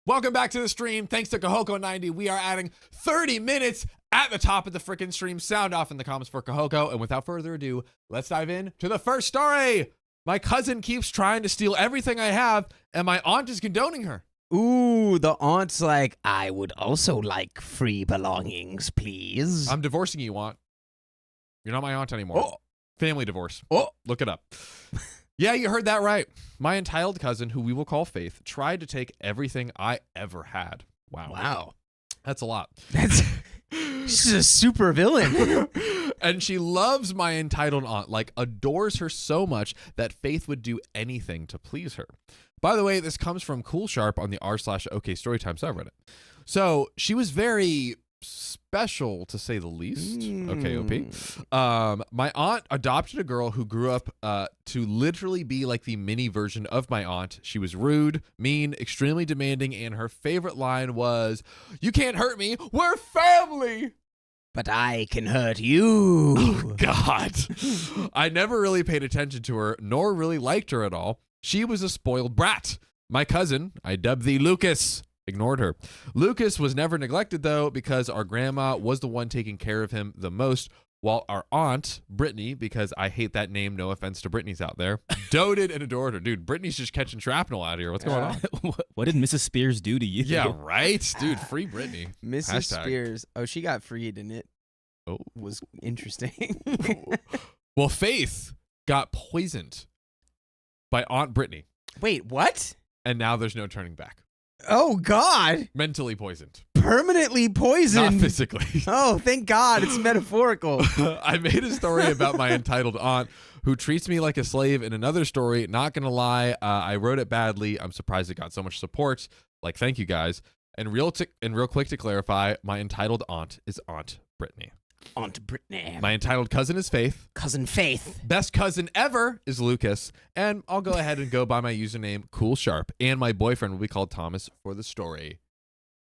Welcome back to the stream. Thanks to Kahoko90, we are adding 30 minutes at the top of the freaking stream. Sound off in the comments for Kahoko. And without further ado, let's dive in to the first story. My cousin keeps trying to steal everything I have, and my aunt is condoning her. Ooh, the aunt's like, I would also like free belongings, please. I'm divorcing you, aunt. You're not my aunt anymore. Oh. Family divorce. Oh. Look it up. Yeah, you heard that right. My entitled cousin, who we will call Faith, tried to take everything I ever had. Wow. That's a lot. She's a super villain. And she loves my entitled aunt, like adores her so much that Faith would do anything to please her. By the way, this comes from Cool Sharp on the r/OK Storytime subreddit. So she was very special, to say the least. OKOP. My aunt adopted a girl who grew up to literally be like the mini version of my aunt. She was rude, mean, extremely demanding, and her favorite line was, "You can't hurt me, we're family." But I can hurt you. Oh, God. I never really paid attention to her, nor really liked her at all. She was a spoiled brat. My cousin, I dubbed thee Lucas, ignored her. Lucas was never neglected, though, because our grandma was the one taking care of him the most, while our aunt, Brittany, because I hate that name, no offense to Brittany's out there, doted and adored her. Dude, Brittany's just catching shrapnel out here. What's going on? What did Mrs. Spears do to you? Yeah, right? Dude, free Brittany. Mrs. Hashtag. Spears. Oh, she got freed, and it Oh. was interesting. Well, Faith got poisoned by Aunt Brittany, Wait, what? and now there's no turning back. Oh, God. Mentally poisoned, Permanently poisoned. not physically. Oh, thank God. It's metaphorical. I made a story about my entitled aunt who treats me like a slave in another story. Not gonna lie, I wrote it badly. I'm surprised it got so much support. Like, thank you guys. And real quick to clarify, my entitled aunt is Aunt Brittany. Aunt Brittany. My entitled cousin is Faith. Cousin Faith. Best cousin ever is Lucas. And I'll go ahead and go by my username, Cool Sharp. And my boyfriend will be called Thomas for the story.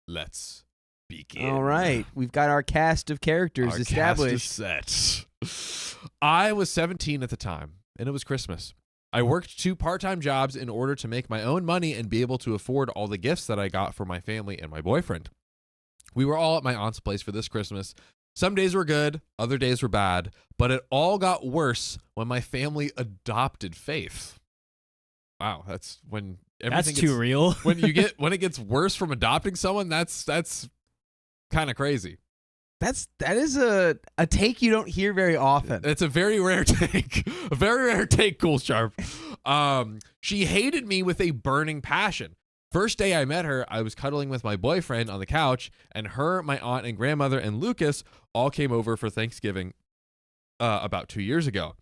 Let's begin. All right. We've got our cast of characters established. Cast is set. I was 17 at the time, and it was Christmas. I worked 2 part-time jobs in order to make my own money and be able to afford all the gifts that I got for my family and my boyfriend. We were all at my aunt's place for this Christmas. Some days were good, other days were bad, but it all got worse when my family adopted Faith. Wow, that's when everything That's too real. when it gets worse from adopting someone, that's kind of crazy. That is a take you don't hear very often. It's a very rare take. A very rare take, Cool Sharp. She hated me with a burning passion. First day I met her, I was cuddling with my boyfriend on the couch, and her, my aunt and grandmother, and Lucas all came over for Thanksgiving about 2 years ago.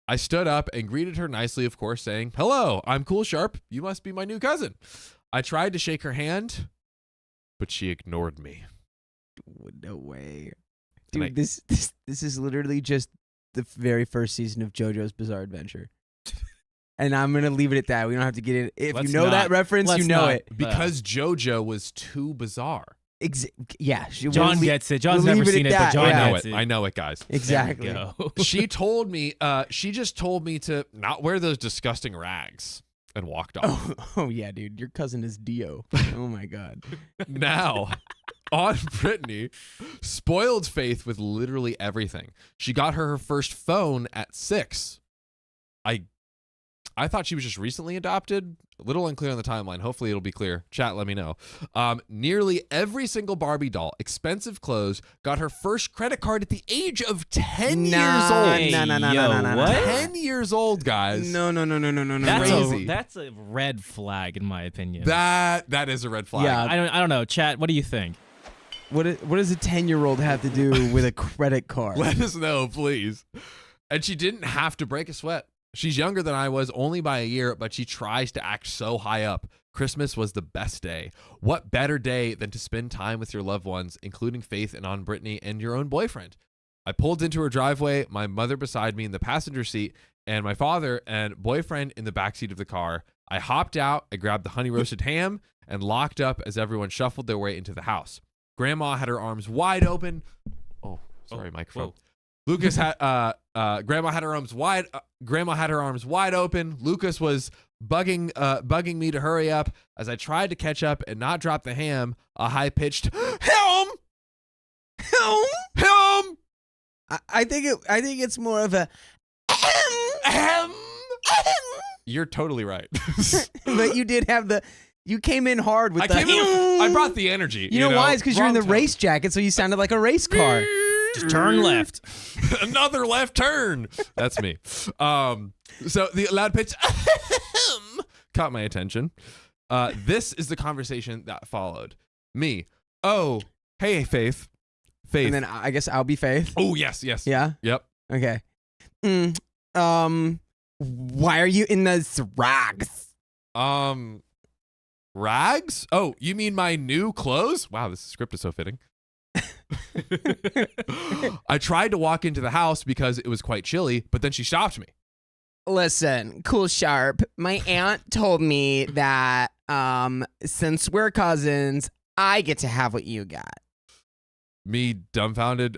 I stood up and greeted her nicely, of course, saying, "Hello, I'm Cool Sharp. You must be my new cousin." I tried to shake her hand, but she ignored me. No way. And Dude, this is literally just the very first season of JoJo's Bizarre Adventure. And I'm going to leave it at that. We don't have to get in. If Let's you know that not- reference, let's you know not. it. Because JoJo was too bizarre. Yeah. John gets it. John's we'll never leave it seen at it, but that, John yeah. gets it. I know it, guys. Exactly. There we go. She told me, she just told me to not wear those disgusting rags and walked off. Oh, yeah, dude. Your cousin is Dio. Oh, my God. Now, Aunt Brittany spoiled Faith with literally everything. She got her first phone at 6. I thought she was just recently adopted. A little unclear on the timeline. Hopefully it'll be clear. Chat, let me know. Nearly every single Barbie doll, expensive clothes, got her first credit card at the age of 10 years old. Hey, yo, what? 10 years old, guys. No. Crazy. That's a red flag, in my opinion. That is a red flag. Yeah. I don't know. Chat, what do you think? What does a 10-year-old have to do with a credit card? Let us know, please. And she didn't have to break a sweat. She's younger than I was, only by a year, but she tries to act so high up. Christmas was the best day. What better day than to spend time with your loved ones, including Faith and Aunt Brittany and your own boyfriend? I pulled into her driveway, my mother beside me in the passenger seat, and my father and boyfriend in the backseat of the car. I hopped out, I grabbed the honey roasted ham, and locked up as everyone shuffled their way into the house. Grandma had her arms wide open. Oh, sorry, microphone. Whoa. Lucas had Grandma had her arms wide. Grandma had her arms wide open. Lucas was bugging me to hurry up as I tried to catch up and not drop the ham. A high pitched ham. I think it's more of a Ahem. You're totally right. but you came in hard with I brought the energy. You know why? It's because you're in the Wrong race jacket, so you sounded like a race car. Just turn left. Another left turn. That's me. So the loud pitch caught my attention. This is the conversation that followed. Me. Oh, hey, Faith. And then I guess I'll be Faith. Oh, yes. Yeah? Yep. Okay. Why are you in those rags? Rags? Oh, you mean my new clothes? Wow, this script is so fitting. I tried to walk into the house because it was quite chilly, but then she stopped me. Listen, Cool Sharp, my aunt told me that since we're cousins, I get to have what you got. Me dumbfounded.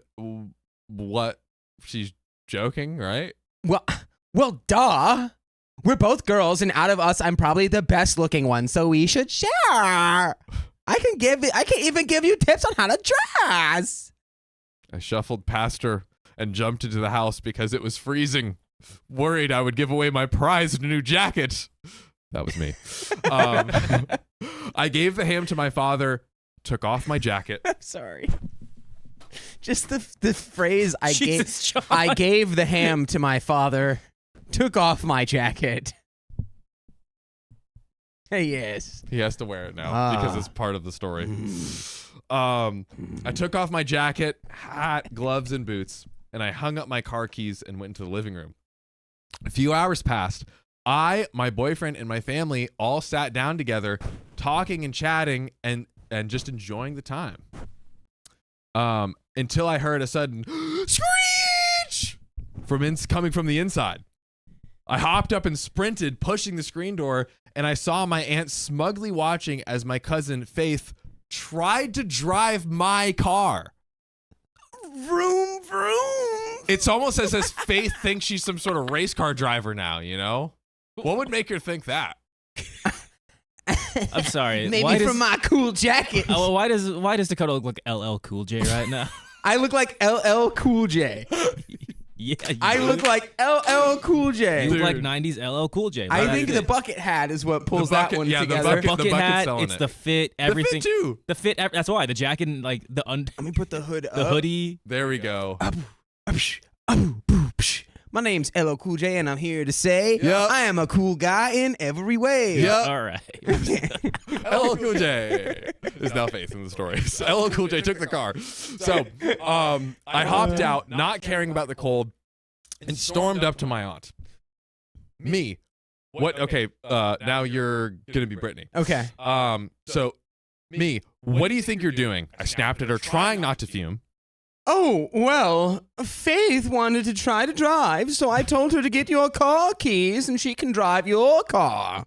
What? She's joking, right? Well, duh. We're both girls, and out of us, I'm probably the best looking one, so we should share. I can even give you tips on how to dress. I shuffled past her and jumped into the house because it was freezing. Worried I would give away my prized new jacket. That was me. I gave the ham to my father, took off my jacket. I'm sorry. Just the phrase Jesus, John. I gave the ham to my father, took off my jacket. Yes. He has to wear it now because it's part of the story. I took off my jacket, hat, gloves, and boots, and I hung up my car keys and went into the living room. A few hours passed. I, my boyfriend, and my family all sat down together, talking and chatting and just enjoying the time. Until I heard a sudden screech coming from the inside. I hopped up and sprinted, pushing the screen door, and I saw my aunt smugly watching as my cousin Faith tried to drive my car. Vroom, vroom. It's almost as if Faith thinks she's some sort of race car driver now, you know? What would make her think that? I'm sorry. Maybe from my cool jacket. Oh, why does Dakota look like LL Cool J right now? I look like LL Cool J. Yeah, I look like LL Cool J. You look Dude. like 90s LL Cool J. I think the bucket hat is what pulls that one yeah, the together. bucket- bucket bucket's hat, selling it's it. the fit, everything. The fit too. The fit, that's why. The jacket and like Let me put the hood up. the hoodie. There we go. My name's LL Cool J, and I'm here to say Yep. I am a cool guy in every way. Yep. All right. LL Cool J is now Faith in the story. So LL Cool J took the car. So I hopped out, not caring about the cold, and stormed up to my aunt. Me. What? Okay. Now you're gonna be Brittany. Okay. So me. What do you think you're doing? I snapped at her, trying not to fume. Oh, well, Faith wanted to try to drive, so I told her to get your car keys and she can drive your car.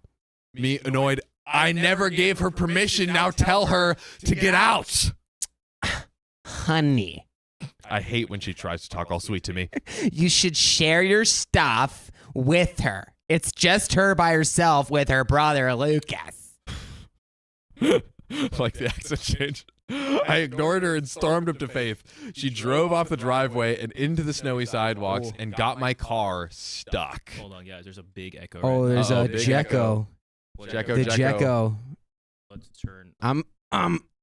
Me annoyed. I never gave her permission. Now tell her to get out. Honey, I hate when she tries to talk all sweet to me. you should share your stuff with her. It's just her by herself with her brother, Lucas. Like the accent change. I ignored her and stormed up to Faith. She drove off the driveway and into the snowy sidewalks and got my car stuck. Hold on, guys. There's a big echo. Oh, right there's now. a big Jekko. Jekko, The Jekko. Jekko. Let's turn. I'm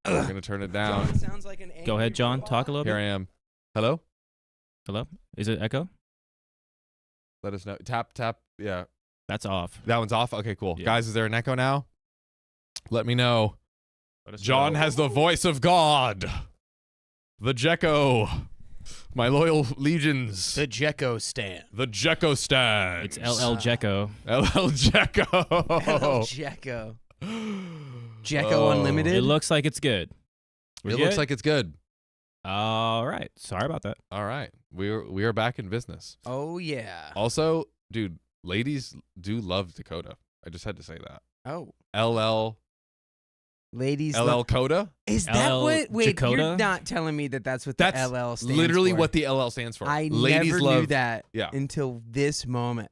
gonna turn it down. Sounds like an Go ahead, John. Talk a little Here bit. I am. Hello? Hello? Is it echo? Let us know. Tap, tap. Yeah. That's off. That one's off? Okay, cool. Yeah. Guys, is there an echo now? Let me know. Let us John know. has the voice of God. The Jekko. My loyal legions. The Jekko stand. The Jekko stand. It's LL Jekko. LL Jekko. Jekko. Jekko Oh. Unlimited. It looks like it's good. We It looks good? like it's good. All right. Sorry about that. All right. We are back in business. Oh, yeah. Also, dude, ladies do love Dakota. I just had to say that. Oh. LL Ladies LL Coda. Is that LL what? Wait, Jacoda? you're not telling me that that's what the That's LL stands literally for. what the LL stands for. I Ladies never love knew that yeah. until this moment.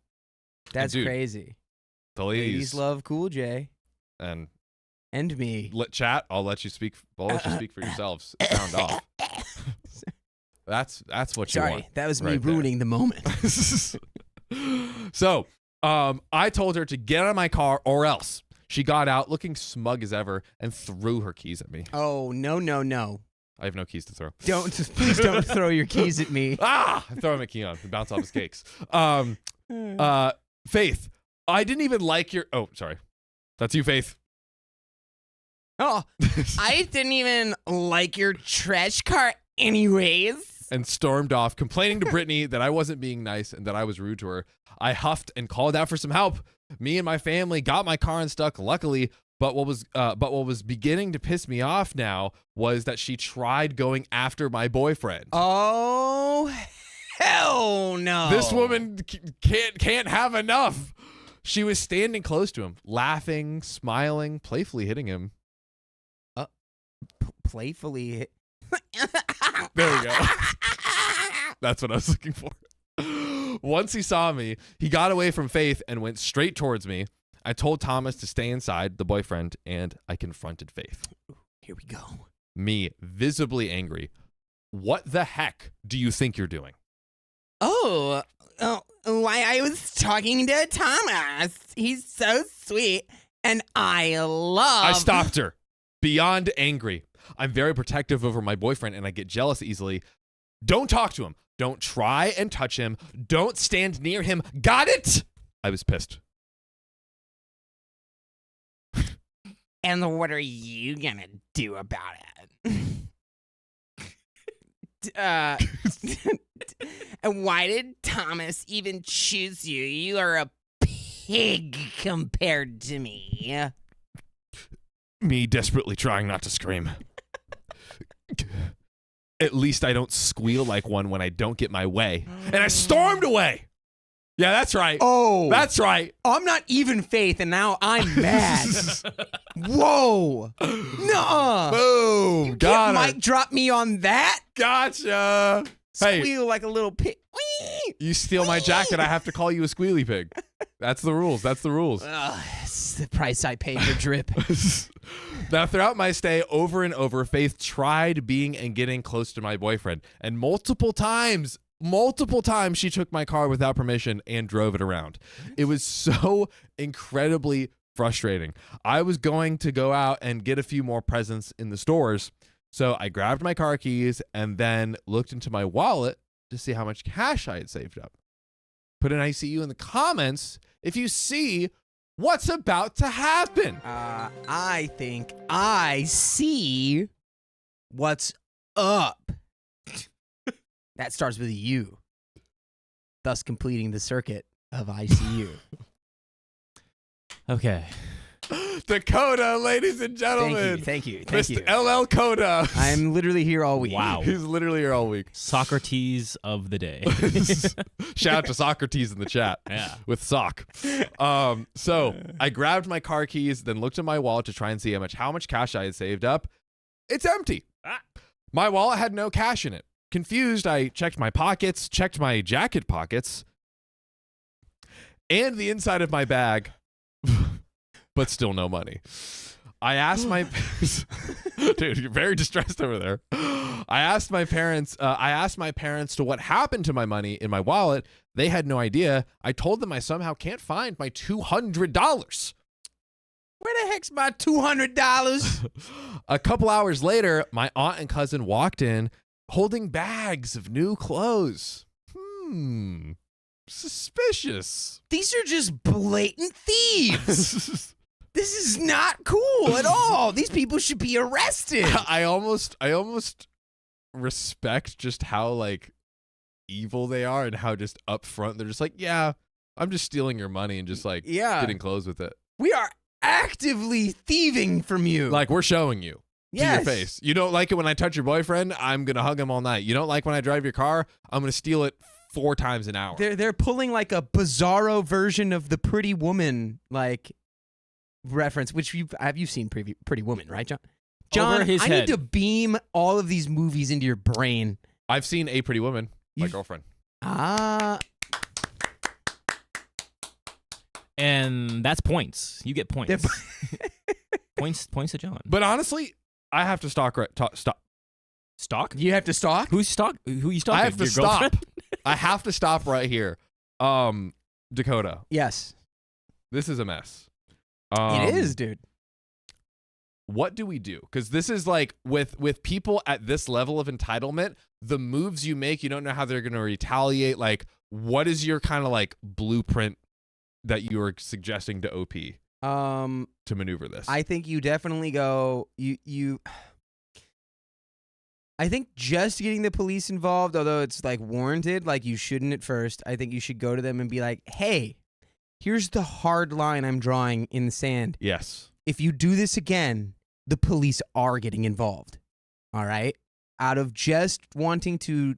That's dude, crazy. the Ladies love Cool J and and me. chat. I'll let you speak. I'll let you speak for yourselves. Sound off. That's what you want. Sorry, that was me right there. ruining the moment. So, I told her to get out of my car or else. She got out looking smug as ever and threw her keys at me. Oh, no. I have no keys to throw. Please don't throw your keys at me. I throw him a key on and bounce off his cakes. Faith, I didn't even like your. Oh, sorry. That's you, Faith. Oh, I didn't even like your trash car anyways. And stormed off, complaining to Brittany that I wasn't being nice and that I was rude to her. I huffed and called out for some help. Me and my family got my car unstuck, luckily. But what was beginning to piss me off now was that she tried going after my boyfriend. Oh, hell no! This woman can't have enough. She was standing close to him, laughing, smiling, playfully hitting him. Playfully. There we go. That's what I was looking for. Once he saw me, he got away from Faith and went straight towards me. I told Thomas to stay inside, the boyfriend, and I confronted Faith. Here we go. Me, visibly angry. What the heck do you think you're doing? Oh, why I was talking to Thomas. He's so sweet, and I stopped her. Beyond angry. I'm very protective over my boyfriend, and I get jealous easily. Don't talk to him. Don't try and touch him. Don't stand near him. Got it? I was pissed. And what are you gonna do about it? And why did Thomas even choose you? You are a pig compared to me. Me desperately trying not to scream. At least I don't squeal like one when I don't get my way. And I stormed away. Yeah, that's right. Oh. That's right. I'm not even Faith, and now I'm mad. Whoa. Nuh-uh. Boom. You Got can't her. mic drop me on that. Gotcha. Hey, Squeal like a little pig. you steal my jacket, I have to call you a squealy pig. That's the rules. That's the rules. It's the price I pay for drip. Now, throughout my stay, over and over, Faith tried being and getting close to my boyfriend. And multiple times, she took my car without permission and drove it around. It was so incredibly frustrating. I was going to go out and get a few more presents in the stores. So I grabbed my car keys and then looked into my wallet to see how much cash I had saved up. Put an ICU in the comments if you see what's about to happen. I think I see what's up. That starts with a U, thus completing the circuit of ICU. Okay. Dakota, ladies and gentlemen. Thank you. Mr. LL Coda. I'm literally here all week. Wow. He's literally here all week. Socrates of the day. Shout out to Socrates in the chat. Yeah. With sock. So I grabbed my car keys, then looked at my wallet to try and see how much cash I had saved up. It's empty. My wallet had no cash in it. Confused, I checked my pockets, checked my jacket pockets, and the inside of my bag, but still no money. I asked my dude, you're very distressed over there. I asked my parents to what happened to my money in my wallet. They had no idea. I told them I somehow can't find my $200. Where the heck's my $200? A couple hours later, my aunt and cousin walked in holding bags of new clothes. Suspicious. These are just blatant thieves. This is not cool at all. These people should be arrested. I almost respect just how like evil they are and how just upfront they're just like, yeah, I'm just stealing your money and just like getting clothes with it. We are actively thieving from you. Like we're showing you to Yes. your face. You don't like it when I touch your boyfriend? I'm going to hug him all night. You don't like when I drive your car? I'm going to steal it 4 times an hour. They're pulling like a bizarro version of the Pretty Woman like reference, which you've seen Pretty Woman, right, John? John, Over his I head. need to beam all of these movies into your brain. I've seen A Pretty Woman, my You've- girlfriend. Ah, And that's points. You get points. points to John. But honestly, I have to stop. Stalk? you have to stalk. Who you stalking? I have to Your stop. girlfriend? I have to stop right here. Dakota, Yes, this is a mess. it is, dude. What do we do? Because this is like with people at this level of entitlement, the moves you make, you don't know how they're going to retaliate. Like, what is your kind of like blueprint that you are suggesting to OP to maneuver this? I think you definitely go. I think just getting the police involved, although it's like warranted, like you shouldn't at first. I think you should go to them and be like, "Hey, here's the hard line I'm drawing in the sand. Yes. If you do this again, the police are getting involved. All right? Out of just wanting to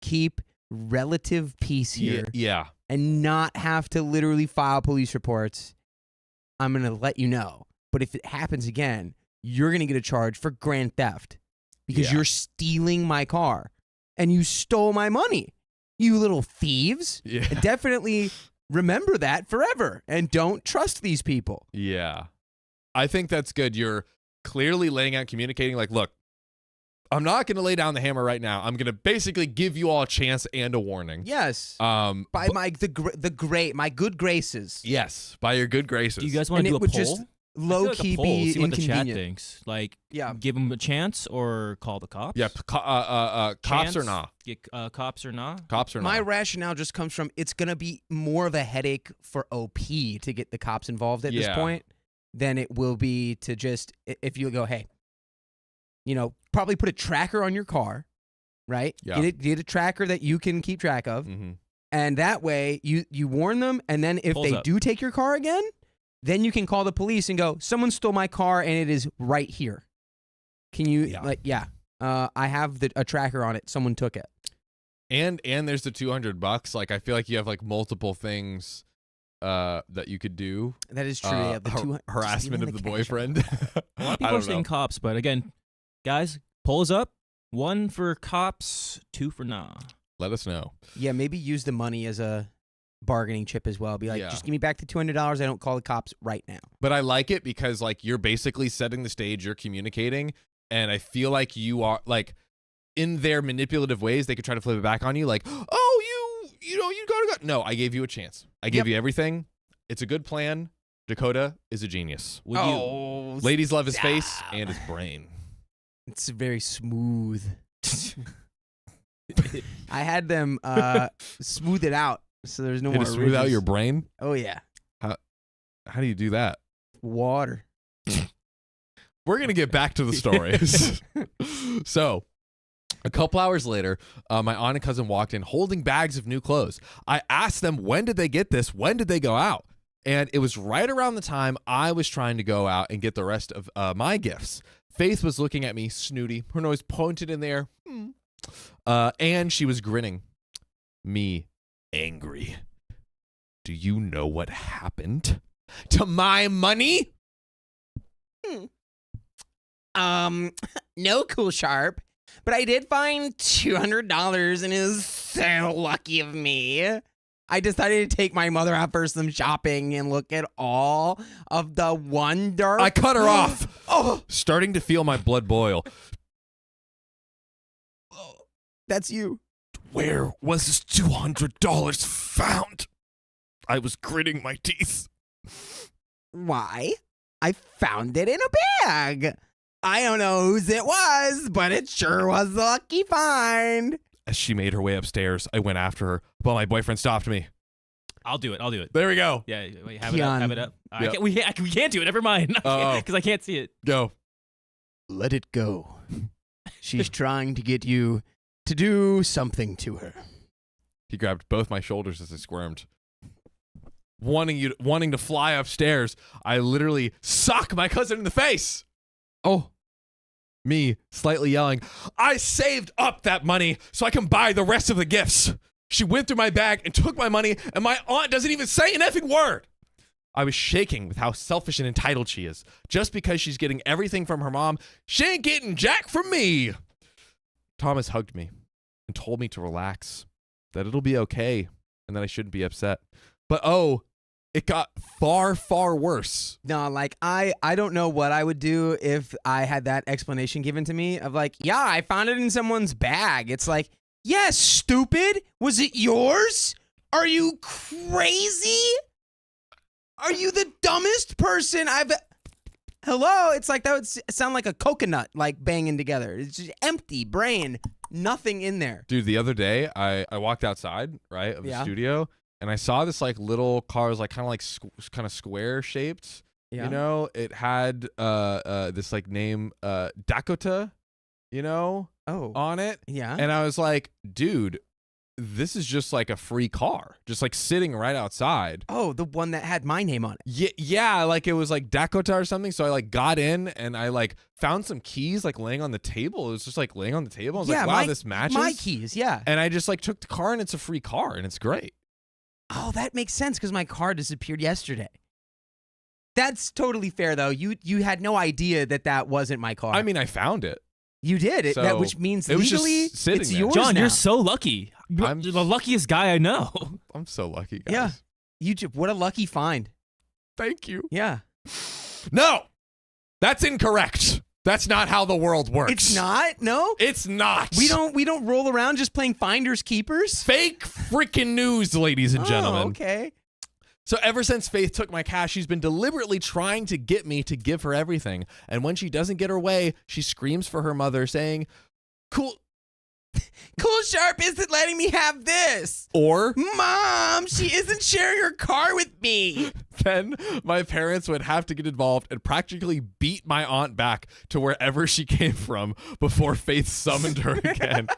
keep relative peace here Yeah. and not have to literally file police reports, I'm going to let you know. But if it happens again, you're going to get a charge for grand theft because Yeah. you're stealing my car and you stole my money. You little thieves. Yeah. And definitely remember that forever and don't trust these people. Yeah. I think that's good. You're clearly laying out, communicating like, look, I'm not going to lay down the hammer right now. I'm going to basically give you all a chance and a warning. Yes. By By my good graces. yes, by your good graces. Do you guys want And to do it a would poll? just I feel low like a key poll, be see what the chat inconvenient. thinks. Like, Yeah. give them a chance or call the cops. Yeah, cops or Chance? nah? Get, cops or not? Cops or My not? rationale just comes from it's going to be more of a headache for OP to get the cops involved at this Yeah. point than it will be to just, if you go, hey, probably put a tracker on your car, right? Yeah. Get a tracker that you can keep track of. Mm-hmm. And that way you warn them. And then if Pulls they up. do take your car again, then you can call the police and go, someone stole my car and it is right here. Can you, I have a tracker on it. Someone took it. And there's the $200. Like, I feel like you have like multiple things that you could do. That is true. Yeah, the Harassment of the cash. boyfriend. A lot of I people are don't saying know. cops, but again, guys, poll is up. 1 for cops, 2 for nah. Let us know. Yeah, maybe use the money as a bargaining chip as well. Be like, Yeah. just give me back the $200. I don't call the cops right now. But I like it because like you're basically setting the stage, you're communicating, and I feel like you are like in their manipulative ways, they could try to flip it back on you like, oh, you gotta go. No, I gave you a chance. I gave you everything. It's a good plan. Dakota is a genius. Would you? Ladies love his face and his brain. It's very smooth. I had them smooth it out so there's no Hit more to smooth out ridges. your brain? Oh, yeah. How do you do that? Water. We're going to get back to the stories. So, a couple hours later, my aunt and cousin walked in holding bags of new clothes. I asked them, when did they get this? When did they go out? And it was right around the time I was trying to go out and get the rest of my gifts. Faith was looking at me snooty, her nose pointed in there, and she was grinning. Me, angry. Do you know what happened to my money? No, Cool Sharp, but I did find $200 and it was so lucky of me. I decided to take my mother out for some shopping and look at all of the wonder. I cut her off. Oh, starting to feel my blood boil. That's you. Where was this $200 found? I was gritting my teeth. Why? I found it in a bag. I don't know whose it was, but it sure was a lucky find. As she made her way upstairs, I went after her, but my boyfriend stopped me. I'll do it. I'll do it. There we go. Yeah, wait, have it up. Have it up. Yep. We can't do it. Never mind. Oh. Because I can't see it. Go. Let it go. She's trying to get you to do something to her. He grabbed both my shoulders as I squirmed. Wanting to fly upstairs, I literally sock my cousin in the face. Oh. Me, slightly yelling, I saved up that money so I can buy the rest of the gifts. She went through my bag and took my money, and my aunt doesn't even say an effing word. I was shaking with how selfish and entitled she is. Just because she's getting everything from her mom, she ain't getting jack from me. Thomas hugged me and told me to relax, that it'll be okay, and that I shouldn't be upset. But it got far, far worse. No, like I don't know what I would do if I had that explanation given to me of like, yeah, I found it in someone's bag. It's like, yes, stupid. Was it yours? Are you crazy? Are you the dumbest person I've... Hello? It's like that would sound like a coconut like banging together. It's just empty brain, nothing in there. Dude, the other day I walked outside, right, of the studio, and I saw this like little car, was like kind of like kind of square shaped. Yeah. You know, it had this like name Dakota, you know, on it. Yeah. And I was like, dude, this is just like a free car, just like sitting right outside. Oh, the one that had my name on it. Yeah, like it was like Dakota or something. So I like got in and I like found some keys like laying on the table. It was just like laying on the table. I was like, wow, this matches. My keys, yeah. And I just like took the car, and it's a free car, and it's great. Oh, that makes sense because my car disappeared yesterday. That's totally fair, though. You had no idea that wasn't my car. I mean, I found it. You did, So which means it was legally just sitting it's there. yours John, now. you're so lucky. I'm You're the luckiest guy I know. I'm so lucky, guys. Yeah. What a lucky find. Thank you. Yeah. No, that's incorrect. That's not how the world works. It's not? No? It's not. We don't roll around just playing finders keepers? Fake freaking news, ladies and gentlemen. Oh, okay. So ever since Faith took my cash, she's been deliberately trying to get me to give her everything. And when she doesn't get her way, she screams for her mother, saying, Cool Sharp isn't letting me have this. Or, Mom, she isn't sharing her car with me. then my parents would have to get involved and practically beat my aunt back to wherever she came from before Faith summoned her again.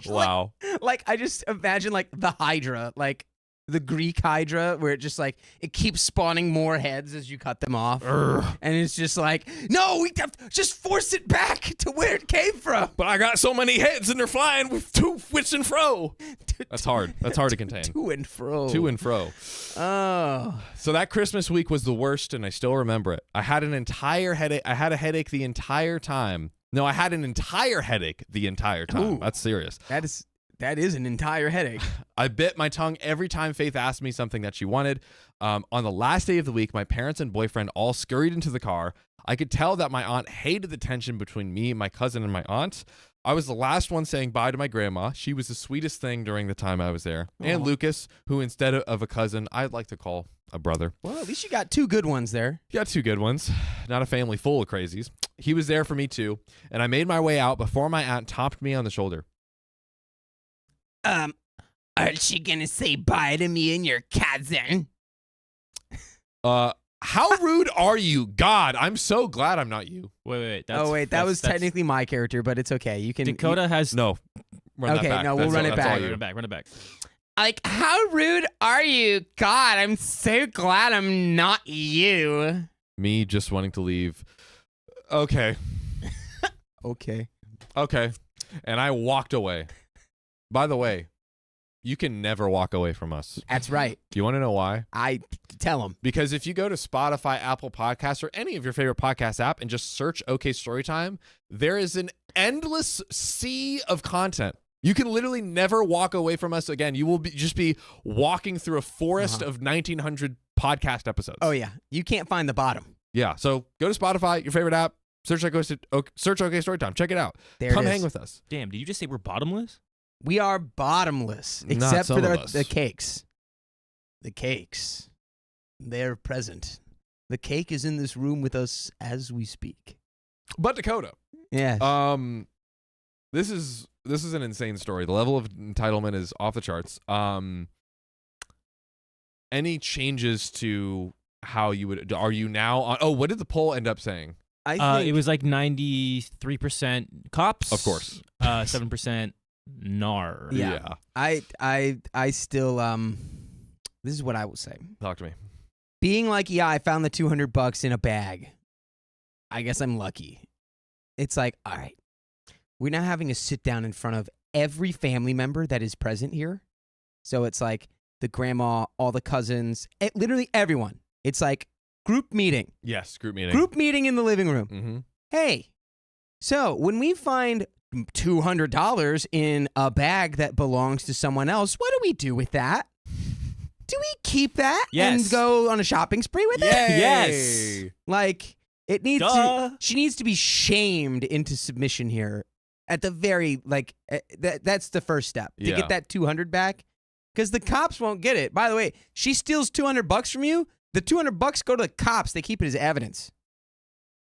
Wow. Like, I just imagine, like, the Hydra, like, the Greek Hydra, where it just, like, it keeps spawning more heads as you cut them off. And it's just like, no, we have to just force it back to where it came from. But I got so many heads and they're flying with which and fro. That's hard. That's hard to contain. To and fro. To and fro. Oh. So that Christmas week was the worst, and I still remember it. I had an entire headache. I had a headache the entire time. No, I had an entire headache the entire time. Ooh. That's serious. That is an entire headache. I bit my tongue every time Faith asked me something that she wanted. On the last day of the week, my parents and boyfriend all scurried into the car. I could tell that my aunt hated the tension between me, my cousin, and my aunt. I was the last one saying bye to my grandma. She was the sweetest thing during the time I was there. Aww. And Lucas, who instead of a cousin, I'd like to call a brother. Well, at least you got two good ones there. You got two good ones. Not a family full of crazies. He was there for me too. And I made my way out before my aunt topped me on the shoulder. Aren't you gonna say bye to me and your cousin? How rude are you? God, I'm so glad I'm not you. Wait. That was technically my character, but it's okay. You can. Dakota has No. Run Okay, that back. no, we'll run it that's all back. you. Run it back. Like, how rude are you? God, I'm so glad I'm not you. Me just wanting to leave. Okay. Okay. And I walked away. By the way, you can never walk away from us. That's right. Do you want to know why? I tell him. Because if you go to Spotify, Apple Podcasts, or any of your favorite podcast app and just search OK Storytime, there is an endless sea of content. You can literally never walk away from us again. You will just be walking through a forest of 1,900 podcast episodes. Oh, yeah. You can't find the bottom. Yeah. So go to Spotify, your favorite app, search OK Storytime. Check it out. There Come it is. hang with us. Damn, did you just say we're bottomless? We are bottomless, Not except some for of us. the cakes. The cakes. They're present. The cake is in this room with us as we speak. But Dakota, Yeah. this is an insane story. The level of entitlement is off the charts. Any changes to how you would? Are you now on? Oh, what did the poll end up saying? I think It was like 93% cops. Of course. 7% nar. Yeah. I still this is what I will say. Talk to me. Being like, yeah, I found the $200 in a bag. I guess I'm lucky. It's like, all right, we're now having to sit down in front of every family member that is present here. So it's like the grandma, all the cousins, literally everyone. It's like group meeting. Yes, group meeting. Group meeting in the living room. Mm-hmm. Hey, so when we find $200 in a bag that belongs to someone else, what do we do with that? Do we keep that Yes. and go on a shopping spree with it? Yes. Like, it needs Duh. to, she needs to be shamed into submission here. At the very, like, that's the first step to Yeah. get that 200 back. Because the cops won't get it. By the way, she steals $200 from you. The $200 go to the cops. They keep it as evidence.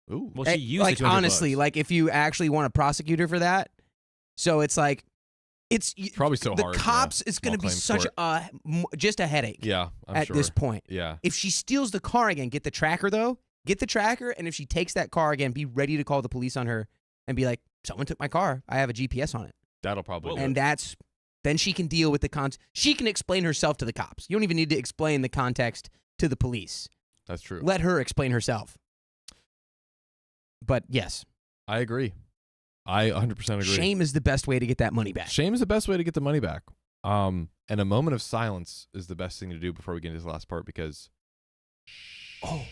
Ooh. Well, she used like the $200 honestly, like if you actually want to prosecute her for that, so it's like, it's Probably so the hard. cops yeah. is going to be Small such claims just a headache. Yeah, I'm at sure. this point. Yeah. If she steals the car again, get the tracker though. Get the tracker, and if she takes that car again, be ready to call the police on her and be like, "Someone took my car. I have a GPS on it." That'll probably do And it. then she can deal with the she can explain herself to the cops. You don't even need to explain the context to the police. That's true. Let her explain herself. But yes, I agree. I 100% agree. shame is the best way to get that money back. Shame is the best way to get the money back. And a moment of silence is the best thing to do before we get into this last part because Oh.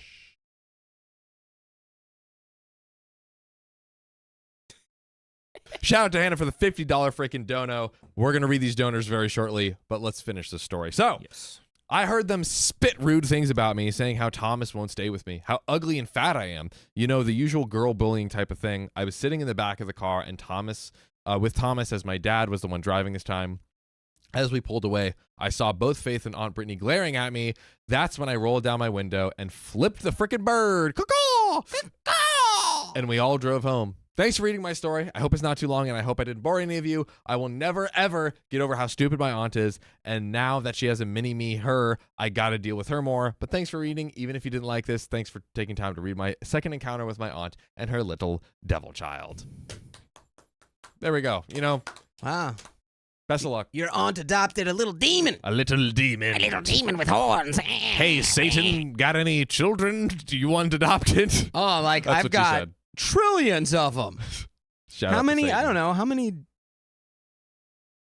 shout out to Hannah for the $50 freaking dono. We're going to read these donors very shortly, but let's finish the story. So, Yes. I heard them spit rude things about me, saying how Thomas won't stay with me, how ugly and fat I am. You know, the usual girl bullying type of thing. I was sitting in the back of the car, and with Thomas, as my dad was the one driving this time. As we pulled away, I saw both Faith and Aunt Brittany glaring at me. That's when I rolled down my window and flipped the frickin' bird. Caw-caw! Caw-caw! And we all drove home. Thanks for reading my story. I hope it's not too long, and I hope I didn't bore any of you. I will never, ever get over how stupid my aunt is, and now that she has a mini-me, her, I gotta deal with her more. But thanks for reading. Even if you didn't like this, thanks for taking time to read my second encounter with my aunt and her little devil child. There we go. You know, Wow. best of luck. Your aunt adopted a little demon. A little demon. A little demon with horns. Hey, Satan, got any children? Do you want adopted? Oh, like That's I've what got you said. trillions of them. Shout out How to many? Satan. I don't know. How many?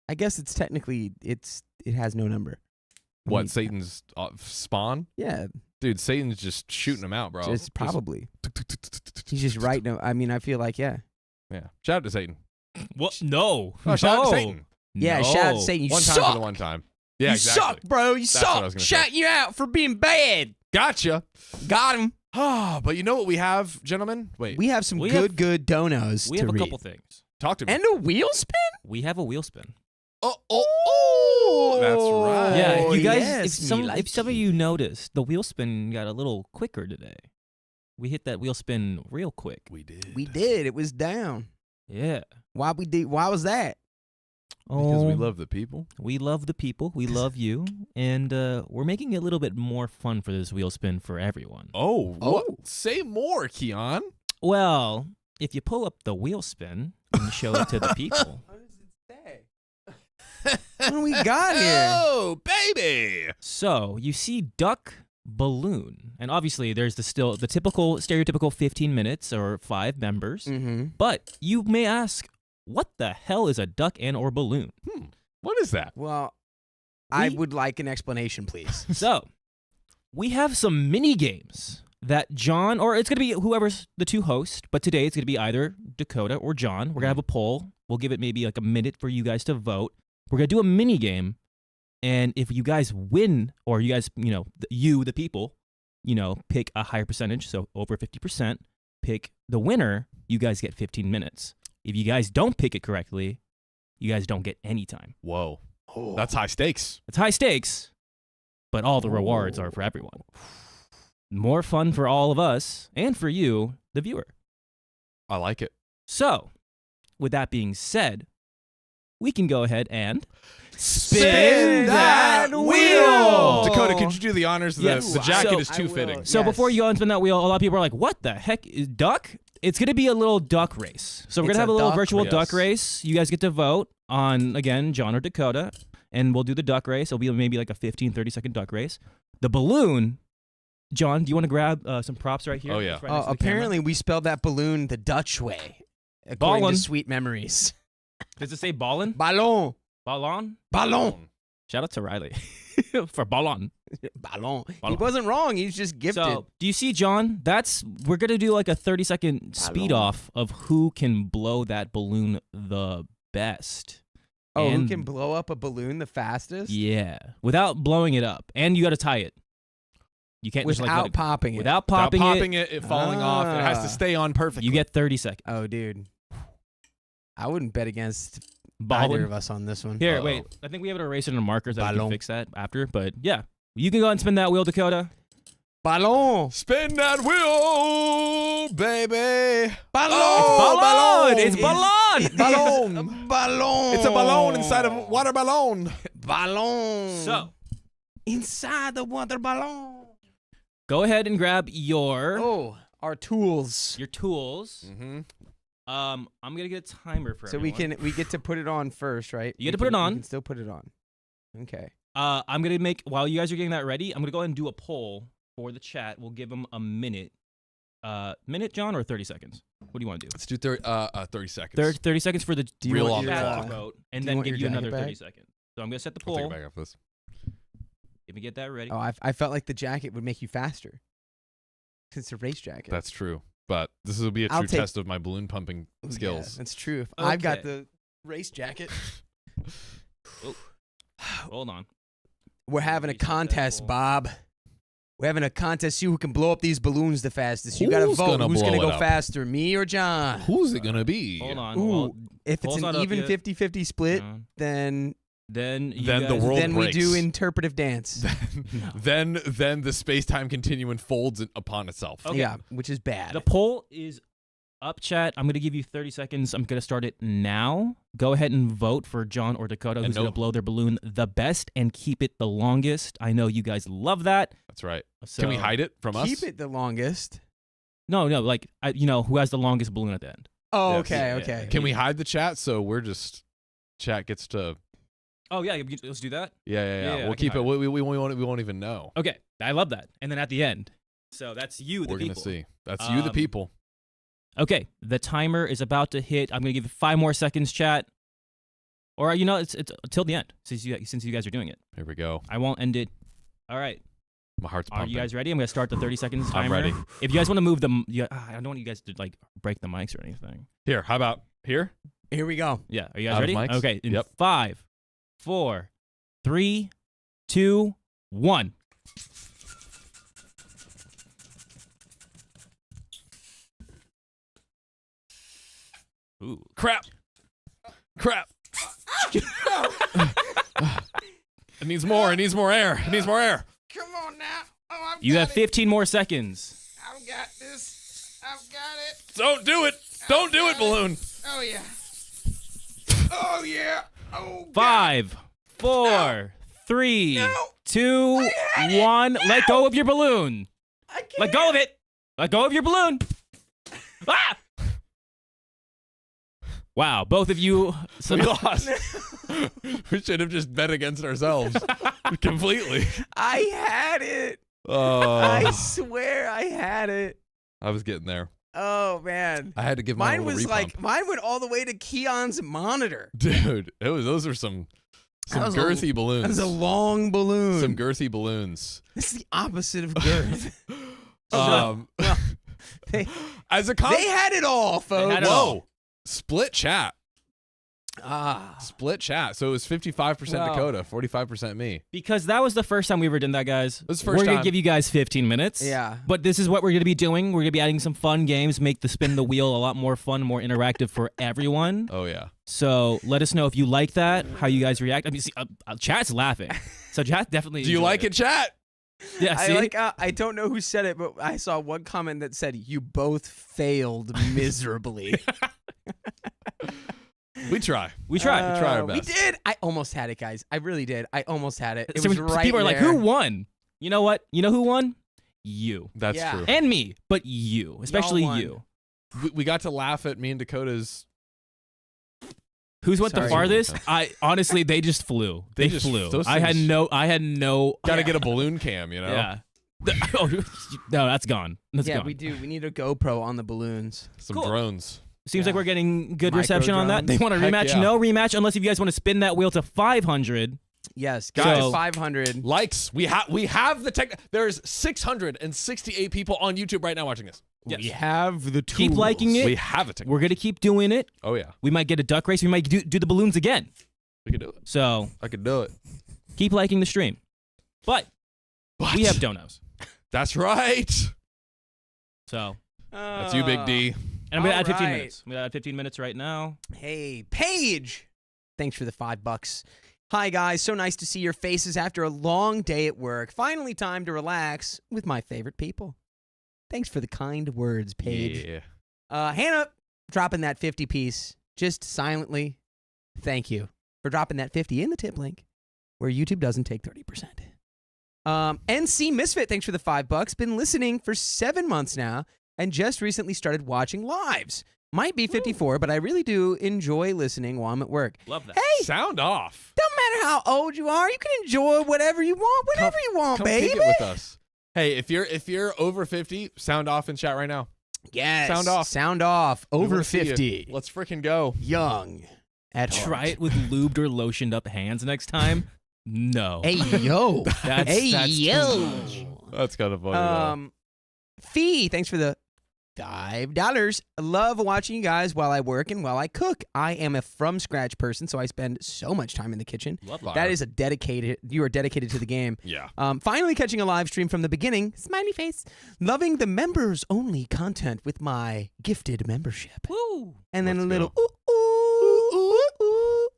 I guess it's technically it has no number. I What, mean, Satan's spawn? Yeah, Dude, Satan's just shooting them out, bro. just probably. Just- He's just writing them. I mean, I feel like yeah. Yeah. Shout out to Satan. What? No. Oh, shout out to No. Satan. Yeah, No. shout out to Satan. You One time suck. for the one time. Yeah, you exactly. suck, bro. You That's what I suck. was gonna Shout you out for being bad. Gotcha. Got him. Ah, but you know what we have, gentlemen? Wait, We have some We good donos We to have a read. couple things. talk to me. And a wheel spin. We have a wheel spin. Oh, that's right. Yeah, you guys. yes, if some me like if some of you noticed, the wheel spin got a little quicker today. We hit that wheel spin real quick. We did. We did. It was down. Yeah. Why we did? Why was that? Because we Oh, love the people. We love the people. We love you, and we're making it a little bit more fun for this wheel spin for everyone. Oh, Oh. what? Say more, Keon. Well, if you pull up the wheel spin and show it to the people. What does it say? What do we got here? Oh, baby. So you see duck balloon, and obviously there's the typical stereotypical 15 minutes or 5 members. Mm-hmm. But you may ask, what the hell is a duck and or balloon? What is that? Well, I We- would like an explanation, please. So we have some mini games that John, or it's going to be whoever's the two hosts, but today it's going to be either Dakota or John. We're going to have a poll. We'll give it maybe like a minute for you guys to vote. We're going to do a mini game. And if you guys win, or you guys, the people, pick a higher percentage, so over 50%, pick the winner, you guys get 15 minutes. If you guys don't pick it correctly, you guys don't get any time. Whoa. That's high stakes. It's high stakes, but all the rewards are for everyone. More fun for all of us and for you, the viewer. I like it. So, with that being said, we can go ahead and Spin that wheel! Dakota, could you do the honors? Yes. The jacket So- is too I will. fitting. So Yes. before you go and spin that wheel, a lot of people are like, "What the heck is duck?" It's gonna be a little duck race. So we're It's gonna have a a little duck virtual race. duck race. You guys get to vote on again John or Dakota, and we'll do the duck race. It'll be maybe like a 15, 30-second duck race. The balloon. John, do you want to grab some props right here? Oh, yeah. It's right next to the camera. Apparently, we spelled that balloon the Dutch way, according Ballin'. to Sweet Memories. Does it say ballon? Ballon. Ballon? Ballon. Shout out to Riley for ballon. Ballon. He Ballon. wasn't wrong. He's just gifted. So, do you see, John? We're gonna do like a 30-second speed off of who can blow that balloon the best. who And- can blow up a balloon the fastest? Yeah, without blowing it up, and you got to tie it. You can't just Without like popping it. without Without popping, popping it falling off. It has Ah. to stay on perfectly. You get 30 seconds. Oh, dude. I wouldn't bet against Ballon. either of us on this one. Here, Uh-oh. wait. I think we have an eraser and a marker so we can Ballon. fix that after. But yeah, you can go ahead and spin that wheel, Dakota. Ballon. Spin that wheel, baby. Ballon. Oh, ballon. It's ballon. Ballon. Ballon. It's a balloon inside of a water balloon. Ballon. So Inside the water balloon. go ahead and grab your Our tools. tools. Mm-hmm. I'm gonna get a timer for So everyone. we get to put it on first, right? You get to put it on. We can still put it on. Okay. I'm gonna make while you guys are getting that ready. I'm gonna go ahead and do a poll for the chat. We'll give them a minute. Minute, John, or 30 seconds? What do you want to do? Let's do 30 seconds. 30 seconds for the Do you Real want long your, clock. chat to vote, and do you then want give your you another jacket 30 back? seconds. So I'm gonna set the I'll take poll. it back off this. Let me get that ready. Oh, I felt like the jacket would make you faster. It's a race jacket. That's true. But this will be a I'll true take- test of my balloon pumping Ooh, skills. Yeah, that's true. If I've got Okay. the race jacket. Hold on. We're having a Reset that contest, poll. Bob. We're having a contest. See who can blow up these balloons the fastest. You got to Who's vote. gonna Who's going to blow go it up? faster, me or John? Who's it gonna be? Hold on. Ooh, Well, if it's poll's not an up even yet. 50-50 split, John. then Then you Then the guys- world then we do breaks. interpretive dance. then the space-time continuum folds upon itself. Okay. Yeah, which is bad. The poll is up, chat. I'm going to give you 30 seconds. I'm going to start it now. Go ahead and vote for John or Dakota, who's And going no- to blow their balloon the best and keep it the longest. I know you guys love that. That's right. So, Can we hide it from us? Keep it the longest. No, like, who has the longest balloon at the end. Oh, Yes. okay, Yeah, okay. Can we hide the chat so we're just chat gets to Oh, yeah, let's do that. yeah. Yeah, I We'll can keep hide it. it. We won't even know. Okay, I love that. And then at the end. So that's you, the We're people. gonna see. That's you, the people. Okay, the timer is about to hit. I'm going to give it 5 more seconds, chat. Or, it's till the end, since you guys are doing it. Here we go. I won't end it. All right. My heart's Are pumping. you guys ready? I'm going to start the 30 seconds timer. I'm ready. If you guys want to move them, I don't want you guys to, break the mics or anything. Here, how about here? Here we go. Yeah, are you guys Out of ready? mics? Okay, in Yep. 5, 4, 3, 2, 1. Ooh. Crap. It needs more. It needs more air. It needs more air. Come on now. Oh, I've You have 15 more seconds. I've got this. I've got it. Don't do it. Don't do it, balloon. Oh, yeah. Oh, yeah. Oh, 5, 4, 3, No. 2, I had it. 1. No. Let go of your balloon. I can't. Let go of it. Let go of your balloon. Ah! Wow, both of you. We lost. We should have just bet against ourselves completely. I had it. Oh, I swear I had it. I was getting there. Oh, man. I had to give mine Mine a little was repump. mine went all the way to Keon's monitor. Dude, those are some That was girthy That balloons. was a long balloon. Some girthy balloons. This is the opposite of girth. Um, well, they, as a they had it all, folks. had it all. whoa, split chat. Split chat. So it was 55% Wow. Dakota, 45% me. Because that was the first time we ever done that, guys. This is the first We're going time. to give you guys 15 minutes. Yeah. But this is what we're going to be doing. We're going to be adding some fun games, make the spin the wheel a lot more fun, more interactive for everyone. Oh yeah. So let us know if you like that, how you guys react. I mean, see, chat's laughing. So chat definitely. Do you enjoyed like it, chat? Yeah, see? I don't know who said it, but I saw one comment that said you both failed miserably. We try. We tried. We try our We best. did. I almost had it, guys. I really did. I almost had it. It So was when right people are like, there. who won? You know what? You know who won? You. That's Yeah. true. And me, but you. Especially won. you. We got to laugh at me and Dakota's. Who's went the Sorry. farthest? I honestly, they just flew. They just- flew. those I had things- no. Got to get a balloon cam, you know? Yeah. Oh, no, that's gone. That's Yeah, gone. we do. We need a GoPro on the balloons. Some Cool. drones. Seems like Yeah. we're getting good Micro reception on that. drones. They want a Heck rematch? yeah. No rematch unless if you guys want to spin that wheel to 500. Yes, Guys. guys, 500 Likes. We have the tech. There's 668 people on YouTube right now watching this. Yes. We have the tools. Keep liking it. We have a TikTok. We're gonna keep doing it. Oh yeah, We might get a duck race. We might do the balloons again. we can do it. So I could do it. keep liking the stream. But we have donos. That's right. So That's you, Big D. and I'm gonna add 15 Alright. minutes. I'm gonna add 15 minutes right now. Hey, Paige. Thanks for the $5. Hi, guys. So nice to see your faces after a long day at work. Finally, time to relax with my favorite people. Thanks for the kind words, Paige. Yeah. Hannah, dropping that 50 piece just silently. Thank you for dropping that 50 in the tip link where YouTube doesn't take 30%. NC Misfit, thanks for the $5. Been listening for 7 months now and just recently started watching lives. Might be 54, but I really do enjoy listening while I'm at work. Love that. Hey, Sound off. don't matter how old you are, you can enjoy whatever you want, whenever you want, Come baby. kick it with us. Hey, if you're over 50, sound off in chat right now. Yes. Sound off. Sound off. We Over wanna see you. 50. Let's freaking go. Young. At Try heart. it with lubed or lotioned up hands next time. No. Hey, yo. That's Hey, too yo. much. That's kind of funny. Fee, thanks for the $5. I love watching you guys while I work and while I cook. I am a from scratch person, so I spend so much time in the kitchen. Love Fire. That is you are dedicated to the game. Yeah. Finally catching a live stream from the beginning. Smiley face. Loving the members only content with my gifted membership. Woo. And then Let's a little go. ooh.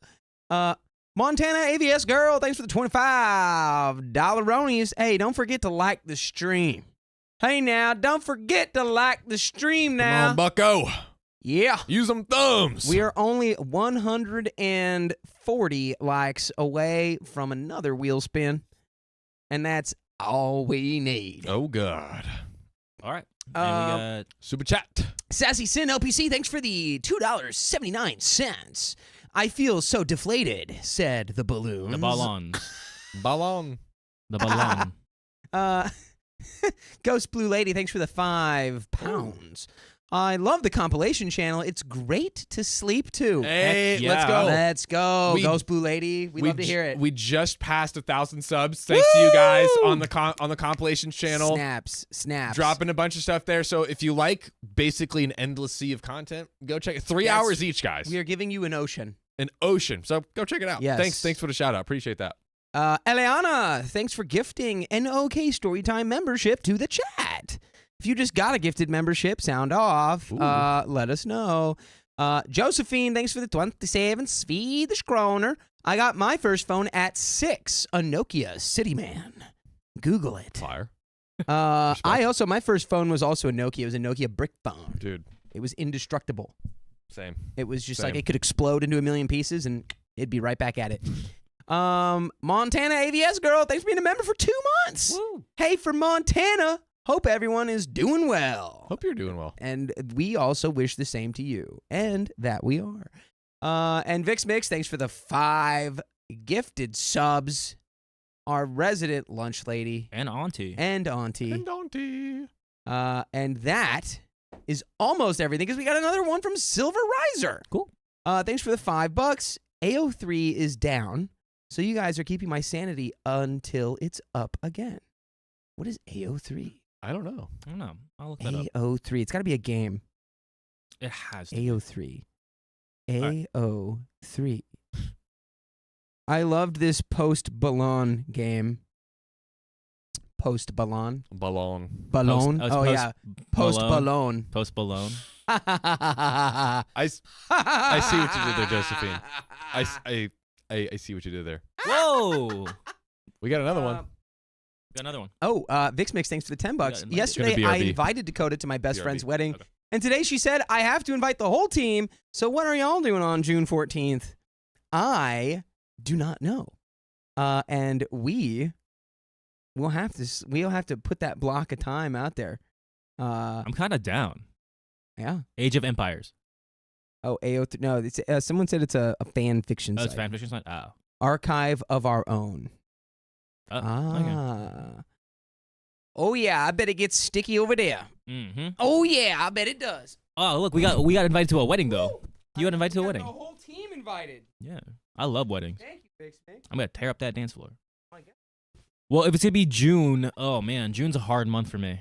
Montana AVS girl, thanks for the $25 ronies. Hey, don't forget to like the stream. Hey now, don't forget to like the stream now. Come on, Bucko. Yeah. Use them thumbs. We are only 140 likes away from another wheel spin. And that's all we need. Oh God. All right. And we got Super chat. Sassy Sin LPC, thanks for the $2.79. I feel so deflated, said the balloons. the ballons. Ballon. The ballon. Ghost Blue Lady, thanks for the £5. I love the compilation channel. It's great to sleep to. Hey, Heck let's yeah. go. Let's go, We- Ghost Blue Lady. We love to hear it. We just passed 1,000 subs. Thanks to you guys on the compilations channel. Snaps. Dropping a bunch of stuff there. So if you like basically an endless sea of content, go check it. 3 Yes. hours each, guys. We are giving you an ocean. An ocean. So go check it out. Yes. Thanks for the shout out. Appreciate that. Eliana, thanks for gifting an OK Storytime membership to the chat. If you just got a gifted membership, sound off. Ooh. Let us know. Josephine, thanks for the 27 Swedish kroner. I got my first phone at 6, a Nokia Cityman. Google it. Fire. My first phone was also a Nokia. It was a Nokia brick phone. Dude. It was indestructible. Same. It was just Same. like it could explode into a million pieces and it'd be right back at it. Montana AVS girl, thanks for being a member for 2 months. Woo. Hey, from Montana, hope everyone is doing well. Hope you're doing well. And we also wish the same to you. And that we are. And Vix Mix, thanks for the 5 gifted subs. Our resident lunch lady And auntie. and auntie. And Auntie. And that is almost everything because we got another one from Silver Riser. Cool. Thanks for the $5. AO3 is down, so you guys are keeping my sanity until it's up again. What is AO3? I don't know. I don't know. I'll look that up. AO3. It's got to be a game. It has to. AO3. right. AO3. I loved this post-Ballon game. Post-Ballon? Ballon. Ballon? Post- Oh, post- yeah. Post-Ballon. Post Balone. I see what you did there, Josephine. I see what you did there. Whoa. We got another one. Got another one. Oh, Vix Mix, thanks for the $10. invited. Yesterday, Gonna I BRB. invited Dakota to my best BRB. friend's wedding, Okay. and today she said, I have to invite the whole team, so what are y'all doing on June 14th? I do not know. And we'll have to put that block of time out there. I'm kind of down. Yeah. Age of Empires. Oh, AO3. No, it's, someone said it's a fan fiction Oh, site. it's fan fiction site? Oh. Archive of Our Own. Okay. Oh, yeah, I bet it gets sticky over there. Mm-hmm. Oh, yeah, I bet it does. Oh, look, we got invited to a wedding, though. You got invited to a got wedding. The whole team invited. Yeah. I love weddings. Thank you I'm gonna tear up that dance floor. Oh my God. Well, if it's gonna be June, oh man, June's a hard month for me.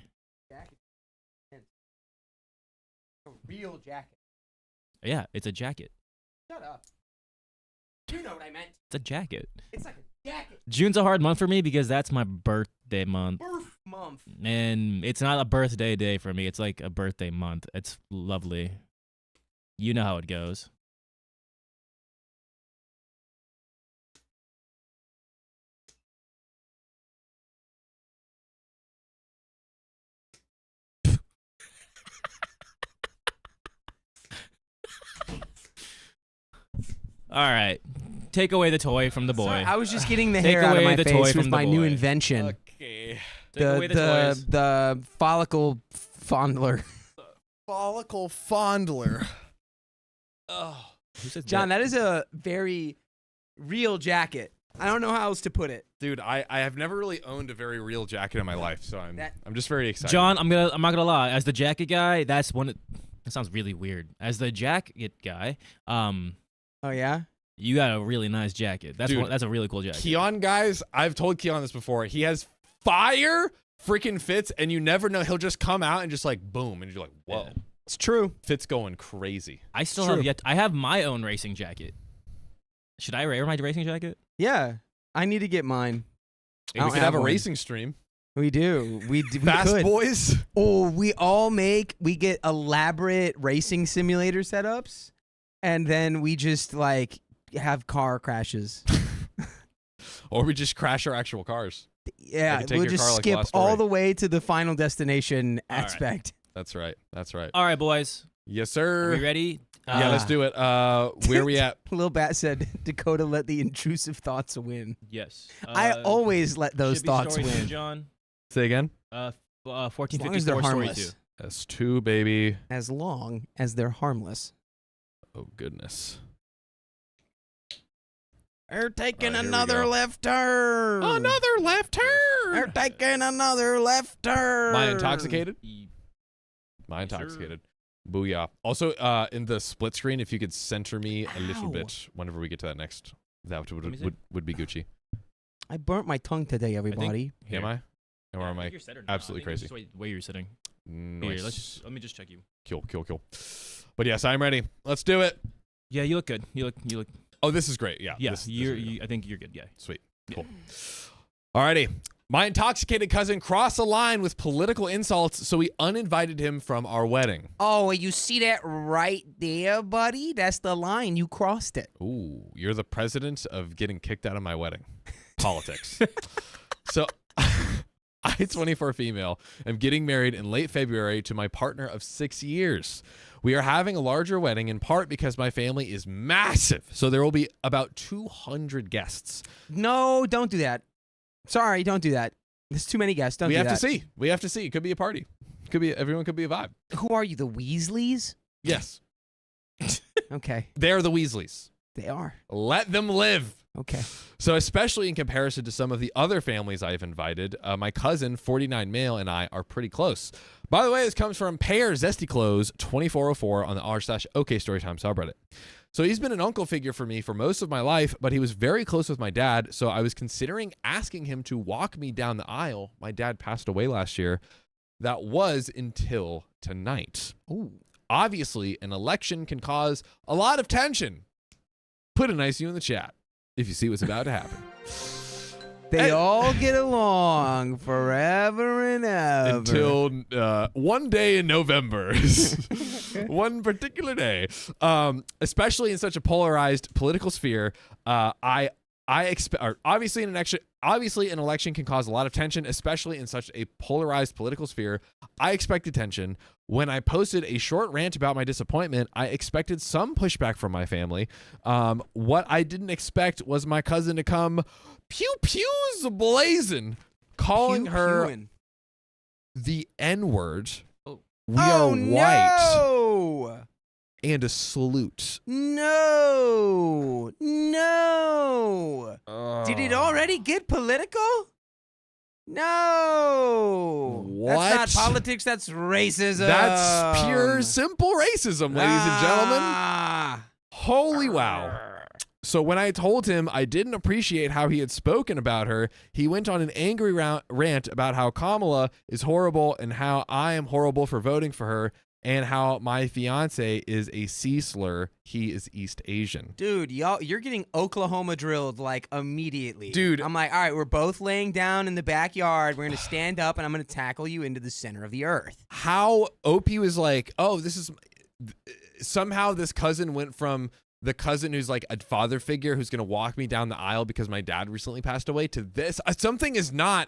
A real jacket. Yeah, it's a jacket. Shut up. You know what I meant. It's a jacket. It's like a jacket. June's a hard month for me because that's my birthday month. Birth month. And it's not a birthday day for me. It's like a birthday month. It's lovely. You know how it goes. All right. Take away the toy from the boy. Sorry, I was just getting the Take hair out of away my the toy face from with the my new boy. invention. Okay. Take away the toys. The follicle fondler. Follicle fondler. Oh. Who says John, that? that is a very real jacket. I don't know how else to put it. Dude, I have never really owned a very real jacket in my life, so I'm just very excited. John, I'm not gonna lie. As the jacket guy, that's one. That sounds really weird. As the jacket guy, Oh yeah? you got a really nice jacket. That's Dude, that's a really cool jacket. Keon, guys, I've told Keon this before. He has fire freaking fits, and you never know. He'll just come out and just like boom, and you're like, whoa. Yeah. It's true. Fit's going crazy. I still True. have yet. I have my own racing jacket. Should I wear my racing jacket? Yeah. I need to get mine. I And we don't could have a one. racing stream. We do. We Fast could. Boys. Oh, we get elaborate racing simulator setups, and then we just like have car crashes. Or we just crash our actual cars. Yeah, can take we'll your just car like skip Lost all Story. the way to the final destination All right. aspect. That's right. That's right. All right, boys. Yes, Are sir. we ready? Yeah, let's do it. Where we at? Lil Bat said, "Dakota let the intrusive thoughts win." Yes. I always let those should be thoughts story two, win, John. Say again. as 1454 they're story harmless. 2. S2, baby. As long as they're harmless. Oh, goodness. They're taking All right, here we another go. left turn. Another left They're turn. taking another left turn. Am I intoxicated? Yes, Am I intoxicated? Booyah. Also, in the split screen, if you could center me a little Ow. bit whenever we get to that next, that Let me see. would be Gucci. I burnt my tongue today, everybody. Am I? Or am I? You're set or not. absolutely I think it's crazy? just the way you're sitting. Nice. Here, let me just check you. Cool. But yes, I'm ready. Let's do it. Yeah, you look good. You look. Oh, this is great. Yeah. Yeah, this is you're. really good. I think you're good. Yeah. Sweet. Cool. Alrighty. My intoxicated cousin crossed a line with political insults, so we uninvited him from our wedding. Oh, you see that right there, buddy? That's the line. You crossed it. Ooh, you're the president of getting kicked out of my wedding. Politics. So, I, 24 female, am getting married in late February to my partner of 6 years. We are having a larger wedding in part because my family is massive, so there will be about 200 guests. No, don't do that. Sorry, don't do that. There's too many guests. Don't We do have that. to see. We have to see. It could be a party. Everyone could be a vibe. Who are you, the Weasleys? Yes. Okay, They're the Weasleys. they are. Let them live. Okay. So especially in comparison to some of the other families I've invited, my cousin, 49 male, and I are pretty close. By the way, this comes from Pear Zesty Clothes 2404 on the r/OK Storytime subreddit. So he's been an uncle figure for me for most of my life, but he was very close with my dad, so I was considering asking him to walk me down the aisle. My dad passed away last year. That was until tonight. Ooh. Obviously, an election can cause a lot of tension. Put a nice you in the chat if you see what's about to happen. They all get along forever and ever. Until one day in November. One particular day. Especially in such a polarized political sphere, I expect obviously an election can cause a lot of tension, especially in such a polarized political sphere. I expected tension. When I posted a short rant about my disappointment, I expected some pushback from my family. What I didn't expect was my cousin to come pew pews blazing, calling her the N-word. Oh. We are white. No! And a salute. No! Did it already get political? No! What? That's not politics, that's racism. That's pure, simple racism, ladies and gentlemen. Ah. Holy wow. So when I told him I didn't appreciate how he had spoken about her, he went on an angry rant about how Kamala is horrible and how I am horrible for voting for her and how my fiance is a C slur. He is East Asian. Dude, you're getting Oklahoma drilled like immediately. Dude. I'm like, all right, we're both laying down in the backyard. We're going to stand up and I'm going to tackle you into the center of the earth. How OP was like, oh, this is somehow this cousin went from the cousin who's like a father figure who's going to walk me down the aisle because my dad recently passed away to this. Something is not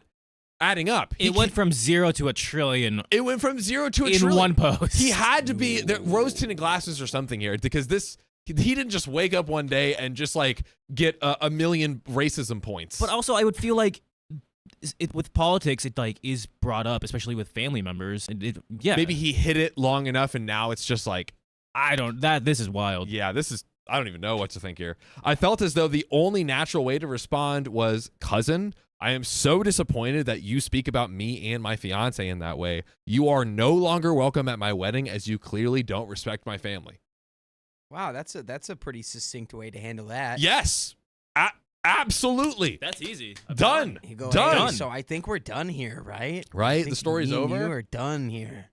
adding up. It went from 0 to a trillion. It went from 0 to a in trillion. one post. He had to be there, rose-tinted glasses or something here, because he didn't just wake up one day and just like get a million racism points. But also, I would feel like with politics, it like is brought up, especially with family members. Yeah, maybe he hid it long enough, and now it's just like This is wild. Yeah, I don't even know what to think here. I felt as though the only natural way to respond was, cousin, I am so disappointed that you speak about me and my fiance in that way. You are no longer welcome at my wedding, as you clearly don't respect my family. Wow, that's a pretty succinct way to handle that. Yes, absolutely. That's easy. Done. You go, Done. "Hey, so I think we're done here, right? Right? I The think story's me and over. You are done here.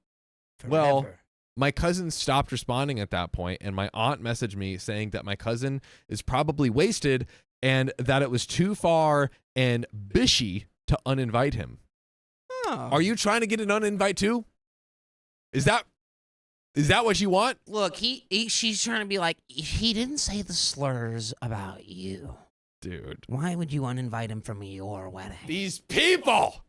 Well, Forever." my cousin stopped responding at that point, and my aunt messaged me saying that my cousin is probably wasted and that it was too far and bishy to uninvite him. Oh. Are you trying to get an uninvite too? Is that what you want? Look, she's trying to be like, he didn't say the slurs about you. Dude. Why would you uninvite him from your wedding? These people!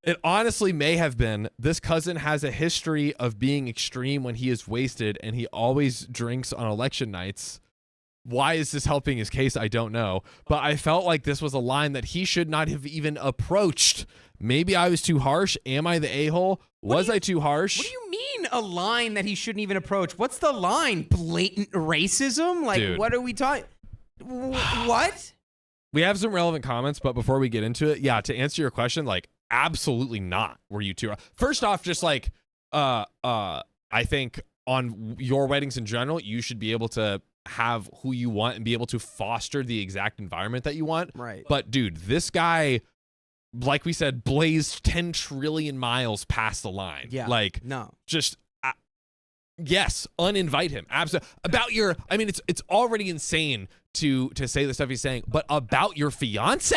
It honestly may have been. This cousin has a history of being extreme when he is wasted, and he always drinks on election nights. Why is this helping his case? I don't know. But I felt like this was a line that he should not have even approached. Maybe I was too harsh. Am I the a-hole? Was I too harsh? What do you mean a line that he shouldn't even approach? What's the line? Blatant racism? Like, Dude. what are we talking? What? We have some relevant comments, but before we get into it, yeah, to answer your question, like, absolutely not. Were you too? First off, just like, I think on your weddings in general, you should be able to have who you want and be able to foster the exact environment that you want. Right. But dude, this guy, like we said, blazed 10 trillion miles past the line. Yeah. Like, No. just yes, uninvite him. Absolutely. About your, I mean, it's already insane to say the stuff he's saying, but about your fiance?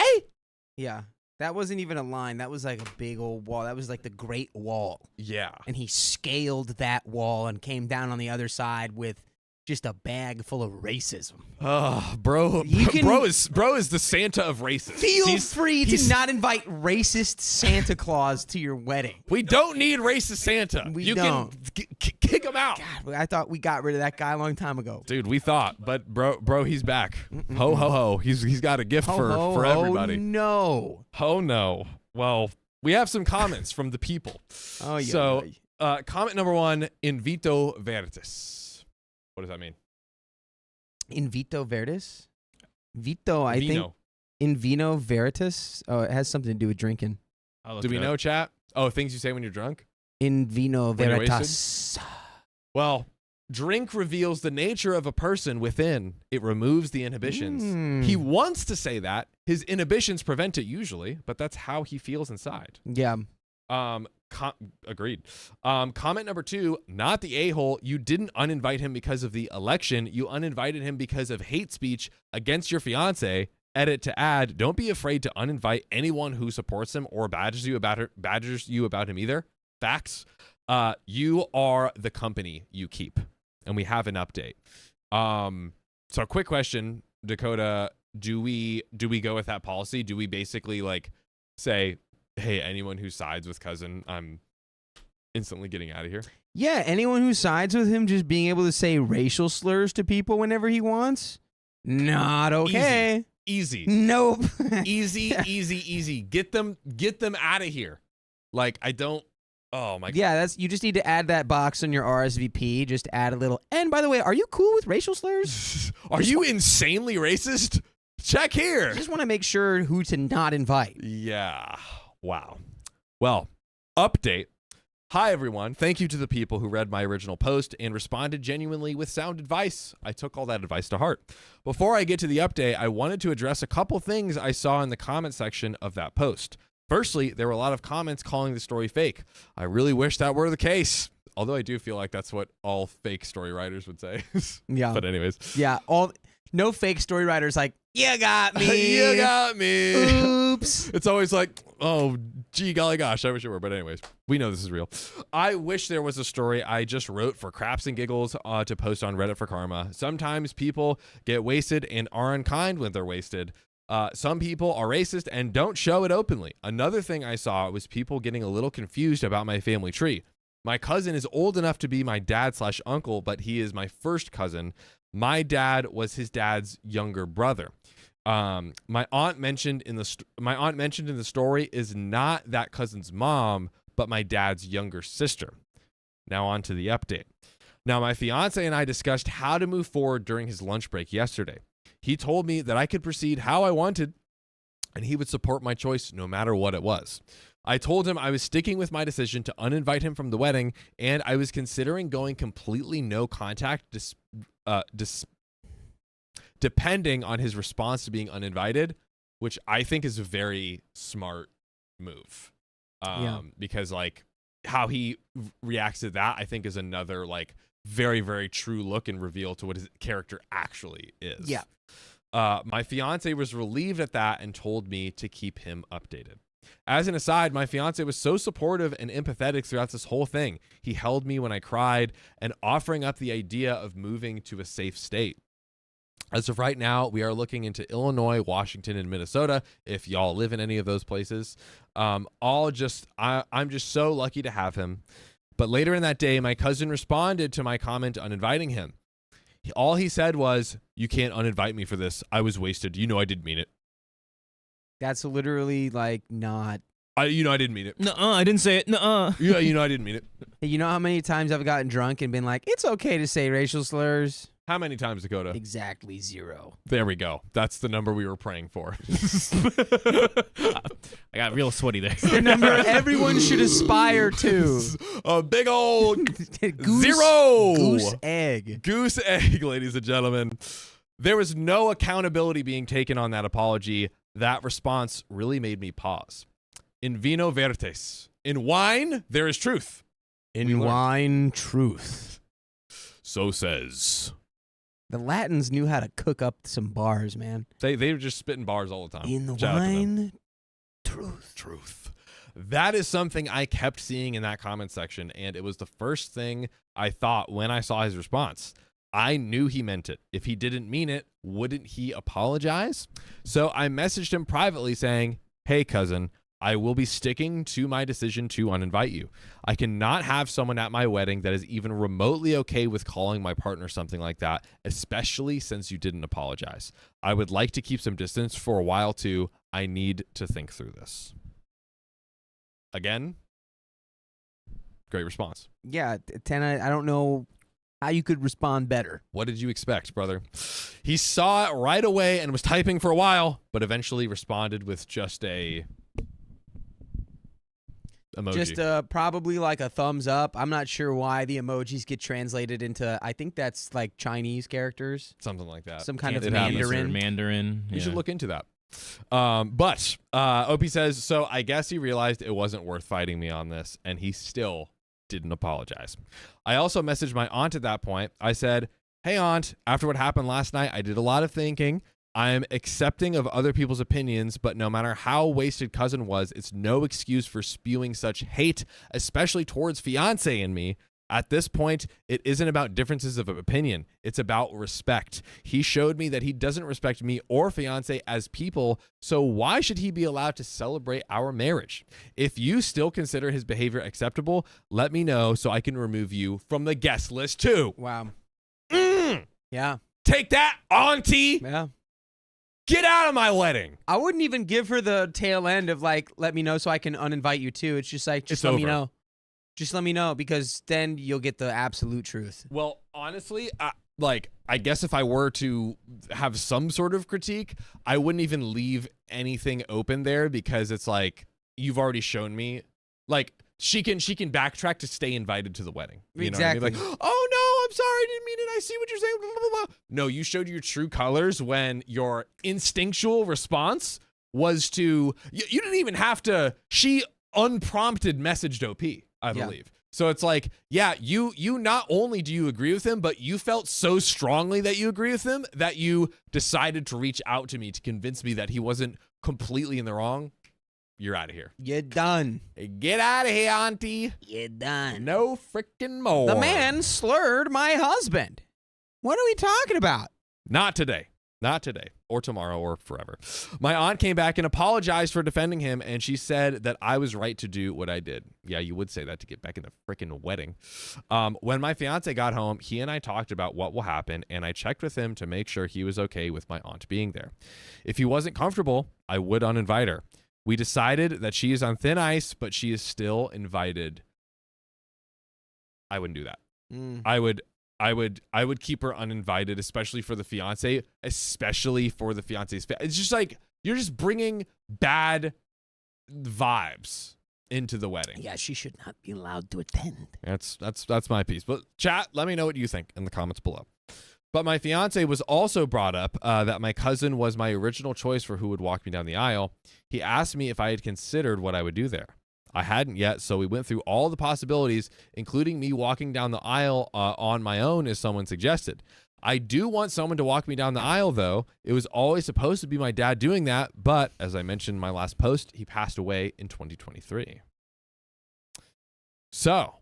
Yeah. That wasn't even a line. That was like a big old wall. That was like the Great Wall. Yeah. And he scaled that wall and came down on the other side with just a bag full of racism. Oh, bro, bro is the Santa of racists. Feel free to he's- not invite racist Santa Claus to your wedding. We don't need racist Santa. We you don't. can kick him out. God, I thought we got rid of that guy a long time ago. Dude, we thought, but bro, he's back. Ho ho ho. He's got a gift for everybody. Oh, no. Oh no. Well, we have some comments from the people. Oh, yeah. So, comment number 1, invito veritas. What does that mean? In vito veritas? Vito, I think. Vino. In vino veritas? Oh, it has something to do with drinking. Do we know, chat? Oh, things you say when you're drunk? In vino When you're veritas. Well, drink reveals the nature of a person within. It removes the inhibitions. He wants to say that. His inhibitions prevent it usually, but that's how he feels inside. Yeah. Agreed. Comment number 2, not the a-hole. You didn't uninvite him because of the election. You uninvited him because of hate speech against your fiance. Edit to add, don't be afraid to uninvite anyone who supports him or badgers you about him either. Facts. You are the company you keep. And we have an update. So quick question, Dakota, do we go with that policy? Do we basically like say, hey, anyone who sides with cousin, I'm instantly getting out of here? Yeah, anyone who sides with him just being able to say racial slurs to people whenever he wants, not okay. Easy. Nope. easy. Get them out of here. Like, I don't. Oh my God. Yeah, you just need to add that box on your RSVP. Just add a little. And by the way, are you cool with racial slurs? Are you insanely racist? Check here. I just want to make sure who to not invite. Yeah. Wow. Well, update. Hi, everyone. Thank you to the people who read my original post and responded genuinely with sound advice. I took all that advice to heart. Before I get to the update, I wanted to address a couple things I saw in the comment section of that post. Firstly, there were a lot of comments calling the story fake. I really wish that were the case. Although I do feel like that's what all fake story writers would say. Yeah. But anyways. Yeah. No fake story writers like, you got me. You got me. Oops. It's always like, oh, gee, golly gosh, I wish it were. But anyways, we know this is real. I wish there was a story I just wrote for craps and giggles to post on Reddit for karma. Sometimes people get wasted and are unkind when they're wasted. Some people are racist and don't show it openly. Another thing I saw was people getting a little confused about my family tree. My cousin is old enough to be my dad/uncle, but he is my first cousin. My dad was his dad's younger brother. My aunt mentioned in the story is not that cousin's mom, but my dad's younger sister. Now on to the update. Now my fiance and I discussed how to move forward during his lunch break yesterday. He told me that I could proceed how I wanted, and he would support my choice no matter what it was. I told him I was sticking with my decision to uninvite him from the wedding, and I was considering going completely no contact depending on his response to being uninvited, which I think is a very smart move. Because like how he reacts to that, I think is another like very, very true look and reveal to what his character actually is. Yeah. My fiance was relieved at that and told me to keep him updated. As an aside, my fiance was so supportive and empathetic throughout this whole thing. He held me when I cried and offering up the idea of moving to a safe state. As of right now, we are looking into Illinois, Washington, and Minnesota. If y'all live in any of those places, I'm just so lucky to have him. But later in that day, my cousin responded to my comment on inviting him. All he said was, "You can't uninvite me for this. I was wasted. You know I didn't mean it." That's literally like not. I didn't mean it. Nuh-uh, I didn't say it. Nuh-uh. Yeah, I didn't mean it. Hey, you know how many times I've gotten drunk and been like, it's okay to say racial slurs? How many times, Dakota? Exactly 0. There we go. That's the number we were praying for. I got real sweaty there. The number everyone should aspire to. A big old Goose, 0. Goose egg. Goose egg, ladies and gentlemen. There was no accountability being taken on that apology. That response really made me pause. In vino veritas. In wine, there is truth. In wine, truth. So says. The Latins knew how to cook up some bars, man. They were just spitting bars all the time. In the Shout out to them. wine, truth. Truth. That is something I kept seeing in that comment section, and it was the first thing I thought when I saw his response. I knew he meant it. If he didn't mean it, wouldn't he apologize? So I messaged him privately saying, "Hey, cousin, I will be sticking to my decision to uninvite you. I cannot have someone at my wedding that is even remotely okay with calling my partner something like that, especially since you didn't apologize. I would like to keep some distance for a while too. I need to think through this." Again, great response. Yeah, 10. I don't know how you could respond better. What did you expect, brother? He saw it right away and was typing for a while, but eventually responded with just a emoji. Just probably like a thumbs up. I'm not sure why the emojis get translated into, I think that's like Chinese characters. Something like that. Some kind of It happens. Mandarin. Mandarin. You Yeah. should look into that. But OP says, so I guess he realized it wasn't worth fighting me on this, and he still didn't apologize. I also messaged my aunt at that point. I said, "Hey, aunt, after what happened last night, I did a lot of thinking. I am accepting of other people's opinions, but no matter how wasted cousin was, it's no excuse for spewing such hate, especially towards fiance and me. At this point, it isn't about differences of opinion. It's about respect. He showed me that he doesn't respect me or fiance as people, so why should he be allowed to celebrate our marriage? If you still consider his behavior acceptable, let me know so I can remove you from the guest list too." Wow. Mm. Yeah. Take that, auntie. Yeah. Get out of my wedding. I wouldn't even give her the tail end of like, let me know so I can uninvite you too. It's just like, just It's let me over. know. Just let me know, because then you'll get the absolute truth. Well, honestly, I guess if I were to have some sort of critique, I wouldn't even leave anything open there, because it's like, you've already shown me, like, she can backtrack to stay invited to the wedding. You Exactly. know what I mean? Like, oh no, I'm sorry, I didn't mean it. I see what you're saying. Blah, blah, blah. No, you showed your true colors when your instinctual response was to you didn't even have to. She unprompted messaged OP, I believe. So it's like, yeah, you not only do you agree with him, but you felt so strongly that you agree with him that you decided to reach out to me to convince me that he wasn't completely in the wrong. You're out of here. You're done. Hey, get out of here, auntie. You're done. No freaking more. The man slurred my husband. What are we talking about? Not today. Not today or tomorrow or forever. My aunt came back and apologized for defending him, and she said that I was right to do what I did. Yeah, you would say that to get back in the freaking wedding. When my fiance got home, he and I talked about what will happen, and I checked with him to make sure he was okay with my aunt being there. If he wasn't comfortable, I would uninvite her. We decided that she is on thin ice, but she is still invited. I wouldn't do that. I would keep her uninvited, especially for the fiance, especially for the fiance's family. It's just like you're just bringing bad vibes into the wedding. Yeah, she should not be allowed to attend. That's my piece. But chat, let me know what you think in the comments below. But my fiance was also brought up that my cousin was my original choice for who would walk me down the aisle. He asked me if I had considered what I would do there. I hadn't yet, so we went through all the possibilities, including me walking down the aisle on my own, as someone suggested. I do want someone to walk me down the aisle, though. It was always supposed to be my dad doing that, but as I mentioned in my last post, he passed away in 2023. So,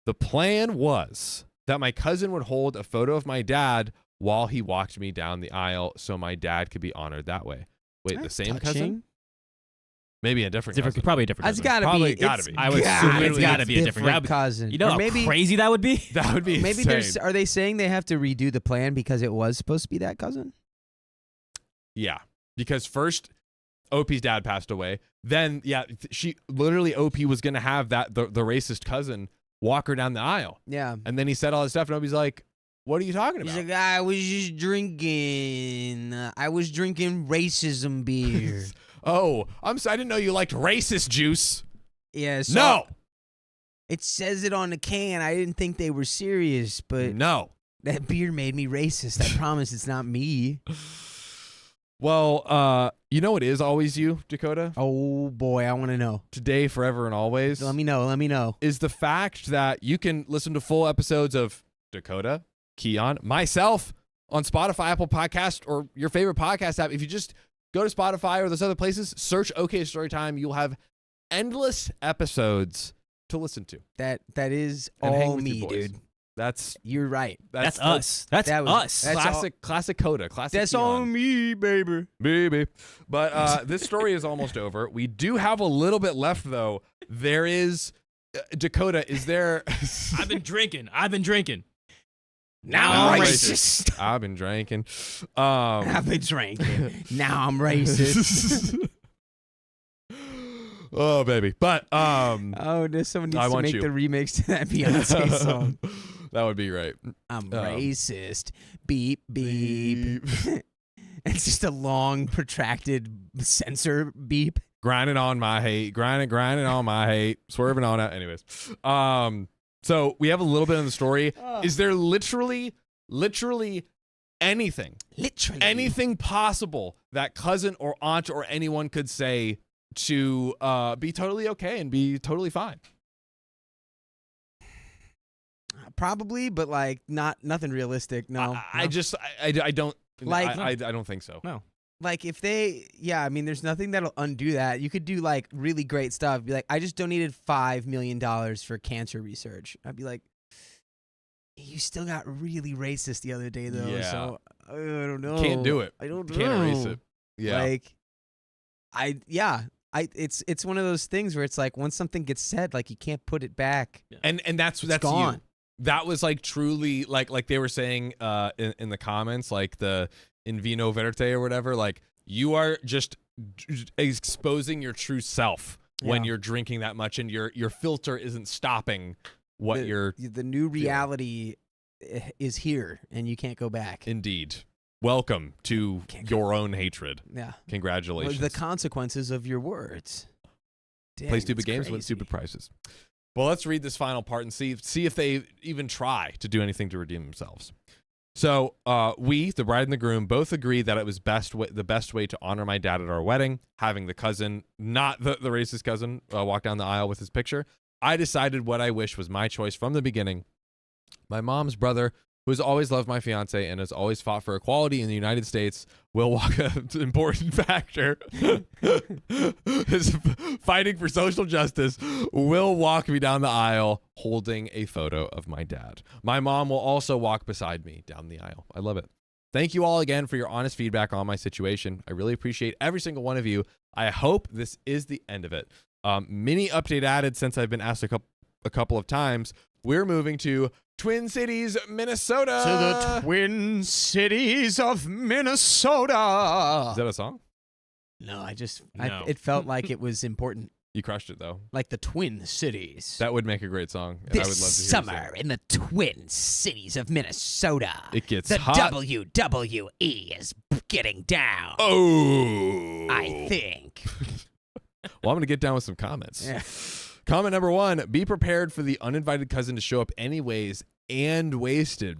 the plan was that my cousin would hold a photo of my dad while he walked me down the aisle so my dad could be honored that way. Wait, That's the same touching. cousin? Maybe a different cousin. Probably a different It's cousin. gotta be. I would assume it's gotta be a different cousin. You know Or how maybe crazy that would be? That would be maybe insane. are they saying they have to redo the plan because it was supposed to be that cousin? Yeah, because first OP's dad passed away. Then, yeah, she literally OP was going to have the racist cousin walk her down the aisle. Yeah. And then he said all this stuff, and OP's like, what are you talking He's about? like, I was just drinking. I was drinking racism beer. Oh, I didn't know you liked racist juice. Yeah. So No. It says it on the can. I didn't think they were serious, but No. that beer made me racist. I promise it's not me. Well, you know it is always you, Dakota? Oh, boy. I want to know. Today, forever, and always. Let me know. Let me know. Is the fact that you can listen to full episodes of Dakota, Keon, myself on Spotify, Apple Podcast, or your favorite podcast app. If you just go to Spotify or those other places, search OK Storytime. You'll have endless episodes to listen to. That is And hang all with your me, boys. dude. You're right. That's us. That's that was- us. that's classic Coda. Classic That's Keon. all me, baby. Baby. But this story is almost over. We do have a little bit left, though. There is Dakota. Is there? I've been drinking. Now I'm racist. I've been drinking. I've been drinking. Now I'm racist. Oh baby, but Oh, someone I needs to want make you. the remix to that Beyonce song. That would be right. I'm racist. Beep, beep. It's just a long, protracted censor beep. Grinding on my hate, grinding on my hate, swerving on it. Anyways, so we have a little bit of the story. Is there literally anything possible that cousin or aunt or anyone could say to be totally okay and be totally fine? Probably, but like nothing realistic. No, I don't Like- I don't think so. No. like if they, I mean, there's nothing that'll undo that. You could do like really great stuff. Be like, I just donated $5 million for cancer research. I'd be like, you still got really racist the other day though. Yeah. So I don't know. Can't do it. I don't know. Can't erase it. Yeah. Like, it's one of those things where it's like once something gets said, like you can't put it back. And that's gone. you. That was like truly like they were saying in the comments, like the in vino verte or whatever, like you are just exposing your true self when you're drinking that much, and your filter isn't stopping what you're. The new reality is here, and you can't go back. Indeed. Welcome to your own hatred. Yeah. Congratulations. The consequences of your words. Dang, play stupid that's games, win crazy. stupid prizes. Well, let's read this final part and see if they even try to do anything to redeem themselves. So we, the bride and the groom, both agree that it was the best way to honor my dad at our wedding, having the cousin, not the racist cousin, walk down the aisle with his picture. I decided what I wish was my choice from the beginning. My mom's brother, who has always loved my fiance and has always fought for equality in the United States, will walk an important factor. Is fighting for social justice, will walk me down the aisle holding a photo of my dad. My mom will also walk beside me down the aisle. I love it. Thank you all again for your honest feedback on my situation. I really appreciate every single one of you. I hope this is the end of it. Mini update added since I've been asked a couple of times. We're moving to Twin Cities, Minnesota. To the Twin Cities of Minnesota. Is that a song? No, No. it felt like it was important. You crushed it though. Like the Twin Cities. That would make a great song. And This I would love to hear summer in the Twin Cities of Minnesota. It gets the hot. WWE is getting down. Oh, I think. Well, I'm going to get down with some comments. Yeah. Comment number 1, be prepared for the uninvited cousin to show up anyways and wasted.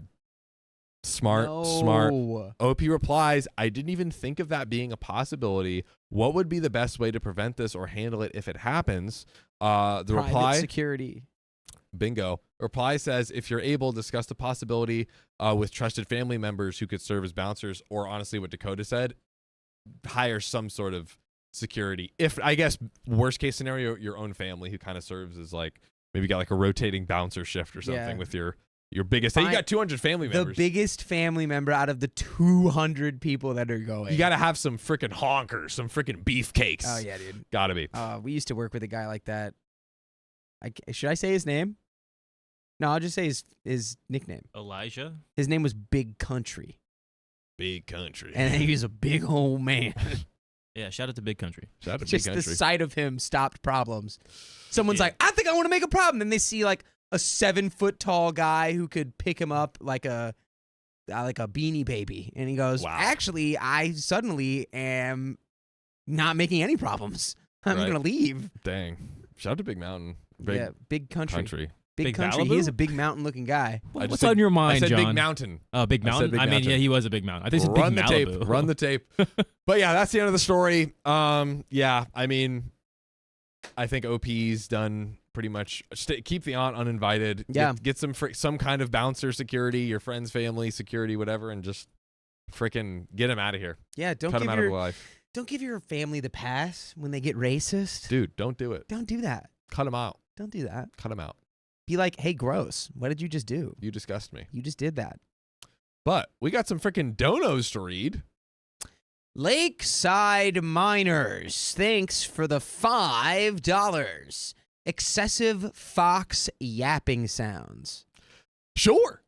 Smart. OP replies, I didn't even think of that being a possibility. What would be the best way to prevent this or handle it if it happens? The Private reply, security. bingo. Reply says, if you're able, discuss the possibility with trusted family members who could serve as bouncers, or honestly what Dakota said, hire some sort of security. If, I guess, worst case scenario, your own family who kind of serves as like, maybe got like a rotating bouncer shift or something with your biggest. Hey, you got 200 family members. The biggest family member out of the 200 people that are going. You got to have some freaking honkers, some freaking beefcakes. Oh, yeah, dude. Gotta be. We used to work with a guy like that. Should I say his name? No, I'll just say his nickname. Elijah? His name was Big Country. Big country. And he was a big old man. Yeah, shout out to Big Country. Shout out to Just Big the country. sight of him stopped problems. Someone's Yeah. like, I think I want to make a problem. Then they see like a 7-foot tall guy who could pick him up like a beanie baby. And he goes, Wow. actually, I suddenly am not making any problems. I'm Right. going to leave. Dang. Shout out to Big Mountain. Big Yeah, Big Country. country. Big Big Country. Malibu? He is a big mountain looking guy. I just What's said- on your I mind, said John? Big Mountain. Oh, Big I said Mountain? Big I mean, Mountain. yeah, he was a big mountain. I think it's Run Big the Malibu. tape. Run the tape. But yeah, that's the end of the story. Yeah, I mean, I think OP's done pretty much. Keep the aunt uninvited. Yeah. Get some kind of bouncer security, your friend's family security, whatever, and just freaking get him out of here. Yeah, don't Cut him give out of your life. don't give your family the pass when they get racist. Dude, don't do it. Don't do that. Cut him out. Don't do that. Cut him out. Be like, hey, gross. What did you just do? You disgust me. You just did that. But we got some freaking donos to read. Lakeside Miners, thanks for the $5. Excessive fox yapping sounds. Sure.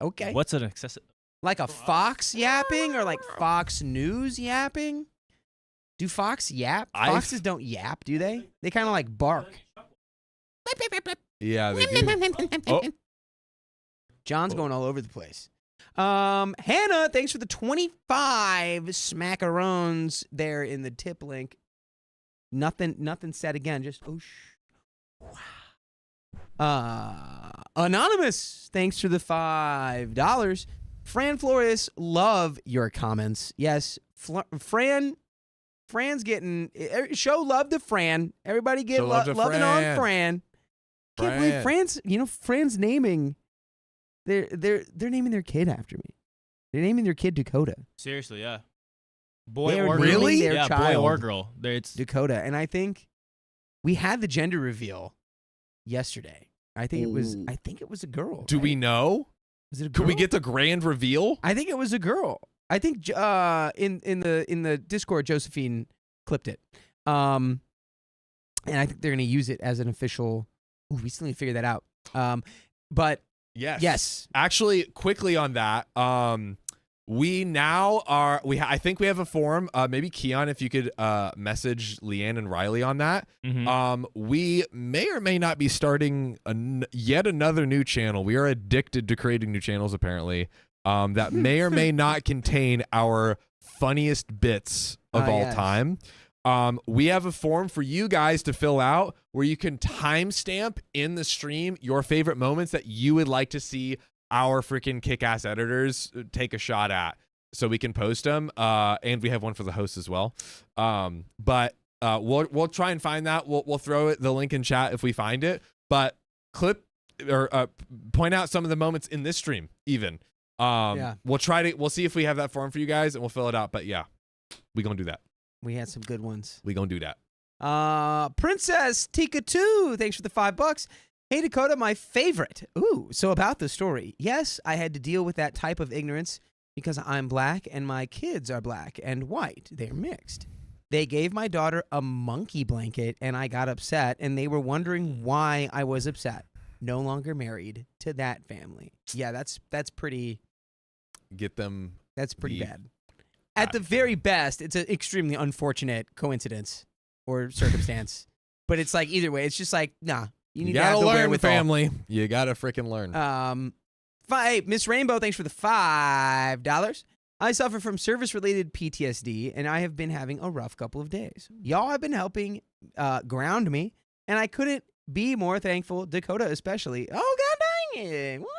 Okay. What's an excessive? Like a fox yapping or like Fox News yapping? Do fox yap? Foxes don't yap, do they? They kind of like bark. Yeah, they do. Oh. John's going all over the place. Hannah, thanks for the 25 smackarones there in the tip link. Nothing said again. Just wow. Anonymous, thanks for the $5. Fran Flores, love your comments. Yes, Fran's getting show love to Fran. Everybody get Show love to loving on Fran. Can't believe Fran's naming. They're naming their kid after me. They're naming their kid Dakota. Seriously, yeah. Boy They are or naming girl. their Yeah, child boy or girl. It's Dakota. And I think we had the gender reveal yesterday. I think it was a girl. Do right? we know? Is it a girl? Could we get the grand reveal? I think it was a girl. I think in the Discord, Josephine clipped it. And I think they're going to use it as an official. Ooh, we still need to figure that out. But yes. Actually, quickly on that, we now are. I think we have a forum. Maybe Keon, if you could message Leanne and Riley on that. Mhm. We may or may not be starting yet another new channel. We are addicted to creating new channels, apparently. That may or may not contain our funniest bits of all yes. time. We have a form for you guys to fill out where you can timestamp in the stream your favorite moments that you would like to see our freaking kick-ass editors take a shot at, so we can post them. And we have one for the host as well. But we'll try and find that. We'll throw the link in chat if we find it. But clip or point out some of the moments in this stream even. We'll see if we have that form for you guys, and we'll fill it out. But yeah, we gonna do that. We had some good ones. We gonna do that. Princess Tika 2, thanks for the $5. Hey Dakota, my favorite. Ooh, so about the story. Yes, I had to deal with that type of ignorance because I'm black and my kids are black and white. They're mixed. They gave my daughter a monkey blanket and I got upset, and they were wondering why I was upset. No longer married to that family. Yeah, that's pretty. Get them. That's pretty bad. At the very best, it's an extremely unfortunate coincidence or circumstance. But it's like either way, it's just like, nah. You gotta learn, family. You gotta freaking learn. Miss Rainbow, thanks for the $5. I suffer from service-related PTSD, and I have been having a rough couple of days. Y'all have been helping ground me, and I couldn't be more thankful. Dakota especially. Oh, god dang it! What?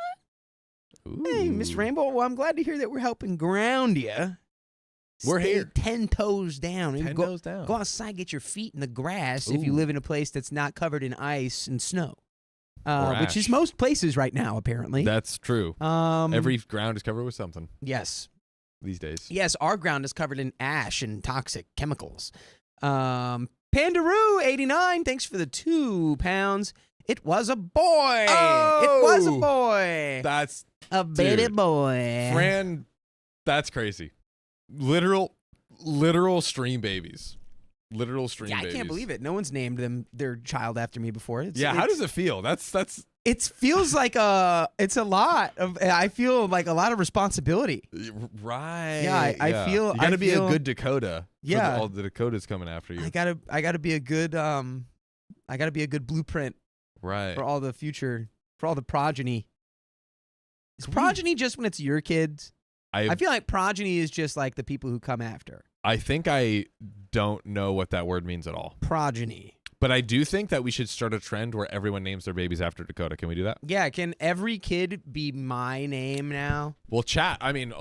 Ooh. Hey, Miss Rainbow. Well, I'm glad to hear that we're helping ground you. We're Stay here. 10 toes down. 10 toes down. Go outside, get your feet in the grass if you live in a place that's not covered in ice and snow, which is most places right now, apparently. That's true. Every ground is covered with something. Yes. These days. Yes, our ground is covered in ash and toxic chemicals. Pandaroo 89, thanks for the £2. It was a boy. Oh! It was a boy. That's a baby boy. Fran, that's crazy. Literal stream babies. Literal stream babies. I can't believe it. No one's named their child after me before. How does it feel? That's it feels like it's a lot of. I feel like a lot of responsibility. Right. Yeah, I feel. You got to be a good Dakota. Yeah. All the Dakotas coming after you. I gotta be a good. I gotta be a good blueprint. Right. For all the future, for all the progeny. Is progeny just when it's your kids? I feel like progeny is just like the people who come after. I think I don't know what that word means at all. Progeny. But I do think that we should start a trend where everyone names their babies after Dakota. Can we do that? Yeah, can every kid be my name now? Well, chat. I mean,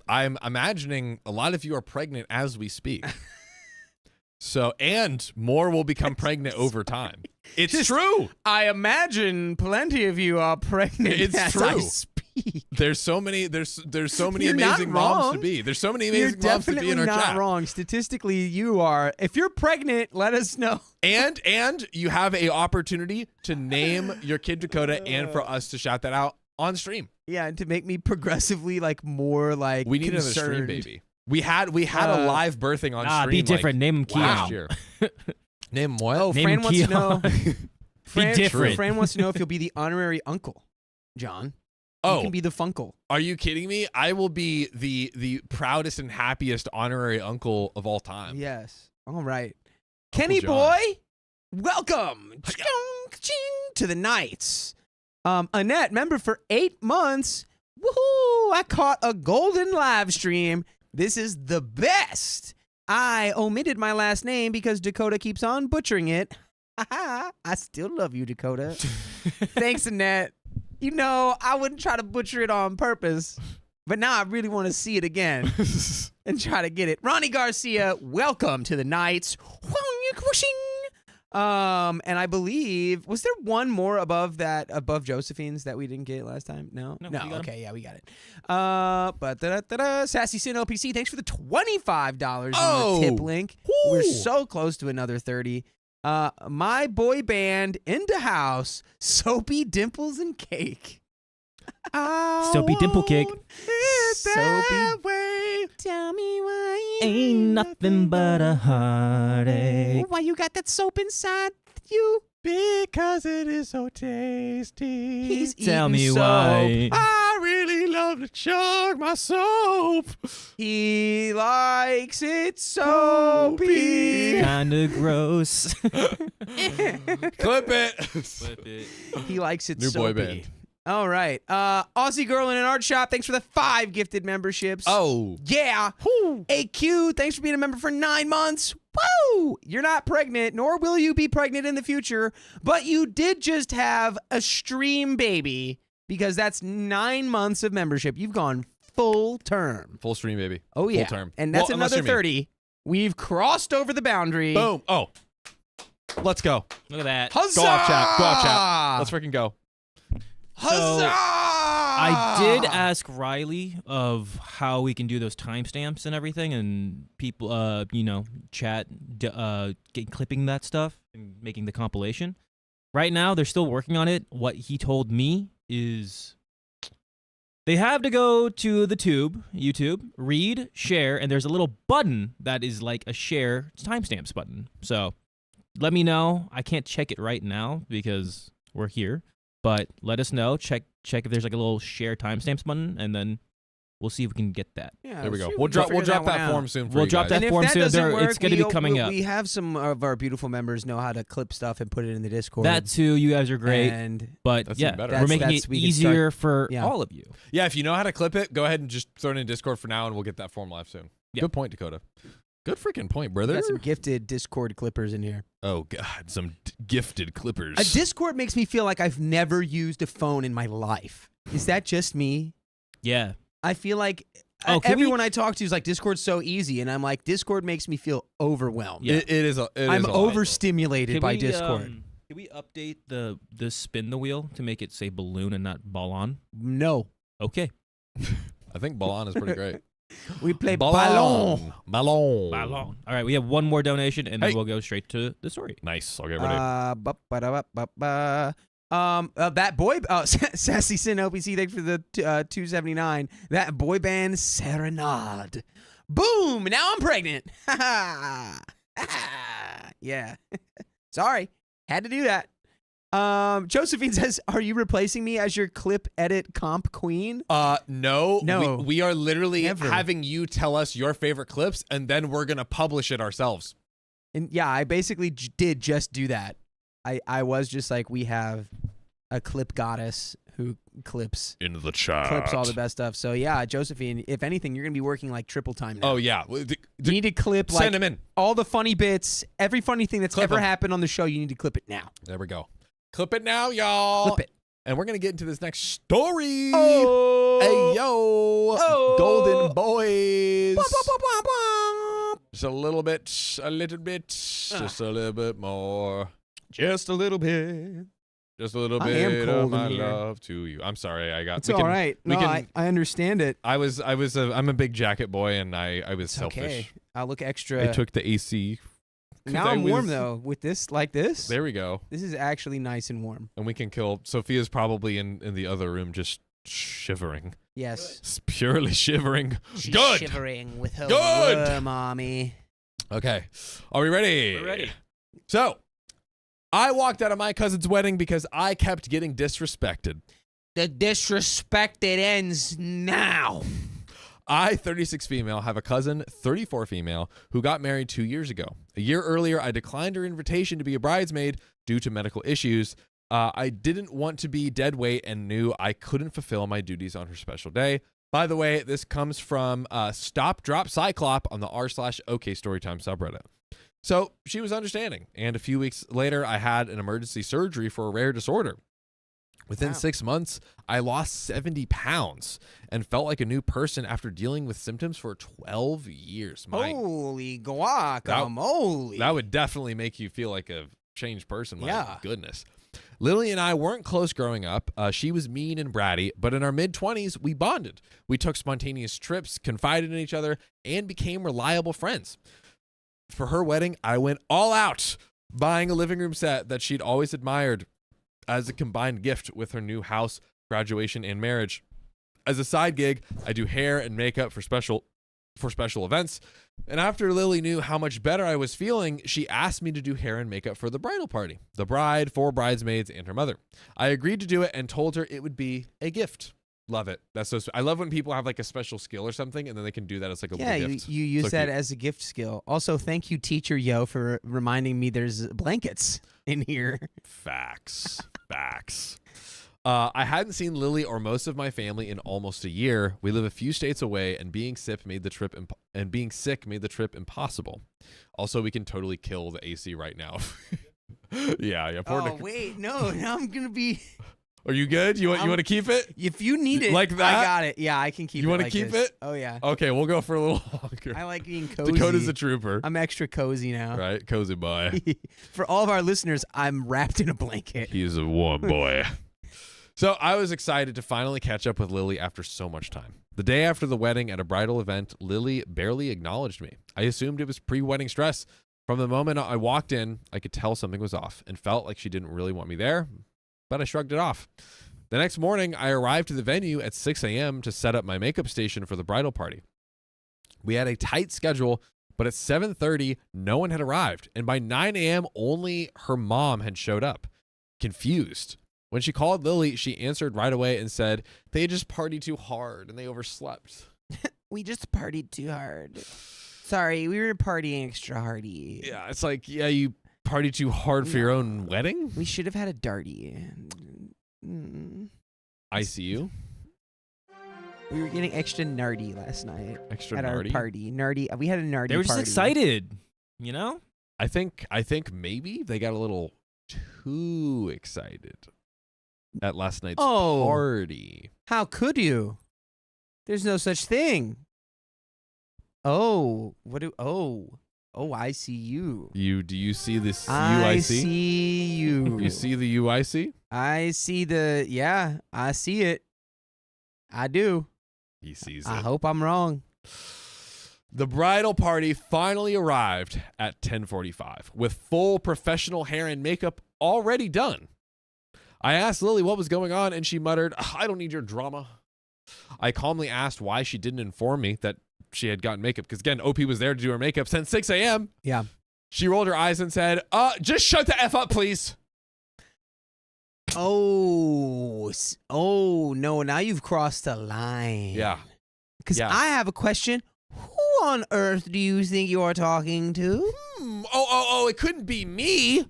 I'm imagining a lot of you are pregnant as we speak. So, and more will become pregnant over time. It's true. I imagine plenty of you are pregnant. It's true. I speak. There's so many amazing moms to be. There's so many amazing moms to be in our chat. You're definitely not wrong. Statistically, you are. If you're pregnant, let us know. And you have a opportunity to name your kid Dakota and for us to shout that out on stream. Yeah, and to make me progressively more we need another stream baby. We had a live birthing on stream. Be different. Name him Keon. Last year. Name him what? Oh, Fran wants to know. Be different. Fran wants to know if you'll be the honorary uncle, John. You can be the Funkle. Are you kidding me? I will be the proudest and happiest honorary uncle of all time. Yes. All right. Uncle Kenny John. boy, welcome to the Knights. Annette, member for 8 months. Woohoo! I caught a golden live stream. This is the best. I omitted my last name because Dakota keeps on butchering it. I still love you, Dakota. Thanks, Annette. You know, I wouldn't try to butcher it on purpose, but now I really want to see it again and try to get it. Ronnie Garcia, welcome to the Knights. And I believe, was there one more above Josephine's that we didn't get last time? No. Okay, yeah, we got it. Sassy Sin LPC, thanks for the $25 on the tip link. Woo. We're so close to another 30. My boy band in the house, Soapy Dimples and Cake. Soapy Dimple Cake. Soapy way. Tell me why Ain't nothing but a heartache. Why you got that soap inside you? Because it is so tasty. He's Tell eating me soap. why. I really love to chug my soap. He likes it soapy. Kinda gross. Clip it. Flip it. He likes it New soapy. boy band. All right. Aussie Girl in an Art Shop, thanks for the 5 gifted memberships. Oh. Yeah. Whew. AQ, thanks for being a member for 9 months. Woo! You're not pregnant, nor will you be pregnant in the future, but you did just have a stream baby because that's 9 months of membership. You've gone full term. Full stream, baby. Oh, yeah. Full term. And that's Well, unless another you're me. 30. We've crossed over the boundary. Boom. Oh. Let's go. Look at that. Huzzah! Go off, chat. Go off, chat. Let's freaking go. Huzzah! I did ask Riley of how we can do those timestamps and everything, and people, chat, clipping that stuff and making the compilation. Right now, they're still working on it. What he told me is they have to go to the YouTube, read, share, and there's a little button that is like a share timestamps button. So let me know. I can't check it right now because we're here. But let us know. Check if there's like a little share timestamps button, and then we'll see if we can get that. Yeah, There we go. see if We'll can drop figure that one form out. soon for We'll you drop guys. that And if form that soon. doesn't work, It's going to be coming up. We have some of our beautiful members know how to clip stuff and put it in the Discord. That too. You guys are great. And But That's yeah, even better. we're making That's- it we can start- easier for yeah. all of you. Yeah, if you know how to clip it, go ahead and just throw it in Discord for now, and we'll get that form live soon. Yeah. Good point, Dakota. Good freaking point, we brother. got some gifted Discord clippers in here. Oh, God. Some gifted clippers. A Discord makes me feel like I've never used a phone in my life. Is that just me? Yeah. I feel like Oh, can we- everyone I talk to is like, Discord's so easy. And I'm like, Discord makes me feel overwhelmed. Yeah. It is a I'm lot. overstimulated Can by we, Discord. Can we update the spin the wheel to make it say balloon and not ball on? No. Okay. I think Ballon is pretty great. We play Ballon. Ballon. Ballon. All right, we have one more donation, and then Hey. we'll go straight to the story. Nice. I'll get ready. That boy, Sassy Sin OPC, thanks for the 279. That boy band Serenade. Boom! Now I'm pregnant. Yeah. Sorry, had to do that. Josephine says, "Are you replacing me as your clip edit comp queen?" No. No. We are literally Never. having you tell us your favorite clips, and then we're going to publish it ourselves. And yeah, I basically did just do that. I was just like, we have a clip goddess who clips In the chat. all the best stuff. So yeah, Josephine, if anything, you're gonna be working like triple time now. Oh, yeah. You need to clip like Send them in. all the funny bits, every funny thing that's Clip ever 'em. happened on the show. You need to clip it now. There we go. Clip it now, y'all. Clip it. And we're going to get into this next story. Oh, Hey, yo. Oh. Golden boys. Bum, bum, bum, bum, bum. Just a little bit, just a little bit more. Just a little bit. Just a little I am bit cold of my in here. love to you. I'm sorry, I got. It's all right. we No, can- I understand it. I'm a big jacket boy, and I was It's selfish. okay. I'll look extra. I took the AC. 'cause now I I'm warm was- though with this like this. There we go. This is actually nice and warm. And we can kill. Sophia's probably in the other room, just shivering. Yes. It's purely shivering. She's Good. shivering with her Good. mommy. Okay, are we ready? We're ready. So, I walked out of my cousin's wedding because I kept getting disrespected. The disrespected ends now. I, 36 female, have a cousin, 34 female, who got married 2 years ago. A year earlier, I declined her invitation to be a bridesmaid due to medical issues. I didn't want to be dead weight and knew I couldn't fulfill my duties on her special day. By the way, this comes from Stop Drop Cyclop on the r/OK Storytime subreddit. So she was understanding, and a few weeks later, I had an emergency surgery for a rare disorder. Within Wow. 6 months, I lost 70 pounds and felt like a new person after dealing with symptoms for 12 years. Holy guacamole. That would definitely make you feel like a changed person. My Yeah. goodness. Lily and I weren't close growing up. She was mean and bratty, but in our mid-20s, we bonded. We took spontaneous trips, confided in each other, and became reliable friends. For her wedding, I went all out, buying a living room set that she'd always admired as a combined gift with her new house, graduation, and marriage. As a side gig, I do hair and makeup for special events. And after Lily knew how much better I was feeling, she asked me to do hair and makeup for the bridal party, the bride, 4 bridesmaids, and her mother. I agreed to do it and told her it would be a gift. Love it. That's so. I love when people have like a special skill or something, and then they can do that as like a Yeah, little gift. you use So that cute. as a gift skill. Also, thank you, Teacher Yo, for reminding me there's blankets in here. Facts. Facts. I hadn't seen Lily or most of my family in almost a year. We live a few states away, and being sick made the trip impossible. Also, we can totally kill the AC right now. yeah. Oh wait, no, now I'm gonna be. Are you good? You want to keep it? If you need it, like that? I got it. Yeah, I can keep it. You want to like keep this. it? Oh yeah. Okay, we'll go for a little longer. I like being cozy. Dakota's a trooper. I'm extra cozy now. Right, cozy boy. For all of our listeners, I'm wrapped in a blanket. He's a warm boy. So I was excited to finally catch up with Lily after so much time. The day after the wedding at a bridal event, Lily barely acknowledged me. I assumed it was pre-wedding stress. From the moment I walked in, I could tell something was off and felt like she didn't really want me there, but I shrugged it off. The next morning, I arrived to the venue at 6 a.m. to set up my makeup station for the bridal party. We had a tight schedule, but at 7:30, no one had arrived, and by 9 a.m., only her mom had showed up. Confused. When she called Lily, she answered right away and said, they just partied too hard and they overslept. We just partied too hard. Sorry, we were partying extra hardy. Yeah, it's like, yeah, you partied too hard for your own wedding? We should have had a darty. ICU? We were getting extra nardy last night. Extra at nardy? Our party. Nerdy. We had a nerdy They were just party. excited, you know? I think maybe they got a little too excited at last night's party. How could you? There's no such thing. Oh, I see you. Do you see this I UIC? see you. You see the UIC? I see I see it. I do. He sees I it. hope I'm wrong. The bridal party finally arrived at 10:45 with full professional hair and makeup already done. I asked Lily what was going on, and she muttered, I don't need your drama. I calmly asked why she didn't inform me that she had gotten makeup, because again, OP was there to do her makeup since 6 a.m. Yeah. She rolled her eyes and said, just shut the F up, please. Oh, no, now you've crossed the line. Yeah. Because I have a question. Who on earth do you think you're talking to? It couldn't be me.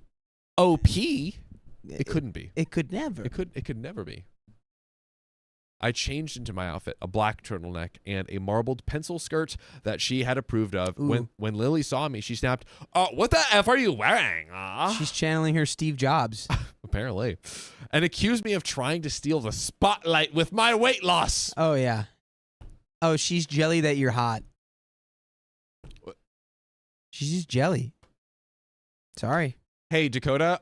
OP. It couldn't be. It could never. It could never be. I changed into my outfit, a black turtleneck and a marbled pencil skirt that she had approved of. Ooh. When Lily saw me, she snapped, what the F are you wearing? She's channeling her Steve Jobs. Apparently. And accused me of trying to steal the spotlight with my weight loss. Oh, yeah. Oh, she's jelly that you're hot. What? She's just jelly. Sorry. Hey, Dakota,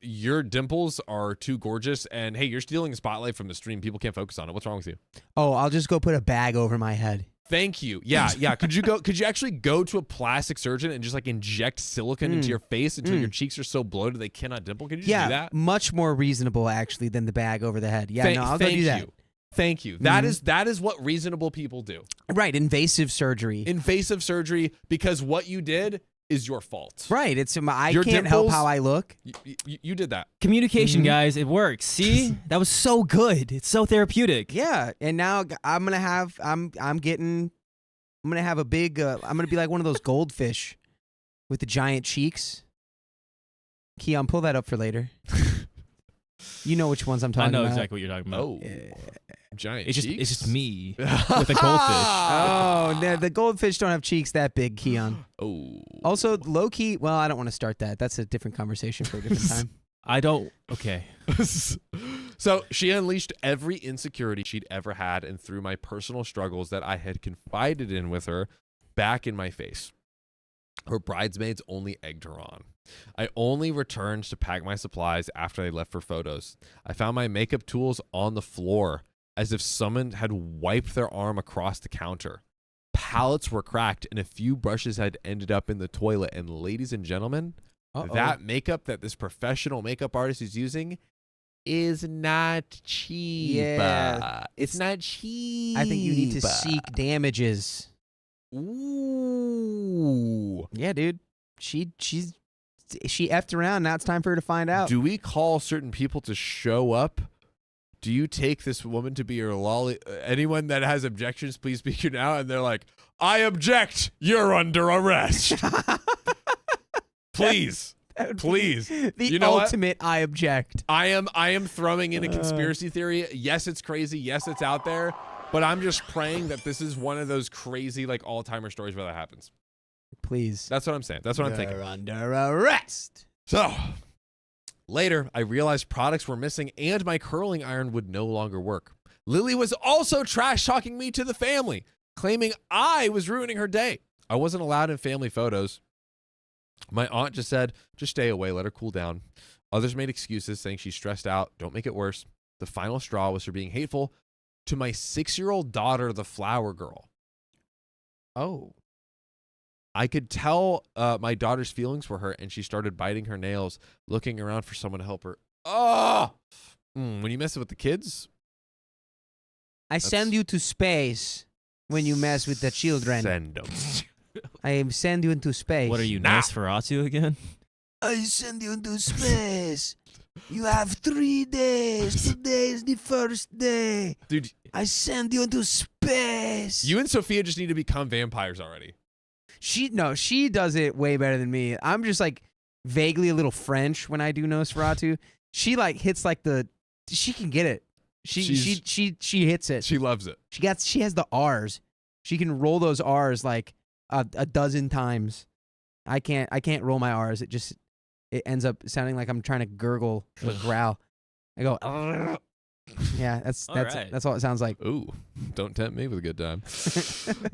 your dimples are too gorgeous, and hey, you're stealing the spotlight from the stream. People can't focus on it. What's wrong with you? Oh, I'll just go put a bag over my head. Thank you. Yeah. Could you actually go to a plastic surgeon and just like inject silicone into your face until your cheeks are so bloated they cannot dimple? Could you just do that? Much more reasonable actually than the bag over the head. Yeah, I'll go do that. Thank you. That is what reasonable people do. Right, invasive surgery. Invasive surgery, because what you did is your fault. Right, it's I Your can't help dimples- how I look. You did that. Communication, guys, it works. See? That was so good. It's so therapeutic. Yeah, and now I'm gonna have I'm gonna have a big I'm gonna be like one of those goldfish with the giant cheeks. Keon, pull that up for later. You know which ones I'm I talking know about. exactly what you're talking about. Oh, giant It's cheeks? just me with a goldfish. Oh, the goldfish don't have cheeks that big, Keon. Oh. Also, low key. Well, I don't want to start that. That's a different conversation for a different time. I don't. Okay. So she unleashed every insecurity she'd ever had and threw my personal struggles that I had confided in with her back in my face. Her bridesmaids only egged her on. I only returned to pack my supplies after they left for photos. I found my makeup tools on the floor, as if someone had wiped their arm across the counter. Palettes were cracked and a few brushes had ended up in the toilet. And ladies and gentlemen, that makeup that this professional makeup artist is using is not cheap. Yeah. It's not cheap. I think you need to seek damages. Ooh. Yeah, dude. She effed around. Now it's time for her to find out. Do we call certain people to show up? Do you take this woman to be your lolly? Anyone that has objections, please speak here now. And they're like, I object. You're under arrest. Please. Please. The You know what? ultimate I object. I am throwing in a conspiracy theory. Yes, it's crazy. Yes, it's out there. But I'm just praying that this is one of those crazy, like, all-timer stories where that happens. Please. That's what I'm saying. That's what I'm thinking. You're under arrest. So, later, I realized products were missing and my curling iron would no longer work. Lily was also trash-talking me to the family, claiming I was ruining her day. I wasn't allowed in family photos. My aunt just said, just stay away, let her cool down. Others made excuses, saying she's stressed out, don't make it worse. The final straw was her being hateful to my 6-year-old daughter, the flower girl. Oh. I could tell my daughter's feelings for her, and she started biting her nails, looking around for someone to help her. Oh! When you mess with the kids... I send you to space when you mess with the children. Send them. I send you into space. What are you, Nah. Nosferatu again? I send you into space. You have 3 days. Today is the first day. Dude, I send you into space. you and Sophia just need to become vampires already. She does it way better than me. I'm just like vaguely a little French when I do Nosferatu. She like hits like she can get it. She hits it. She loves it. She has the R's. She can roll those R's like a dozen times. I can't roll my R's. It ends up sounding like I'm trying to gurgle or growl. I go, "Argh." Yeah, that's right. that's all it sounds like. Ooh, don't tempt me with a good time.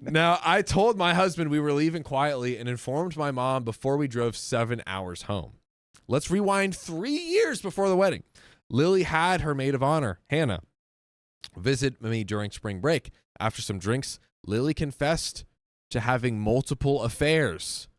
Now, I told my husband we were leaving quietly and informed my mom before we drove 7 hours home. Let's rewind 3 years before the wedding. Lily had her maid of honor, Hannah, visit me during spring break. After some drinks, Lily confessed to having multiple affairs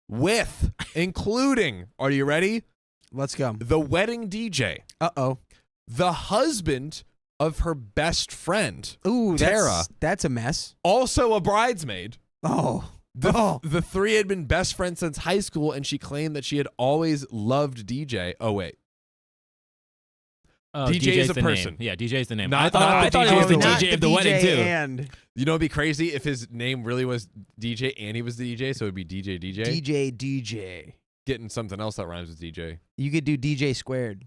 with, including, are you ready? Let's go. The wedding DJ, Uh-oh. the husband of her best friend, Ooh, Tara, that's a mess. also a bridesmaid. Oh. The three had been best friends since high school, and she claimed that she had always loved DJ. Oh, wait. Oh, DJ is a the person. Name. Yeah, DJ is the name. Not I thought the he was the DJ. DJ of the wedding, too. And You know, it'd be crazy if his name really was DJ and he was the DJ, so it'd be DJ. DJ. Getting something else that rhymes with DJ. You could do DJ squared.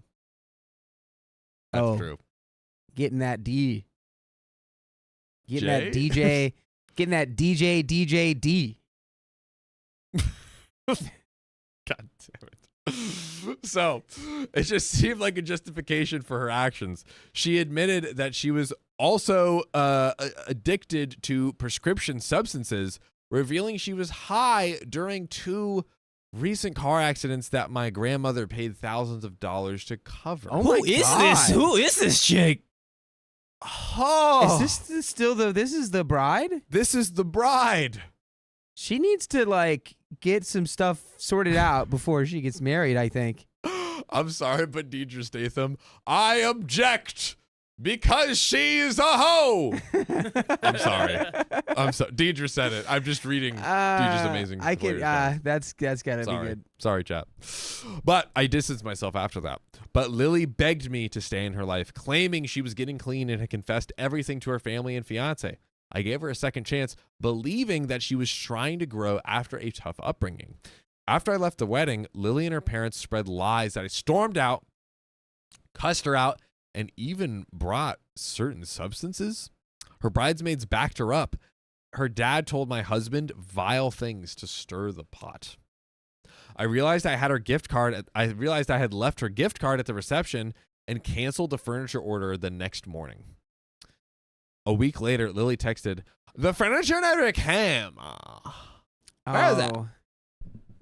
That's true. Getting that D. Getting that J? DJ. Getting that DJ D. God damn it. So, it just seemed like a justification for her actions. She admitted that she was also addicted to prescription substances, revealing she was high during 2 recent car accidents that my grandmother paid thousands of dollars to cover. Oh Who my is God. this? Who is this chick? Oh, Is this still this is the bride? this is the bride. She needs to like get some stuff sorted out before she gets married, I think. I'm sorry, but Deidre Statham, I object because she's a hoe. I'm sorry. Deidre said it. I'm just reading Deidre's amazing. I can lawyer's notes. that's gotta Sorry. be good. Sorry, chat. But I distanced myself after that. But Lily begged me to stay in her life, claiming she was getting clean and had confessed everything to her family and fiance. I gave her a second chance, believing that she was trying to grow after a tough upbringing. After I left the wedding, Lily and her parents spread lies that I stormed out, cussed her out, and even brought certain substances. Her bridesmaids backed her up. Her dad told my husband vile things to stir the pot. I realized I had left her gift card at the reception and canceled the furniture order the next morning. A week later, Lily texted, "The furniture never came." Where is that?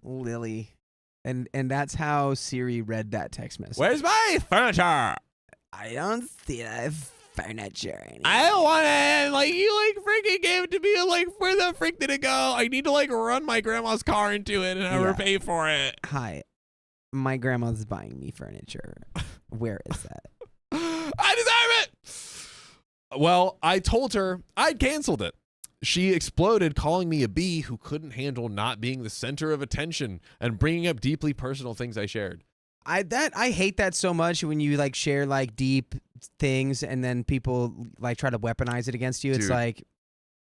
Lily. And that's how Siri read that text message. Where's my furniture? I don't see that furniture anymore. I don't want it. Like, you freaking gave it to me. Like, where the frick did it go? I need to run my grandma's car into it and have her pay for it. Hi. My grandma's buying me furniture. Where is that? I deserve it. Well, I told her I'd canceled it. She exploded, calling me a bee who couldn't handle not being the center of attention and bringing up deeply personal things I shared. I hate that so much when you share deep things and then people try to weaponize it against you. It's Dude. like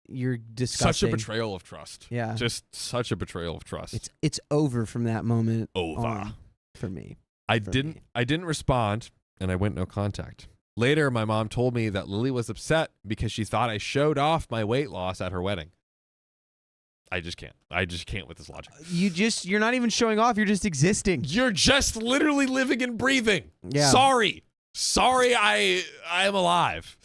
you're disgusting. Such a betrayal of trust. Yeah. Just such a betrayal of trust. It's over from that moment. over. on. for me. I For didn't me. I didn't respond, and I went no contact. Later, my mom told me that Lily was upset because she thought I showed off my weight loss at her wedding. I just can't. I just can't with this logic. You're not even showing off. You're just existing. You're just literally living and breathing. Yeah. Sorry, I am alive.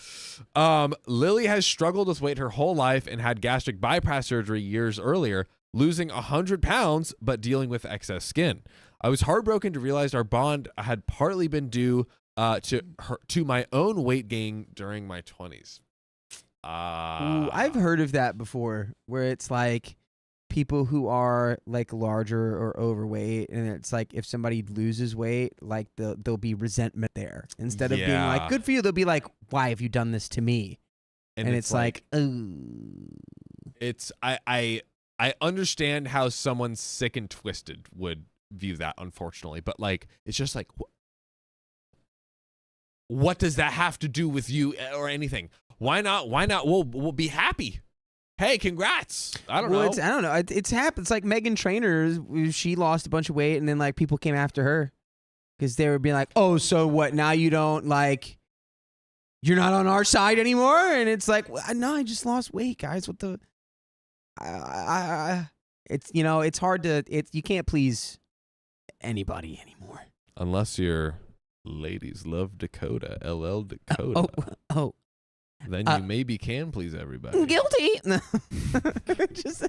Lily has struggled with weight her whole life and had gastric bypass surgery years earlier, losing 100 pounds but dealing with excess skin. I was heartbroken to realize our bond had partly been due to my own weight gain during my 20s. Ooh, I've heard of that before, where it's like people who are like larger or overweight, and it's like if somebody loses weight, like there'll be resentment there instead of being like, Yeah. good for you. They'll be like, why have you done this to me? And it's like, it's I understand how someone sick and twisted would view that, unfortunately, but like it's just like, what does that have to do with you or anything? Why not? We'll be happy. Hey, congrats. I don't know. I don't know. It's happened. It's like Megan Trainor. She lost a bunch of weight, and then like people came after her because they were being like, "Oh, so what? Now you don't like? You're not on our side anymore?" And it's like, well, no, I just lost weight, guys. What the? It's it's hard to you can't please anybody anymore. Unless you're Ladies Love Dakota, LL Dakota. Oh. Then you maybe can please everybody. Guilty. No. Just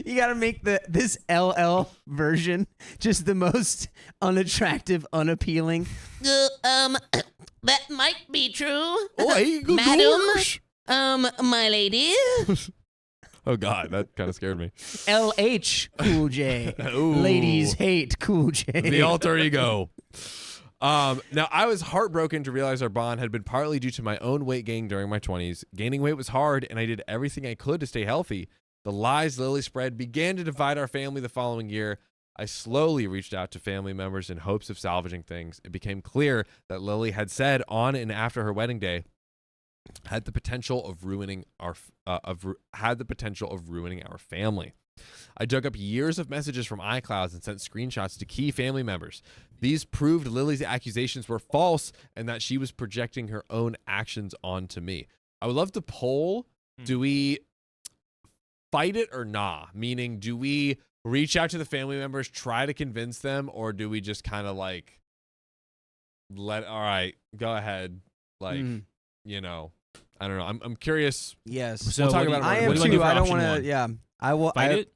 you got to make this LL version just the most unattractive, unappealing. That might be true. Oi, good Madam, my lady. Oh God, that kind of scared me. LH Cool J. Ooh. Ladies hate Cool J. The alter ego. Now, I was heartbroken to realize our bond had been partly due to my own weight gain during my 20s. Gaining weight was hard, and I did everything I could to stay healthy. The lies Lily spread began to divide our family the following year. I slowly reached out to family members in hopes of salvaging things. It became clear that Lily had said on and after her wedding day had the potential of ruining our family. I dug up years of messages from iClouds and sent screenshots to key family members. These proved Lily's accusations were false and that she was projecting her own actions onto me. I would love to poll, do we fight it or nah? Meaning, do we reach out to the family members, try to convince them, or do we just kind of like all right, go ahead. Like, I don't know. I'm curious. Yes. So We'll talk about it. I am what do you too. want I to do don't for want option to. one? Yeah. I will. Fight it?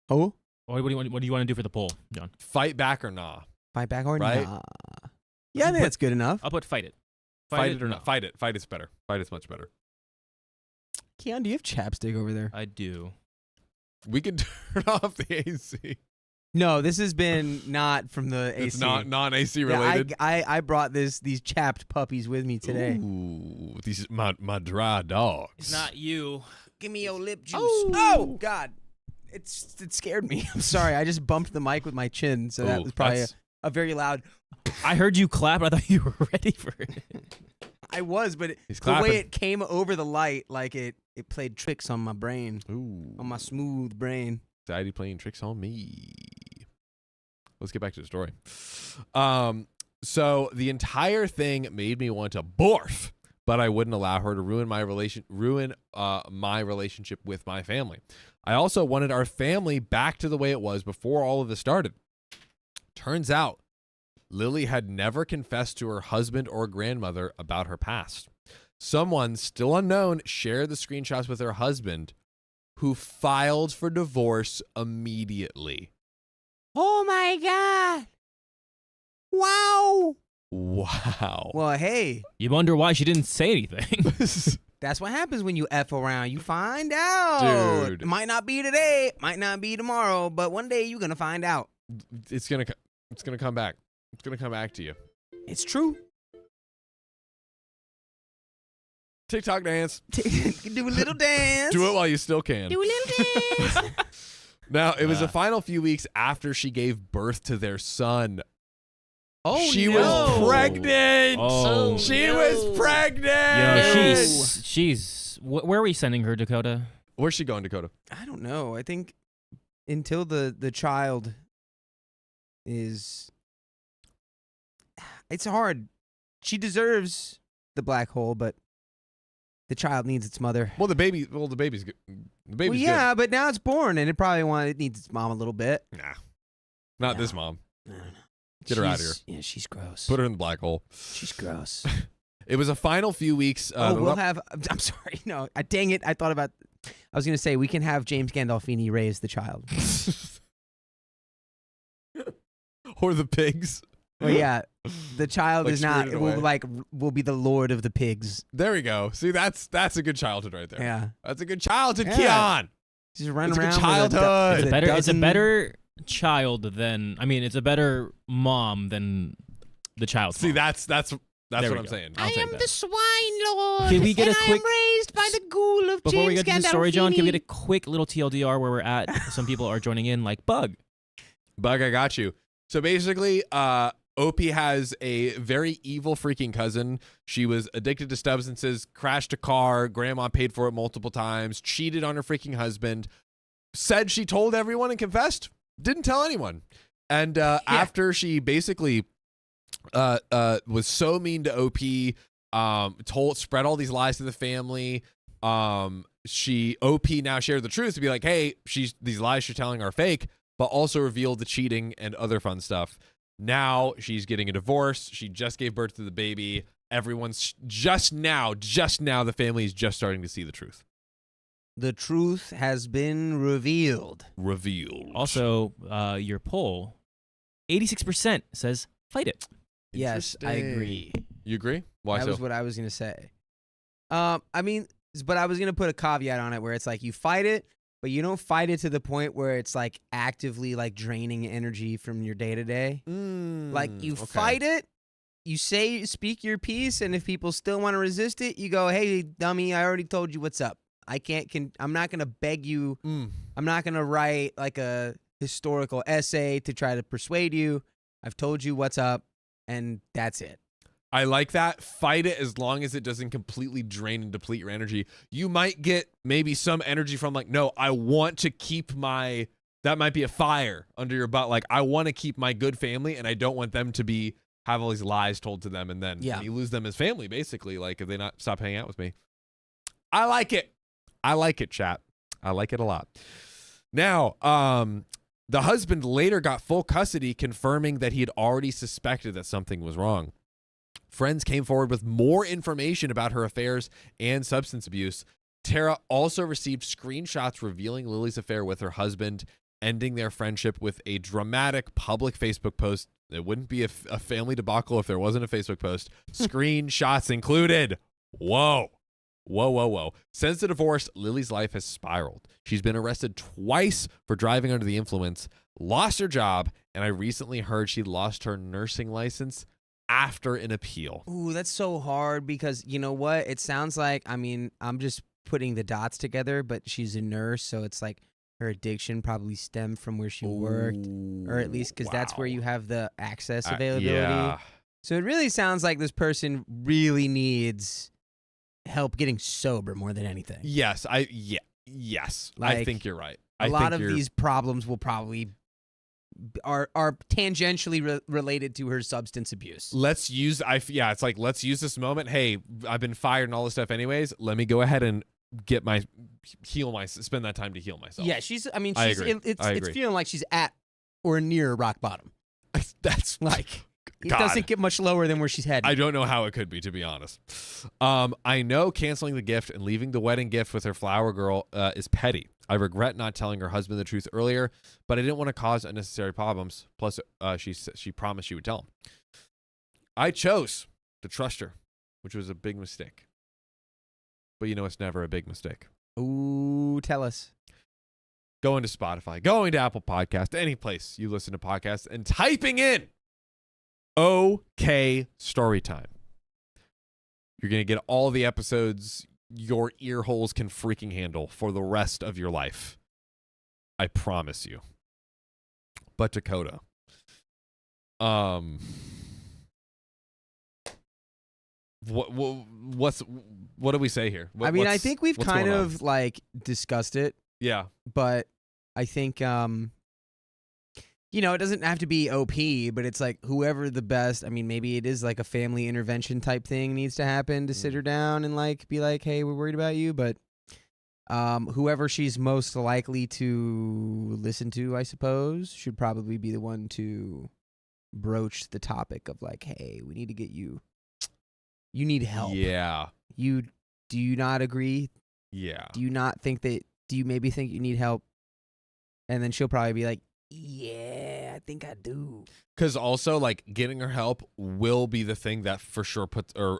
Oh? Or what do you want to do for the poll, John? Fight back or nah? Fight back or Right? nah? Yeah, I think that's good enough. I'll put fight it. Fight it or no. not? Fight it. Fight is better. Fight is much better. Keon, do you have chapstick over there? I do. We can turn off the AC. No, this has been not from the AC. It's not non-AC Yeah, related. I brought these chapped puppies with me today. Ooh, these is my dry dogs. It's not you. Give me your lip juice. Oh. Oh God, it scared me. I'm sorry. I just bumped the mic with my chin, so that Ooh, was probably that's- a very loud. I heard you clap. I thought you were ready for it. I was, but He's the clapping. way it came over the light, like it played tricks on my brain, Ooh, on my smooth brain. Daddy playing tricks on me. Let's get back to the story. So the entire thing made me want to barf, but I wouldn't allow her to ruin my relationship with my family. I also wanted our family back to the way it was before all of this started. Turns out, Lily had never confessed to her husband or grandmother about her past. Someone, still unknown, shared the screenshots with her husband, who filed for divorce immediately. Oh my God! Wow. Wow. Well, hey, You wonder why she didn't say anything. that's what happens when you F around. You find out. Dude. It might not be today, might not be tomorrow, but one day you're gonna find out. It's gonna come back. It's gonna come back to you. It's true. TikTok dance. Do a little dance. Do it while you still can. Do a little dance. Now, it was the final few weeks after she gave birth to their son. Oh, She no. was pregnant. Oh. She no. was pregnant. Yo, she's. Where are we sending her, Dakota? Where's she going, Dakota? I don't know. I think until the child is it's hard. She deserves the black hole, but the child needs its mother. Well, the baby's good. The baby's Well, yeah, but now it's born, and it needs its mom a little bit. good. Nah, not No. this mom. I don't know. Get her out of here. Yeah, she's gross. Put her in the black hole. She's gross. It was a final few weeks. we'll have. I'm sorry. No, dang it. I thought about. I was gonna say we can have James Gandolfini raise the child. or the pigs. Well, yeah, the child Like is not. spirited away. Will be the lord of the pigs. There we go. See, that's a good childhood right there. Yeah, That's a good childhood, Yeah. Keon. just running It's a good around. childhood. With It's a better child than it's a better mom than the child. See, that's There what we I'm go. saying. I'll I take am that. the swine lord. Can we get and a I quick- am raised by the ghoul of Before we James get to the story, John, can we get a Gandolfini. quick little TLDR where we're at? Some people are joining in, like Bug. Bug, I got you. So basically, Opie has a very evil freaking cousin. She was addicted to substances, crashed a car, grandma paid for it multiple times, cheated on her freaking husband, said she told everyone and confessed, didn't tell anyone. And after she basically was so mean to Opie, spread all these lies to the family, OP now shared the truth to be like, hey, these lies she's telling are fake, but also revealed the cheating and other fun stuff. Now she's getting a divorce. She just gave birth to the baby. Everyone's just now, the family is just starting to see the truth. The truth has been revealed. Also, your poll, 86% says fight it. Yes, I agree. You agree? Why That so? was what I was gonna say. I mean, but I was gonna put a caveat on it where it's like you fight it, but you don't fight it to the point where it's like actively like draining energy from your day to day. Like you fight it, you speak your piece, and if people still want to resist it, you go, "Hey, dummy, I already told you what's up. I'm not gonna beg you. I'm not gonna write like a historical essay to try to persuade you. I've told you what's up, and that's it." I like that. Fight it as long as it doesn't completely drain and deplete your energy. You might get maybe some energy from like, no, I want to keep that might be a fire under your butt. Like, I want to keep my good family and I don't want them to have all these lies told to them. And then you lose them as family, basically. Like if they stop hanging out with me. I like it. Chat. I like it a lot. Now, the husband later got full custody, confirming that he had already suspected that something was wrong. Friends came forward with more information about her affairs and substance abuse. Tara also received screenshots revealing Lily's affair with her husband, ending their friendship with a dramatic public Facebook post. It wouldn't be a family debacle if there wasn't a Facebook post. Screenshots included. Whoa. Since the divorce, Lily's life has spiraled. She's been arrested twice for driving under the influence, lost her job, and I recently heard she lost her nursing license after an appeal. Ooh, that's so hard because you know what? It sounds like, I'm just putting the dots together, but she's a nurse, so it's like her addiction probably stemmed from where she worked, or at least because that's where you have the access availability. Yeah. So it really sounds like this person really needs help getting sober more than anything. Yes, yes. I Like, think you're right. A lot of these problems will probably are tangentially related to her substance abuse. Let's use let's use this moment. Hey, I've been fired and all this stuff anyways. Let me go ahead and spend that time to heal myself. Yeah, I agree. It's feeling like she's at or near rock bottom. That's Like it God. doesn't get much lower than where she's headed. I don't know how it could be, to be honest. I know canceling the gift and leaving the wedding gift with her flower girl is petty. I regret not telling her husband the truth earlier, but I didn't want to cause unnecessary problems. Plus, she promised she would tell him. I chose to trust her, which was a big mistake. But it's never a big mistake. Ooh, tell us. Going to Spotify, going to Apple Podcast, any place you listen to podcasts, and typing in OK Storytime. You're going to get all the episodes your ear holes can freaking handle for the rest of your life. I promise you. But Dakota, what do we say here? I think we've what's kind going on? of like discussed it, Yeah. but I think you know, it doesn't have to be OP, but it's like whoever the best. I mean, maybe it is like a family intervention type thing needs to happen to sit her down and like be like, hey, we're worried about you. But whoever she's most likely to listen to, I suppose, should probably be the one to broach the topic of like, hey, we need to get you. You need help. Yeah. Do you not agree? Yeah. Do you not think that? Do you maybe think you need help? And then she'll probably be like, yeah, I think I do. Because also, like, getting her help will be the thing that for sure puts, or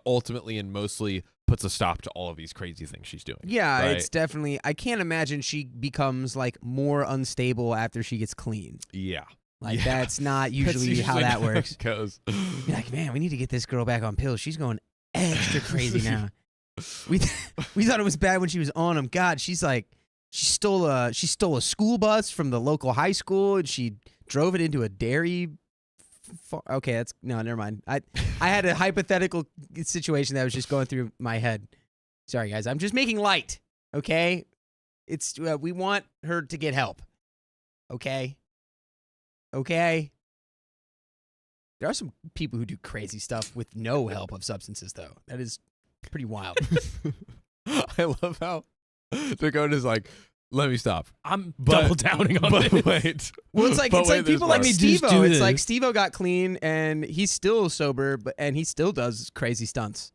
ultimately and mostly puts a stop to all of these crazy things she's doing. Yeah, right? it's definitely. I can't imagine she becomes like more unstable after she gets clean. Yeah. Like Yeah. that's not That's usually how that works. It goes. You're like, man, we need to get this girl back on pills. She's going extra crazy now. We thought it was bad when she was on them. God, she's like, she stole a school bus from the local high school and she drove it into a dairy. Okay, that's no, never mind. I had a hypothetical situation that was just going through my head. Sorry, guys, I'm just making light. Okay, it's we want her to get help. Okay. Okay. There are some people who do crazy stuff with no help of substances, though. That is pretty wild. I love how Dakota's like, let me stop. I'm But- double downing on But this. wait. Well, it's like But wait, people there's like more. Just do Steve-O. It's like this. Steve-O got clean and he's still sober, and he still does crazy stunts.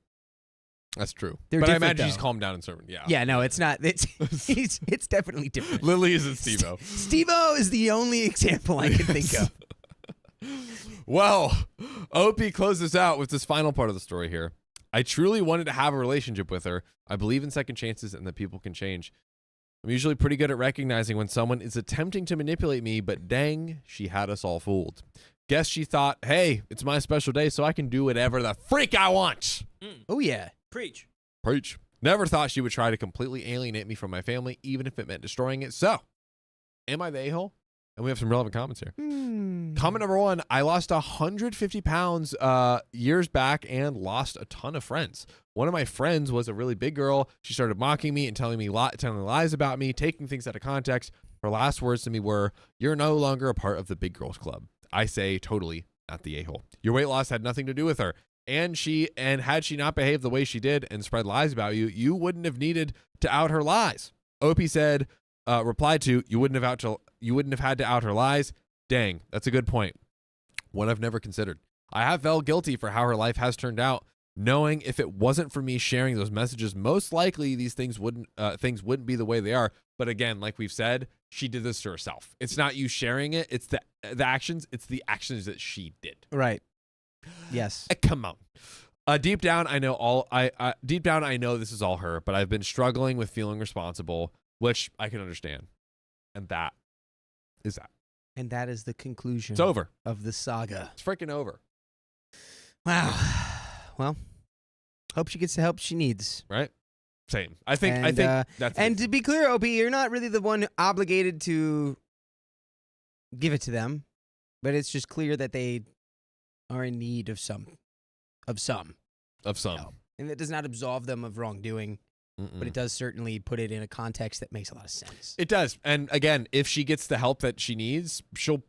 That's true. They're but I different, imagine he's though. calmed down and serving. Yeah. Yeah, no, it's not. It's it's definitely different. Lily isn't Steve-O. Steve-O is the only example I can think of. Well, OP closes out with this final part of the story here. I truly wanted to have a relationship with her. I believe in second chances and that people can change. I'm usually pretty good at recognizing when someone is attempting to manipulate me, but dang, she had us all fooled. Guess she thought, hey, it's my special day, so I can do whatever the freak I want. Oh, yeah. Preach. Preach. Never thought she would try to completely alienate me from my family, even if it meant destroying it. So, am I the a-hole? And we have some relevant comments here. Comment number 1, I lost 150 pounds years back and lost a ton of friends. One of my friends was a really big girl. She started mocking me and telling lies about me, taking things out of context. Her last words to me were, you're no longer a part of the big girls club. I say totally not the a-hole. Your weight loss had nothing to do with her. And had she not behaved the way she did and spread lies about you, you wouldn't have needed to out her lies. Opie said, replied to, you wouldn't have had to out her lies. Dang, that's a good point. One I've never considered. I have felt guilty for how her life has turned out, knowing if it wasn't for me sharing those messages, most likely these things wouldn't be the way they are. But again, like we've said, she did this to herself. It's not you sharing it. It's the actions. It's the actions that she did. Right. Yes. Come on. Deep down, I know this is all her, but I've been struggling with feeling responsible, which I can understand. And that is that. And that is the conclusion It's over. of the saga. It's freaking over. Wow. Well, hope she gets the help she needs. Right? Same. I think And, that's And it. to be clear, OP, you're not really the one obligated to give it to them, but it's just clear that they are in need of some. Of some. help. And that does not absolve them of wrongdoing, but it does certainly put it in a context that makes a lot of sense. It does. And again, if she gets the help that she needs, she'll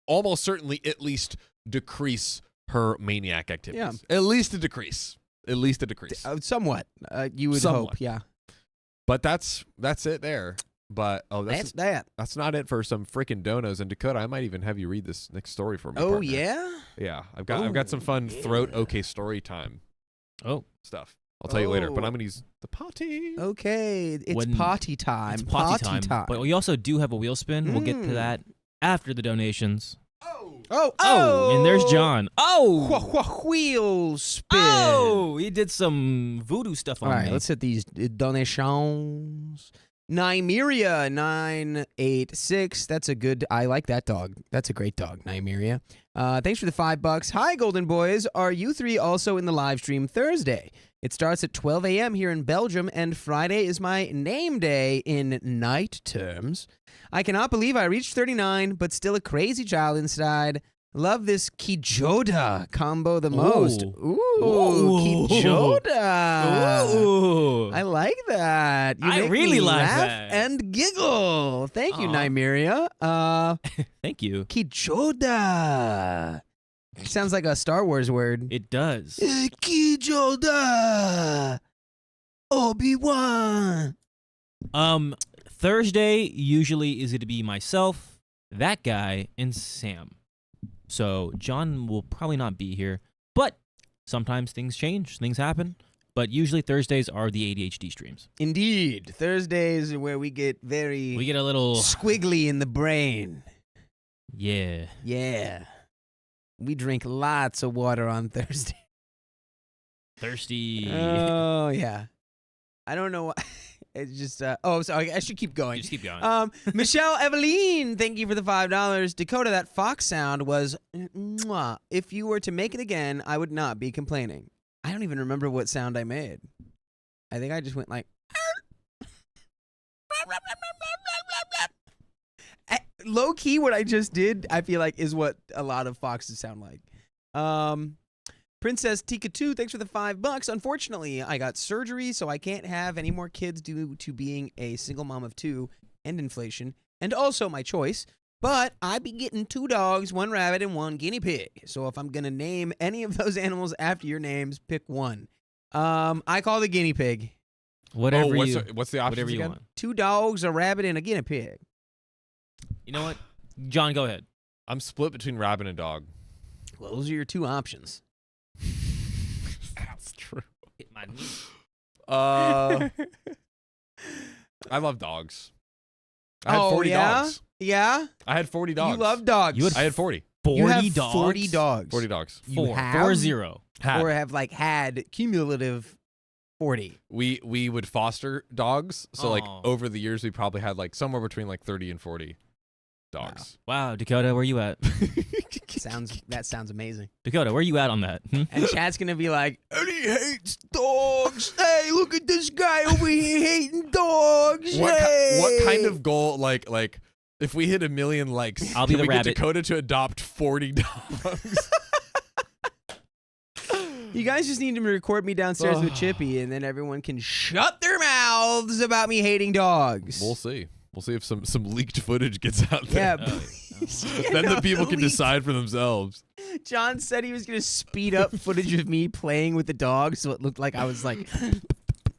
almost certainly at least decrease her maniac activities. Yeah. At least a decrease. Somewhat, you would Somewhat. hope, yeah. But that's it there. But That's that. That's not it for some freaking donos. And Dakota, I might even have you read this next story for me. Oh, partner. yeah? Yeah. I've got some fun throat okay story time stuff. I'll tell you later. But I'm gonna use the potty. Okay, it's potty time. It's potty time. But we also do have a wheel spin. We'll get to that after the donations. Oh, and there's John. Wheel spin. Oh, he did some voodoo stuff on All right, me. let's hit these donations. Nymeria 986. That's a good. I like that dog. That's a great dog, Nymeria. Thanks for the $5. Hi, Golden Boys. Are you three also in the live stream Thursday? It starts at 12 a.m. here in Belgium, and Friday is my name day in night terms. I cannot believe I reached 39, but still a crazy child inside. Love this Kijoda combo the most. Ooh, Ooh. Kijoda. Ooh. I like that. that. You I make really me like laugh that. and giggle. Thank you, Aw. Nymeria. Thank you. Kijoda. Sounds like a Star Wars word. It does. Kijoda. Obi-Wan. Thursday usually is going to be myself, that guy, and Sam. So John will probably not be here, but sometimes things change, things happen. But usually Thursdays are the ADHD streams. Indeed. Thursdays are where we get very We get a little squiggly in the brain. yeah. Yeah. We drink lots of water on Thursday. Thirsty. Oh, yeah. I don't know why. It's just, sorry, I should keep going. Just keep going. Michelle Eveline, thank you for the $5. Dakota, that fox sound was, mwah. If you were to make it again, I would not be complaining. I don't even remember what sound I made. I think I just went like, low key, what I just did, I feel like is what a lot of foxes sound like. Princess Tika 2, thanks for the $5. Unfortunately, I got surgery, so I can't have any more kids due to being a single mom of 2 and inflation, and also my choice. But I'd be getting 2 dogs, 1 rabbit, and 1 guinea pig. So if I'm gonna name any of those animals after your names, pick one. I call the guinea pig. Whatever what's you the options whatever you again? want. 2 dogs, a rabbit, and a guinea pig. You know what? John, go ahead. I'm split between rabbit and dog. Well, those are your 2 options. That's true. Hit my knee. I love dogs. I had 40 dogs. Yeah? I had 40 dogs. You love dogs. You had I had 40. 40 You have dogs. 40 dogs. 40 dogs. You 4 have? 40. Had. Or have had cumulative 40. We would foster dogs, so like Aw. over the years we probably had like somewhere between like 30 and 40 dogs. Wow, Dakota, where you at? That sounds amazing. Dakota, where you at on that? And Chad's gonna be like, Eddie hates dogs. Hey, look at this guy over here hating dogs. What kind of goal like if we hit 1 million likes, I'll be can the we rabbit. get Dakota to adopt 40 dogs? You guys just need to record me downstairs with Chippy, and then everyone can shut their mouths about me hating dogs. We'll see. We'll see if some leaked footage gets out there. Yeah, Oh, please. Then the people can Delete. decide for themselves. John said he was gonna speed up footage of me playing with the dog, so it looked like I was like,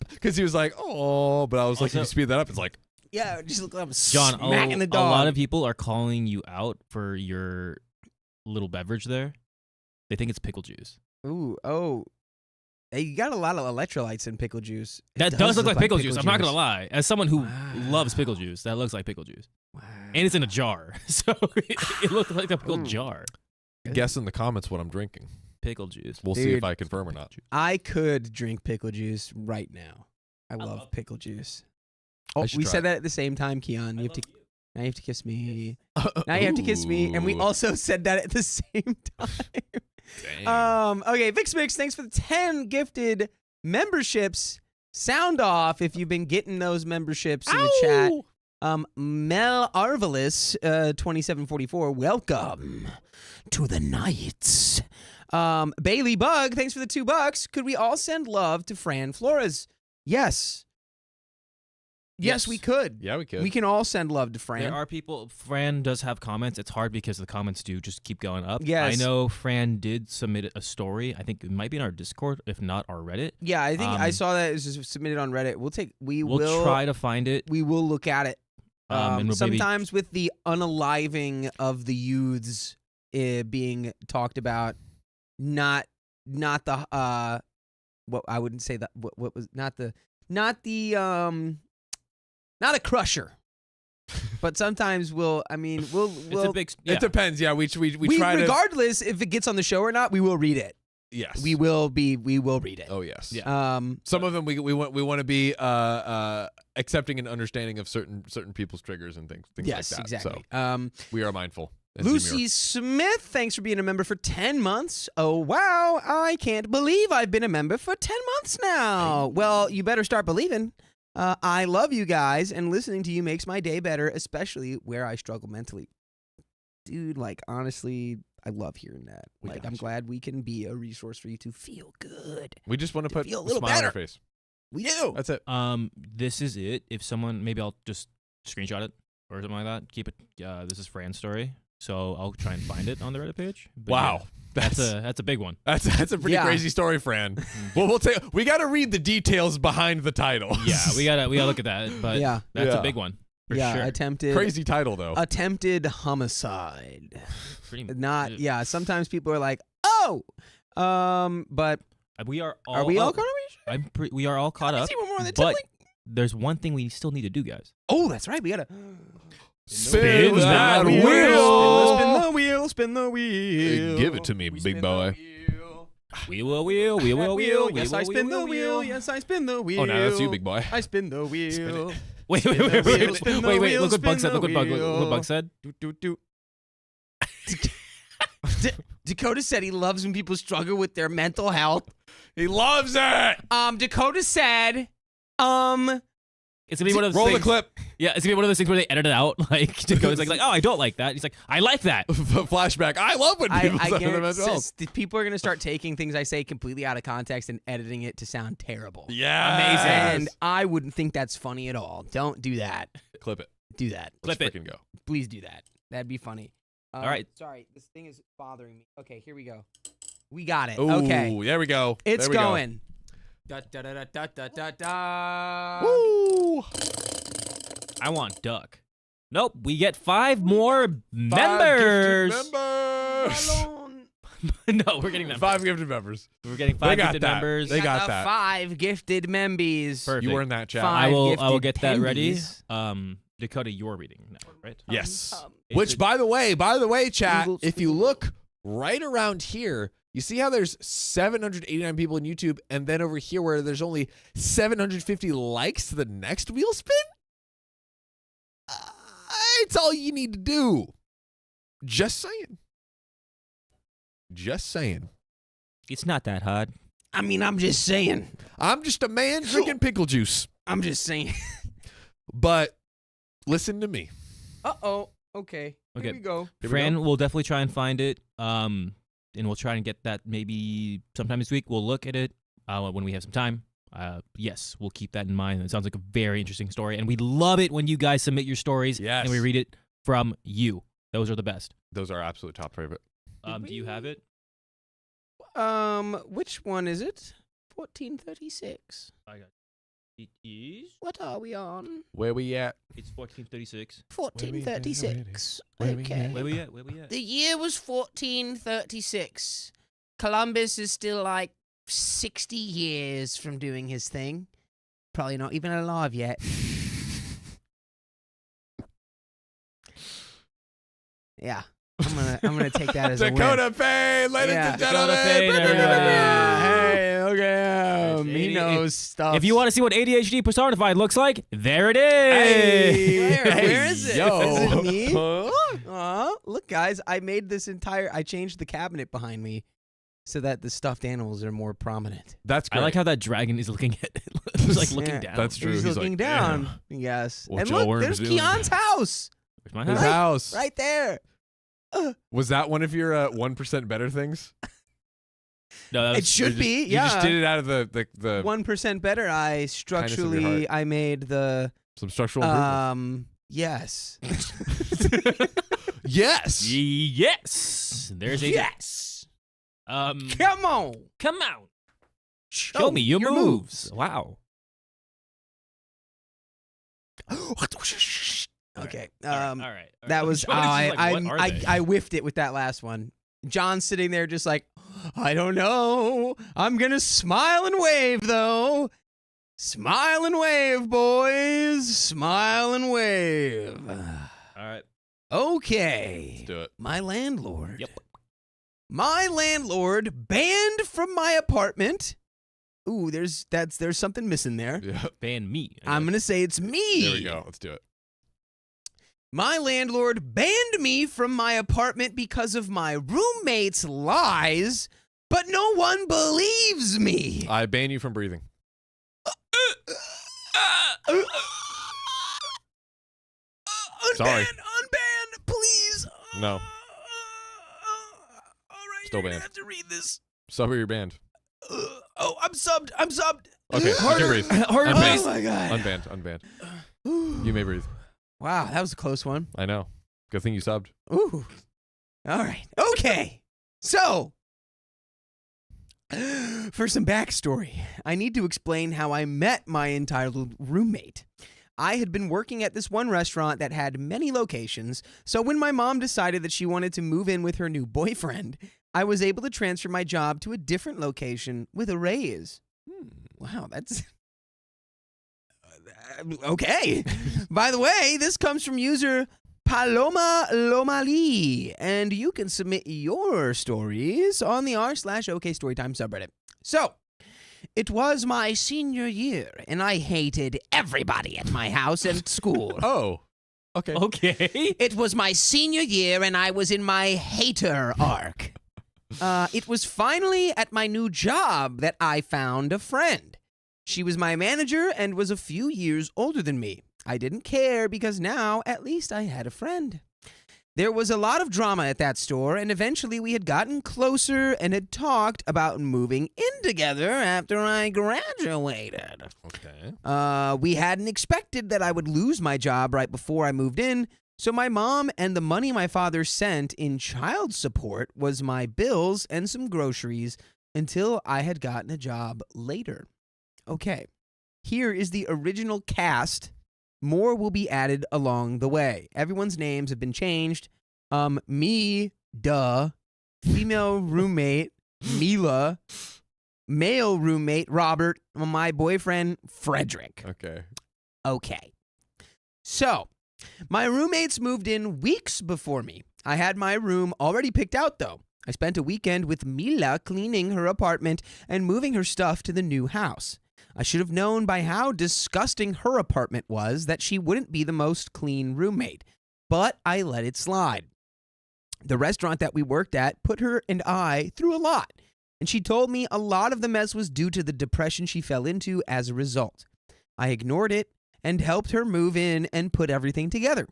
Because he was like, oh, but I was like, if you Also- speed that up, it's like, yeah, it just looked like I'm John, smacking the a dog. lot of people are calling you out for your little beverage there. They think it's pickle juice. Ooh, oh. Hey, you got a lot of electrolytes in pickle juice. It That does look like pickle juice. I'm not juice. gonna lie. As someone who Wow. loves pickle juice, that looks like pickle juice, Wow. and it's in a jar, so it looked like a pickle Ooh. jar. guess in the comments what I'm drinking. Pickle juice. We'll see if Dude. I confirm or not. I could drink pickle juice right now. I love love pickle juice. I Oh, should we try said it. that at the same time, Keon. Now you have to kiss me. Now you have to kiss me, and we Ooh. also said that at the same time. Dang. Okay, Vix Mix, thanks for the 10 gifted memberships. Sound off if you've been getting those memberships in the chat. Mel Arvelis, 2744, welcome to the Knights. Bailey Bug, thanks for the $2. Could we all send love to Fran Flores? Yes. Yes, Yes. we could. Yeah, we could. We can all send love to Fran. There are people. Fran does have comments. It's hard because the comments do just keep going up. Yes. I know Fran did submit a story. I think it might be in our Discord, if not our Reddit. Yeah, I think I Um, saw that it was just submitted on Reddit. We We'll will try to find it. we will look at it. And we'll maybe- Sometimes with the unaliving of the youths being talked about, not the what I wouldn't say that what was not a crusher, but sometimes we'll it's a big. Yeah. It depends. Yeah, we try to. regardless if it gets on the show or not, we will read it. Yes. We will read it. Oh yes. Yeah. Some of them we want to be accepting and understanding of certain people's triggers and things Yes, like that. exactly. So we are mindful. and Lucy Smith, thanks for being a member for 10 months. Oh, wow. I can't believe I've been a member for 10 months now. Well, you better start believing. I love you guys, and listening to you makes my day better, especially where I struggle mentally. Dude, like, honestly, I love hearing that. We Like, got I'm you. glad we can be a resource for you to feel good. We just want to put feel a a little smile on our better. face. We do. That's it. This is it. If someone, maybe I'll just screenshot it or something like that. Keep it. This is Fran's story, so I'll try and find it on the Reddit page. But Wow. yeah, that's a big one. That's a pretty crazy story, Fran. Well, we got to read the details behind the title. Yeah, we gotta look at that. But that's a big one for sure. Attempted. Crazy title though. Attempted homicide. Pretty Not. Yeah. Sometimes people are like, oh, but we are all. are we all caught up? We are all caught up. See one more on the But tiddling? there's one thing we still need to do, guys. Oh, that's right. We gotta Spin that wheel. wheel. Spin the wheel. Spin the wheel. Give it to me, We big spin boy. the wheel. We will wheel. We will wheel. Yes, I spin the wheel. Yes, I spin the wheel. Oh no, that's you, big boy. I spin the wheel. Wait. Spin the wheel, spin the Wait. wheel, Look what Bug spin said. Look the what wheel. Bug said. Do. Dakota said he loves when people struggle with their mental health. He loves it. Dakota said, It's gonna be one of those Roll things. the clip. Yeah, it's gonna be one of those things where they edit it out. Like Dakota's like, oh, I don't like that. He's like, I like that. Flashback. I love when people I say their mental guarantee health. people are gonna start taking things I say completely out of context and editing it to sound terrible. Yeah. And I wouldn't think that's funny at all. Don't do that. Clip it. Do that. Let's Clip it. freaking go. Please do that. That'd be funny. All right. Sorry, this thing is bothering me. Okay, here we go. We got it. Ooh, Okay. there we go. It's There we go. going. Da, da, da, da, da, da, da. Woo. I want duck. Nope, we get 5 more 5 members. gifted members. No, we're getting them. 5 gifted members. We're getting They 5 got gifted that. members. They got the that. 5 gifted membies. Perfect. You were in that chat. Fine. I will gifted get that ready. pendies. Dakota, you're reading now, right? Yes. Is Which, it- by the way, chat, Squiggles, if you squiggles. look right around here, you see how there's 789 people in YouTube, and then over here where there's only 750 likes to the next wheel spin? It's all you need to do. Just saying. Just saying. It's not that hard. I mean, I'm just saying. I'm just a man drinking pickle juice. I'm just saying. But listen to me. Uh-oh. Okay. Okay. Here we go. Here we Fran go. will definitely try and find it. And we'll try and get that maybe sometime this week. We'll look at it when we have some time. Yes, we'll keep that in mind. It sounds like a very interesting story, and we love it when you guys submit your stories Yes. and we read it from you. Those are the best. Those are our absolute top favorite. Do you have it? Which one is it? 1436. I got it. It is. What are we on? Where we at? It's 1436. 1436. Where we Okay. at? Where we at? Where we at? The year was 1436. Columbus is still like 60 years from doing his thing. Probably not even alive yet. Yeah. I'm gonna take that as a win. Dakota Payne, ladies Yeah. and Dakota gentlemen. Payne, everybody. Hey, okay. He If- knows stuff. If you want to see what ADHD personified looks like, there it is. Hey, Hey, where is it? yo. Is it me? Huh? Look, guys, I made this I changed the cabinet behind me so that the stuffed animals are more prominent. That's I great. like how that dragon is looking at it. He's like looking Yeah. down. That's true. He's looking like, down. Yes. What And y'all look, worms there's doing? Keon's house Where's my His house? house. right there. Was that one of your 1% better things? No, that It was, should be, You just yeah. did it out of the 1% better. I structurally, I made the, some structural improvement. yes. Yes. yes. There's a Yes. Come on. Show me your moves. Wow. Okay. All right. That was What are they? I whiffed it with that last one. John's sitting there just like, I don't know. I'm gonna smile and wave though. Smile and wave, boys. Smile and wave. All right. Okay. Let's do it. My landlord. Yep. My landlord banned from my apartment. Ooh, there's something missing there. Yeah. Ban me. I'm gonna say it's me. There we go. Let's do it. My landlord banned me from my apartment because of my roommate's lies, but no one believes me. I ban you from breathing. Sorry. Unban, please. No. All right, Still you're gonna banned. have to read this. Sub or you're banned. Oh, I'm subbed. Okay, you can breathe. Harder, Unbanned. please. Oh my god. Unbanned. You may breathe. Wow, that was a close one. I know. Good thing you subbed. Ooh. All right. Okay. So, for some backstory, I need to explain how I met my entitled roommate. I had been working at this one restaurant that had many locations, so when my mom decided that she wanted to move in with her new boyfriend, I was able to transfer my job to a different location with a raise. Wow, that's... okay. By the way, this comes from user Paloma Lomali, and you can submit your stories on the r/OK Storytime subreddit. So, it was my senior year, and I hated everybody at my house and school. Oh. Okay. Okay. It was my senior year, and I was in my hater arc. It was finally at my new job that I found a friend. She was my manager and was a few years older than me. I didn't care because now at least I had a friend. There was a lot of drama at that store, and eventually we had gotten closer and had talked about moving in together after I graduated. Okay. We hadn't expected that I would lose my job right before I moved in, so my mom and the money my father sent in child support was my bills and some groceries until I had gotten a job later. Okay, here is the original cast. More will be added along the way. Everyone's names have been changed. Me, duh. Female roommate, Mila. Male roommate, Robert. My boyfriend, Frederick. Okay. Okay. So, my roommates moved in weeks before me. I had my room already picked out, though. I spent a weekend with Mila cleaning her apartment and moving her stuff to the new house. I should have known by how disgusting her apartment was that she wouldn't be the most clean roommate, but I let it slide. The restaurant that we worked at put her and I through a lot, and she told me a lot of the mess was due to the depression she fell into as a result. I ignored it and helped her move in and put everything together.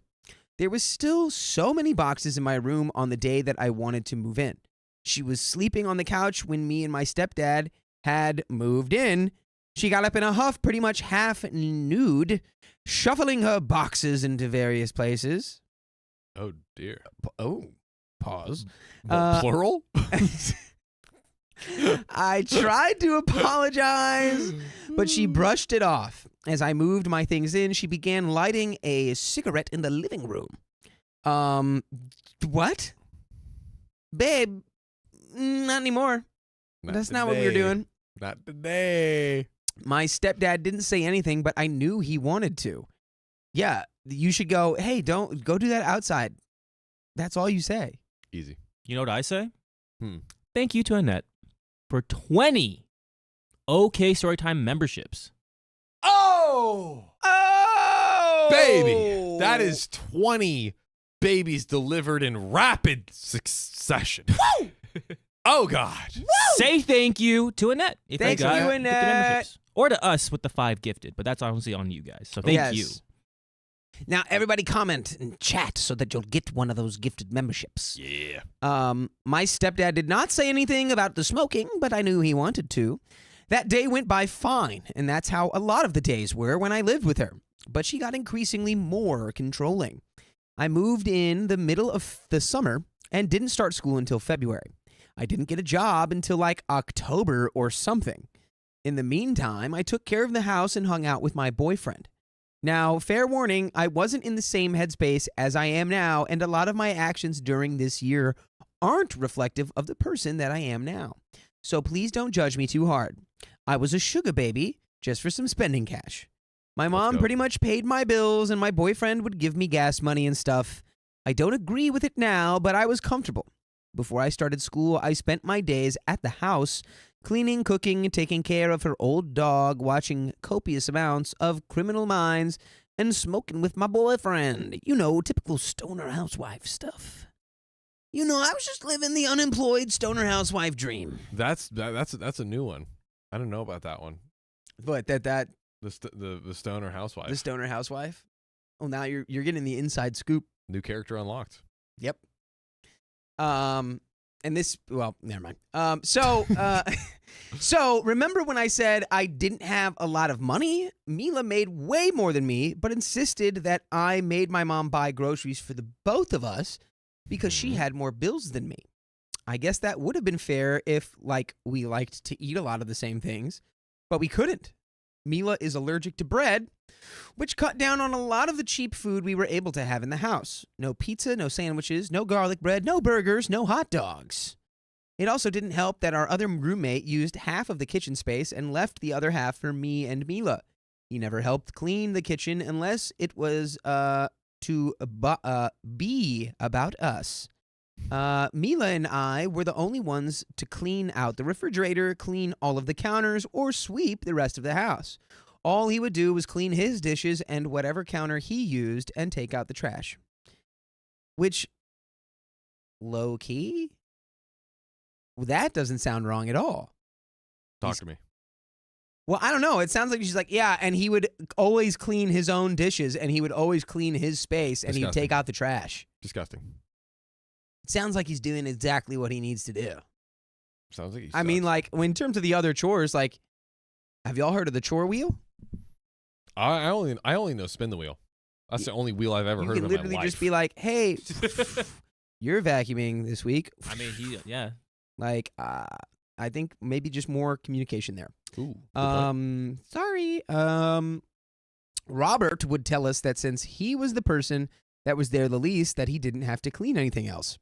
There was still so many boxes in my room on the day that I wanted to move in. She was sleeping on the couch when me and my stepdad had moved in. She got up in a huff, pretty much half nude, shuffling her boxes into various places. Oh dear. Pause. Plural? I tried to apologize, but she brushed it off. As I moved my things in, she began lighting a cigarette in the living room. What? Babe, not anymore. That's not what we were doing. Not today. My stepdad didn't say anything, but I knew he wanted to. Yeah, you should go, hey, don't go do that outside. That's all you say. Easy. You know what I say? Hmm. Thank you to Annette for 20 OK Storytime memberships. Oh! Baby, that is 20 babies delivered in rapid succession. Woo! Oh, God. Woo! Say thank you to Annette. If Thank you got you, the Annette. memberships. Or to us with the 5 gifted, but that's honestly on you guys. So thank Yes. you. Now, everybody comment and chat so that you'll get one of those gifted memberships. Yeah. My stepdad did not say anything about the smoking, but I knew he wanted to. That day went by fine, and that's how a lot of the days were when I lived with her. But she got increasingly more controlling. I moved in the middle of the summer and didn't start school until February. I didn't get a job until like October or something. In the meantime, I took care of the house and hung out with my boyfriend. Now, fair warning, I wasn't in the same headspace as I am now, and a lot of my actions during this year aren't reflective of the person that I am now. So please don't judge me too hard. I was a sugar baby just for some spending cash. My mom go. pretty much paid my bills, and my boyfriend would give me gas money and stuff. I don't agree with it now, but I was comfortable. Before I started school, I spent my days at the house, cleaning, cooking, taking care of her old dog, watching copious amounts of Criminal Minds, and smoking with my boyfriend. You know, typical stoner housewife stuff. You know, I was just living the unemployed stoner housewife dream. That's a new one. I don't know about that one. But the The stoner housewife. stoner housewife? Oh, now you're getting the inside scoop. New character unlocked. Yep. and this, well, never mind. So remember when I said I didn't have a lot of money? Mila made way more than me, but insisted that I made my mom buy groceries for the both of us because she had more bills than me. I guess that would have been fair if, like, we liked to eat a lot of the same things, but we couldn't. Mila is allergic to bread, which cut down on a lot of the cheap food we were able to have in the house. No pizza, no sandwiches, no garlic bread, no burgers, no hot dogs. It also didn't help that our other roommate used half of the kitchen space and left the other half for me and Mila. He never helped clean the kitchen unless it was to be about us. Mila and I were the only ones to clean out the refrigerator, clean all of the counters, or sweep the rest of the house. All he would do was clean his dishes and whatever counter he used and take out the trash. Which, low-key, that doesn't sound wrong at all. Talk to me. Well, I don't know. It sounds like she's like, yeah, and he would always clean his own dishes, and he would always clean his space, and he'd take out the trash. Disgusting. It sounds like he's doing exactly what he needs to do. Sounds like I mean, like, in terms of the other chores, like, have y'all heard of the chore wheel? I only know spin the wheel. That's the only wheel I've ever heard of in my life. You can literally just be like, hey, you're vacuuming this week. I mean, yeah. Like, I think maybe just more communication there. Ooh, good point. Sorry. Robert would tell us that since he was the person that was there the least, that he didn't have to clean anything else.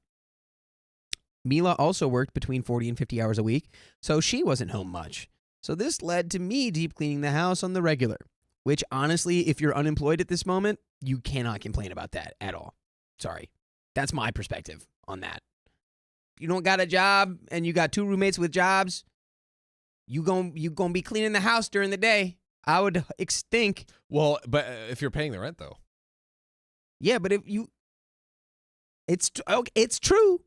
Mila also worked between 40 and 50 hours a week, so she wasn't home much. So this led to me deep cleaning the house on the regular, which honestly, if you're unemployed at this moment, you cannot complain about that at all. Sorry. That's my perspective on that. If you don't got a job and you got two roommates with jobs, you gonna be cleaning the house during the day. I would think. Well, but if you're paying the rent, though. Yeah, but it's true.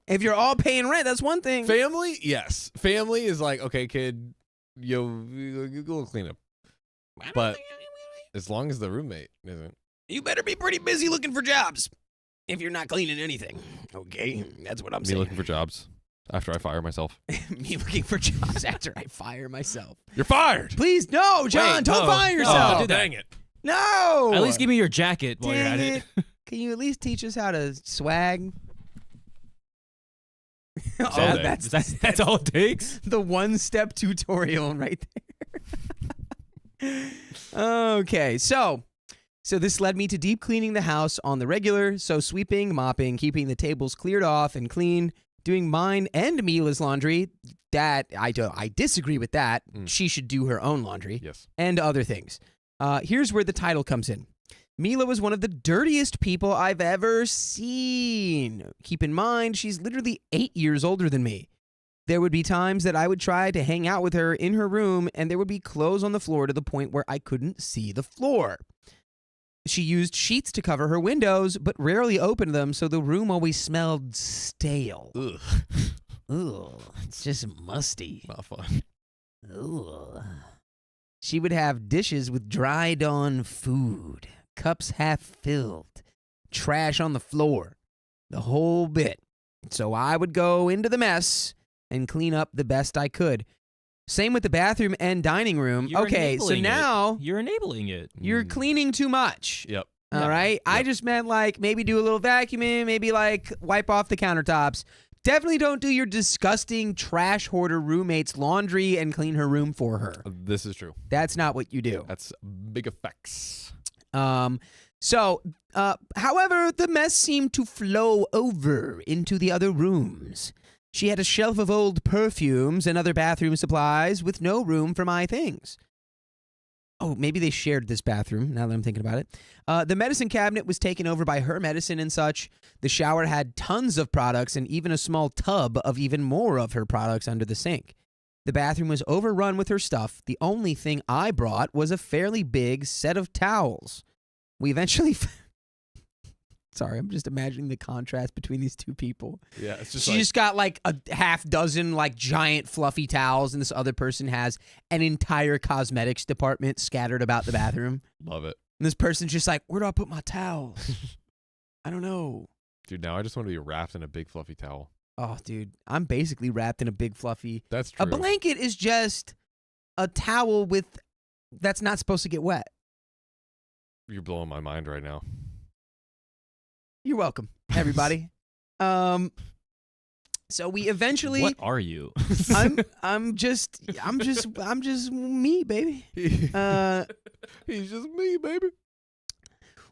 If you're all paying rent, that's one thing. Family, yes. Family is like, okay, kid, you go clean up. But as long as the roommate isn't. You better be pretty busy looking for jobs if you're not cleaning anything. Okay, that's what I'm saying. Me looking for jobs after I fire myself. Me looking for jobs after I fire myself. You're fired. Please, no, John, don't fire yourself. Oh, dang it. No. At least give me your jacket while you're at it. Can you at least teach us how to swag? That's all it takes? The one-step tutorial right there. Okay, so this led me to deep cleaning the house on the regular, so sweeping, mopping, keeping the tables cleared off and clean, doing mine and Mila's laundry. That I disagree with that. She should do her own laundry. Yes. And other things. Here's where the title comes in. Mila was one of the dirtiest people I've ever seen. Keep in mind, she's literally 8 years older than me. There would be times that I would try to hang out with her in her room, and there would be clothes on the floor to the point where I couldn't see the floor. She used sheets to cover her windows, but rarely opened them, so the room always smelled stale. Ugh. Ugh, it's just musty. Not fun. Ugh. She would have dishes with dried-on food, cups half filled, trash on the floor, the whole bit. So I would go into the mess and clean up the best I could. Same with the bathroom and dining room. You're okay, so now you're enabling it. you're cleaning too much. Yep. All right? Yep. I just meant like maybe do a little vacuuming, maybe like wipe off the countertops. Definitely don't do your disgusting trash hoarder roommate's laundry and clean her room for her. This is true. That's not what you do. That's big effects. However, the mess seemed to flow over into the other rooms. She had a shelf of old perfumes and other bathroom supplies with no room for my things. Oh, maybe they shared this bathroom, now that I'm thinking about it. The medicine cabinet was taken over by her medicine and such. The shower had tons of products and even a small tub of even more of her products under the sink. The bathroom was overrun with her stuff. The only thing I brought was a fairly big set of towels. We eventually... Sorry, I'm just imagining the contrast between these two people. Yeah, it's just she just got like a half dozen like giant fluffy towels, and this other person has an entire cosmetics department scattered about the bathroom. Love it. And this person's just like, where do I put my towels? I don't know. Dude, now I just want to be wrapped in a big fluffy towel. Oh, dude, I'm basically wrapped in a big fluffy. That's true. A blanket is just a towel that's not supposed to get wet. You're blowing my mind right now. You're welcome, everybody. So we eventually. What are you? I'm just me, baby. He's just me, baby.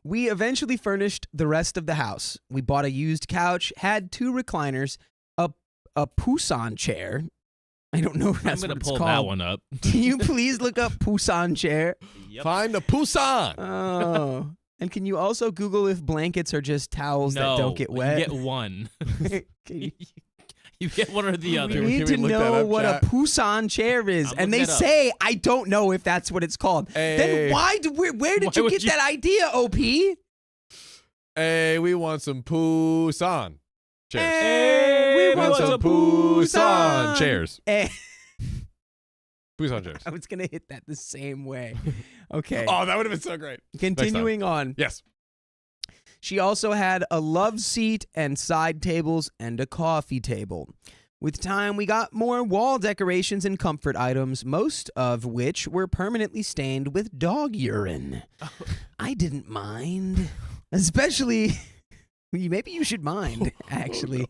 We eventually furnished the rest of the house. We bought a used couch, had 2 recliners, a Poussin chair. I don't know if I'm that's gonna what it's pull called. that one up. Can you please look up Poussin chair? Find the Poussin. Oh. And can you also Google if blankets are just towels that don't get wet? You get one. Can you- You get one or the other. We need to Can we look that know up, what chat? a Poussin chair is. I'm And they looking it up. say, I don't know if that's what it's called. Hey. Then where did Why you would get you- that idea, OP? Hey, we want some Poussin chairs. Hey, we We want some Poussin chairs. Eh, Poussin chairs. I was going to hit that the same way. Okay. Oh, that would have been so great. Continuing on. Yes. She also had a love seat and side tables and a coffee table. With time, we got more wall decorations and comfort items, most of which were permanently stained with dog urine. I didn't mind. Especially, maybe you should mind, actually.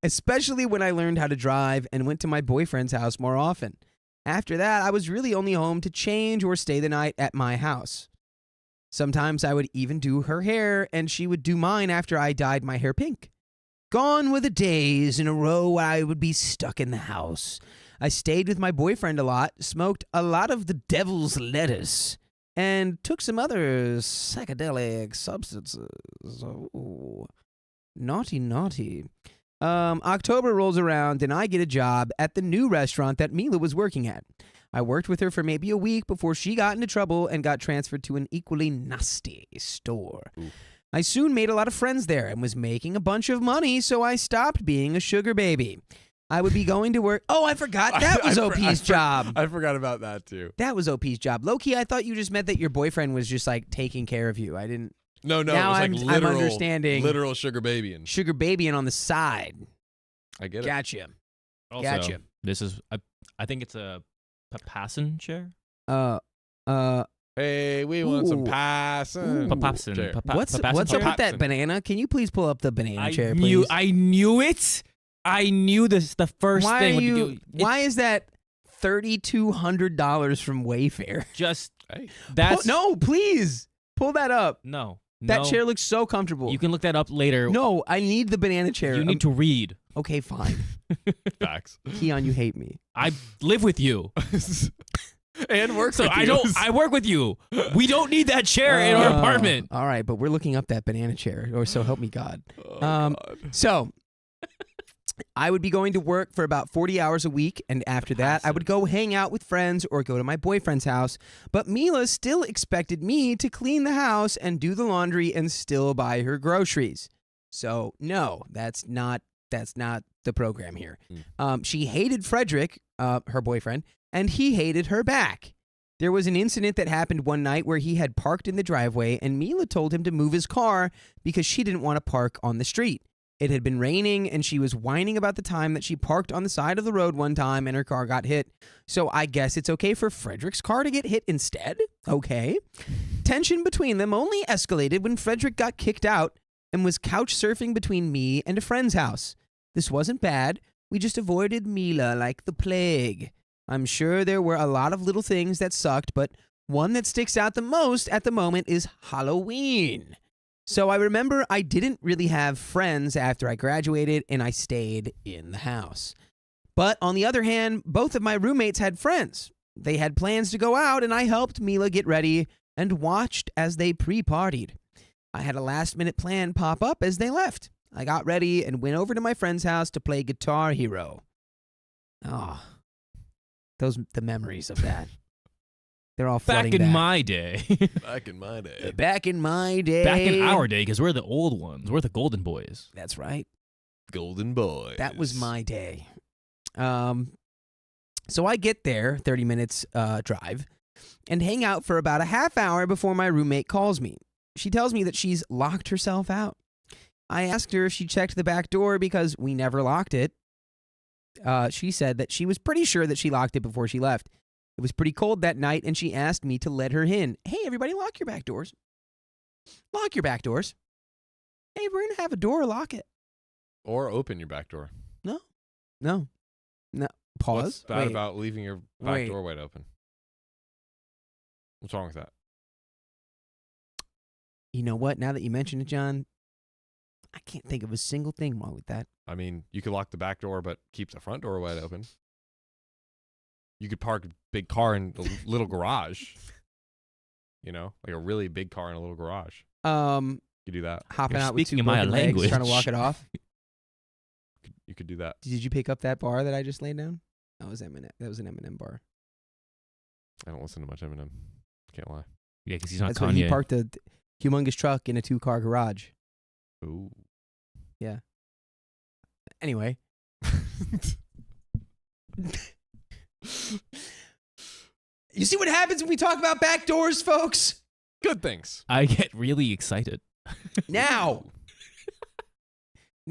Especially when I learned how to drive and went to my boyfriend's house more often. After that, I was really only home to change or stay the night at my house. Sometimes I would even do her hair, and she would do mine after I dyed my hair pink. Gone were the days in a row where I would be stuck in the house. I stayed with my boyfriend a lot, smoked a lot of the devil's lettuce, and took some other psychedelic substances. Oh, naughty, naughty. October rolls around, and I get a job at the new restaurant that Mila was working at. I worked with her for maybe a week before she got into trouble and got transferred to an equally nasty store. Ooh. I soon made a lot of friends there and was making a bunch of money, so I stopped being a sugar baby. I would be going to work. Oh, I forgot. That was OP's job. I forgot about that too. That was OP's job. Low-key, I thought you just meant that your boyfriend was just like taking care of you. I didn't. No, Now it was like I'm literal, understanding. literal sugar baby, and Sugar babying on the side. I get it. Gotcha. Also, Gotcha. This is, I think it's a Papassin chair. Hey, we want some Ooh. Passin. Papassin. chair. What's up with that banana? Can you please pull up the banana chair, please? I knew it. I knew this. The first Why thing. are when you? do it- Why is that $3,200 from Wayfair? just Hey, that's No, please pull that up. no. That no. chair looks so comfortable. You can look that up later. No, I need the banana chair. You need to read. Okay, fine. facts. Keon, you hate me. I live with you, And work. so with I you. don't. I work with you. We don't need that chair in our apartment. All right, but we're looking up that banana chair, or so help me God. Oh, Um, God. So, I would be going to work for about 40 hours a week, and after that, I would go hang out with friends or go to my boyfriend's house. But Mila still expected me to clean the house and do the laundry and still buy her groceries. So, no, that's not the program here. She hated Frederick, her boyfriend, and he hated her back. There was an incident that happened one night where he had parked in the driveway, and Mila told him to move his car because she didn't want to park on the street. It had been raining, and she was whining about the time that she parked on the side of the road one time and her car got hit. So I guess it's okay for Frederick's car to get hit instead? Okay. Tension between them only escalated when Frederick got kicked out and was couch surfing between me and a friend's house. This wasn't bad. We just avoided Mila like the plague. I'm sure there were a lot of little things that sucked, but one that sticks out the most at the moment is Halloween. So I remember I didn't really have friends after I graduated, and I stayed in the house. But on the other hand, both of my roommates had friends. They had plans to go out, and I helped Mila get ready and watched as they pre-partied. I had a last-minute plan pop up as they left. I got ready and went over to my friend's house to play Guitar Hero. Oh, the memories of that. They're all flooding Back in back. my day. Back in my day. Back in my day. Back in our day, because we're the old ones. We're the golden boys. That's right. Golden boy. That was my day. So I get there, 30 minutes drive, and hang out for about a half hour before my roommate calls me. She tells me that she's locked herself out. I asked her if she checked the back door because we never locked it. She said that she was pretty sure that she locked it before she left. It was pretty cold that night, and she asked me to let her in. Hey, everybody, lock your back doors. Lock your back doors. Hey, we're going to have a door, lock it. Or open your back door. No. Pause. What's bad Wait. about leaving your back door wide open? What's wrong with that? You know what? Now that you mention it, John, I can't think of a single thing wrong with that. I mean, you could lock the back door, but keep the front door wide open. You could park a big car in the little garage. You know, like a really big car in a little garage. You do that. Hopping You're out with speaking two in my broken legs, language. trying to walk it off. You could do that. Did you pick up that bar that I just laid down? That was Eminem. That was an Eminem bar. I don't listen to much Eminem. Can't lie. Yeah, because he's not That's when he Kanye. parked a humongous truck in a 2-car garage. Ooh. Anyway. You see what happens when we talk about back doors, folks? Good things. I get really excited. Now,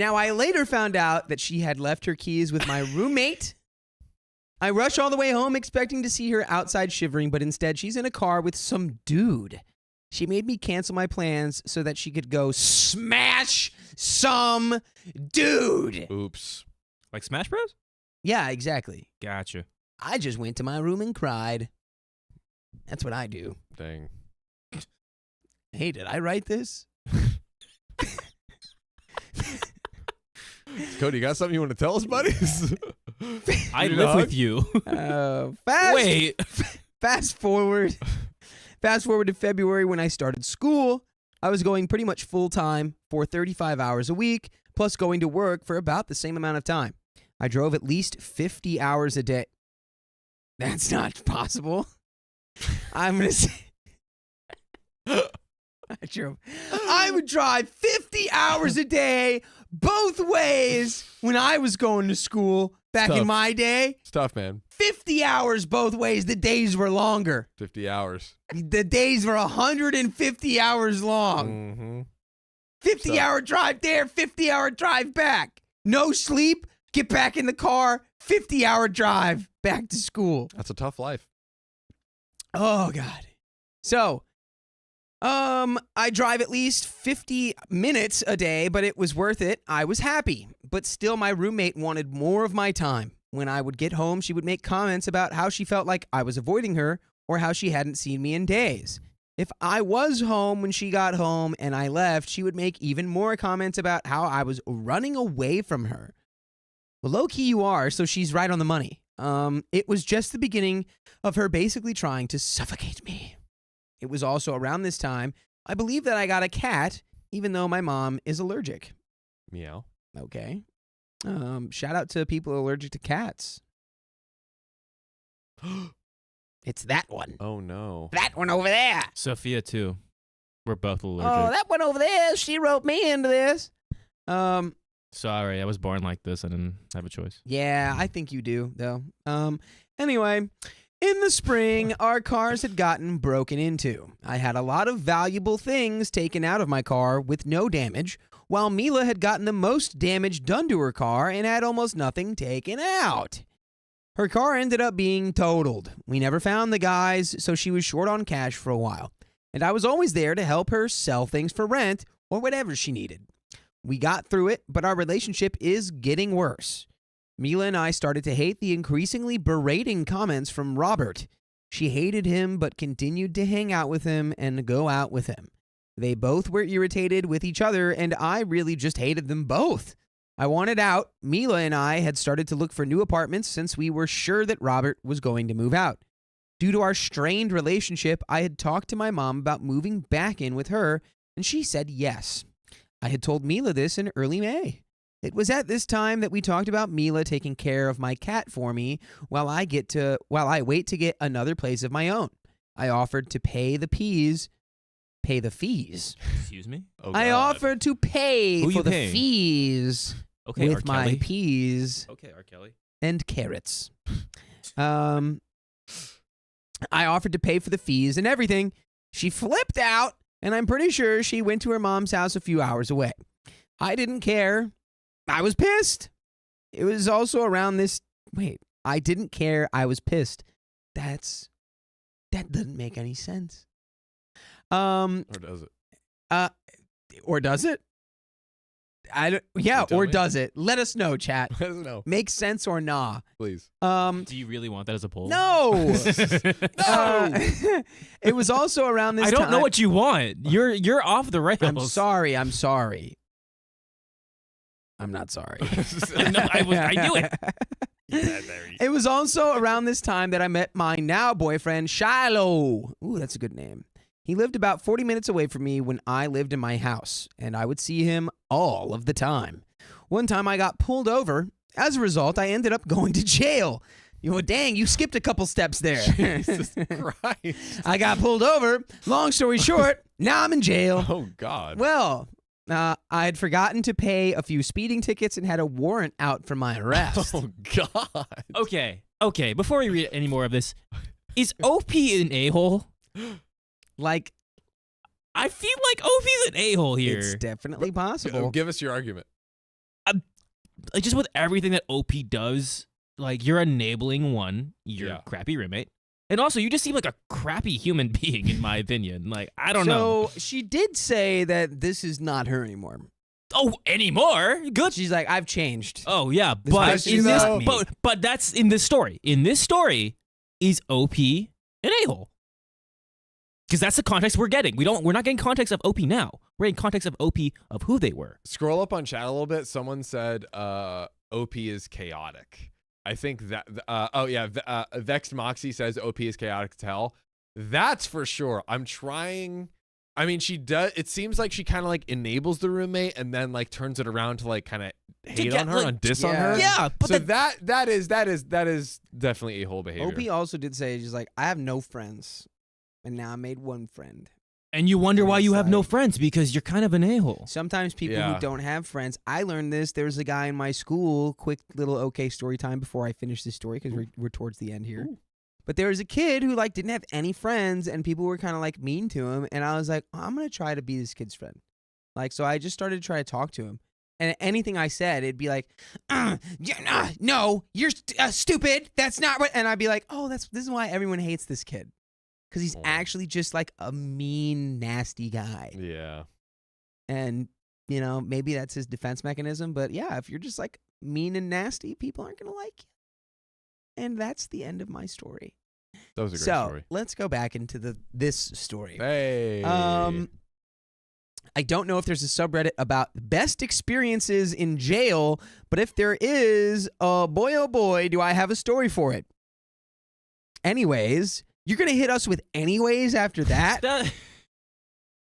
I later found out that she had left her keys with my roommate. I rush all the way home expecting to see her outside shivering, but instead she's in a car with some dude. She made me cancel my plans so that she could go smash some dude. Oops. Like Smash Bros? Yeah, exactly. Gotcha. I just went to my room and cried. That's what I do. Dang. Hey, did I write this? Cody, you got something you want to tell us, buddies? I You live know? with you. Wait. Fast forward to February when I started school. I was going pretty much full time for 35 hours a week, plus going to work for about the same amount of time. I drove at least 50 hours a day. That's not possible. I'm going to say. I would drive 50 hours a day both ways when I was going to school back in Tough. my day. It's tough, man. 50 hours both ways. The days were longer. 50 hours. The days were 150 hours long. Mm-hmm. 50-hour drive there, 50-hour drive back. No sleep, get back in the car, 50-hour drive back to school. That's a tough life. Oh, God. So, I drive at least 50 minutes a day, but it was worth it. I was happy. But still, my roommate wanted more of my time. When I would get home, she would make comments about how she felt like I was avoiding her or how she hadn't seen me in days. If I was home when she got home and I left, she would make even more comments about how I was running away from her. Well, low-key you are, so she's right on the money. It was just the beginning of her basically trying to suffocate me. It was also around this time, I believe that I got a cat, even though my mom is allergic. Meow. Okay. Shout out to people allergic to cats. It's that one. Oh, no. That one over there. Sophia, too. We're both allergic. Oh, that one over there. She wrote me into this. Sorry, I was born like this. I didn't have a choice. Yeah, I think you do, though. Anyway, in the spring, our cars had gotten broken into. I had a lot of valuable things taken out of my car with no damage, while Mila had gotten the most damage done to her car and had almost nothing taken out. Her car ended up being totaled. We never found the guys, so she was short on cash for a while. And I was always there to help her sell things for rent or whatever she needed. We got through it, but our relationship is getting worse. Mila and I started to hate the increasingly berating comments from Robert. She hated him, but continued to hang out with him and go out with him. They both were irritated with each other, and I really just hated them both. I wanted out. Mila and I had started to look for new apartments since we were sure that Robert was going to move out. Due to our strained relationship, I had talked to my mom about moving back in with her, and she said yes. I had told Mila this in early May. It was at this time that we talked about Mila taking care of my cat for me while I wait to get another place of my own. I offered to pay the fees. Excuse me? Oh, I God. offered to pay Who for you the paying? fees Okay, R. with my Kelly. peas Okay, R. Kelly. and carrots. I offered to pay for the fees and everything. She flipped out, and I'm pretty sure she went to her mom's house a few hours away. I didn't care. I was pissed. It was also around this. Wait, I didn't care. I was pissed. That doesn't make any sense. Or does it? Or does it? I don't. Yeah, Tell or me. does it? Let us know, chat. I don't know. Makes sense or nah? Please. Do you really want that as a poll? No. No. It was also around this. I don't time. know what you want. You're off the rails. I'm sorry. I'm sorry. I'm not sorry. No, I knew it. It was also around this time that I met my now boyfriend, Shiloh. Ooh, that's a good name. He lived about 40 minutes away from me when I lived in my house, and I would see him all of the time. One time I got pulled over. As a result, I ended up going to jail. Dang, you skipped a couple steps there. Jesus Christ. I got pulled over. Long story short, now I'm in jail. Oh, God. Well, I had forgotten to pay a few speeding tickets and had a warrant out for my arrest. Oh, God. Okay. Before we read any more of this, is OP an a-hole? Like, I feel like OP's an a-hole here. it's definitely possible. Give us your argument. Like, just with everything that OP does, like, you're enabling your Yeah. crappy roommate. And also, you just seem like a crappy human being, in my opinion. Like, I don't know. So she did say that this is not her anymore. Oh, anymore? Good. She's like, I've changed. Oh, yeah. This But person in is this, not me. but that's in this story. In this story, is OP an a-hole? Because that's the context we're getting. We're not getting context of OP now. We're getting context of OP of who they were. Scroll up on chat a little bit. Someone said OP is chaotic. I think that, Vexed Moxie says OP is chaotic as hell. That's for sure. I'm trying. I mean, she does. It seems like she kind of like enables the roommate and then like turns it around to like kind of hate get, on her, like, on diss on yeah. her. Yeah, but So that is definitely a whole behavior. OP also did say, she's like, I have no friends. And now I made one friend. and you wonder why you have no Inside. friends because you're kind of an a-hole. Sometimes people Yeah. who don't have friends, I learned this. There was a guy in my school, quick little okay story time before I finish this story because we're towards the end here. Ooh. But there was a kid who like didn't have any friends and people were kind of like mean to him. And I was like, I'm going to try to be this kid's friend. Like, so I just started to try to talk to him. And anything I said, it'd be like, no, you're stupid. That's not what. And I'd be like, oh, this is why everyone hates this kid. Because he's Oh. actually just like a mean, nasty guy. Yeah. And, maybe that's his defense mechanism. But yeah, if you're just like mean and nasty, people aren't going to like you. And that's the end of my story. That was a great So story. let's go back into this story. Hey. I don't know if there's a subreddit about best experiences in jail, but if there is, oh boy, do I have a story for it. Anyways, you're going to hit us with anyways after that?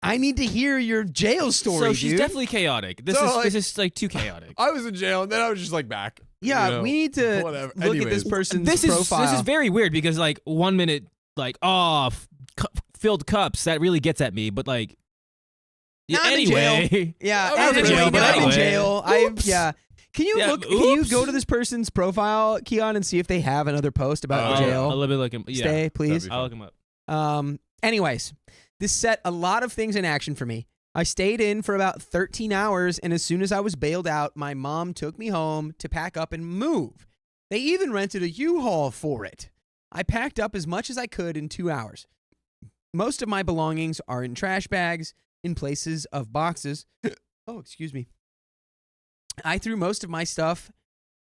I need to hear your jail story, So she's dude. definitely chaotic. This is like too chaotic. I was in jail and then I was just like back. Yeah, you know, we need to whatever. look at this Anyways. person's This is profile. very weird because like 1 minute like filled cups that really gets at me, but like Now I'm in anyway. Yeah, I was in jail, but I'm in anyway. jail. Oops. Can you Yeah, look? Can you oops. go to this person's profile, Keon, and see if they have another post about Oh, jail? A little bit like him. Yeah, Stay, please. That'd be I'll fun. look him up. Anyways, this set a lot of things in action for me. I stayed in for about 13 hours, and as soon as I was bailed out, my mom took me home to pack up and move. They even rented a U-Haul for it. I packed up as much as I could in 2 hours. Most of my belongings are in trash bags, in places of boxes. Oh, excuse me. I threw most of my stuff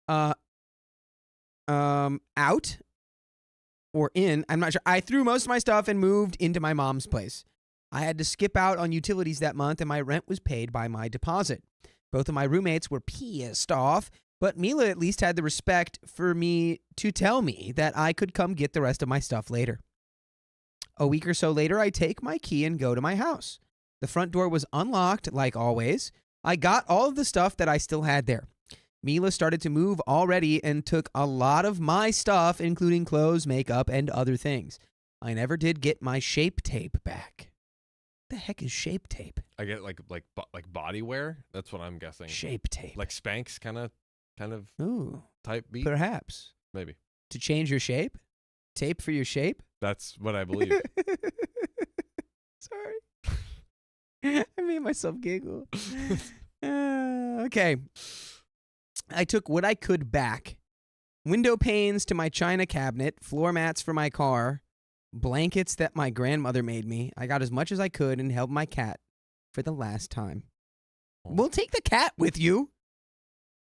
out or in. I'm not sure. I threw most of my stuff and moved into my mom's place. I had to skip out on utilities that month, and my rent was paid by my deposit. Both of my roommates were pissed off, but Mila at least had the respect for me to tell me that I could come get the rest of my stuff later. A week or so later, I take my key and go to my house. The front door was unlocked, like always. I got all of the stuff that I still had there. Mila started to move already and took a lot of my stuff, including clothes, makeup, and other things. I never did get my shape tape back. What the heck is shape tape? I get like body wear. That's what I'm guessing. Shape tape. Like Spanx kind of Ooh, type beat. perhaps. Maybe. To change your shape? Tape for your shape? That's what I believe. Sorry. I made myself giggle. Okay. I took what I could back. Window panes to my china cabinet, floor mats for my car, blankets that my grandmother made me. I got as much as I could and held my cat for the last time. We'll take the cat with you.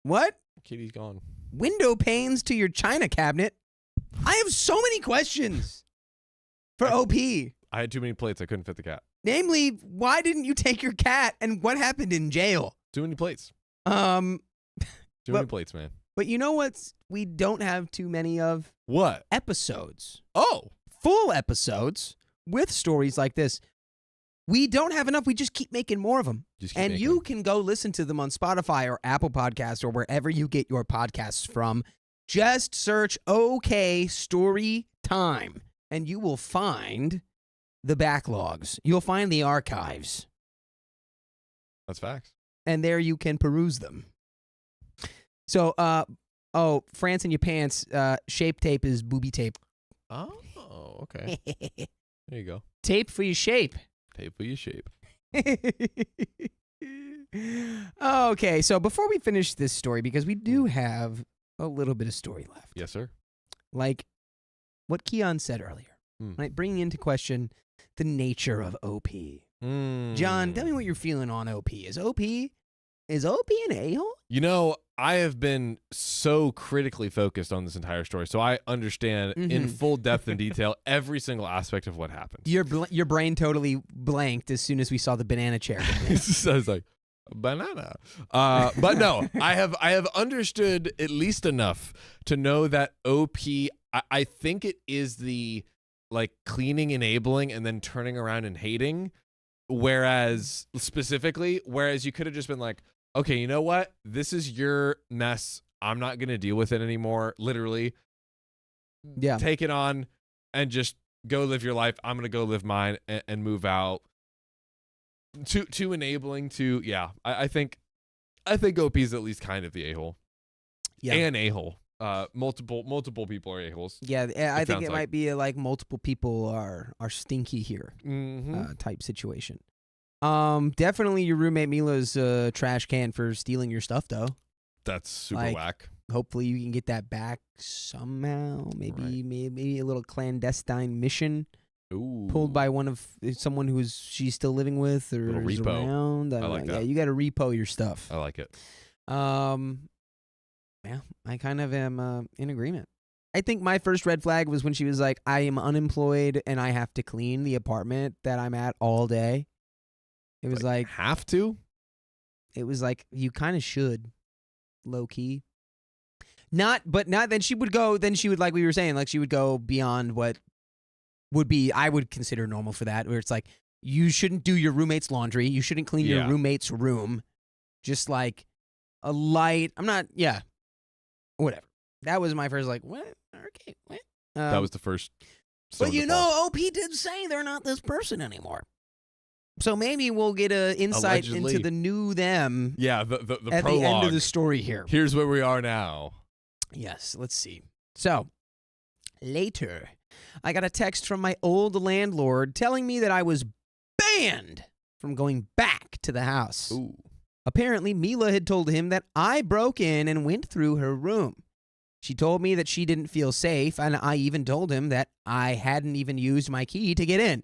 What? Kitty's gone. Window panes to your china cabinet? I have so many questions for OP. I had too many plates. I couldn't fit the cat. Namely, why didn't you take your cat and what happened in jail? Too many plates. Um, Too many plates, man. but you know what? We don't have too many of What? episodes. Oh. Full episodes with stories like this. We don't have enough. We just keep making more of them. And you can go listen to them on Spotify or Apple Podcasts or wherever you get your podcasts from. Just search OK Story Time and you will find the backlogs. You'll find the archives. That's facts. And there you can peruse them. So, France in your pants, shape tape is booby tape. Oh, okay. There you go. Tape for your shape. Tape for your shape. Okay, so before we finish this story, because we do have a little bit of story left. Yes, sir. Like what Keon said earlier, right? Bringing into question the nature of OP. John, tell me what you're feeling on OP. Is OP an a-hole? You know, I have been so critically focused on this entire story, so I understand in full depth and detail every single aspect of what happened. Your brain totally blanked as soon as we saw the banana chair. So I was like, banana. But no, I have understood at least enough to know that OP, I think it is the like cleaning, enabling, and then turning around and hating. Whereas you could have just been like, okay, you know what? This is your mess. I'm not going to deal with it anymore. Literally. Yeah. Take it on and just go live your life. I'm going to go live mine and move out. Too enabling to, yeah. I think OP is at least kind of the a-hole. Yeah. And a-hole. Multiple people are a-holes. Yeah, I think it might be like multiple people are stinky here type situation. Definitely your roommate Mila's trash can for stealing your stuff though. That's super whack. Hopefully you can get that back somehow. Maybe a little clandestine mission. Ooh. Pulled by someone she's still living with or Little is repo. around. I like that. Yeah, you got to repo your stuff. I like it. Yeah, I kind of am in agreement. I think my first red flag was when she was like, I am unemployed and I have to clean the apartment that I'm at all day. It was like have to? It was like, you kind of should, low key. Not then she would go, like we were saying, like she would go beyond what I would consider normal for that, where it's like, you shouldn't do your roommate's laundry. You shouldn't clean your roommate's room. Just like a light, whatever. That was my first like, what? Okay, what? That was the first. But you know, OP did say they're not this person anymore. So maybe we'll get an insight Allegedly. into the new them. Yeah, the at prologue. the end of the story here. Here's where we are now. Yes, let's see. So, later, I got a text from my old landlord telling me that I was banned from going back to the house. Ooh. Apparently, Mila had told him that I broke in and went through her room. She told me that she didn't feel safe, and I even told him that I hadn't even used my key to get in.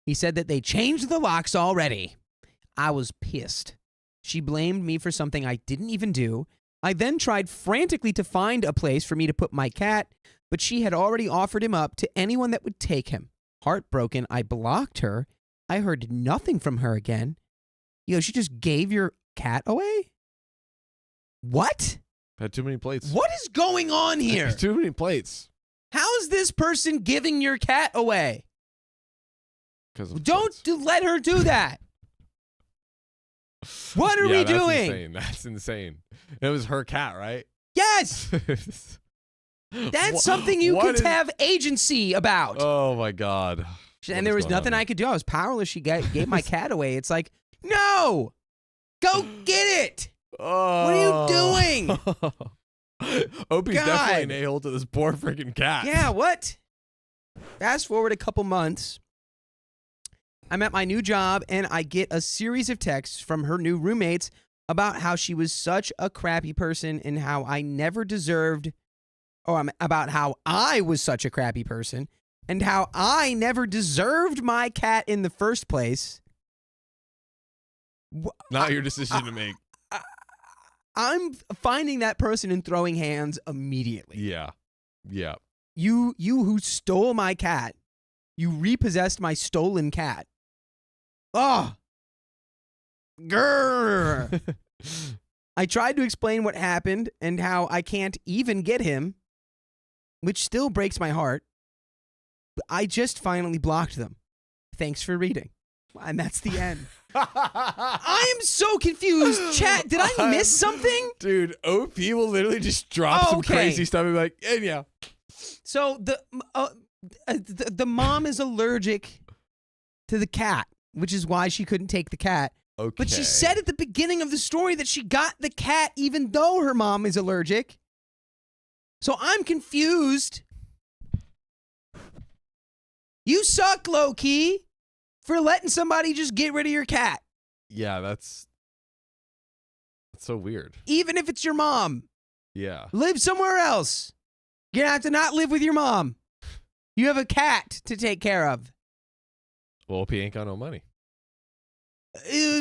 He said that they changed the locks already. I was pissed. She blamed me for something I didn't even do. I then tried frantically to find a place for me to put my cat, but she had already offered him up to anyone that would take him. Heartbroken, I blocked her. I heard nothing from her again. She just gave your cat away? What? Had too many plates. What is going on here? Too many plates. How is this person giving your cat away? Don't let her do that. What are we doing? Insane. That's insane. It was her cat, right? Yes. That's something you could have agency about. Oh my God. And there was nothing I could do. I was powerless. She gave my cat away. It's like, no, go get it. Oh. What are you doing? Opie's definitely an a-hole to this poor freaking cat. Yeah, what? Fast forward a couple months. I'm at my new job, and I get a series of texts from her new roommates about how she was such a crappy person and how I never deserved, about how I was such a crappy person and how I never deserved my cat in the first place. Not your decision to make. I'm finding that person and throwing hands immediately. Yeah. Yeah. You who stole my cat, you repossessed my stolen cat. Oh, grrr. I tried to explain what happened and how I can't even get him, which still breaks my heart. But I just finally blocked them. Thanks for reading. And that's the end. I am so confused. Chat, did I miss something? Dude, OP will literally just drop some crazy stuff and be like, yeah. So the mom is allergic to the cat, which is why she couldn't take the cat. Okay. But she said at the beginning of the story that she got the cat even though her mom is allergic. So I'm confused. You suck, low-key, for letting somebody just get rid of your cat. Yeah, that's so weird. Even if it's your mom. Yeah. Live somewhere else. You're going to have to not live with your mom. You have a cat to take care of. Well, OP ain't got no money.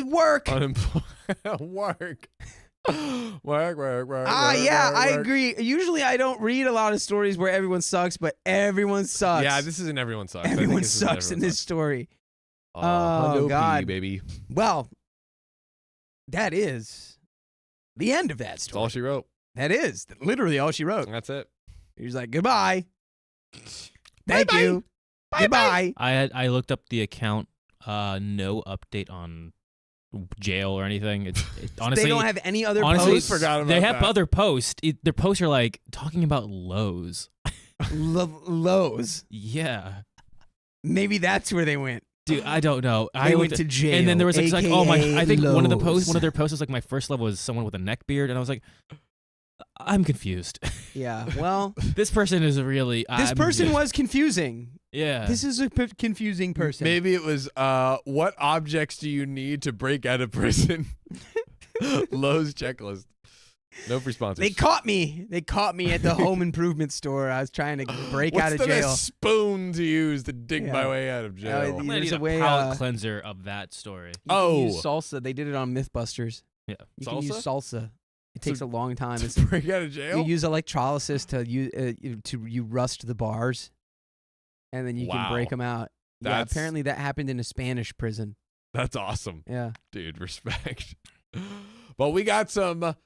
Work. Unemployed. Work. Work. Yeah, I agree. Usually I don't read a lot of stories where everyone sucks, but everyone sucks. Yeah, this isn't everyone sucks. Everyone sucks in this story. Oh, God. baby. Well, that is the end of that That's story. all she wrote. That is literally all she wrote. That's it. He was like, goodbye. Thank you. Goodbye. I looked up the account. No update on jail or anything. It honestly, They don't have any other honestly, posts. forgot about they have that. other posts. Their posts are like talking about Lowe's. Lowe's. Yeah. Maybe that's where they went. Dude, I don't know. They went to jail. And then there was like oh my! I think one of Lowe's. their posts was like my first level was someone with a neck beard, and I was like, I'm confused. Yeah. Well, This person is really. this person was confusing. Yeah. This is a confusing person. Maybe it was, what objects do you need to break out of prison? Lowe's checklist. No free sponsors. They caught me. They caught me at the home improvement store. I was trying to break What's out of the jail. best spoon to use to dig Yeah. my way out of jail? I'm gonna There's need a way, palate cleanser of that story. You can Oh. use salsa. They did it on Mythbusters. Yeah. You can use salsa. It takes a long time. To It's, break out of jail? you use electrolysis to you rust the bars, and then you can Wow. break them out. Yeah, That's- apparently that happened in a Spanish prison. That's awesome. Yeah. Dude, respect. But we got some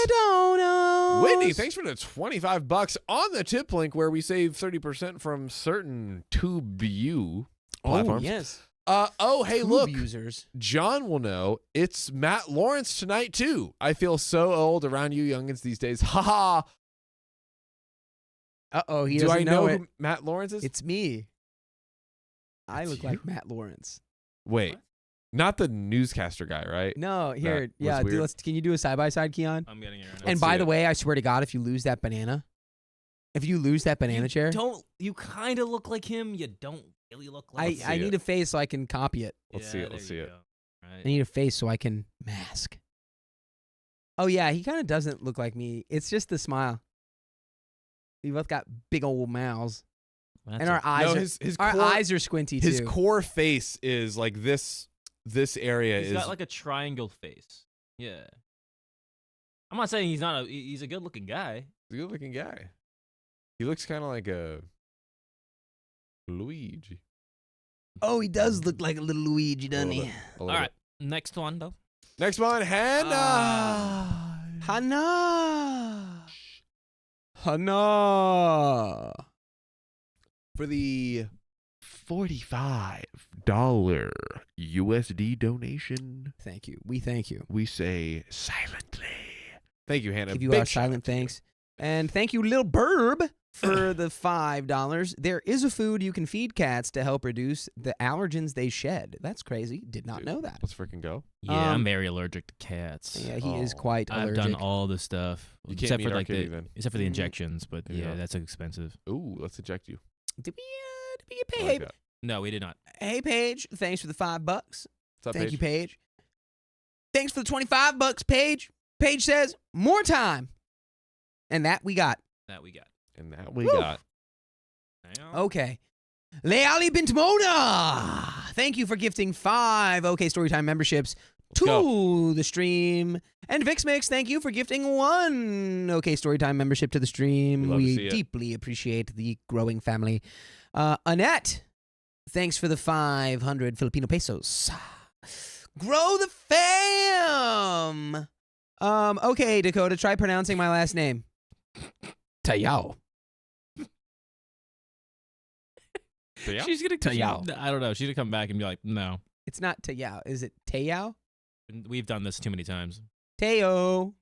donos. Whitney, thanks for the $25 on the tip link where we save 30% from certain TubeU platforms. Oh, yes. Hey, Tube look. users. John will know it's Matt Lawrence tonight, too. I feel so old around you youngins these days. Haha. Uh-oh, he Do doesn't I know it. who Matt Lawrence is? It's me. I It's look you? like Matt Lawrence. Wait. Not the newscaster guy, right? No, here. was Yeah, weird. can you do a side-by-side, Keon? I'm getting it right now. And Let's by see the it. way, I swear to God, if you lose that banana, chair, You kind of look like him. You don't really look like Let's I see need it. a face so I can copy it. Let's see it. Let's see it. I need a face so I can mask. Oh, yeah, he kind of doesn't look like me. It's just the smile. We both got big old mouths. And our eyes No, are, his our core, eyes are squinty, his too. core face is like this area He's is got like a triangle face. Yeah. I'm not saying he's not he's a good looking guy. a good looking guy. He looks kind of like a Luigi. Oh, he does look like a little Luigi, doesn't A little he? bit, a All little right. Next one though. bit. Next one, Hannah. Hannah. Hannah. For the $45 USD donation, Thank you. We thank you. we say silently. Thank you, Hannah. Give you Big our shout out silent to you. thanks. And thank you, Lil Burb, for the $5. There is a food you can feed cats to help reduce the allergens they shed. That's crazy. Did not Dude, know that. Let's freaking go. Yeah, Um, I'm very allergic to cats. Yeah, he is Oh, quite I've allergic. done all the stuff You can't except meet for our like kitty the then. except for the Mm. injections, but Yeah. yeah, that's expensive. Ooh, let's inject you. Did we I pay? like that. No, we did not. Hey, Paige. Thanks for the $5. What's up, Thank Paige? you, Paige. Thanks for the $25, Paige. Paige says, more time. And that we got. And that we Woo. got. Okay. Leali Bintmona, thank you for gifting 5 OK Storytime memberships Let's go. to the stream. And VixMix, thank you for gifting 1 OK Storytime membership to the stream. We love to see We it. deeply appreciate the growing family. Annette, thanks for the 500 Filipino pesos. Grow the fam. Okay, Dakota, try pronouncing my last name. Tayao. So, yeah. She's gonna. Tayao. I don't know. She's gonna come back and be like, no. It's not Tayao. Is it Tayao? We've done this too many times. Teo.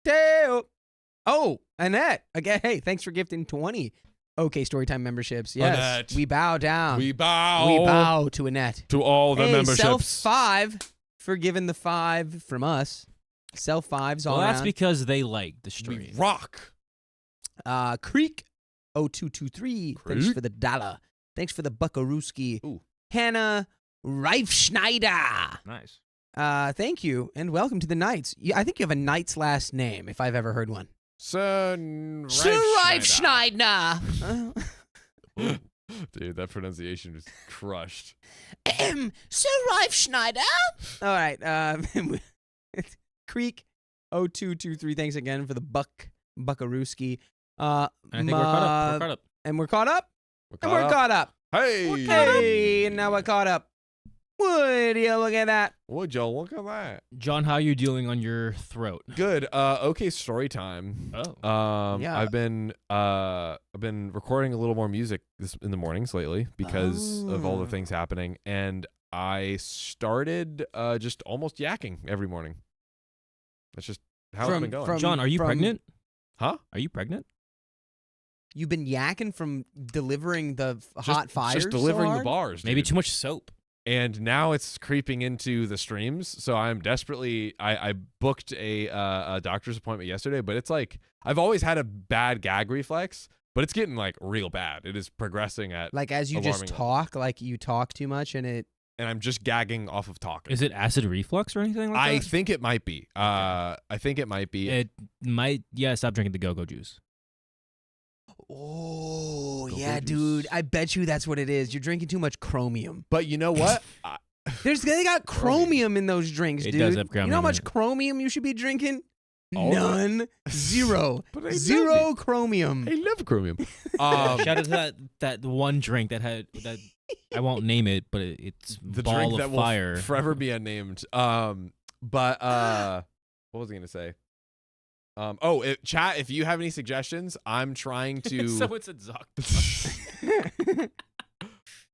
Teo. Oh, Annette. Again, hey, thanks for gifting 20 OK Storytime memberships. Yes, Annette. we bow down. We bow. We bow to Annette. to all the Hey, memberships. Self 5 for giving the 5 from us. Self 5s all Well, that's around. because they like the We stream. rock. Creek 0223. Thanks Creek. for the dollar. Thanks for the buckarooski. Ooh. Hannah Reifschneider. Nice. Thank you and welcome to the Knights. I think you have a Knight's last name if I've ever heard one. Sir Reifschneider. Dude, that pronunciation was crushed. Sir Reifschneider. All right. Creek 0223. Thanks again for the buckarooski. I think we're caught up. We're caught up. And we're caught up. And we're up. caught up. Hey. Hey, and now we're caught up. Would you look at that? Would y'all look at that? John, how are you doing on your throat? Good. Okay, story time. Oh. Yeah. I've been recording a little more music in the mornings lately because of all the Oh. things happening, and I started just almost yakking every morning. That's just how it's been going. John, are you pregnant? Huh? Are you pregnant? You've been yakking from delivering the hot fires. Just delivering so the hard? bars. Maybe dude. too much soap. And now it's creeping into the streams, so I'm desperately. I booked a doctor's appointment yesterday, but it's like I've always had a bad gag reflex, but it's getting like real bad. It is progressing at, Like as you just alarming talk, like you talk too much, and it. and I'm just gagging off of talking. Is it acid reflux or anything like I that? think it might be. I think it might be. It might. Yeah, stop drinking the go-go juice. Oh Go yeah, juice. dude! I bet you that's what it is. You're drinking too much chromium. But you know what? They got chromium in those drinks, It dude. does have You know how chromium in much it. chromium you should be drinking? All of it. None. Zero. But I love Zero chromium. I love chromium. Shout out to that one drink that had that. I won't name it, but it's The ball drink of that fire. will forever be unnamed. But what was I gonna say? Chat. If you have any suggestions, I'm trying to. Someone said Zoc.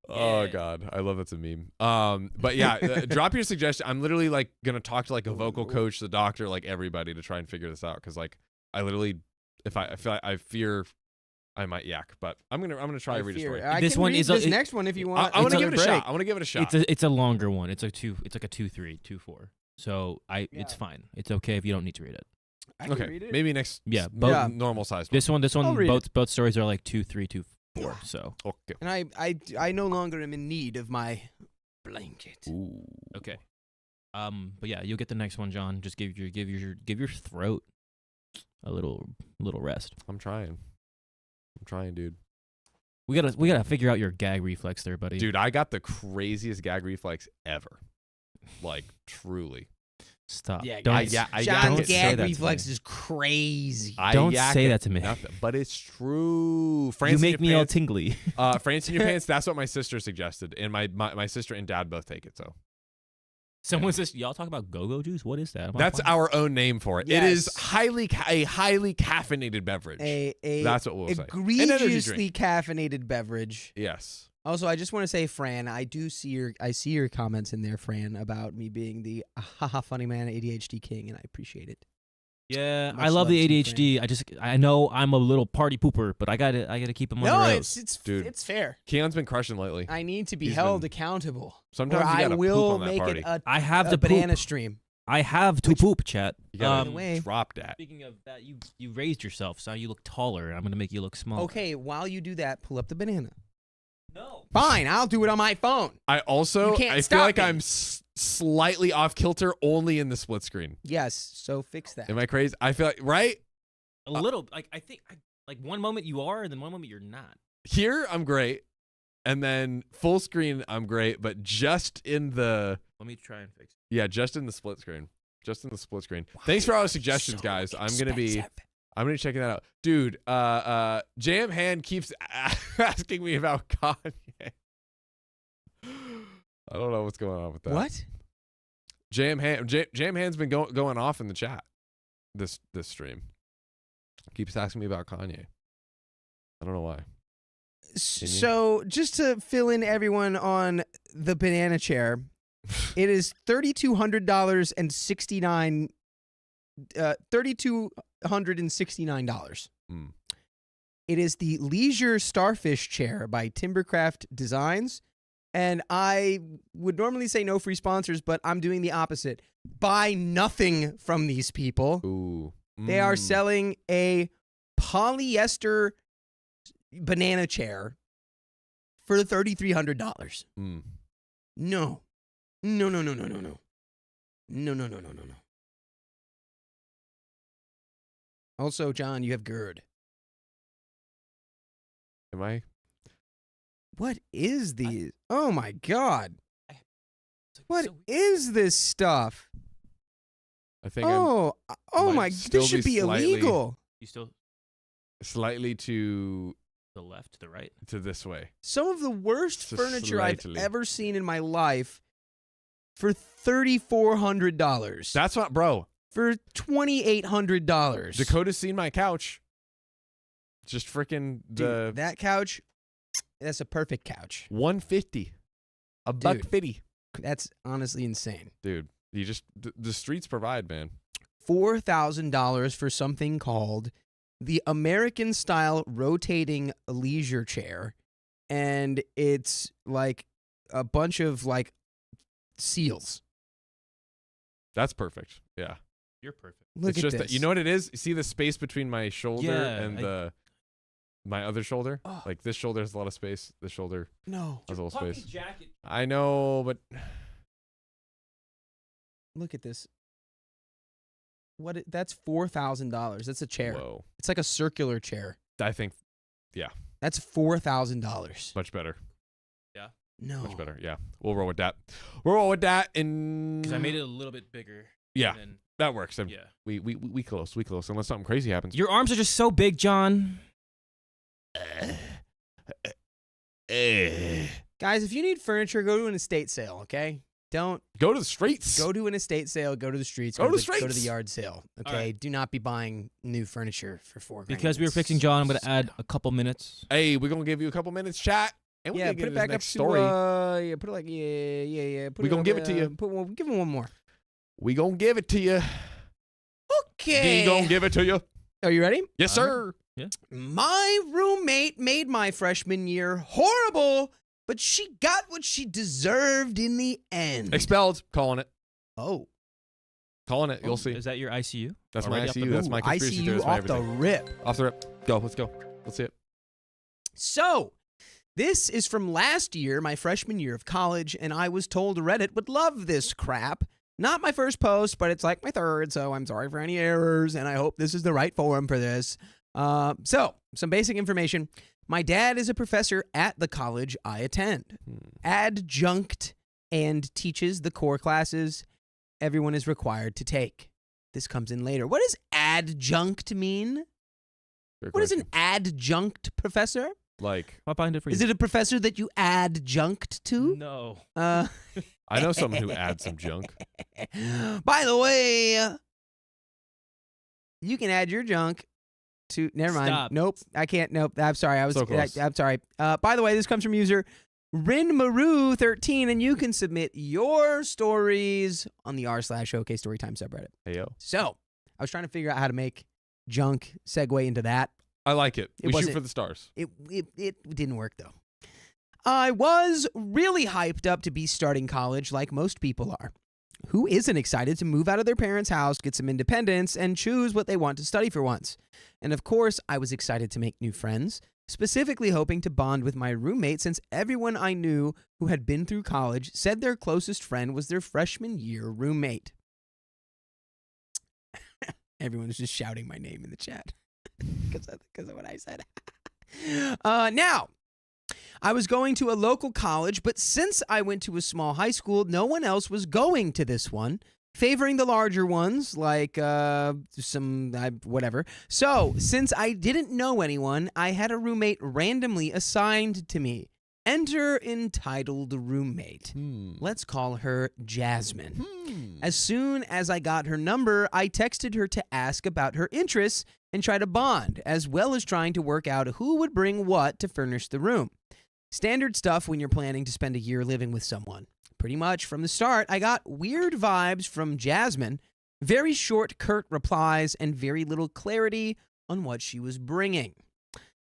Oh Yeah. God, I love that's a meme. But yeah, drop your suggestion. I'm literally like gonna talk to like a vocal coach, the doctor, like everybody to try and figure this out. Cause like I literally, I fear I might yak, but I'm gonna try to read a story. I This can one read is a- this it- next one if you want. I want to It's give it a break. shot. I want to give it a shot. It's a longer one. It's like a 2-3, 2-4. So Yeah. it's fine. It's okay if you don't need to read it. I can Okay, read it. maybe next. Yeah, both Yeah. normal size. This one I'll read both stories are like 2-3, 2-4. So Okay. And I no longer am in need of my blanket. Ooh. okay. But yeah, you'll get the next one, John. Just give your throat a little rest. I'm trying, dude. We gotta figure out your gag reflex there, buddy. Dude, I got the craziest gag reflex ever. Like truly. Stop. Yeah, Don't, I John's don't say gag that to reflex me. is crazy. I Don't yak say at that to me. Nothing, but it's true. You France make in me your all pants, tingly. France in your pants. That's what my sister suggested, and my sister and dad both take it. So Someone says, y'all talk about go-go juice? What is that? Am I that's fine? our own name for it. It is Yes. a highly caffeinated beverage. That's what we'll say. An energy egregiously drink. caffeinated beverage. Yes. Also, I just want to say, Fran, I see your comments in there, Fran, about me being the haha funny man ADHD king, and I appreciate it. Yeah, Much I love love the to you, ADHD. I know I'm a little party pooper, but I gotta keep him on No, the rails. Dude. it's fair. Keon's been crushing lately. I need to be He's held been- accountable. Sometimes or you I gotta will poop on that make party. it a I have to banana poop. stream. I have to poop, chat. You gotta Way. drop that. Speaking of that, you raised yourself, so now you look taller. I'm gonna make you look smaller. Okay, while you do that, pull up the banana. No. Fine, I'll do it on my phone. I also You can't I feel stop like me. I'm slightly off kilter only in the split screen. Yes. So fix that. Am I crazy? I feel like, right? A little, like, I think, like, one moment you are, and then one moment you're not. Here, I'm great. And then full screen, I'm great. But just in the... Let me try and fix it. Yeah, just in the split screen. Just in the split screen. Thanks for all the suggestions, guys. I'm going to be checking that out. Dude, Jam Hand keeps asking me about Kanye. I don't know what's going on with that. What? Jam Hand's been going off in the chat this stream. Keeps asking me about Kanye. I don't know why. So just to fill in everyone on the banana chair, it is $3,269. $3,269. Mm. It is the Leisure Starfish chair by Timbercraft Designs. And I would normally say no free sponsors, but I'm doing the opposite. Buy nothing from these people. Ooh. They are selling a polyester banana chair for $3,300. Mm. No. No, no, no, no, no, no. No, no, no, no, no, no. Also, John, you have GERD. Am I? What is these? Oh my God. What is this stuff? I think Oh might my, still this should be be slightly- illegal. You still slightly to the left, to the right? this way. Some of the worst Just furniture I've slightly. ever seen in my life for $3,400. That's not, bro. For $2,800. Dakota's seen my couch. Just freaking the Dude, that couch, that's a perfect couch. $150. $150. That's honestly insane. Dude, you just the streets provide, man. $4,000 for something called the American Style Rotating Leisure Chair. And it's like a bunch of like seals. That's perfect. Yeah. You're perfect. Look It's at just this. that, you know what it is? You see the space between my shoulder Yeah, and my other shoulder? Oh. Like this shoulder has a lot of space. This shoulder No. has a little Puffy space. jacket. I know, but Look at this. That's $4,000. That's a chair. whoa. It's like a circular chair. I think That's $4,000. much better. No. Much better. Yeah. We'll roll with that. We'll roll with that. And Because I made it a little bit bigger. Yeah. And that works. And yeah. we close. We close. Unless something crazy happens. Your arms are just so big, John. Guys, if you need furniture, go to an estate sale, okay? Don't Go to the streets. go to an estate sale, go to the streets, Go to the Go to the streets. yard sale, okay? right. Do not be buying new furniture for $4,000. Because we were fixing John, I'm going to add a couple minutes. Hey, we're gonna give you a couple minutes chat. And we're Yeah, gonna put get it into the back up next to story. yeah, put it like yeah. We gonna give it to you. Give him one more. We gonna give it to you. Okay. We gonna give it to you. Are you ready? Yes, sir. My roommate made my freshman year horrible, but she got what she deserved in the end. Expelled. Calling it. Oh, Calling it. You'll see. Is that your ICU? That's my Already off the ICU. That's my conspiracy ICU theory. That's my off the everything. rip. Off the rip. Go. Let's go. Let's see it. So, this is from last year, my freshman year of college, and I was told Reddit would love this crap. Not my first post, but it's like my third, so I'm sorry for any errors, and I hope this is the right forum for this. So, some basic information. My dad is a professor at the college I attend. Adjunct and teaches the core classes everyone is required to take. This comes in later. What does adjunct mean? Fair What is an question. adjunct professor? Like? I'll find it for you. Is it a professor that you adjunct to? No. I know someone who adds some junk. By the way, you can add your junk to. Never mind. Stop. Nope. I can't. Nope. I'm sorry. I was. So close. I'm sorry. By the way, this comes from user RinMaru13, and you can submit your stories on the r/OK Storytime subreddit. Hey yo. So I was trying to figure out how to make junk segue into that. I like it. It We shoot wasn't- for the stars. It didn't work though. I was really hyped up to be starting college like most people are. Who isn't excited to move out of their parents' house, get some independence, and choose what they want to study for once? And of course, I was excited to make new friends, specifically hoping to bond with my roommate since everyone I knew who had been through college said their closest friend was their freshman year roommate. Everyone was just shouting my name in the chat because of what I said. Now, I was going to a local college, but since I went to a small high school, no one else was going to this one, favoring the larger ones, like whatever. So, since I didn't know anyone, I had a roommate randomly assigned to me. Enter entitled roommate. Let's call her Jasmine. As soon as I got her number, I texted her to ask about her interests and try to bond, as well as trying to work out who would bring what to furnish the room. Standard stuff when you're planning to spend a year living with someone. Pretty much from the start, I got weird vibes from Jasmine, very short, curt replies, and very little clarity on what she was bringing.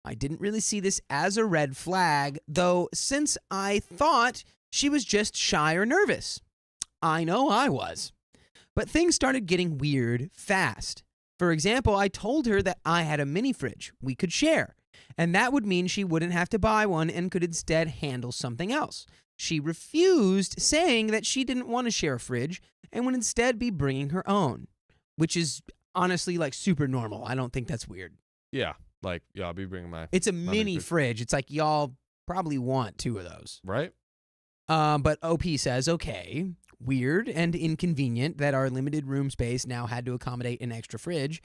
I didn't really see this as a red flag, though, since I thought she was just shy or nervous. I know I was. But things started getting weird fast. For example, I told her that I had a mini fridge we could share, and that would mean she wouldn't have to buy one and could instead handle something else. She refused, saying that she didn't want to share a fridge and would instead be bringing her own, which is honestly like super normal. I don't think that's weird. Yeah. Like, yeah, I'll be bringing my... It's a mini fridge. It's like y'all probably want 2 of those. Right? But OP says, okay, weird and inconvenient that our limited room space now had to accommodate an extra fridge,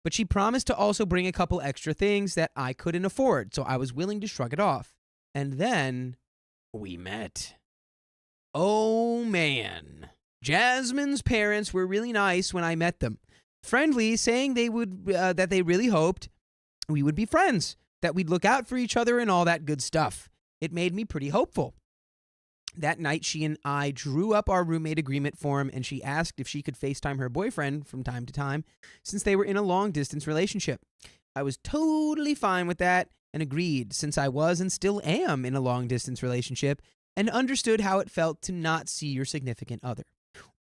but she promised to also bring a couple extra things that I couldn't afford, so I was willing to shrug it off. And then we met. Oh, man. Jasmine's parents were really nice when I met them. Friendly, saying they would that they really hoped we would be friends, that we'd look out for each other and all that good stuff. It made me pretty hopeful. That night, she and I drew up our roommate agreement form, and she asked if she could FaceTime her boyfriend from time to time, since they were in a long-distance relationship. I was totally fine with that and agreed, since I was and still am in a long-distance relationship, and understood how it felt to not see your significant other.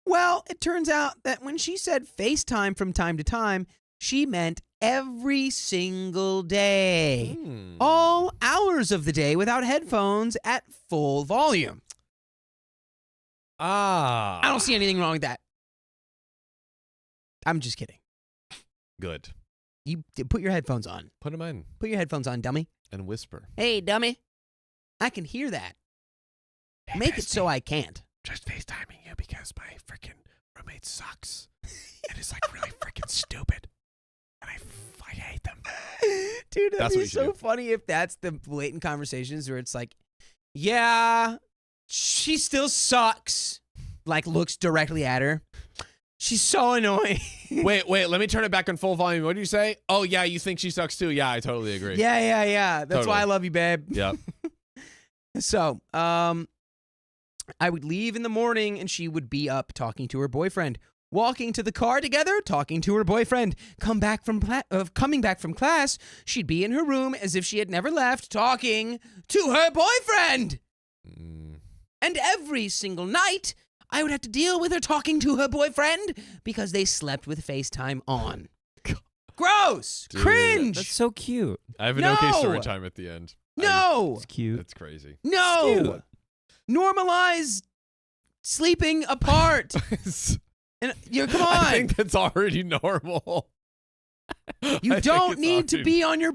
Well, it turns out that when she said FaceTime from time to time, she meant every single day. All hours of the day without headphones at full volume. I don't see anything wrong with that. I'm just kidding. Good. You put your headphones on. Put them in. Put your headphones on, dummy. And whisper. Hey, dummy. I can hear that. Hey, Make it so I can't. Just FaceTiming you because my freaking roommate sucks. It is like really freaking stupid. And I hate them. Dude, That's that'd what be you should so do. funny if that's the blatant conversations where it's like, yeah, she still sucks. Like, looks directly at her. She's so annoying. Wait, let me turn it back on full volume. What do you say? Oh, yeah, you think she sucks too? Yeah, I totally agree. Yeah. That's Totally. why I love you, babe. Yep. So, I would leave in the morning and she would be up talking to her boyfriend. Walking to the car together, talking to her boyfriend. Coming back from class, she'd be in her room as if she had never left, talking to her boyfriend. And every single night, I would have to deal with her talking to her boyfriend because they slept with FaceTime on. Gross. Dude. Cringe. That's so cute. I have an No. okay story time at the end. No. It's cute. That's crazy. No. It's cute. Normalize sleeping apart. And come on. I think that's already normal. You I think don't it's need to already- be on your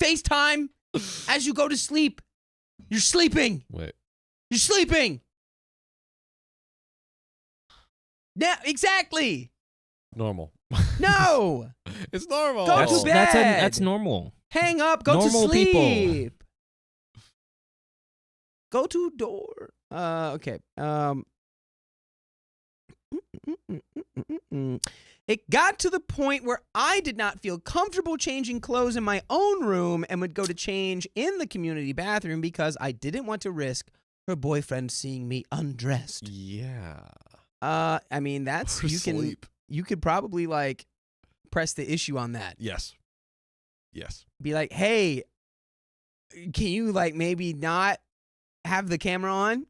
FaceTime as you go to sleep. You're sleeping. Wait. You're sleeping. Yeah, exactly. Normal. No. It's normal. Go to bed. That's normal. Hang up. Go Normal to sleep. people. Go to door. Okay. It got to the point where I did not feel comfortable changing clothes in my own room and would go to change in the community bathroom because I didn't want to risk her boyfriend seeing me undressed. Yeah. I mean, that's Or sleep. you could probably like press the issue on that. Yes. Be like, "Hey, can you like maybe not have the camera on?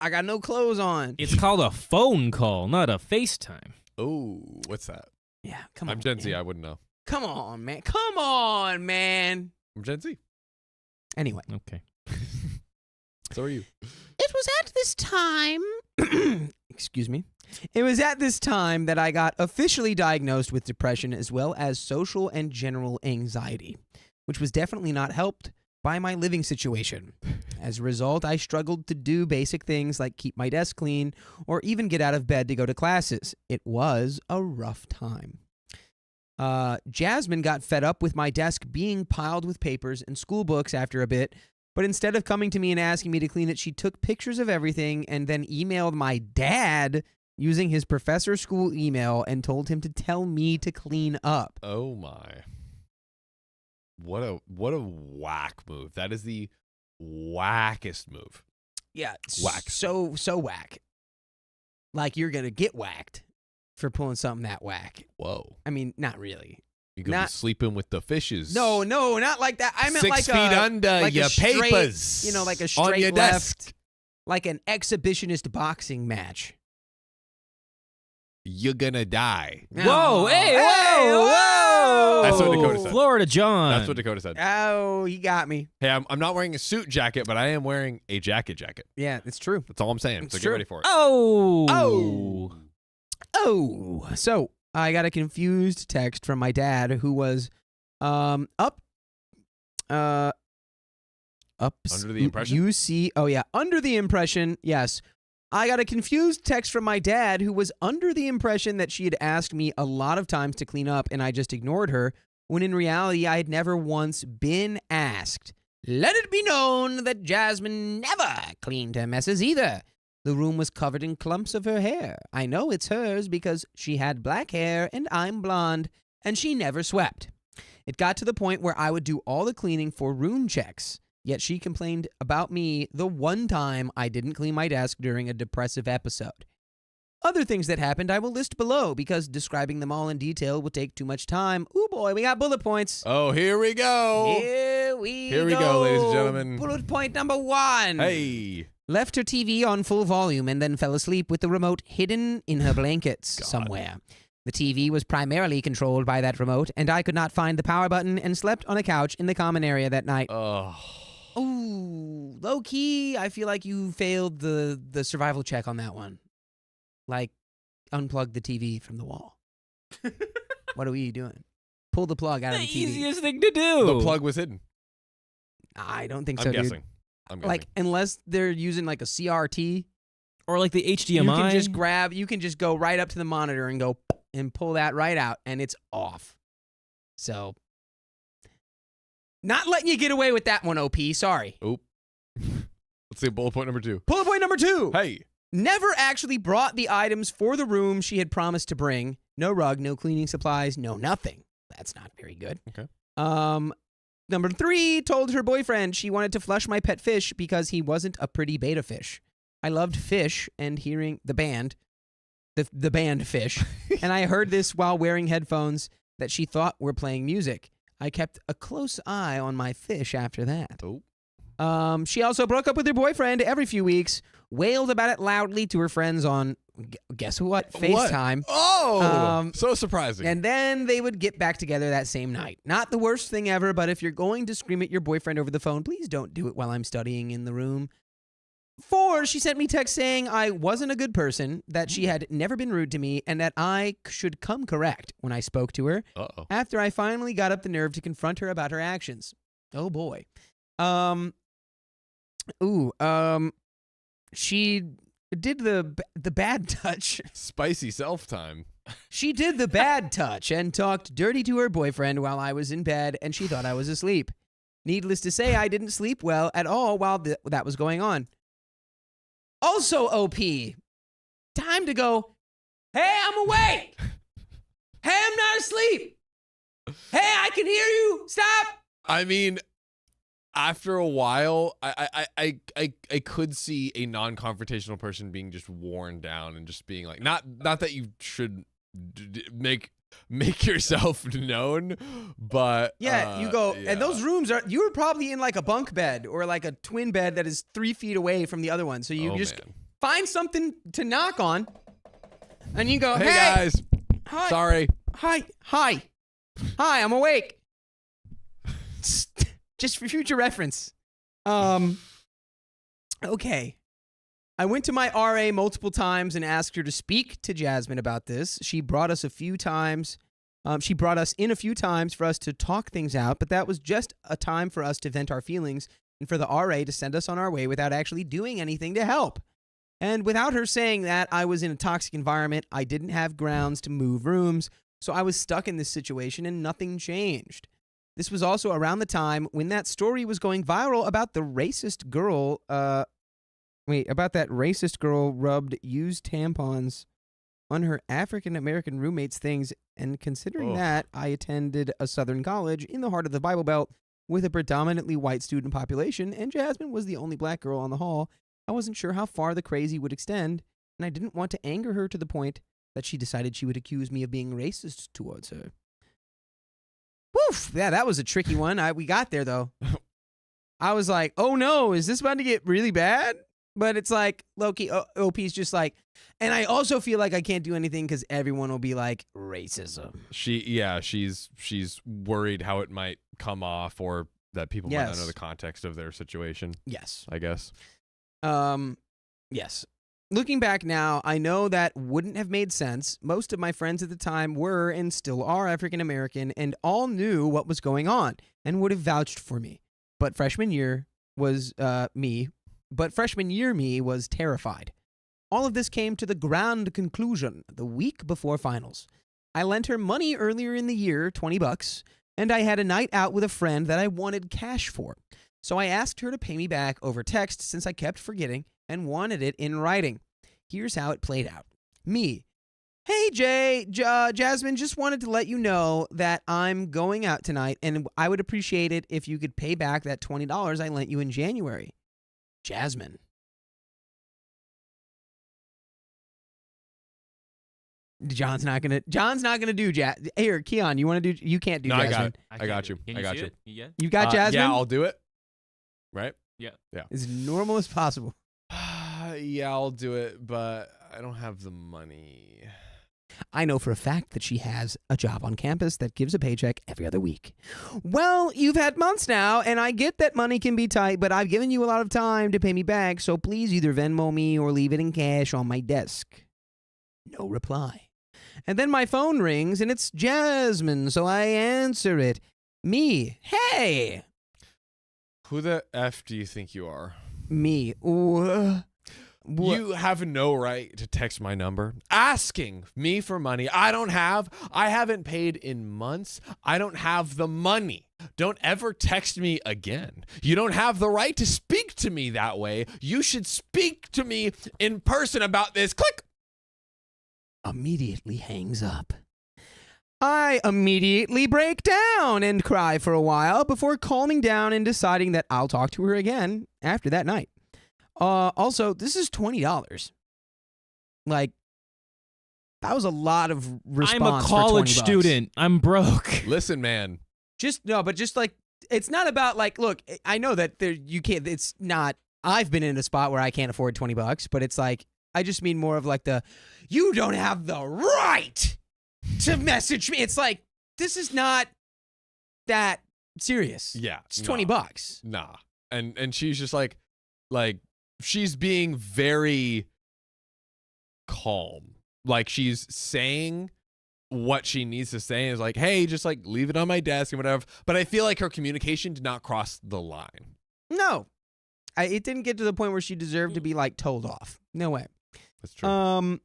I got no clothes on." It's called a phone call, not a FaceTime. Oh, what's that? Yeah, come on. I'm Gen Z. man. I wouldn't know. Come on, man. Come on, man. I'm Gen Z. Anyway. Okay. So are you. It was at this time, excuse me. It was at this time that I got officially diagnosed with depression as well as social and general anxiety, which was definitely not helped by my living situation. As a result, I struggled to do basic things like keep my desk clean or even get out of bed to go to classes. It was a rough time. Jasmine got fed up with my desk being piled with papers and school books after a bit, but instead of coming to me and asking me to clean it, she took pictures of everything and then emailed my dad using his professor's school email and told him to tell me to clean up. Oh my. What a whack move. That is the wackest move. Yeah. Whack. So whack. Like you're going to get whacked for pulling something that whack. Whoa. I mean, not really. You could be sleeping with the fishes. No, not like that. I meant 6 like feet a, under like your a straight, papers. you know, like a on straight your left, desk. like an exhibitionist boxing match. You're gonna die. Whoa! Hey! Hey, Whoa! That's what Dakota said. Florida John. That's what Dakota said. Oh, he got me. Hey, I'm not wearing a suit jacket, but I am wearing a jacket. Yeah, it's true. That's all I'm saying. It's So true. get ready for it. Oh. So I got a confused text from my dad who was under the impression? Under the impression, yes. I got a confused text from my dad who was under the impression that she had asked me a lot of times to clean up and I just ignored her, when in reality I had never once been asked. Let it be known that Jasmine never cleaned her messes either. The room was covered in clumps of her hair. I know it's hers because she had black hair and I'm blonde, and she never swept. It got to the point where I would do all the cleaning for room checks. Yet she complained about me the one time I didn't clean my desk during a depressive episode. Other things that happened I will list below because describing them all in detail will take too much time. Ooh boy, we got bullet points. Oh, here we go. Here we go, ladies and gentlemen. Bullet point number 1. Hey. Left her TV on full volume and then fell asleep with the remote hidden in her blankets somewhere. The TV was primarily controlled by that remote, and I could not find the power button and slept on a couch in the common area that night. Ooh, low key, I feel like you failed the survival check on that one. Like, unplug the TV from the wall. What are we doing? Pull the plug out of the TV. Easiest thing to do. The plug was hidden. I don't think so, I'm dude. guessing. Like, unless they're using like a CRT, or like the HDMI. You can just go right up to the monitor and go and pull that right out, and it's off. So, not letting you get away with that one, OP. Sorry. Oop. Let's see bullet point number 2. Bullet point number 2. Hey. Never actually brought the items for the room she had promised to bring. No rug, no cleaning supplies, no nothing. That's not very good. Okay. Number 3, told her boyfriend she wanted to flush my pet fish because he wasn't a pretty beta fish. I loved Fish and hearing the band Fish, and I heard this while wearing headphones that she thought were playing music. I kept a close eye on my fish after that. Oh. She also broke up with her boyfriend every few weeks, wailed about it loudly to her friends on, guess what, FaceTime. Oh, so surprising. And then they would get back together that same night. Not the worst thing ever, but if you're going to scream at your boyfriend over the phone, please don't do it while I'm studying in the room. 4, she sent me text saying I wasn't a good person, that she had never been rude to me, and that I should come correct when I spoke to her. Uh-oh. After I finally got up the nerve to confront her about her actions. Oh boy. She did the bad touch. Spicy self-time. She did the bad touch and talked dirty to her boyfriend while I was in bed, and she thought I was asleep. Needless to say, I didn't sleep well at all while that was going on. Also, OP, time to go, hey, I'm awake. Hey, I'm not asleep. Hey, I can hear you. Stop. I mean, after a while, I could see a non-confrontational person being just worn down and just being like, not that you should make yourself known, but yeah, you go, and those rooms you were probably in like a bunk bed or like a twin bed that is 3 feet away from the other one. So you find something to knock on, and you go, hey guys, hi, sorry, hi, I'm awake. Just for future reference. Okay. I went to my RA multiple times and asked her to speak to Jasmine about this. She brought us in a few times for us to talk things out, but that was just a time for us to vent our feelings and for the RA to send us on our way without actually doing anything to help. And without her saying that I was in a toxic environment, I didn't have grounds to move rooms, so I was stuck in this situation and nothing changed. This was also around the time when that story was going viral about the racist girl, about that racist girl rubbed used tampons on her African-American roommate's things, and considering that I attended a Southern college in the heart of the Bible Belt with a predominantly white student population, and Jasmine was the only black girl on the hall, I wasn't sure how far the crazy would extend, and I didn't want to anger her to the point that she decided she would accuse me of being racist towards her. Woof! Yeah, that was a tricky one. We got there, though. I was like, oh no, is this about to get really bad? But it's like, Loki, OP's just like, and I also feel like I can't do anything because everyone will be like, racism. She's worried how it might come off or that people might not know the context of their situation. Yes. I guess. Yes. Looking back now, I know that wouldn't have made sense. Most of my friends at the time were and still are African American and all knew what was going on and would have vouched for me. But freshman year me was terrified. All of this came to the grand conclusion the week before finals. I lent her money earlier in the year, $20, and I had a night out with a friend that I wanted cash for. So I asked her to pay me back over text since I kept forgetting and wanted it in writing. Here's how it played out. Me. Hey, Jasmine, just wanted to let you know that I'm going out tonight, and I would appreciate it if you could pay back that $20 I lent you in January. Jasmine. John's not gonna do Here, Keon, you want to do? You can't do Jasmine. I got you. Can I got see you. it? Yeah. You got Jasmine? Yeah, I'll do it. Right? Yeah. As normal as possible. Yeah, I'll do it, but I don't have the money. I know for a fact that she has a job on campus that gives a paycheck every other week. Well, you've had months now, and I get that money can be tight, but I've given you a lot of time to pay me back, so please either Venmo me or leave it in cash on my desk. No reply. And then my phone rings, and it's Jasmine, so I answer it. Me. Hey! Who the F do you think you are? Me. You have no right to text my number asking me for money. I haven't paid in months. I don't have the money. Don't ever text me again. You don't have the right to speak to me that way. You should speak to me in person about this. Click. Immediately hangs up. I immediately break down and cry for a while before calming down and deciding that I'll talk to her again after that night. Also, this is $20. Like, that was a lot of response. I'm a college for $20. student. I'm broke. Listen, man. Just like, it's not about like, look, I know that you can't, it's not, I've been in a spot where I can't afford $20, but it's like, I just mean more of like you don't have the right to message me. It's like, this is not that serious. Yeah. It's $20. Nah. And she's just like she's being very calm. Like she's saying what she needs to say and is like, hey, just like leave it on my desk and whatever. But I feel like her communication did not cross the line. No. It didn't get to the point where she deserved to be like told off. No way. That's true. Wow.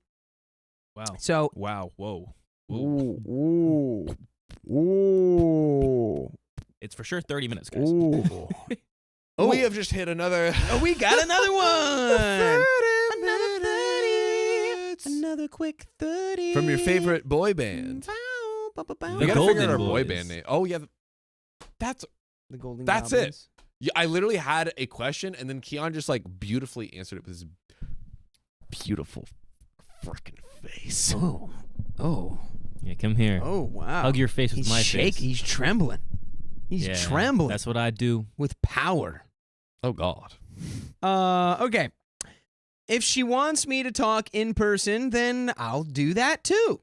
So Wow. Whoa. Ooh. It's for sure 30 minutes, guys. Ooh. We have just hit another. We got another one. 30 minutes. Another quick 30. From your favorite boy band. Bow, bow, bow, bow. We gotta figure out our Golden boy Boys. band name. Oh yeah, that's The Golden That's Goblins. yeah, I literally had a question and then Keon just like beautifully answered it with his beautiful freaking face. Oh. Yeah, come here. Oh, wow. Hug your face with He's my shaking. face. He's trembling. He's Yeah, trembling That's what I do. with power. Oh God. Okay. If she wants me to talk in person, then I'll do that too.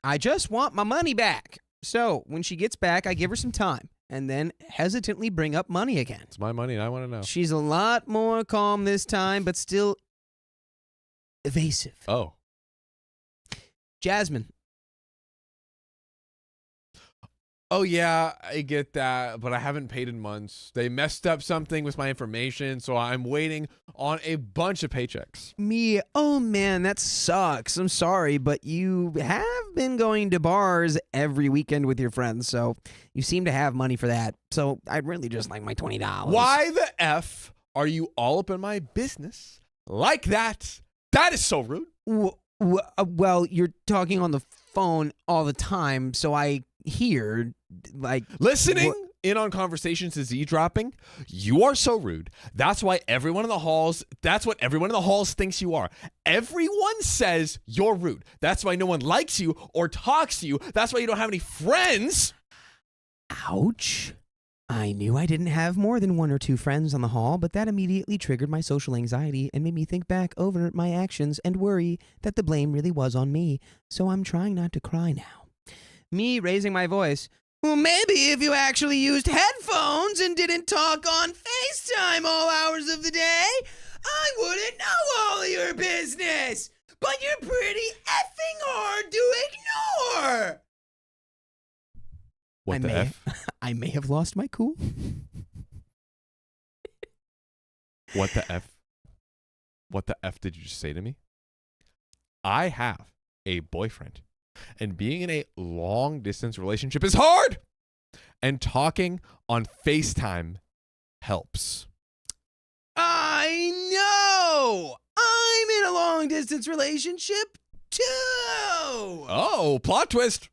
I just want my money back. So when she gets back, I give her some time. and then hesitantly bring up money again. It's my money and I want to know. She's a lot more calm this time, but still evasive. Oh. Jasmine. Oh, yeah, I get that, but I haven't paid in months. They messed up something with my information, so I'm waiting on a bunch of paychecks. Me, oh man, that sucks. I'm sorry, but you have been going to bars every weekend with your friends, so you seem to have money for that. So I'd really just like my $20. Why the F are you all up in my business like that? That is so rude. Well, you're talking on the phone all the time, so I hear, like... Listening in on conversations is eavesdropping. You are so rude. That's why everyone in the halls, that's what everyone in the halls thinks you are. Everyone says you're rude. That's why no one likes you or talks to you. That's why you don't have any friends. Ouch. I knew I didn't have more than 1 or 2 friends on the hall, but that immediately triggered my social anxiety and made me think back over my actions and worry that the blame really was on me. So I'm trying not to cry now. Me raising my voice. Well, maybe if you actually used headphones and didn't talk on FaceTime all hours of the day, I wouldn't know all of your business. But you're pretty effing hard to ignore. What the F? I may have lost my cool. What the F? What the F did you just say to me? I have a boyfriend. And being in a long-distance relationship is hard. And talking on FaceTime helps. I know. I'm in a long-distance relationship, too. Oh, plot twist.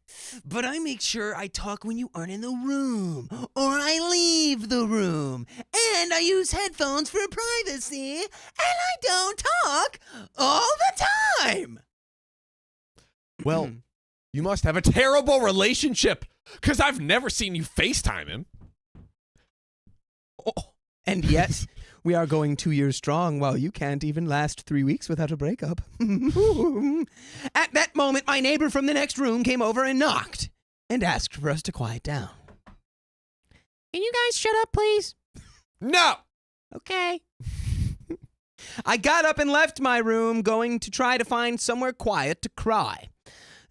But I make sure I talk when you aren't in the room, or I leave the room. And I use headphones for privacy, and I don't talk all the time. Well, you must have a terrible relationship, because I've never seen you FaceTime him. Oh, and yet, we are going 2 years strong while you can't even last 3 weeks without a breakup. At that moment, my neighbor from the next room came over and knocked and asked for us to quiet down. Can you guys shut up, please? No. Okay. I got up and left my room, going to try to find somewhere quiet to cry.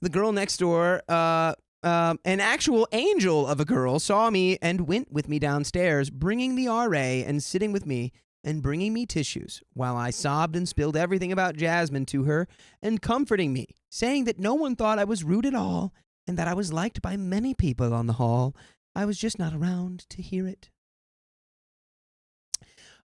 The girl next door, an actual angel of a girl, saw me and went with me downstairs, bringing the RA and sitting with me and bringing me tissues while I sobbed and spilled everything about Jasmine to her and comforting me, saying that no one thought I was rude at all and that I was liked by many people on the hall. I was just not around to hear it.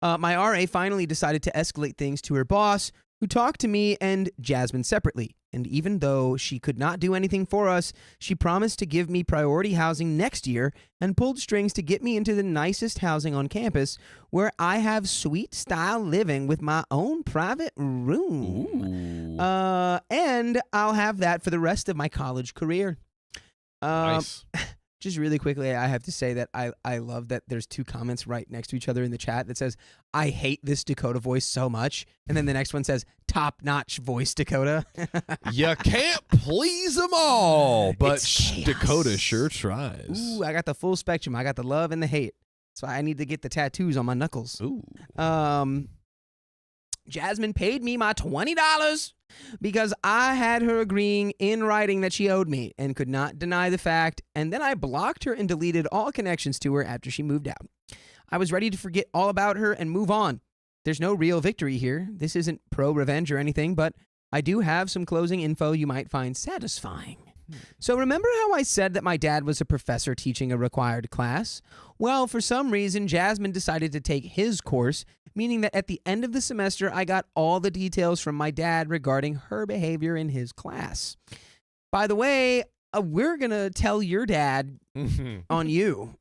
My RA finally decided to escalate things to her boss, who talked to me and Jasmine separately. And even though she could not do anything for us, she promised to give me priority housing next year and pulled strings to get me into the nicest housing on campus, where I have suite style living with my own private room. And I'll have that for the rest of my college career. Nice. Just really quickly, I have to say that I love that there's 2 comments right next to each other in the chat that says, I hate this Dakota voice so much. And then the next one says, top-notch voice Dakota. You can't please them all, but It's chaos. Dakota sure tries. Ooh, I got the full spectrum. I got the love and the hate. So I need to get the tattoos on my knuckles. Ooh. Jasmine paid me my $20 because I had her agreeing in writing that she owed me and could not deny the fact, and then I blocked her and deleted all connections to her after she moved out. I was ready to forget all about her and move on. There's no real victory here. This isn't pro-revenge or anything, but I do have some closing info you might find satisfying. So remember how I said that my dad was a professor teaching a required class? Well, for some reason, Jasmine decided to take his course, meaning that at the end of the semester, I got all the details from my dad regarding her behavior in his class. By the way, we're going to tell your dad on you.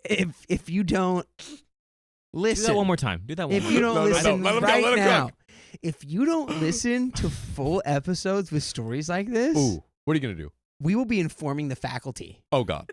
If you don't listen. Do that one more time. Do that one If more you time. don't listen let him go, right let him now. cook. If you don't listen to full episodes with stories like this, Ooh, what are you going to do? we will be informing the faculty. Oh, God.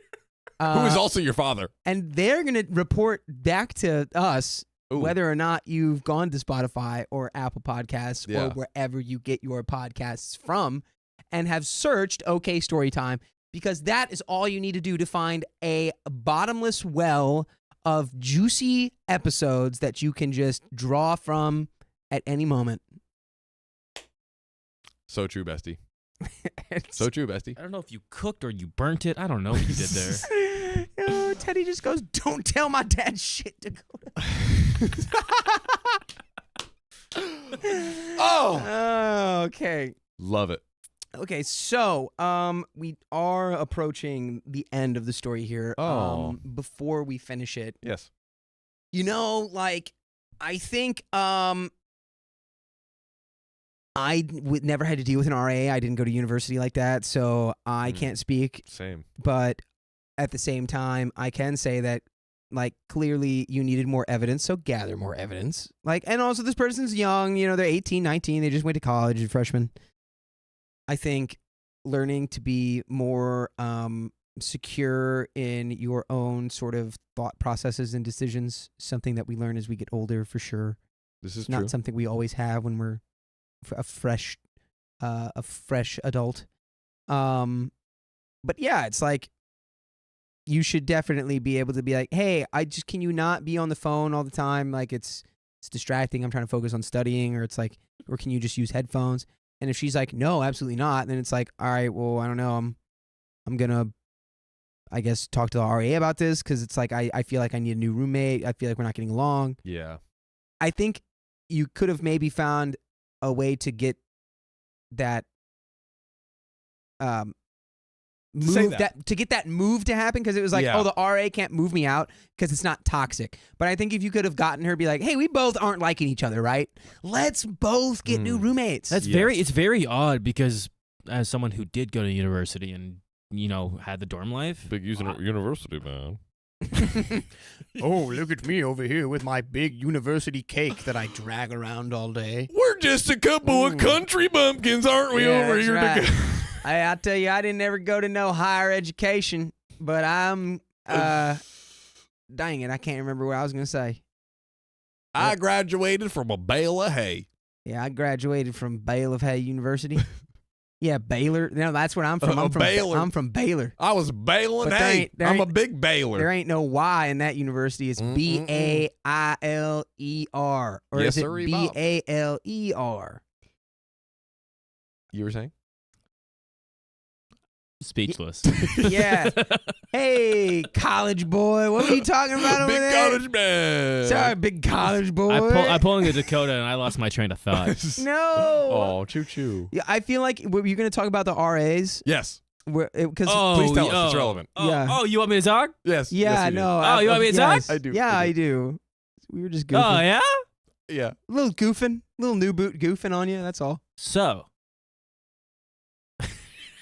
Who is also your father? And they're going to report back to us Ooh. whether or not you've gone to Spotify or Apple Podcasts Yeah. or wherever you get your podcasts from and have searched OK Storytime because that is all you need to do to find a bottomless well of juicy episodes that you can just draw from at any moment. So true, bestie. It's- So true, bestie. I don't know if you cooked or you burnt it. I don't know what you did there. Oh, Teddy just goes, "Don't tell my dad shit, Dakota." Oh, Okay. love it. Okay, so we are approaching the end of the story here. Oh. Before we finish it, Yes. you know, like I think never had to deal with an RA. I didn't go to university like that, so I can't speak. Same. But at the same time, I can say that, like, clearly you needed more evidence, so gather more evidence. Like, and also this person's young, you know, they're 18, 19, they just went to college, a freshman. I think learning to be more secure in your own sort of thought processes and decisions, something that we learn as we get older, for sure. This is Not true. something we always have when we're a fresh adult. But yeah, it's like you should definitely be able to be like, hey, can you not be on the phone all the time? Like it's distracting. I'm trying to focus on studying, or can you just use headphones? And if she's like, no, absolutely not, then it's like, all right, well, I don't know. I'm gonna, I guess, talk to the RA about this, because it's like I feel like I need a new roommate. I feel like we're not getting along. Yeah. I think you could have maybe found a way to get that move to get that move to happen, because it was like, Yeah. oh, the RA can't move me out because it's not toxic. But I think if you could have gotten her, be like, hey, we both aren't liking each other, right? Let's both get new roommates. That's Yes. it's very odd, because as someone who did go to university and, you know, had the dorm life. Big university, man. Oh, look at me over here with my big university cake that I drag around all day. We're just a couple of country bumpkins, aren't we, Yeah, over that's here? right. I tell you, I didn't ever go to no higher education, but I'm, dang it, I can't remember what I was going to say. I graduated from a bale of hay. Yeah, I graduated from Bale of Hay University. Yeah, Baylor. No, that's where I'm from. I'm from Baylor. I'm from Baylor. I was baling But hay. there I'm a ain't- big baler. There ain't no Y in that university. It's Bailer. Or Yes, is it sirree, Bob. Baleer? You were saying? Speechless. Yeah. Hey, college boy. What were you talking about over Big there? college man. Sorry, big college boy. I pulled into Dakota and I lost my train of thought. No. Oh, choo choo. Yeah, I feel like you're going to talk about the RAs. Yes. Because Please tell us. It's relevant. Yeah. Oh, you want me to talk? Yes. yeah, yes, we do. no. Oh, you want me to talk? I do. Yeah, I I do. We were just goofing. Oh, yeah? Yeah. A little goofing, little new boot goofing on you. That's all. So,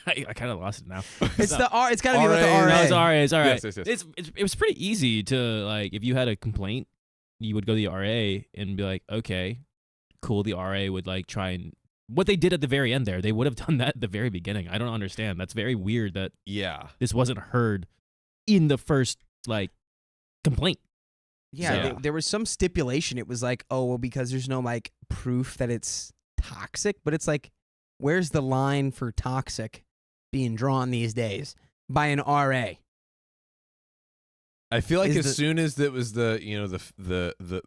I kind of lost it now. It's So- the R. It's got to be about the RA. RA. No, it's RAs. All right. Yes, yes, yes. It was pretty easy to, like, if you had a complaint, you would go to the RA and be like, okay, cool. The RA would, like, try and, what they did at the very end there, they would have done that at the very beginning. I don't understand. That's very weird that Yeah. this wasn't heard in the first, like, complaint. Yeah, So- there was some stipulation. It was like, oh, well, because there's no like proof that it's toxic. But it's like, where's the line for toxic being drawn these days by an RA? I feel like Is as the- soon as it was the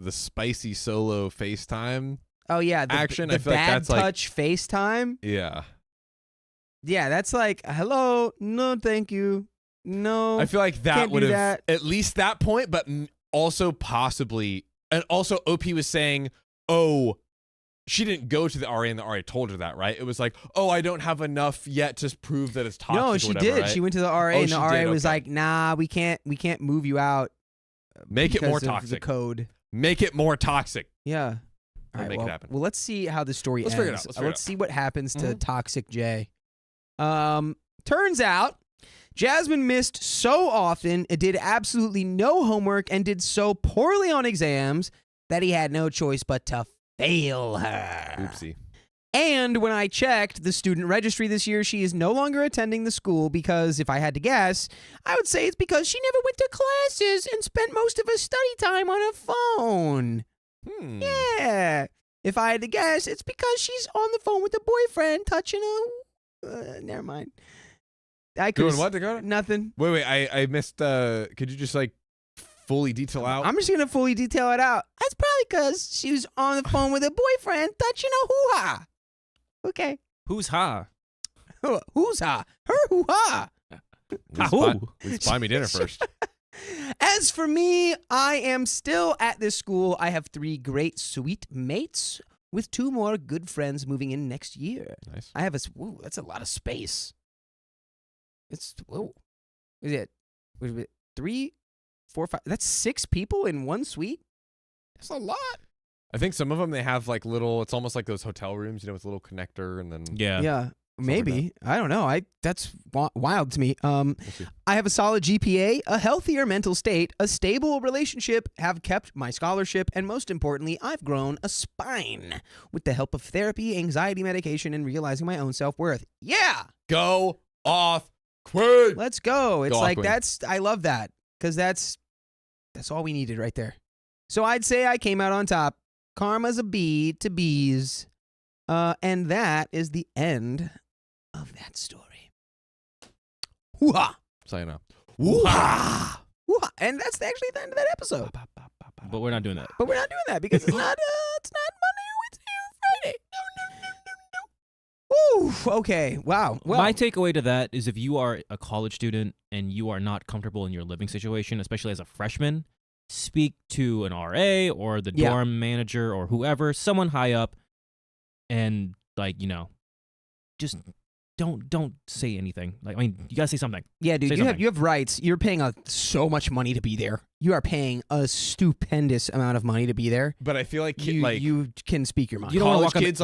spicy solo FaceTime. Oh yeah, the, Action, The I feel like bad that's like- touch FaceTime. Yeah. Yeah, that's like, hello, no, thank you, no. I feel like that can't would do have that. at least that point, but also possibly, and also OP was saying, oh, she didn't go to the RA and the RA told her that, right? It was like, oh, I don't have enough yet to prove that it's toxic. No, or she whatever, did. Right? She went to the RA, Oh, and the she RA did, was okay. like, nah, we can't move you out. Make it more because of toxic. The code. Make it more toxic. Yeah. All And right, make it well, happen. well, let's see how the story Let's ends. figure it out. Let's figure it Let's out. see what happens to Mhm. Toxic J. Turns out Jasmine missed so often, did absolutely no homework, and did so poorly on exams that he had no choice but to fail her. Oopsie. And when I checked the student registry this year, she is no longer attending the school because, if I had to guess, I would say it's because she never went to classes and spent most of her study time on her phone. Yeah. If I had to guess, it's because she's on the phone with the boyfriend touching her. Never mind. I could Doing what, Dakota? Nothing. Wait, I missed. Could you just like fully detail out? I'm just gonna fully detail it out. That's probably because she was on the phone with her boyfriend, touching a hoo-ha. Okay. Who's ha? Who's ha? Her hoo-ha. Please buy me dinner first. As for me, I am still at this school. I have 3 great sweet mates with 2 more good friends moving in next year. Nice. I have whoa, that's a lot of space. Whoa. Is it 3, 4, 5? That's 6 people in one suite? That's a lot. I think some of them, they have like little, it's almost like those hotel rooms, with a little connector and then. Yeah. Maybe. I don't know. That's wild to me. We'll see. I have a solid GPA, a healthier mental state, a stable relationship, have kept my scholarship, and most importantly, I've grown a spine with the help of therapy, anxiety medication, and realizing my own self-worth. Yeah! Go off, Queen. Let's go. It's Go, like Queen. I love that because that's all we needed right there. So I'd say I came out on top. Karma's a B to B's. And that is the end of that story. Hoo-ha! Sign up. Hoo-ha! Hoo-ha! And that's actually the end of that episode. But we're not doing that. But we're not doing that because it's not Monday or Wednesday or Friday. Woo! Okay. Wow. Well, My takeaway to that is if you are a college student and you are not comfortable in your living situation, especially as a freshman, speak to an RA or the dorm manager or whoever, someone high up, and just don't say anything. Like, I mean, you gotta say something. yeah, dude, say you something. have rights. You're paying so much money to be there. You are paying a stupendous amount of money to be there. But I feel like You can speak your mind. You don't wanna college walk on the- kids,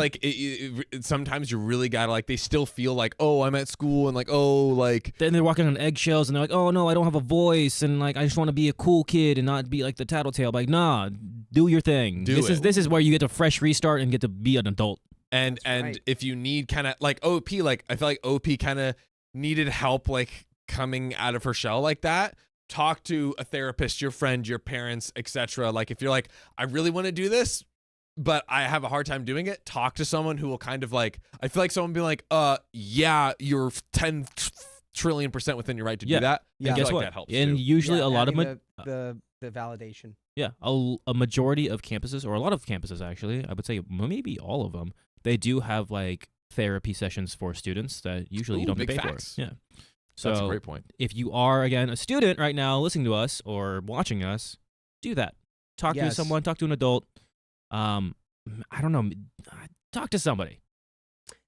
like sometimes you really gotta like, they still feel like, oh, I'm at school and like, oh, like. Then they're walking on eggshells and they're like, oh no, I don't have a voice and like I just want to be a cool kid and not be like the tattletale. Like, nah, do your thing. Do this it. is where you get to fresh restart and get to be an adult. And right. if you need kind of like OP, like I feel like OP kind of needed help like coming out of her shell like that. Talk to a therapist, your friend, your parents, etc. Like if you're like, I really want to do this, but I have a hard time doing it, talk to someone who will kind of like, I feel like someone be like, yeah, you're 10 trillion% within your right to do that. And I feel guess like what? that helps And too. usually a lot of the validation. a majority of campuses, or a lot of campuses actually, I would say maybe all of them, they do have like therapy sessions for students that usually you Ooh, don't have to big pay facts. for. Yeah. So That's a great point. if you are, again, a student right now listening to us or watching us, do that. Talk to Yes. someone, talk to an adult. I don't know. Talk to somebody.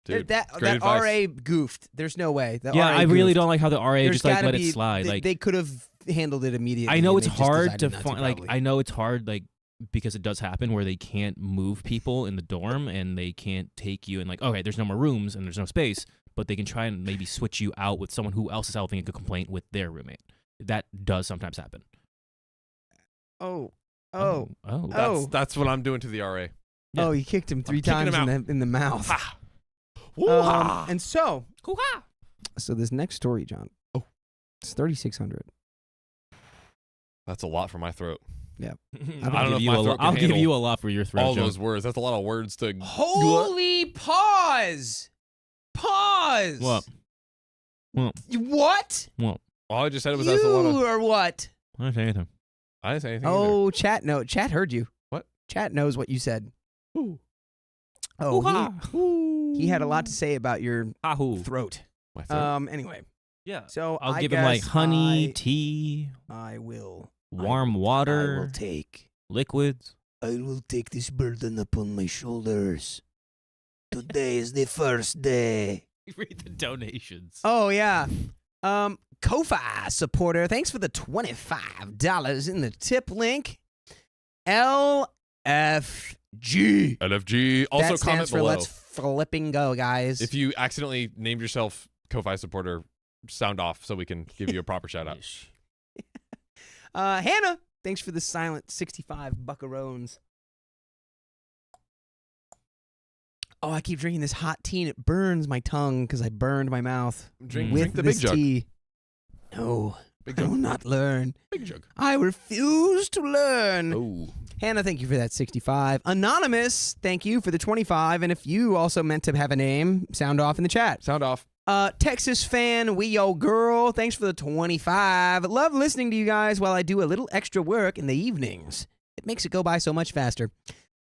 Dude, that great advice. RA goofed. There's no way. The Yeah, RA I really goofed. don't like how the RA There's just like gotta let be- it slide. Like they could have handled it immediately. I know and it's they just hard to decided not find. Like probably. I know it's hard. Like because it does happen where they can't move people in the dorm and they can't take you and like, okay, there's no more rooms and there's no space, but they can try and maybe switch you out with someone who else is having a complaint with their roommate. That does sometimes happen. Oh. That's what I'm doing to the RA. Yeah. Oh, you kicked him 3 kicking times him in the mouth. Ha. Woo-ha. And so Hoo-ha! this next story, John. Oh. It's 3,600. That's a lot for my throat. I'll don't know if my throat can I'll give handle you a lot for your throat. All Joe. those words. That's a lot of words to. Holy pause! Pause! What? What? All I just said was that's a lot of. You or what? I didn't say anything. I didn't say anything. either. Oh, chat. No, chat heard you. What? Chat knows what you said. Ooh. Oh, Hoo-ha! he had a lot to say about your Ahoo. throat. My throat. Anyway, Yeah. so I'll I give him like guess honey, tea, I will. warm I will water, take. liquids. I will take this burden upon my shoulders. Today is the first day. Read the donations. Oh yeah. Ko-Fi supporter, thanks for the $25 in the tip link. LFG. LFG. Also, that comment stands for below. let's flipping go, guys. If you accidentally named yourself Ko-Fi supporter, sound off so we can give you a proper shout out. Hannah, thanks for the silent 65 buckarones. Oh, I keep drinking this hot tea and it burns my tongue because I burned my mouth Drink with the this big jug. tea. No, Big I will jug. not learn. Big jug. I refuse to learn. Oh. Hannah, thank you for that 65. Anonymous, thank you for the 25. And if you also meant to have a name, sound off in the chat. Sound off. Texas fan, we yo girl. Thanks for the 25. Love listening to you guys while I do a little extra work in the evenings. It makes it go by so much faster.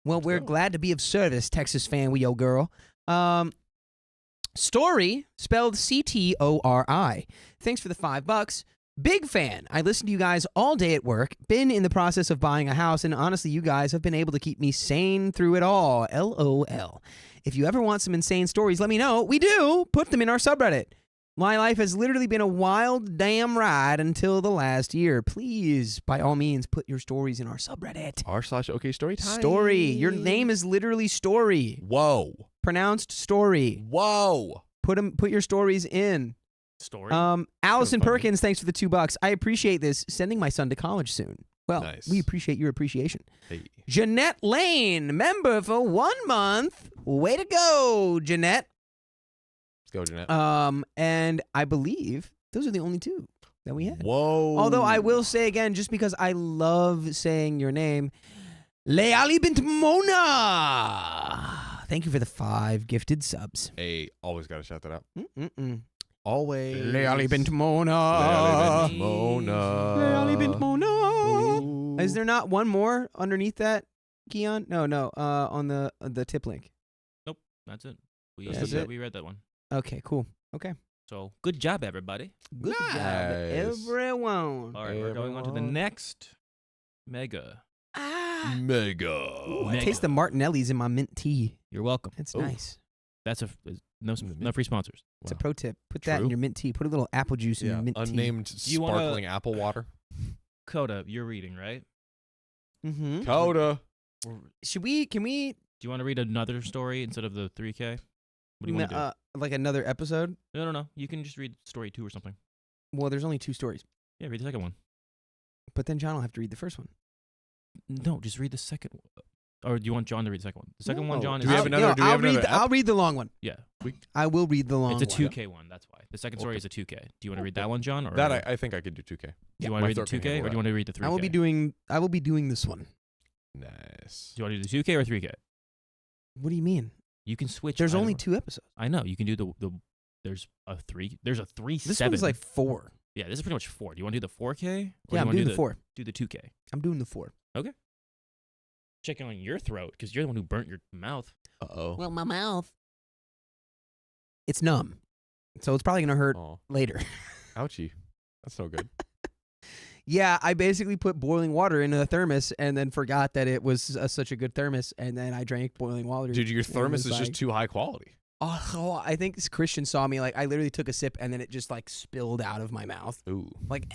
Well, we're glad to be of service, Texas fan, we yo girl. Story, spelled CTORI. Thanks for the $5. Big fan. I listen to you guys all day at work. Been in the process of buying a house, and honestly, you guys have been able to keep me sane through it all. LOL. If you ever want some insane stories, let me know. We do. Put them in our subreddit. My life has literally been a wild damn ride until the last year. Please, by all means, put your stories in our subreddit. r/OK storytime. Story. Your name is literally Story. Whoa. Pronounced Story. Whoa. Put your stories in. Story. Allison funny. Perkins, thanks for the $2. I appreciate this. Sending my son to college soon. Well, Nice. we appreciate your appreciation. Hey. Jeanette Lane, member for 1 month. Way to go, Jeanette. Let's go, Jeanette. And I believe those are the only two that we had. Whoa. Although I will say again, just because I love saying your name, Leali Bint Mona. Thank you for the 5 gifted subs. Hey, always got to shout that out. Mm-mm-mm. Always. Leali Bint Mona. Leali bint Mona. Leali Bint Mona. Ooh. Is there not one more underneath that, Keon? No. On the tip link. That's it. That's it? We read that one. Okay, cool. Okay. So good job, everybody. Good job, Nice. everyone. All right, we're going on to the Everyone. next mega. Mega. Ooh, I taste the Martinelli's in my mint tea. You're welcome. That's Ooh. nice. That's no free sponsors. It's a Wow. pro tip. Put that in True. your mint tea. Put a little apple juice in Yeah, your mint unnamed you wanna- sparkling apple water. Coda, you're reading, right? tea. Mm-hmm. Coda. Can we Do you want to read another story instead of the 3K? What do you want to like another episode? do? No. You can just read story 2 or something. Well, there's only 2 stories. Yeah, read the second one. But then John will have to read the first one. No, just read the second one. Or do you want John to read the second one? The second one, No. John, Do is... we have another- do we have another I'll read the long one. Yeah. I will read the long It's a one. 2K one, that's why. The second story Okay. is a 2K. Do you want to read that one, John? Or That I think I could do 2K. do you want my to read the throat can 2K or handle do you that. want to read the 3K? I will be doing this one. Nice. Do you want to do the 2K or 3K? What do you mean? You can switch. There's either only one. 2 episodes. I know. You can do the there's a 3. There's a 3 This 7. one's like 4. Yeah, this is pretty much 4. Do you want to do the 4K? Or Yeah, do I'm you wanna doing do the 4. Do the 2K. I'm doing the 4. Checking on your throat because you're the one who burnt your mouth. Uh-oh. Well, my mouth. It's numb. So it's probably going to hurt Oh, later. ouchie. That's no good. Yeah, I basically put boiling water in a thermos and then forgot that it was such a good thermos, and then I drank boiling water. Dude, your and it thermos was is just like- too high quality. Oh, I think Christian saw me. Like, I literally took a sip and then it just like spilled out of my mouth. Ooh. Like,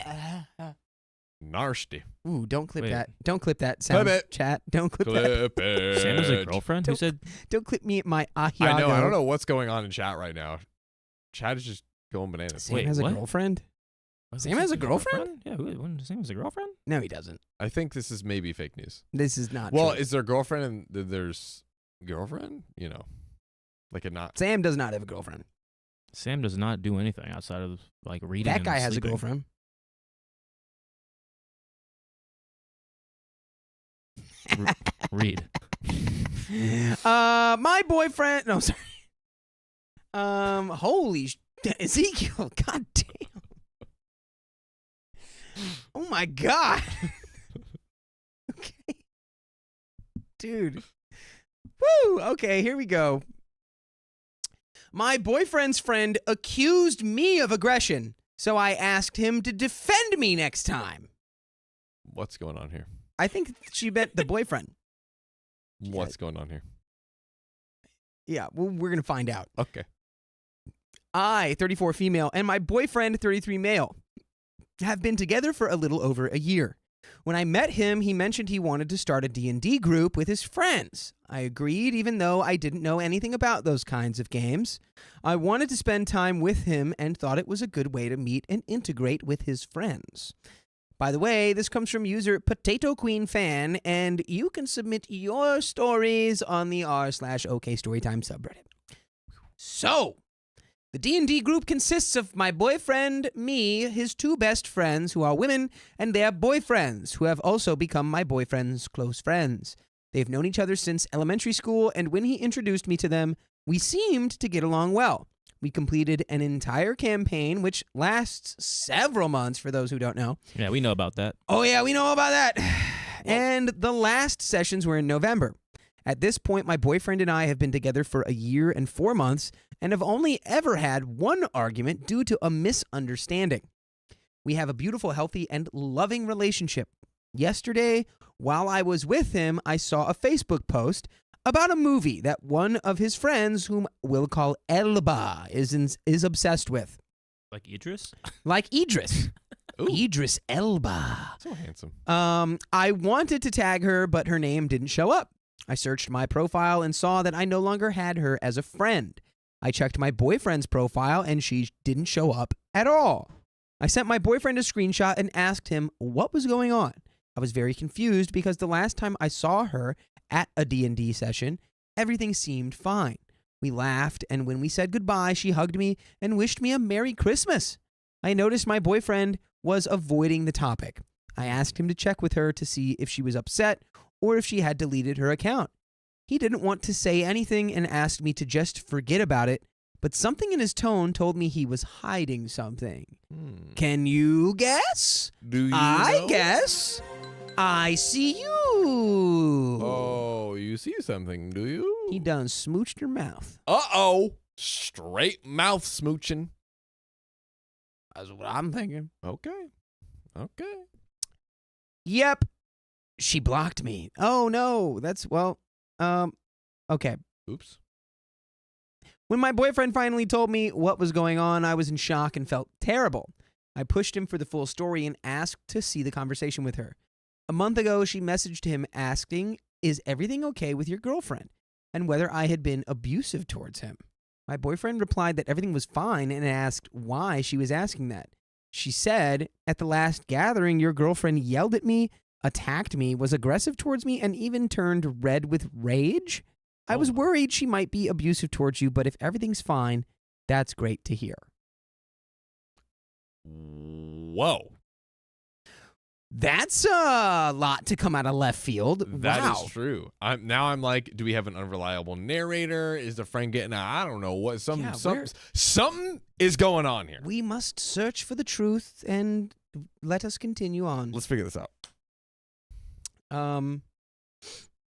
Nasty. ooh, don't clip Wait. that. Don't clip that sound. Clip it. Chat. Don't clip that. Clip it. Sam has a girlfriend who Don't- said Don't clip me at my ahiago. I know. I don't know what's going on in chat right now. Chat is just going bananas. Sam Wait, has what? a girlfriend? Was Sam has a girlfriend? Yeah, Sam has a girlfriend? No, he doesn't. I think this is maybe fake news. This is not Well, true. is there girlfriend and there's girlfriend? You know, like a not. Sam does not have a girlfriend. Sam does not do anything outside of like reading. That and guy has a sleeping. girlfriend. Read. My boyfriend. No, sorry. Ezekiel. God damn. Oh my god. Okay. Dude. Woo. Okay, here we go. My boyfriend's friend accused me of aggression, so I asked him to defend me next time. What's going on here? I think she meant the boyfriend. What's going on here? Yeah, well, we're going to find out. Okay. I, 34 female, and my boyfriend, 33 male, have been together for a little over a year. When I met him, he mentioned he wanted to start a D&D group with his friends. I agreed, even though I didn't know anything about those kinds of games. I wanted to spend time with him and thought it was a good way to meet and integrate with his friends. By the way, this comes from user Potato Queen Fan, and you can submit your stories on the r/OK Storytime subreddit. So, the D&D group consists of my boyfriend, me, his 2 best friends who are women, and their boyfriends who have also become my boyfriend's close friends. They've known each other since elementary school, and when he introduced me to them, we seemed to get along well. We completed an entire campaign, which lasts several months for those who don't know. Yeah, we know about that. Oh, yeah, we know about that. And the last sessions were in November. At this point, my boyfriend and I have been together for a year and 4 months and have only ever had one argument due to a misunderstanding. We have a beautiful, healthy, and loving relationship. Yesterday, while I was with him, I saw a Facebook post about a movie that one of his friends, whom we'll call Elba, is obsessed with. Like Idris? Like Idris. Ooh. Idris Elba. So handsome. I wanted to tag her, but her name didn't show up. I searched my profile and saw that I no longer had her as a friend. I checked my boyfriend's profile and she didn't show up at all. I sent my boyfriend a screenshot and asked him what was going on. I was very confused because the last time I saw her at a D&D session, everything seemed fine. We laughed, and when we said goodbye, she hugged me and wished me a Merry Christmas. I noticed my boyfriend was avoiding the topic. I asked him to check with her to see if she was upset or if she had deleted her account. He didn't want to say anything and asked me to just forget about it, but something in his tone told me he was hiding something. Can you guess? Do you I know? guess. I see you. Oh, you see something, do you? He done smooched her mouth. Uh-oh. Straight mouth smooching. That's what I'm thinking. Okay. Okay. Yep. She blocked me. Oh, no. Okay. Oops. When my boyfriend finally told me what was going on, I was in shock and felt terrible. I pushed him for the full story and asked to see the conversation with her. A month ago, she messaged him asking, "Is everything okay with your girlfriend?" and whether I had been abusive towards him. My boyfriend replied that everything was fine and asked why she was asking that. She said, "At the last gathering, your girlfriend yelled at me, attacked me, was aggressive towards me, and even turned red with rage. I was worried she might be abusive towards you, but if everything's fine, that's great to hear." Whoa. That's a lot to come out of left field. That Wow. is true. I'm like, do we have an unreliable narrator? Is the friend getting I don't know what something is going on here. We must search for the truth and let us continue on. Let's figure this out.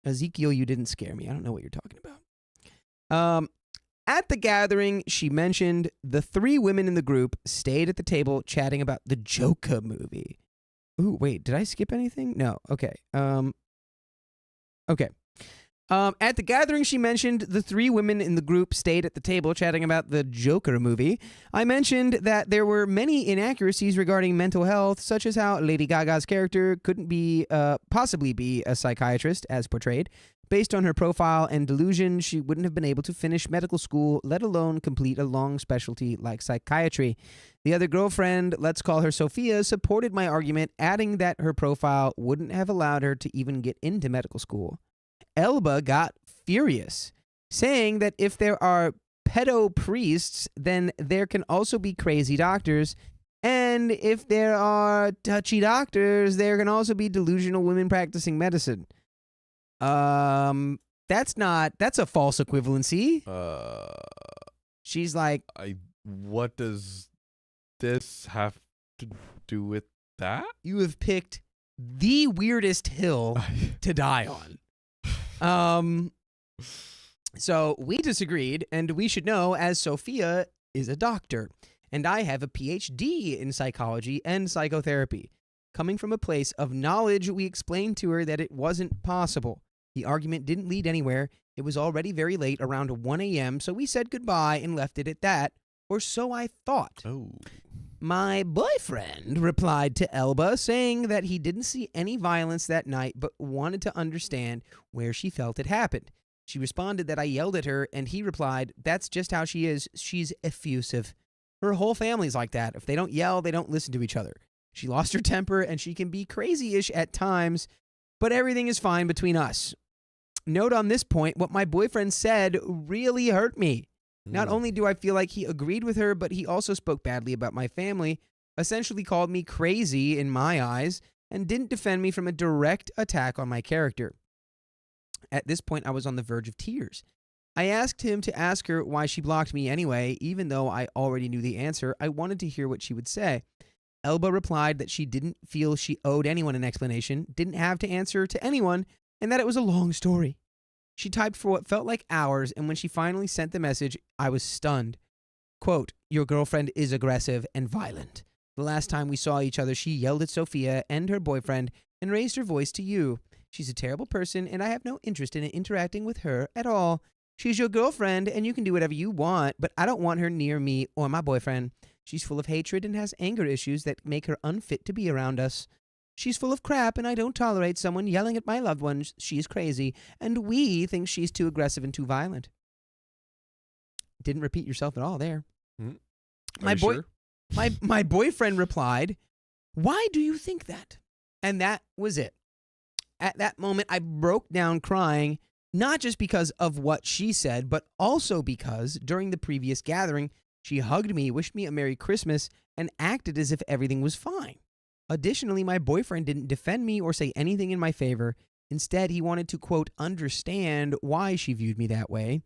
Ezekiel, you didn't scare me. I don't know what you're talking about. At the gathering, she mentioned the 3 women in the group stayed at the table chatting about the Joker movie. Ooh, wait, did I skip anything? No. Okay. Okay. At the gathering, she mentioned the 3 women in the group stayed at the table chatting about the Joker movie. I mentioned that there were many inaccuracies regarding mental health, such as how Lady Gaga's character couldn't possibly be a psychiatrist as portrayed. Based on her profile and delusion, she wouldn't have been able to finish medical school, let alone complete a long specialty like psychiatry. The other girlfriend, let's call her Sophia, supported my argument, adding that her profile wouldn't have allowed her to even get into medical school. Elba got furious, saying that if there are pedo priests, then there can also be crazy doctors, and if there are touchy doctors, there can also be delusional women practicing medicine. That's a false equivalency. She's like, What does this have to do with that? you have picked the weirdest hill to die on. So we disagreed, and we should know, as Sophia is a doctor, and I have a PhD in psychology and psychotherapy. Coming from a place of knowledge, we explained to her that it wasn't possible. The argument didn't lead anywhere. It was already very late, around 1 a.m., so we said goodbye and left it at that, or so I thought. Oh. My boyfriend replied to Elba, saying that he didn't see any violence that night, but wanted to understand where she felt it happened. She responded that I yelled at her, and he replied, "That's just how she is. She's effusive. Her whole family's like that. If they don't yell, they don't listen to each other. She lost her temper, and she can be crazy-ish at times, but everything is fine between us." Note on this point, what my boyfriend said really hurt me. Not only do I feel like he agreed with her, but he also spoke badly about my family, essentially called me crazy in my eyes, and didn't defend me from a direct attack on my character. At this point, I was on the verge of tears. I asked him to ask her why she blocked me anyway, even though I already knew the answer. I wanted to hear what she would say. Elba replied that she didn't feel she owed anyone an explanation, didn't have to answer to anyone, and that it was a long story. She typed for what felt like hours, and when she finally sent the message, I was stunned. Quote, your girlfriend is aggressive and violent. The last time we saw each other, she yelled at Sophia and her boyfriend and raised her voice to you. She's a terrible person, and I have no interest in interacting with her at all. She's your girlfriend, and you can do whatever you want, but I don't want her near me or my boyfriend. She's full of hatred and has anger issues that make her unfit to be around us. She's full of crap, and I don't tolerate someone yelling at my loved ones. She's crazy, and we think she's too aggressive and too violent. Didn't repeat yourself at all there. Sure? My boyfriend replied, why do you think that? And that was it. At that moment, I broke down crying, not just because of what she said, but also because during the previous gathering, she hugged me, wished me a Merry Christmas, and acted as if everything was fine. Additionally, my boyfriend didn't defend me or say anything in my favor. Instead, he wanted to, quote, understand why she viewed me that way.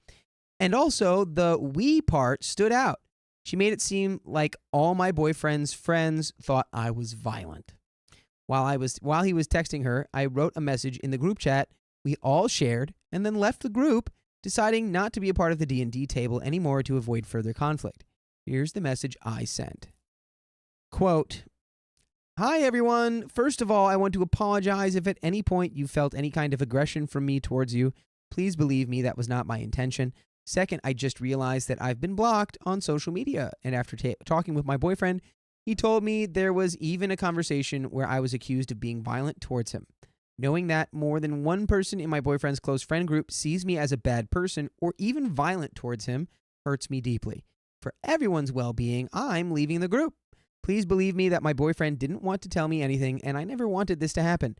And also, the we part stood out. She made it seem like all my boyfriend's friends thought I was violent. While he was texting her, I wrote a message in the group chat we all shared and then left the group, deciding not to be a part of the D&D table anymore to avoid further conflict. Here's the message I sent. Quote, hi, everyone. First of all, I want to apologize if at any point you felt any kind of aggression from me towards you. Please believe me, that was not my intention. Second, I just realized that I've been blocked on social media, and after talking with my boyfriend, he told me there was even a conversation where I was accused of being violent towards him. Knowing that more than one person in my boyfriend's close friend group sees me as a bad person or even violent towards him hurts me deeply. For everyone's well-being, I'm leaving the group. Please believe me that my boyfriend didn't want to tell me anything, and I never wanted this to happen.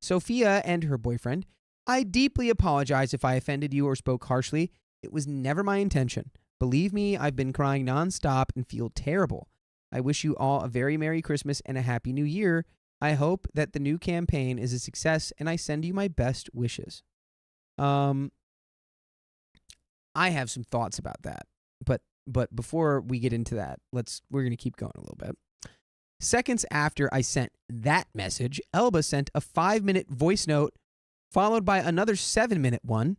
Sophia and her boyfriend, I deeply apologize if I offended you or spoke harshly. It was never my intention. Believe me, I've been crying nonstop and feel terrible. I wish you all a very Merry Christmas and a Happy New Year. I hope that the new campaign is a success, and I send you my best wishes. I have some thoughts about that, but before we get into that, we're going to keep going a little bit. Seconds after I sent that message, Elba sent a 5-minute voice note followed by another 7-minute one.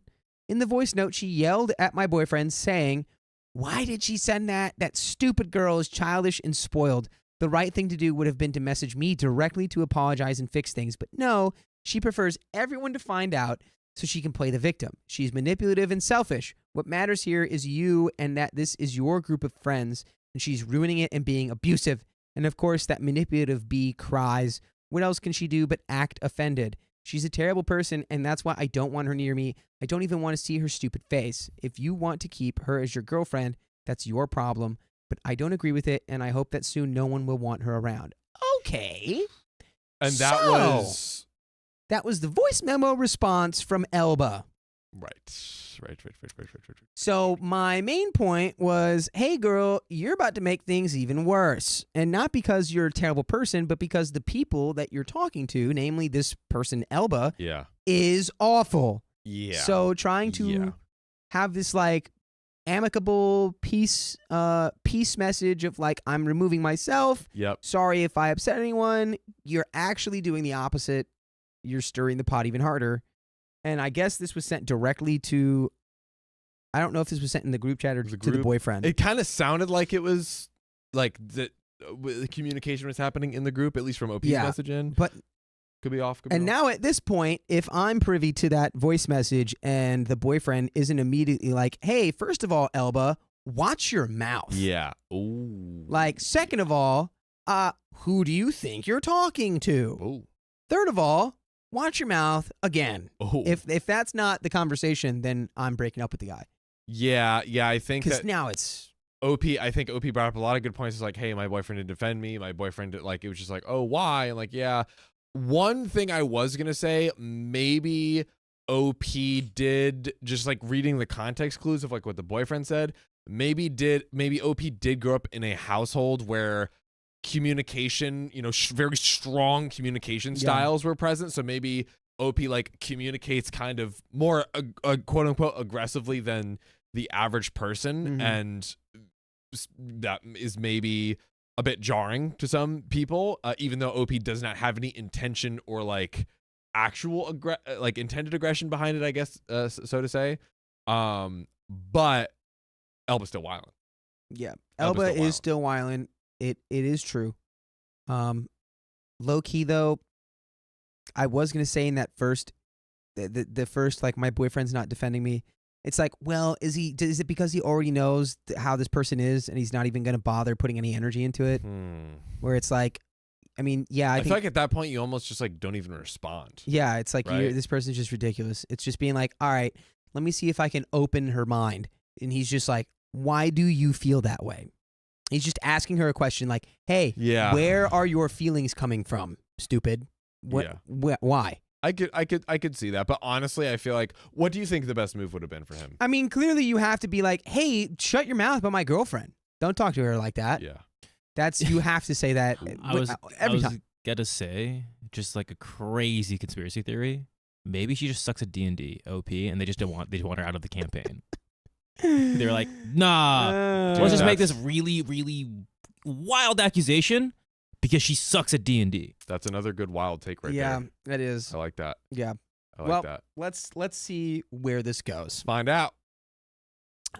In the voice note, she yelled at my boyfriend saying, why did she send that? That stupid girl is childish and spoiled. The right thing to do would have been to message me directly to apologize and fix things. But no, she prefers everyone to find out so she can play the victim. She's manipulative and selfish. What matters here is you and that this is your group of friends, and she's ruining it and being abusive. And of course, that manipulative bee cries. What else can she do but act offended? She's a terrible person, and that's why I don't want her near me. I don't even want to see her stupid face. If you want to keep her as your girlfriend, that's your problem. But I don't agree with it, and I hope that soon no one will want her around. Okay. And that was the voice memo response from Elba. Right. So my main point was, hey, girl, you're about to make things even worse. And not because you're a terrible person, but because the people that you're talking to, namely this person, Elba, is awful. Yeah. So trying to have this like amicable peace message of like, I'm removing myself. Yep. Sorry if I upset anyone. You're actually doing the opposite. You're stirring the pot even harder. And I guess this was sent directly to, I don't know if this was sent in the group chat or to the boyfriend. It kind of sounded like it was like the communication was happening in the group, at least from OP's message in. But could be off. And now at this point, if I'm privy to that voice message and the boyfriend isn't immediately like, hey, first of all, Elba, watch your mouth. Yeah. Ooh. Like, second of all, who do you think you're talking to? Ooh. Third of all, watch your mouth again. Oh. If that's not the conversation, then I'm breaking up with the guy. Yeah, I think because that now it's OP. I think OP brought up a lot of good points. It's like, hey, my boyfriend didn't defend me. My boyfriend did, like, it was just like, oh, why? And like, yeah. One thing I was gonna say, maybe OP did, just like reading the context clues of like what the boyfriend said. Maybe OP did grow up in a household where communication, very strong communication styles were present. So maybe OP like communicates kind of more quote unquote aggressively than the average person, and that is maybe a bit jarring to some people, even though OP does not have any intention or like actual like intended aggression behind it, I guess, so to say. But Elba's still wilding. Yeah, Elba's Elba still is still wilding. It is true. Low key though, I was gonna say in that first, the first, like, my boyfriend's not defending me. It's like, well, is it because he already knows how this person is and he's not even gonna bother putting any energy into it? Where it's like, I mean, yeah, I think, feel like at that point you almost just like don't even respond. yeah, it's like Right? this person's just ridiculous. It's just being like, all right, let me see if I can open her mind. And he's just like, why do you feel that way? He's just asking her a question like, hey, Yeah. where are your feelings coming from, stupid? What? Why? I could see that, but honestly, I feel like, what do you think the best move would have been for him? I mean, clearly you have to be like, hey, shut your mouth about my girlfriend. Don't talk to her like that. Yeah. You have to say that every time. Gotta say, just like a crazy conspiracy theory. Maybe she just sucks at D&D, OP, and they just want her out of the campaign. They're like, nah, let's just make this really, really wild accusation because she sucks at D&D. That's another good wild take right there. Yeah, that is. I like that. Yeah. I like that. Let's see where this goes. Find out.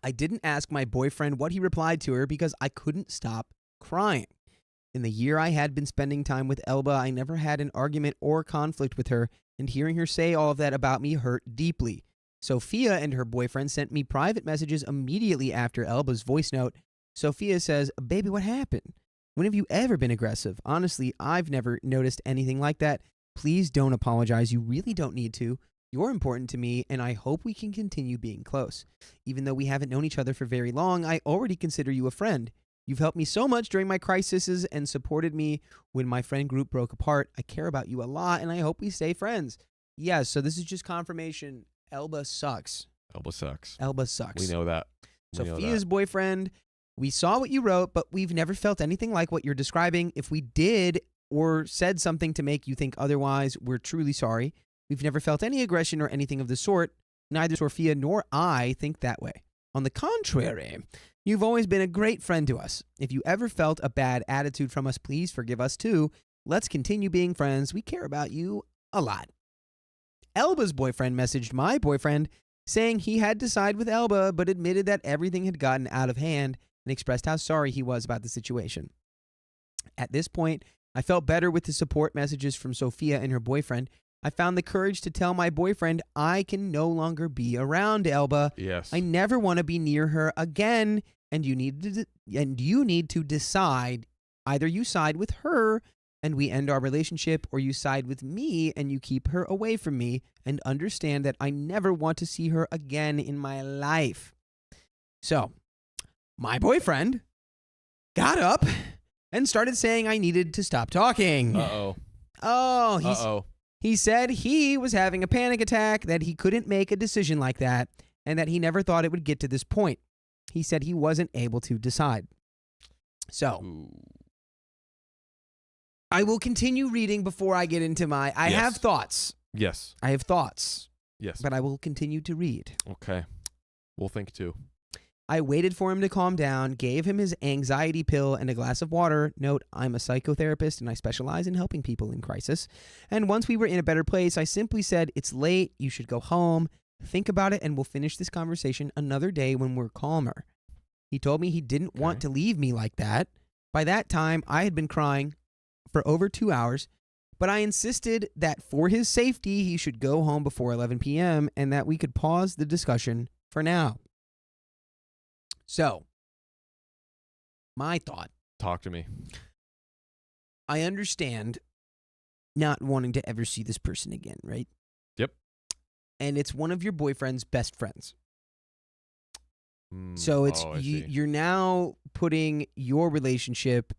I didn't ask my boyfriend what he replied to her because I couldn't stop crying. In the year I had been spending time with Elba, I never had an argument or conflict with her, and hearing her say all of that about me hurt deeply. Sophia and her boyfriend sent me private messages immediately after Elba's voice note. Sophia says, baby, what happened? When have you ever been aggressive? Honestly, I've never noticed anything like that. Please don't apologize. You really don't need to. You're important to me, and I hope we can continue being close. Even though we haven't known each other for very long, I already consider you a friend. You've helped me so much during my crises and supported me when my friend group broke apart. I care about you a lot, and I hope we stay friends. Yeah, so this is just confirmation. Elba sucks. Elba sucks. Elba sucks. We know that. Sophia's boyfriend, we saw what you wrote, but we've never felt anything like what you're describing. If we did or said something to make you think otherwise, we're truly sorry. We've never felt any aggression or anything of the sort. Neither Sophia nor I think that way. On the contrary, you've always been a great friend to us. If you ever felt a bad attitude from us, please forgive us too. Let's continue being friends. We care about you a lot. Elba's boyfriend messaged my boyfriend saying he had to side with Elba, but admitted that everything had gotten out of hand and expressed how sorry he was about the situation. At this point, I felt better with the support messages from Sophia and her boyfriend. I found the courage to tell my boyfriend I can no longer be around Elba. Yes. I never want to be near her again, and you need to decide. Either you side with her and we end our relationship, or you side with me and you keep her away from me, and understand that I never want to see her again in my life. So, my boyfriend got up and started saying I needed to stop talking. Uh-oh. Oh, he said he was having a panic attack, that he couldn't make a decision like that, and that he never thought it would get to this point. He said he wasn't able to decide. So, Ooh. I will continue reading before I get into my... I have thoughts. Yes. I have thoughts. Yes. But I will continue to read. Okay. We'll think too. I waited for him to calm down, gave him his anxiety pill and a glass of water. Note, I'm a psychotherapist and I specialize in helping people in crisis. And once we were in a better place, I simply said, it's late, you should go home. Think about it and we'll finish this conversation another day when we're calmer. He told me he didn't want to leave me like that. By that time, I had been crying for over 2 hours, but I insisted that for his safety, he should go home before 11 p.m. and that we could pause the discussion for now. So, my thought. Talk to me. I understand not wanting to ever see this person again, right? Yep. And it's one of your boyfriend's best friends. So it's you're now putting your relationship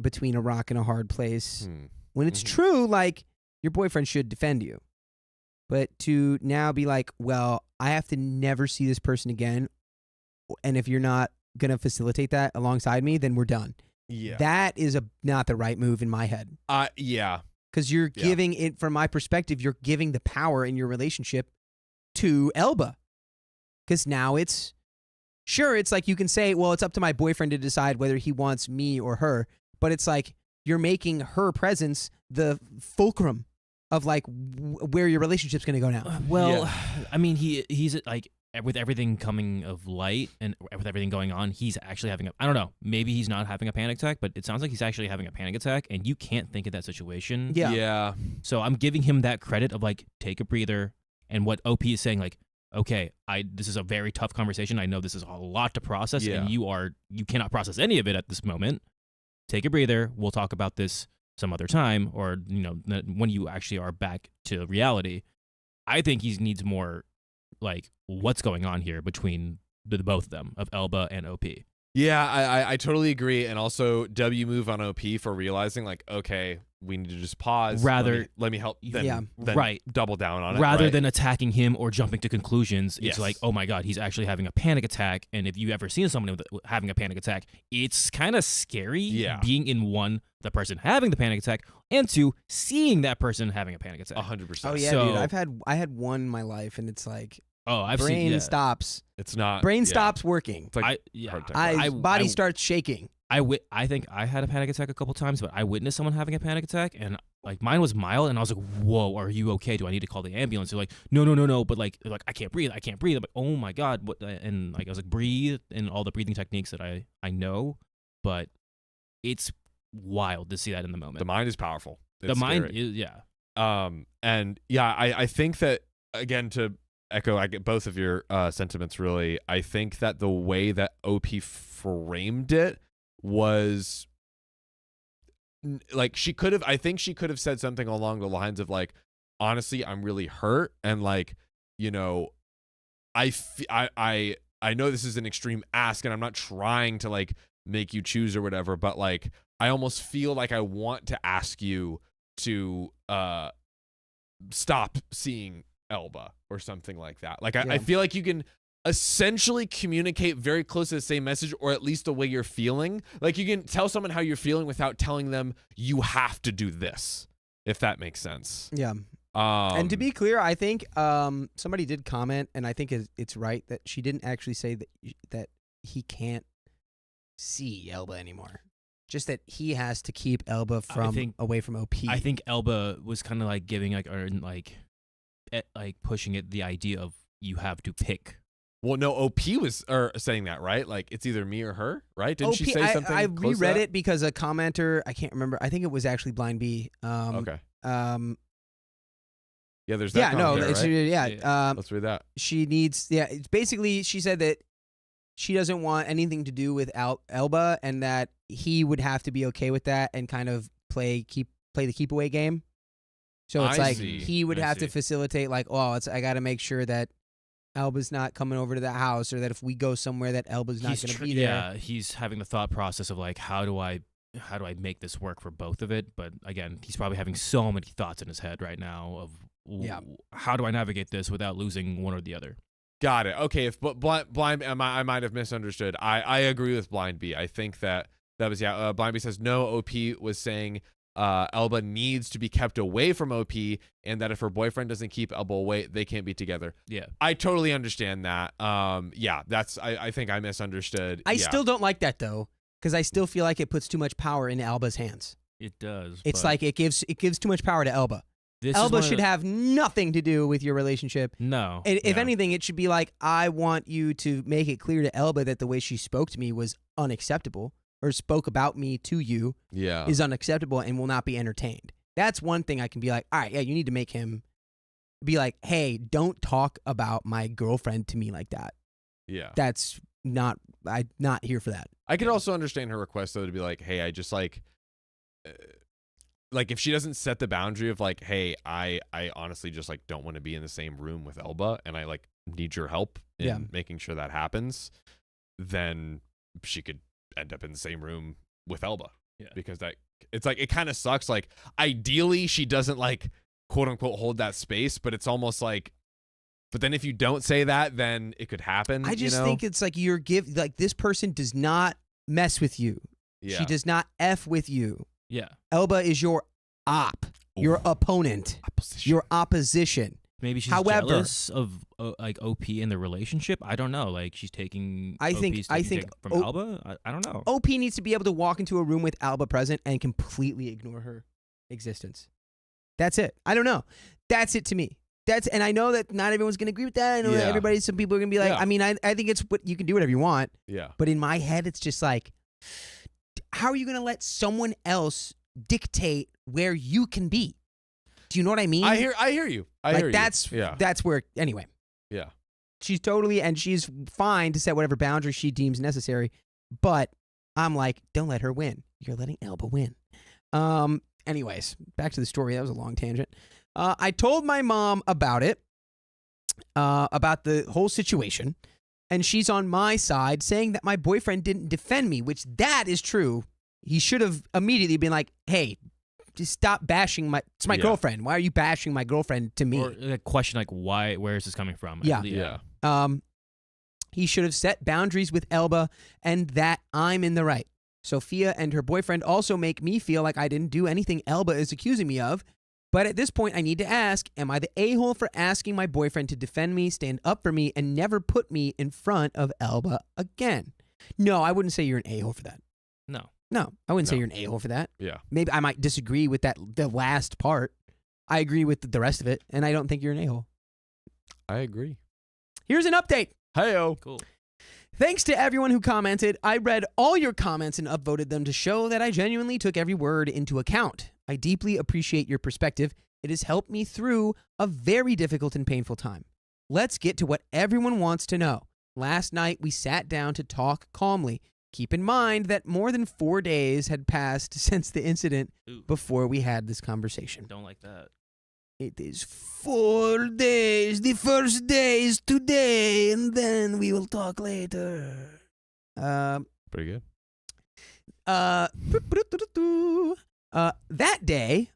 between a rock and a hard place. When it's true, like, your boyfriend should defend you. But to now be like, well, I have to never see this person again, and if you're not going to facilitate that alongside me, then we're done. Yeah. That is not the right move in my head. Yeah. because you're giving it, from my perspective, you're giving the power in your relationship to Elba. Because now it's like you can say, well, it's up to my boyfriend to decide whether he wants me or her. But it's like you're making her presence the fulcrum of like where your relationship's going to go now. Well, I mean, he's like, with everything coming of light and with everything going on, he's actually having I don't know, maybe he's not having a panic attack, but it sounds like he's actually having a panic attack, and you can't think of that situation. Yeah. So I'm giving him that credit of like, take a breather. And what OP is saying, like, okay, this is a very tough conversation. I know this is a lot to process, and you cannot process any of it at this moment. Take a breather. We'll talk about this some other time, or when you actually are back to reality. I think he needs more, like, what's going on here between the both of them, of Elba and OP. Yeah, I totally agree. And also, W move on OP for realizing, like, okay, we need to just pause. Rather, let me help. Then right. Double down on it. Rather than attacking him or jumping to conclusions, it's Yes. like, oh my God, he's actually having a panic attack. And if you've ever seen someone having a panic attack, it's kind of scary being in one, the person having the panic attack, and two, seeing that person having a panic attack. 100%. Oh yeah, dude. I had one in my life, and it's like, brain stops. It's not. Brain stops working. It's like heart attack. Body starts shaking. I think I had a panic attack a couple times, but I witnessed someone having a panic attack, and like mine was mild, and I was like, "Whoa, are you okay? Do I need to call the ambulance?" They're like, "No," but like I can't breathe. I'm like, "Oh my God!" What? And like I was like, "Breathe," and all the breathing techniques that I know, but it's wild to see that in the moment. The mind is powerful. It's the mind scary. is And yeah, I think that, again, to echo, I get both of your sentiments, really. I think that the way that OP framed it was like, I think she could have said something along the lines of like, honestly, I'm really hurt, and like, I know this is an extreme ask, and I'm not trying to like make you choose or whatever, but like, I almost feel like I want to ask you to stop seeing Elba or something like that. Like, I feel like you can essentially communicate very close to the same message, or at least the way you're feeling. Like, you can tell someone how you're feeling without telling them you have to do this, if that makes sense. Yeah. And to be clear, I think somebody did comment, and I think it's right that she didn't actually say that he can't see Elba anymore. Just that he has to keep Elba away from OP. I think Elba was kind of like giving like pushing it, the idea of you have to pick. Well, no, OP was saying that, right? Like, it's either me or her, right? Didn't she say something? I close to reread that? it because a commenter, I can't remember. I think it was actually Blind B. Okay. Yeah, there's Yeah, that. no, comment it's, there, right? yeah. Let's read that. She needs. Yeah, it's basically she said that she doesn't want anything to do with Elba, and that he would have to be okay with that and kind of play the keep away game. So it's like he would have to facilitate, like, I got to make sure that Elba's not coming over to the house, or that if we go somewhere that Elba's not going to be there. Yeah, he's having the thought process of like, how do I make this work for both of it? But again, he's probably having so many thoughts in his head right now of how do I navigate this without losing one or the other? Got it. Okay, if blind I might have misunderstood. I agree with Blind B. I think that was Blind B says no. OP was saying Elba needs to be kept away from OP, and that if her boyfriend doesn't keep Elba away, they can't be together. Yeah, I totally understand that. That's I think I misunderstood. I still don't like that though, because I still feel like it puts too much power in Elba's hands. It does. It's like it gives too much power to Elba. Elba should have nothing to do with your relationship. No. If anything, it should be like, I want you to make it clear to Elba that the way she spoke to me was unacceptable, or spoke about me to you is unacceptable and will not be entertained. That's one thing I can be like, all right, yeah, you need to make him be like, hey, don't talk about my girlfriend to me like that. Yeah. That's I'm not here for that. I could also understand her request, though, to be like, hey, I just like if she doesn't set the boundary of like, hey, I honestly just like don't want to be in the same room with Elba, and I like need your help in making sure that happens, then she could end up in the same room with Elba. Yeah. Because it's like, it kind of sucks. Like, ideally she doesn't like quote unquote hold that space, but it's almost like, but then if you don't say that, then it could happen. I just think it's like this person does not mess with you. Yeah. She does not F with you. Yeah. Elba is your op. your opponent, your opposition. Maybe she's However- jealous of like OP in the relationship. I don't know. Like she's taking. I think from O- Alba. I don't know. OP needs to be able to walk into a room with Alba present and completely ignore her existence. That's it. I don't know. That's it to me. And I know that not everyone's going to agree with that. I know that some people are going to be like, Yeah. I mean, I think it's what you can do whatever you want. Yeah. But in my head, it's just like, how are you going to let someone else dictate where you can be? Do you know what I mean? I hear you. I hear you. That's where, anyway. Yeah. She's fine to set whatever boundaries she deems necessary. But I'm like, don't let her win. You're letting Alba win. Anyways, back to the story. That was a long tangent. I told my mom about it, about the whole situation, and she's on my side saying that my boyfriend didn't defend me, which that is true. He should have immediately been like, hey, just stop bashing it's my girlfriend. Why are you bashing my girlfriend to me? Or a question like, why? Where is this coming from? Yeah. He should have set boundaries with Elba and that I'm in the right. Sophia and her boyfriend also make me feel like I didn't do anything Elba is accusing me of. But at this point, I need to ask, am I the a-hole for asking my boyfriend to defend me, stand up for me, and never put me in front of Elba again? No, I wouldn't say you're an a-hole for that. No, I wouldn't say you're an a-hole for that. Yeah. Maybe I might disagree with the last part. I agree with the rest of it, and I don't think you're an a-hole. I agree. Here's an update. Hey-o. Cool. Thanks to everyone who commented. I read all your comments and upvoted them to show that I genuinely took every word into account. I deeply appreciate your perspective. It has helped me through a very difficult and painful time. Let's get to what everyone wants to know. Last night, we sat down to talk calmly. Keep in mind that more than 4 days had passed since the incident before we had this conversation. Don't like that. It is 4 days. The first day is today, and then we will talk later. Pretty good. That day,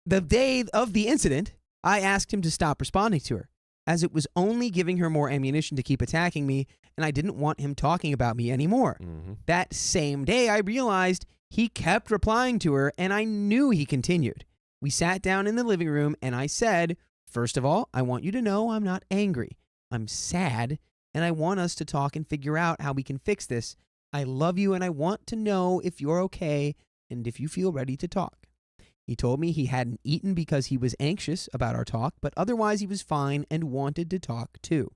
the day of the incident, I asked him to stop responding to her, as it was only giving her more ammunition to keep attacking me, and I didn't want him talking about me anymore. Mm-hmm. That same day, I realized he kept replying to her, and I knew he continued. We sat down in the living room, and I said, first of all, I want you to know I'm not angry. I'm sad, and I want us to talk and figure out how we can fix this. I love you, and I want to know if you're okay and if you feel ready to talk. He told me he hadn't eaten because he was anxious about our talk, but otherwise he was fine and wanted to talk too.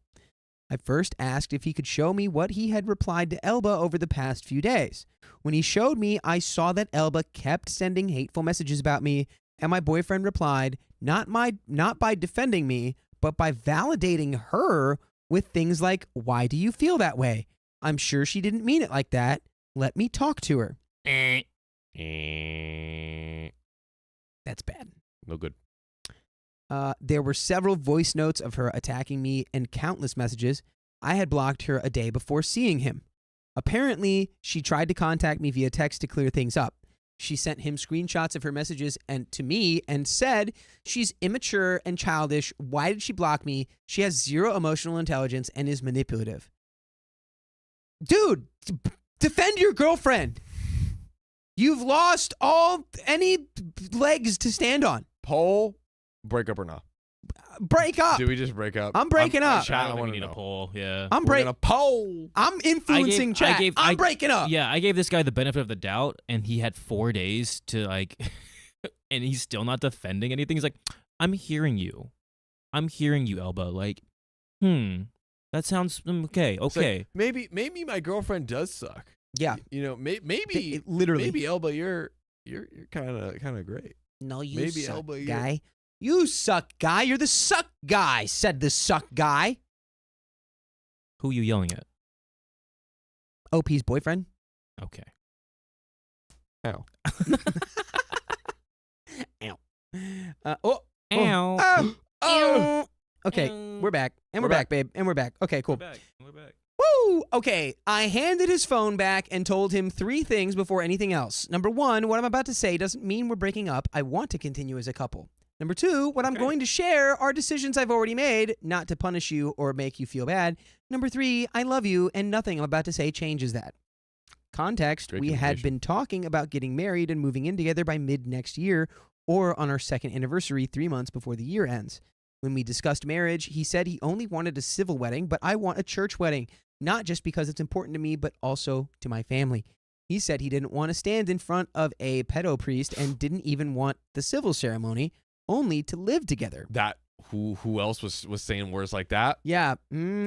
I first asked if he could show me what he had replied to Elba over the past few days. When he showed me, I saw that Elba kept sending hateful messages about me, and my boyfriend replied, not by defending me, but by validating her with things like, why do you feel that way? I'm sure she didn't mean it like that. Let me talk to her. That's bad. No good. There were several voice notes of her attacking me and countless messages. I had blocked her a day before seeing him. Apparently, she tried to contact me via text to clear things up. She sent him screenshots of her messages and to me and said, she's immature and childish. Why did she block me? She has zero emotional intelligence and is manipulative. Dude, defend your girlfriend. You've lost any legs to stand on. Poll, break up or not? Break up. Do we just break up? I'm breaking up. I don't think wanna we need know. a poll. Yeah. I'm We're gonna poll. I'm influencing chat. I'm breaking up. Yeah, I gave this guy the benefit of the doubt, and he had 4 days to like, and he's still not defending anything. He's like, I'm hearing you, Elba. Like, that sounds okay. It's like, maybe my girlfriend does suck. Yeah. You know, maybe literally. maybe Elba, you're kind of great. No, you maybe suck, Elba, guy. You suck, guy. You're the suck guy, said the suck guy. Who you yelling at? OP's boyfriend. Okay. Ow. Ow. Ow. Okay, we're back. And we're back, babe. And we're back. Okay, cool. We're back. Woo! Okay, I handed his phone back and told him 3 things before anything else. Number 1, what I'm about to say doesn't mean we're breaking up. I want to continue as a couple. Number 2, what I'm going to share are decisions I've already made, not to punish you or make you feel bad. Number 3, I love you, and nothing I'm about to say changes that. Context, Great we had communication. been talking about getting married and moving in together by mid next year or on our second anniversary 3 months before the year ends. When we discussed marriage, he said he only wanted a civil wedding, but I want a church wedding, not just because it's important to me, but also to my family. He said he didn't want to stand in front of a pedo priest and didn't even want the civil ceremony, only to live together. That who else was saying words like that? Yeah.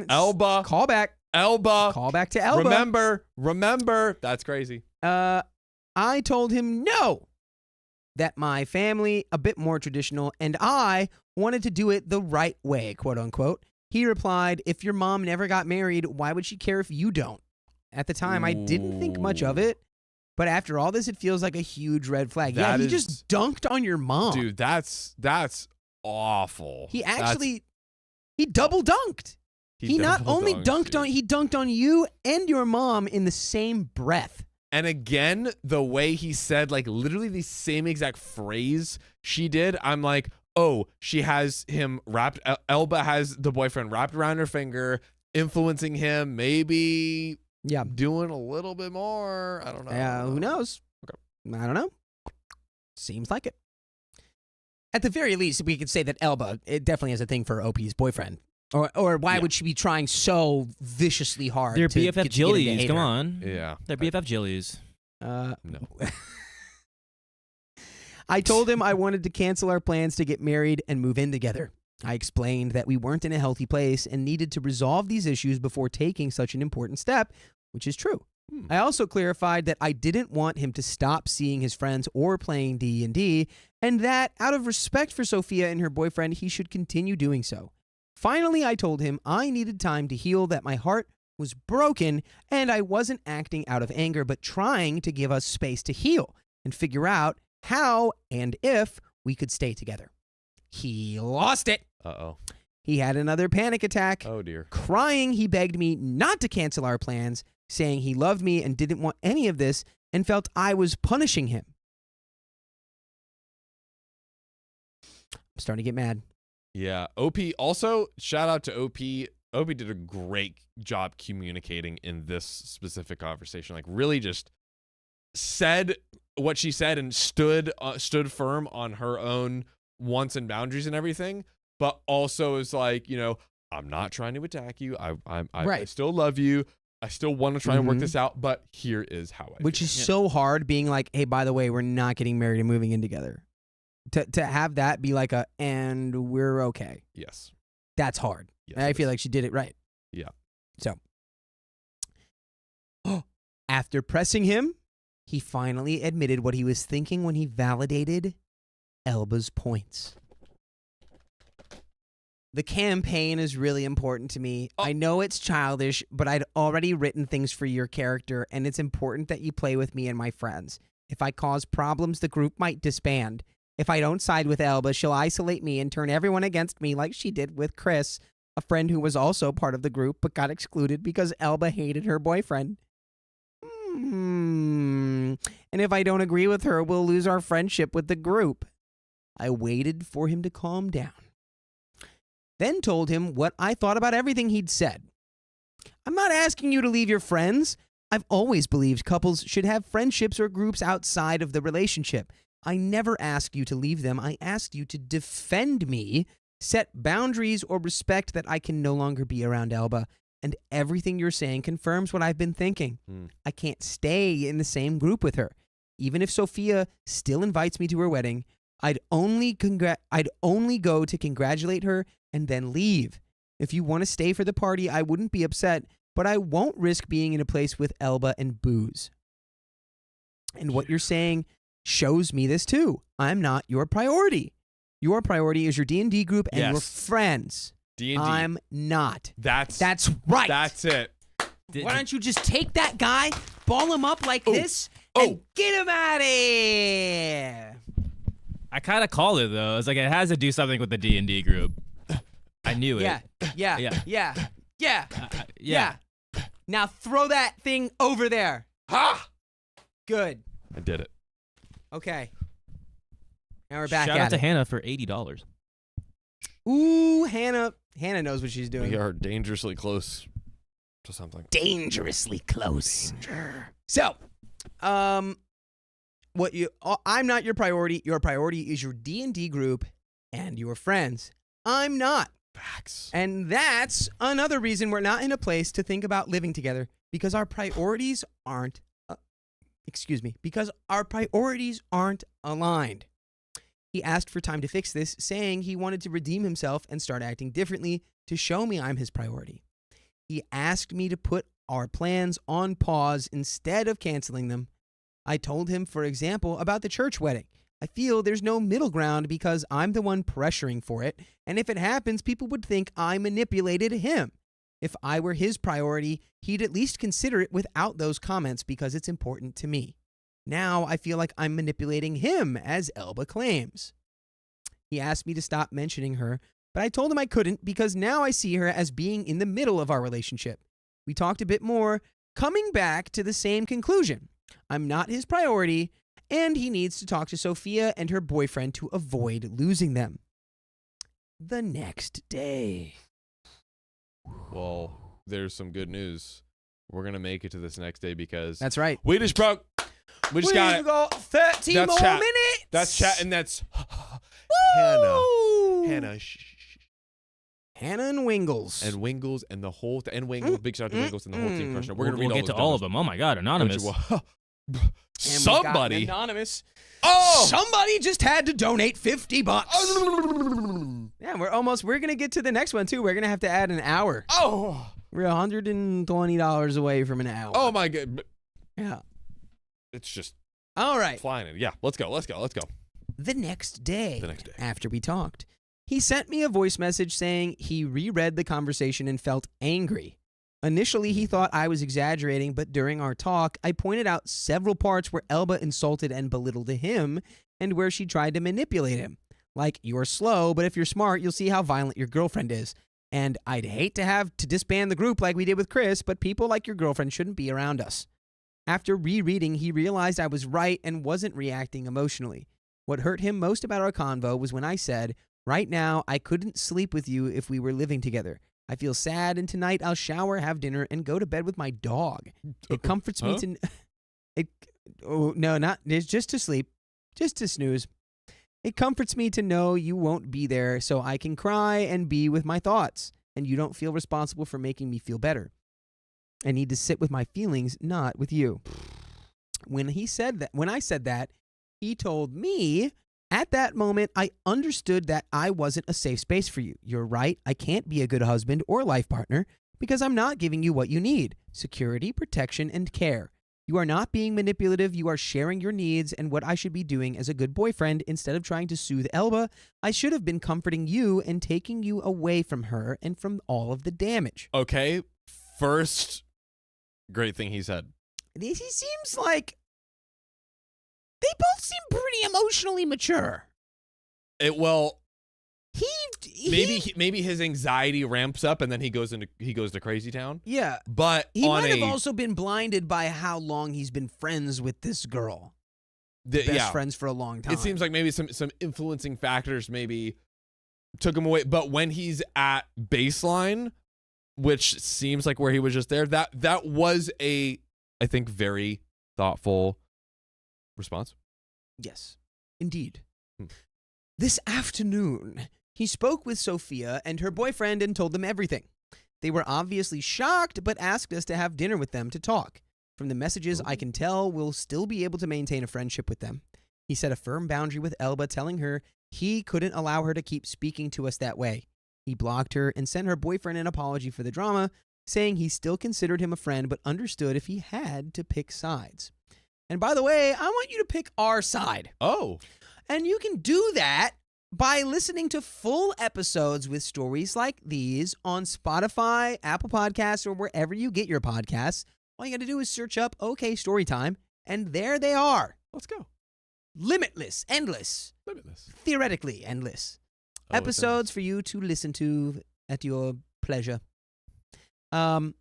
Elba. Call back. Elba. Call back to Elba. Remember. That's crazy. I told him no, that my family, a bit more traditional, and I wanted to do it the right way, quote unquote. He replied, if your mom never got married, why would she care if you don't? At the time, I didn't think much of it, but after all this, it feels like a huge red flag. That he is- just dunked on your mom. Dude, that's awful. He actually, he double dunked. He not double only dunked, dunked on, dude. he dunked on you and your mom in the same breath. And again, the way he said, like, literally the same exact phrase she did, I'm like, oh, she has him wrapped. Elba has the boyfriend wrapped around her finger, influencing him, maybe Yeah. doing a little bit more. I don't know. Who knows? Okay. I don't know. Seems like it. At the very least, we could say that Elba, it definitely has a thing for OP's boyfriend. Or why would she be trying so viciously hard? They're to BFF get him to Jillies. hate Come her? on. Yeah. They're BFF Jillies. No. I told him I wanted to cancel our plans to get married and move in together. I explained that we weren't in a healthy place and needed to resolve these issues before taking such an important step, which is true. I also clarified that I didn't want him to stop seeing his friends or playing D&D, and that out of respect for Sophia and her boyfriend, he should continue doing so. Finally, I told him I needed time to heal, that my heart was broken, and I wasn't acting out of anger, but trying to give us space to heal and figure out how and if we could stay together. He lost it. Uh-oh. He had another panic attack. Oh, dear. Crying, he begged me not to cancel our plans, saying he loved me and didn't want any of this and felt I was punishing him. I'm starting to get mad. Yeah. OP, also, shout out to OP. OP did a great job communicating in this specific conversation. Like, really just said what she said and stood firm on her own wants and boundaries and everything, but also is like, you know, I'm not trying to attack you. I Right. still love you. I still want to try and work this out, but here is how I Which feel. is so hard, being like, hey, by the way, we're not getting married and moving in together. To have that be like and we're okay. Yes. That's hard. Yes, And I it feel is. like she did it right. Yeah. So, after pressing him, he finally admitted what he was thinking when he validated Elba's points. The campaign is really important to me. I know it's childish, but I'd already written things for your character, and it's important that you play with me and my friends. If I cause problems, the group might disband. If I don't side with Elba, she'll isolate me and turn everyone against me like she did with Chris, a friend who was also part of the group but got excluded because Elba hated her boyfriend. And if I don't agree with her, we'll lose our friendship with the group. I waited for him to calm down, then told him what I thought about everything he'd said. I'm not asking you to leave your friends. I've always believed couples should have friendships or groups outside of the relationship. I never asked you to leave them. I asked you to defend me, set boundaries, or respect that I can no longer be around Elba. And everything you're saying confirms what I've been thinking. I can't stay in the same group with her. Even if Sophia still invites me to her wedding, I'd only go to congratulate her and then leave. If you want to stay for the party, I wouldn't be upset, but I won't risk being in a place with Elba and booze. And what you're saying shows me this too. I'm not your priority. Your priority is your D&D group and your Yes. friends. D&D. I'm not. That's right. That's it. Why don't you just take that guy, ball him up like this, Oh. and get him out of here? I kind of called it though. It's like it has to do something with the D&D group. I knew it. Yeah. Now throw that thing over there. Ha! Good. I did it. Okay. Now we're back Shout out at to it. Hannah for $80. Ooh, Hannah. Hannah knows what she's doing. We are dangerously close to something. Dangerously close. So, I'm not your priority. Your priority is your D&D group and your friends. I'm not. Facts. And that's another reason we're not in a place to think about living together, because our priorities aren't aligned. He asked for time to fix this, saying he wanted to redeem himself and start acting differently to show me I'm his priority. He asked me to put our plans on pause instead of canceling them. I told him, for example, about the church wedding. I feel there's no middle ground because I'm the one pressuring for it, and if it happens, people would think I manipulated him. If I were his priority, he'd at least consider it without those comments because it's important to me. Now I feel like I'm manipulating him, as Elba claims. He asked me to stop mentioning her, but I told him I couldn't because now I see her as being in the middle of our relationship. We talked a bit more, coming back to the same conclusion. I'm not his priority, and he needs to talk to Sophia and her boyfriend to avoid losing them. The next day. Well, there's some good news. We're going to make it to this next day because That's right. we just broke. We just got it. got 13 That's more chat. minutes. That's chat, and that's Woo! Hannah. Hannah and Wingles. And Wingles and the whole and Wingles. Big shout out to Wingles and the whole team crushing it. We're We'll going to read get to all of them. Oh my God, anonymous. And we got Somebody. anonymous. Oh! Somebody just had to donate $50. Yeah, we're going to get to the next one too. We're going to have to add an hour. Oh! We're $120 away from an hour. Oh my God. Yeah. It's just All right. flying in. Yeah, let's go. The next day, The next day. after we talked, he sent me a voice message saying he reread the conversation and felt angry. Initially, he thought I was exaggerating, but during our talk, I pointed out several parts where Elba insulted and belittled him and where she tried to manipulate him. Like, you're slow, but if you're smart, you'll see how violent your girlfriend is. And I'd hate to have to disband the group like we did with Chris, but people like your girlfriend shouldn't be around us. After rereading, he realized I was right and wasn't reacting emotionally. What hurt him most about our convo was when I said, right now, I couldn't sleep with you if we were living together. I feel sad, and tonight I'll shower, have dinner, and go to bed with my dog. It comforts me to... It's just to sleep. Just to snooze. It comforts me to know you won't be there so I can cry and be with my thoughts, and you don't feel responsible for making me feel better. I need to sit with my feelings, not with you. When I said that, he told me, at that moment, I understood that I wasn't a safe space for you. You're right, I can't be a good husband or life partner because I'm not giving you what you need: security, protection, and care. You are not being manipulative. You are sharing your needs and what I should be doing as a good boyfriend. Instead of trying to soothe Elba, I should have been comforting you and taking you away from her and from all of the damage. Okay, first great thing he said. He seems like they both seem pretty emotionally mature. Maybe his anxiety ramps up and then he goes to crazy town. Yeah, But he might have also been blinded by how long he's been friends with this girl. Best friends for a long time. It seems like maybe some influencing factors maybe took him away. But when he's at baseline, which seems like where he was just there, that was I think, very thoughtful response. Yes, indeed. This afternoon, he spoke with Sophia and her boyfriend and told them everything. They were obviously shocked, but asked us to have dinner with them to talk. From the messages, I can tell we'll still be able to maintain a friendship with them. He set a firm boundary with Elba, telling her he couldn't allow her to keep speaking to us that way. He blocked her and sent her boyfriend an apology for the drama, saying he still considered him a friend but understood if he had to pick sides. And by the way, I want you to pick our side. Oh. And you can do that by listening to full episodes with stories like these on Spotify, Apple Podcasts, or wherever you get your podcasts. All you got to do is search up OK Storytime, and there they are. Let's go. Limitless, endless, theoretically endless. Episodes for you to listen to at your pleasure. I mean,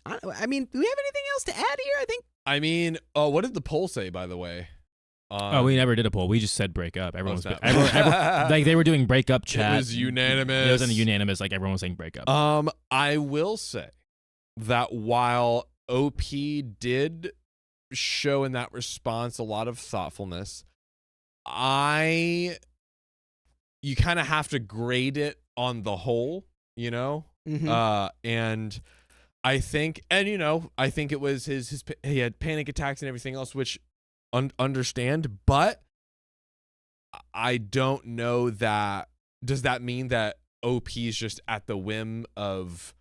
do we have anything else to add here? What did the poll say, by the way? We never did a poll. We just said break up. Everyone like they were doing breakup chat. It was unanimous. It was unanimous. Like everyone was saying breakup. I will say that while OP did show in that response a lot of thoughtfulness. You kind of have to grade it on the whole, you know? And I think, I think it was he had panic attacks and everything else, which understand, but I don't know that, does that mean that OP is just at the whim of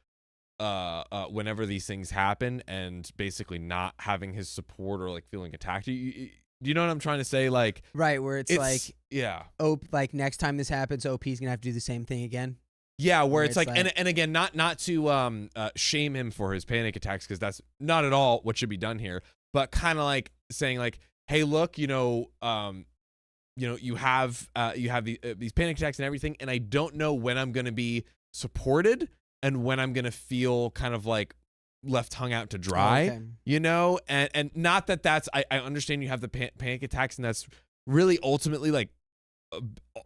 whenever these things happen and basically not having his support or like feeling attacked? You know what I'm trying to say? Like, right, where it's like, yeah, like next time this happens, OP's gonna have to do the same thing again. Yeah, where it's like, and again, not to shame him for his panic attacks, because that's not at all what should be done here, but kind of like saying like, hey, look, you have these panic attacks and everything, and I don't know when I'm gonna be supported and when I'm gonna feel kind of like left hung out to dry, and not that's I understand you have the panic attacks, and that's really ultimately like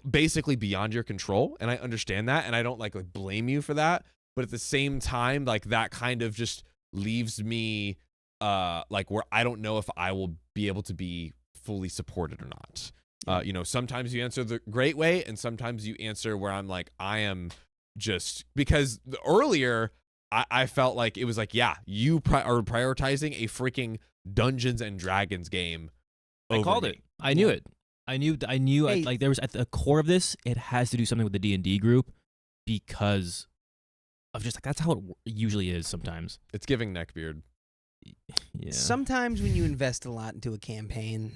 basically beyond your control, and I understand that, and I don't like blame you for that, but at the same time, like, that kind of just leaves me like where I don't know if I will be able to be fully supported or not. Sometimes you answer the great way, and sometimes you answer where I'm like, I am just, because earlier I felt like it was like, yeah, you are prioritizing a freaking Dungeons and Dragons game. I called it. I knew it. I knew. Hey. Like, there was at the core of this, it has to do something with the D&D group, because of just like, that's how it usually is sometimes. It's giving neckbeard. Yeah. Sometimes when you invest a lot into a campaign,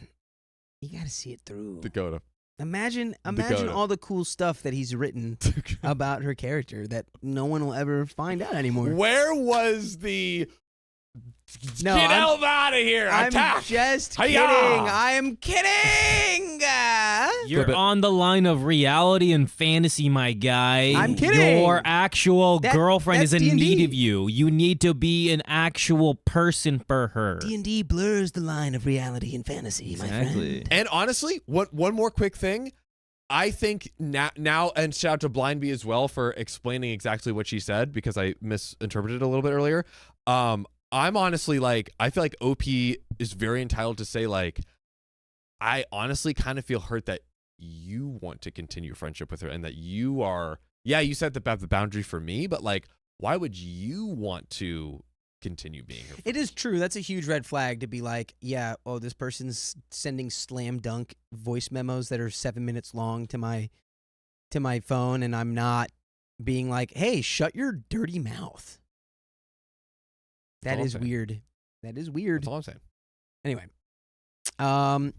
you got to see it through. Dakota. Imagine Dakota. all the cool stuff that he's written about her character that no one will ever find out anymore. Where was the No, get out of here? I'm Attack! just Hi-ya! kidding. I am kidding. You're on the line of reality and fantasy, my guy. I'm kidding. Your actual girlfriend is that's in D&D. need of you. You need to be an actual person for her. D&D blurs the line of reality and fantasy, my friend. And honestly, one more quick thing. I think now, and shout out to Blind Bee as well for explaining exactly what she said, because I misinterpreted it a little bit earlier. I'm honestly like, I feel like OP is very entitled to say, like, I honestly kind of feel hurt that you want to continue friendship with her, and that you are, you set the boundary for me, but like, why would you want to continue being her friend? It is true. That's a huge red flag to be like, this person's sending slam dunk voice memos that are 7 minutes long to my phone, and I'm not being like, hey, shut your dirty mouth. That is weird. That is weird. That's all I'm saying. Anyway, I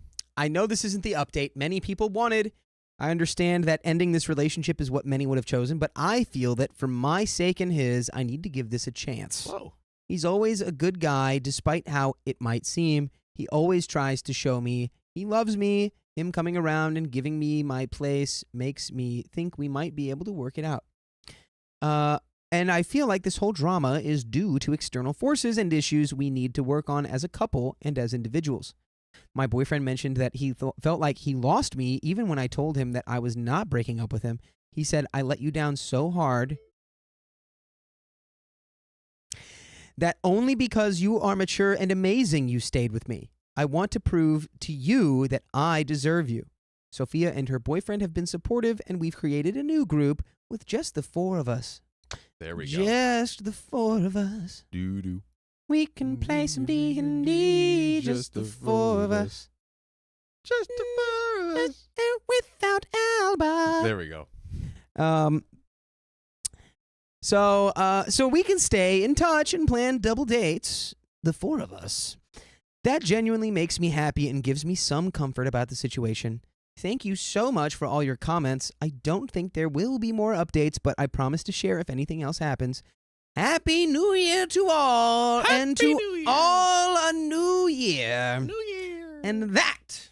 know this isn't the update many people wanted. I understand that ending this relationship is what many would have chosen, but I feel that for my sake and his, I need to give this a chance. Whoa. He's always a good guy, despite how it might seem. He always tries to show me he loves me. Him coming around and giving me my place makes me think we might be able to work it out. And I feel like this whole drama is due to external forces and issues we need to work on as a couple and as individuals. My boyfriend mentioned that he felt like he lost me even when I told him that I was not breaking up with him. He said, I let you down so hard that only because you are mature and amazing you stayed with me. I want to prove to you that I deserve you. Sophia and her boyfriend have been supportive, and we've created a new group with just the 4 of us. There we go. Just the 4 of us. Doo-doo. We can play some D&D, just the 4 of us. Just the 4 of us. Without Alba. There we go. So we can stay in touch and plan double dates, the 4 of us. That genuinely makes me happy and gives me some comfort about the situation. Thank you so much for all your comments. I don't think there will be more updates, but I promise to share if anything else happens. Happy New Year to all, and to all a new year. New Year. And that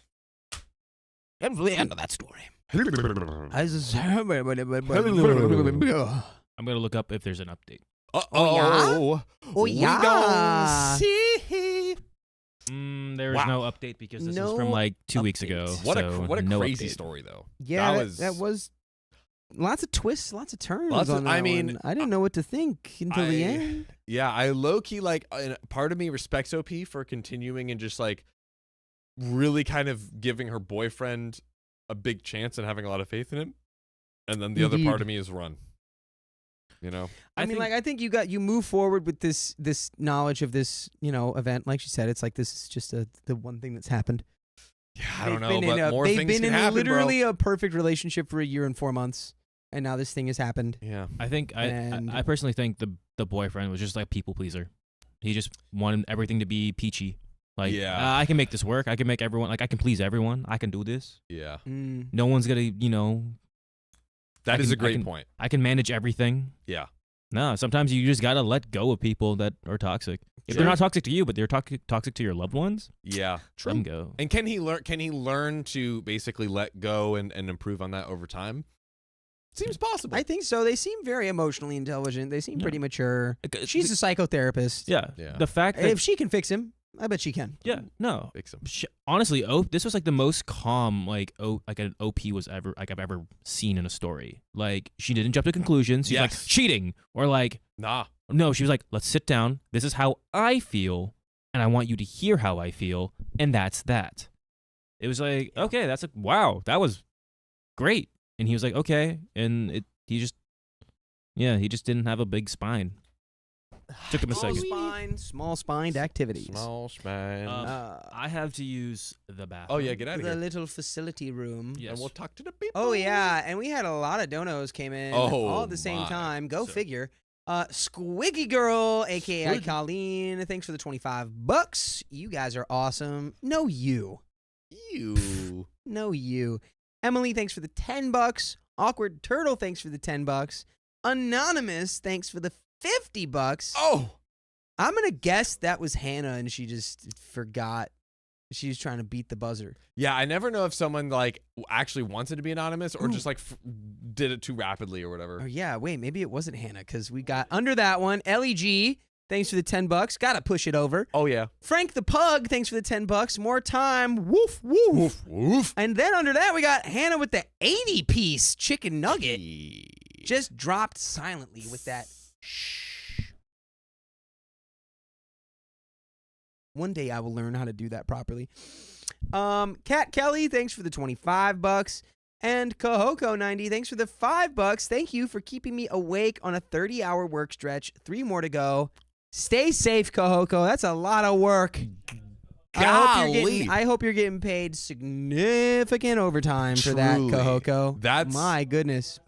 is the end of that story. I'm going to look up if there's an update. Uh-oh. Oh, yeah. We gon' see. There is no update because this is from like 2 weeks ago. What so a no crazy update. story, though. Yeah, that was lots of twists, lots of turns. Lots of- on that I mean, one. I didn't know what to think until the end. Yeah, I low key like part of me respects OP for continuing and just like really kind of giving her boyfriend a big chance and having a lot of faith in him. And then the other part of me is run. You know? I think you move forward with this knowledge of this, event. Like she said, it's like this is just the one thing that's happened. Yeah, I don't know, They've been but more things They've can been in happen, literally bro. a perfect relationship for 1 year and 4 months, and now this thing has happened. Yeah. I think I personally think the boyfriend was just like a people pleaser. He just wanted everything to be peachy. Like, Yeah. I can make this work. I can make everyone, like, I can please everyone. I can do this. Yeah. No one's gonna, That is can- a great I can- point. I can manage everything. Yeah. No, sometimes you just gotta let go of people that are toxic. If Sure. they're not toxic to you, but they're toxic to your loved ones, Yeah. let them go. And can he learn to basically let go and improve on that over time? Seems possible. I think so. They seem very emotionally intelligent. They seem Yeah. pretty mature. She's a psychotherapist. Yeah. Yeah. The fact that If she can fix him, I bet she can. yeah, no. Fix him. Honestly, this was like the most calm like an OP was ever like I've ever seen in a story. Like she didn't jump to conclusions. She's like Yes. cheating or like Nah. no. She was like, let's sit down. This is how I feel, and I want you to hear how I feel, and that's that. It was like okay, that's like wow, that was great. And he was like okay, and he just didn't have a big spine. Took him a second. Small spined activities. Small spine. I have to use the bathroom. Oh yeah, get out of The here. little facility room. Yes. And we'll talk to the people. Oh yeah, and we had a lot of donos came in all at the same my. time. Go So- figure. Squiggy Girl, aka Squiggy. Colleen, thanks for the $25. You guys are awesome. No, you. You. No, you. Emily, thanks for the $10. Awkward Turtle, thanks for the $10. Anonymous, thanks for the $50. Oh. I'm gonna guess that was Hannah, and she just forgot. She was trying to beat the buzzer. Yeah, I never know if someone like actually wanted to be anonymous or just like did it too rapidly or whatever. Oh yeah, wait, maybe it wasn't Hannah because we got under that one. LEG, thanks for the $10. Gotta push it over. Oh yeah. Frank the Pug, thanks for the $10. More time. Woof woof. Woof woof. And then under that we got Hannah with the 80-piece chicken nugget. Just dropped silently with that. Shh. One day I will learn how to do that properly. Kat Kelly, thanks for the $25. And Kohoko90, thanks for the $5. Thank you for keeping me awake on a 30-hour work stretch. 3 more to go. Stay safe, Kohoko. That's a lot of work. I hope you're getting paid significant overtime for that, Truly. Kohoko. That's- my goodness.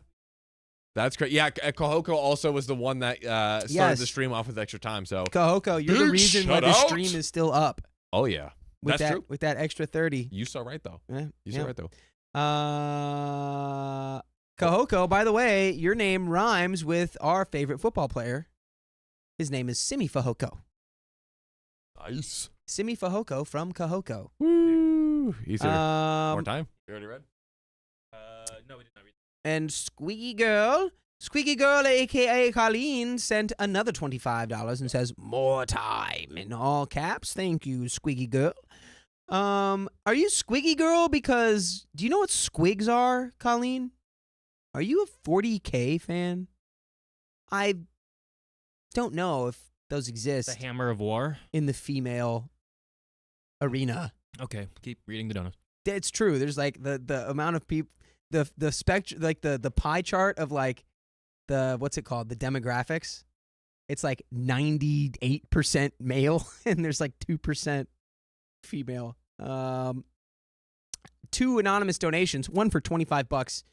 That's great. Yeah, Kohoko also was the one that started Yes. the stream off with extra time. So. Kohoko, you're the Dude, reason why shut the out. stream is still up. Oh yeah. With That's that, true. With that extra 30. You saw right though. Yeah, You saw right though. Kohoko, by the way, your name rhymes with our favorite football player. His name is Simi Fehoko. Nice. Simi Fehoko from Kohoko. Woo. Easier. More time. You already read? No, we did not read. And Squeaky Girl, a.k.a. Colleen, sent another $25 and says, more time, in all caps. Thank you, Squeaky Girl. Are you Squiggy Girl because, do you know what squigs are, Colleen? Are you a 40K fan? I don't know if those exist The Hammer of War. in the female arena. Okay, keep reading the donuts. It's true. There's like the amount of people, the spectrum, like the pie chart of like the, what's it called? The demographics. It's like 98% male and there's like 2% female. 2 anonymous donations, one for $25.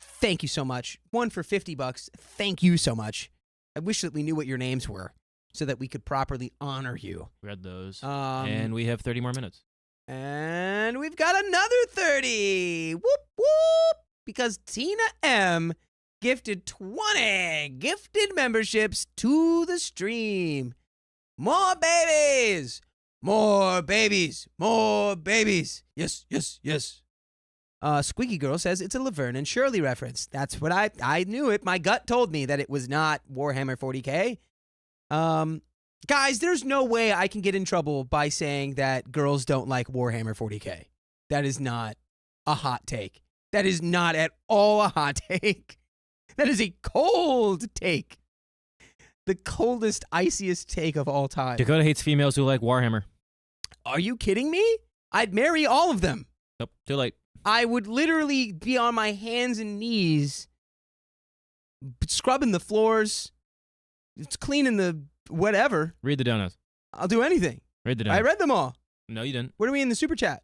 Thank you so much. One for $50. Thank you so much. I wish that we knew what your names were so that we could properly honor you. Read those. And And we have 30 more minutes. we've got another 30. Whoop, whoop. Because Tina M gifted 20 gifted memberships to the stream. More babies. More babies. More babies. Yes, yes, yes. Squeaky Girl says it's a Laverne and Shirley reference. That's what I knew it. My gut told me that it was not Warhammer 40K. Guys, there's no way I can get in trouble by saying that girls don't like Warhammer 40K. That is not a hot take. That is not at all a hot take. That is a cold take. The coldest, iciest take of all time. Dakota hates females who like Warhammer. Are you kidding me? I'd marry all of them. Nope, too late. I would literally be on my hands and knees, scrubbing the floors, cleaning the whatever. Read the donuts. I'll do anything. Read the donuts. I read them all. No, you didn't. What are we in the super chat?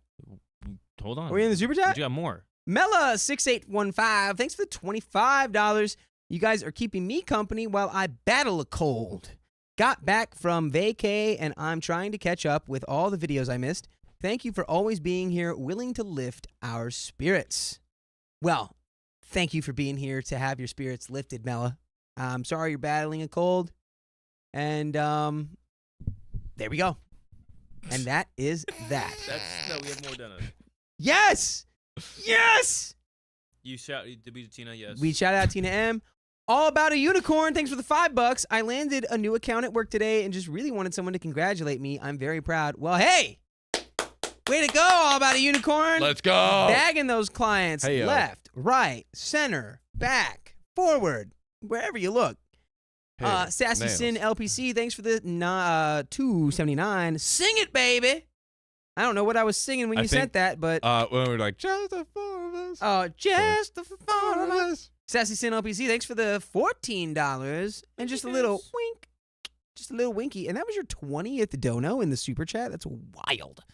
Hold on. Are we in the super chat? You got more. Mela6815, thanks for the $25. You guys are keeping me company while I battle a cold. Got back from vacay, and I'm trying to catch up with all the videos I missed. Thank you for always being here, willing to lift our spirits. Well, thank you for being here to have your spirits lifted, Mela. I'm sorry you're battling a cold. And there we go. And that is that. No, we have more donuts. Yes! Yes! You shout to Tina, yes. We shout out Tina M. All about a unicorn. Thanks for the $5. I landed a new account at work today and just really wanted someone to congratulate me. I'm very proud. Well, hey, way to go, All About a Unicorn. Let's go. Bagging those clients Hey-o. left, right, center, back, forward, wherever you look. Hey, Sassy nails. Sin LPC, thanks for the $2.79. Sing it, baby. I don't know what I was singing when I you think, sent that, but when we were like, just the four of us. oh, just the four fun of of us. us. Sassy Sin LPC, thanks for the $14 and just a little wink, just a little winky. And that was your 20th dono in the super chat. That's wild.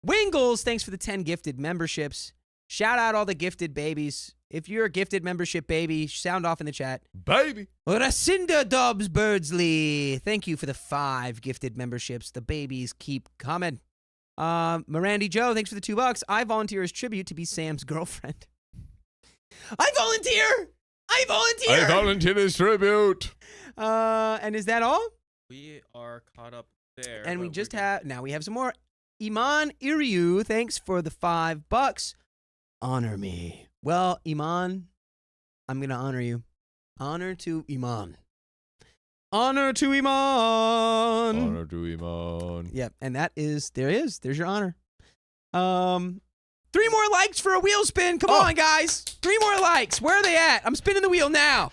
Wingles, thanks for the 10 gifted memberships. Shout out all the gifted babies. If you're a gifted membership baby, sound off in the chat. Baby. Racinda Dobbs Birdsley, thank you for the 5 gifted memberships. The babies keep coming. Mirandy Joe, thanks for the $2. I volunteer as tribute to be Sam's girlfriend. I volunteer as tribute. And is that all? We are caught up there. And we just have, now we have some more. Iman Iriu, thanks for the $5. Honor me. Well, Iman, I'm going to honor you. Honor to Iman. Honor to Iman. Honor to Iman. Yep, and there's your honor. 3 more likes for a wheel spin. Come on, guys. 3 more likes. Where are they at? I'm spinning the wheel now.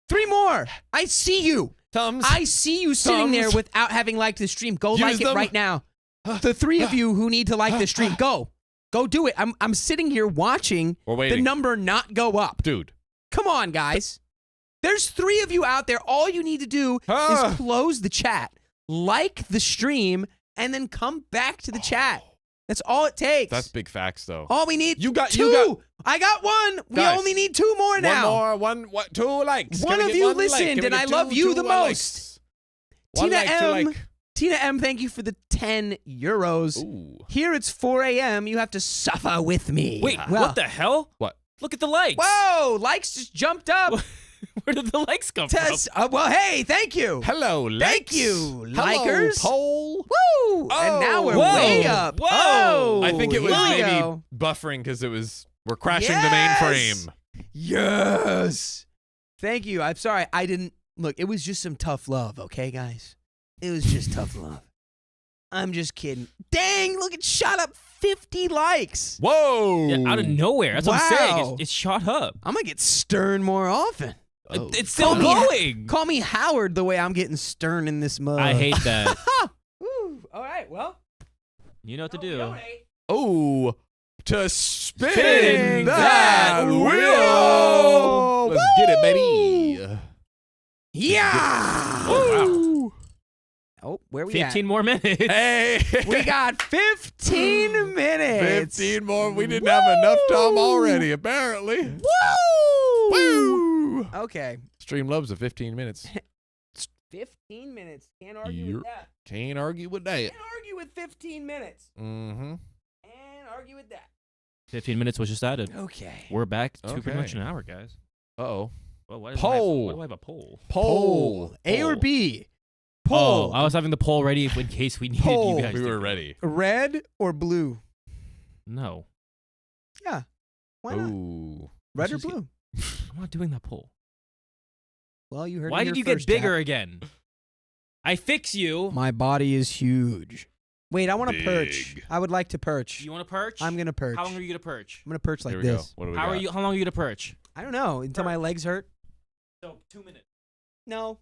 3 more. I see you. Thumbs. I see you sitting there Thumbs. without having liked the stream. Go Use like it them. right now. The 3 of you who need to like the stream, go do it. I'm sitting here watching We're the waiting. number not go up. Dude. Come on, guys. There's 3 of you out there. All you need to do is close the chat, like the stream, and then come back to the chat. That's all it takes. That's big facts, though. all we need. You got 2. I got 1. We Guys, only need 2 more now. One more. 2 likes. One Can we of get you one like? listened, Can we and get I love you the most. One Tina like, 2 M. like. Tina M, thank you for the 10 euros. Ooh. Here it's 4 a.m. You have to suffer with me. Wait, Well, what the hell? What? Look at the likes. Whoa, likes just jumped up. Where did the likes come from? Well, hey, thank you. Hello, likes. Thank you, Hello, likers. poll. Woo! And now we're Whoa. way up. Whoa. Oh, I think it was here we maybe go. buffering because we're crashing the Yes. mainframe. Yes. Thank you. I'm sorry. I didn't look. It was just some tough love, okay, guys? It was just tough love. I'm just kidding. Dang, look, it shot up 50 likes. Whoa. Yeah, out of nowhere. That's what I'm saying. Wow. It's shot up. I'm going to get stern more often. Oh. It's still Call me- going. Call me Howard the way I'm getting stern in this mug. I hate that. Woo. All right, well. You know what to do. Oh, to spin Spin that that wheel. wheel. Let's get it, baby. Yeah. Oh, Oh, where we 15 more minutes. Hey. at? We got 15 minutes. 15 more. We didn't have enough time already, apparently. Woo! Woo. Okay. Stream loves the 15 minutes. 15 minutes. Can't argue Yep. with that. Can't argue with that. Can't argue with 15 minutes. Mm-hmm. Can't argue with that. 15 minutes was just added. Okay. We're back to pretty much Okay. an hour, guys. Uh-oh. Well, why Poll. why do I have a poll? Poll. A or Poll. B? Oh, Poll. I was having the poll ready in case we needed Poll. you guys. We to were go. ready. Red or blue? No, Yeah. Why not? Ooh. Red or Let's just blue? I'm not doing that poll. Well, you heard Why it did here you get first, bigger Jack. again? I fix you. My body is huge. Wait, I want to perch. Big. I would like to perch. You want to perch? I'm gonna perch. How long are you gonna perch? I'm gonna perch like Here we this. go. What do we How got? are you? How long are you gonna perch? I don't know until my legs hurt. So 2 minutes. No.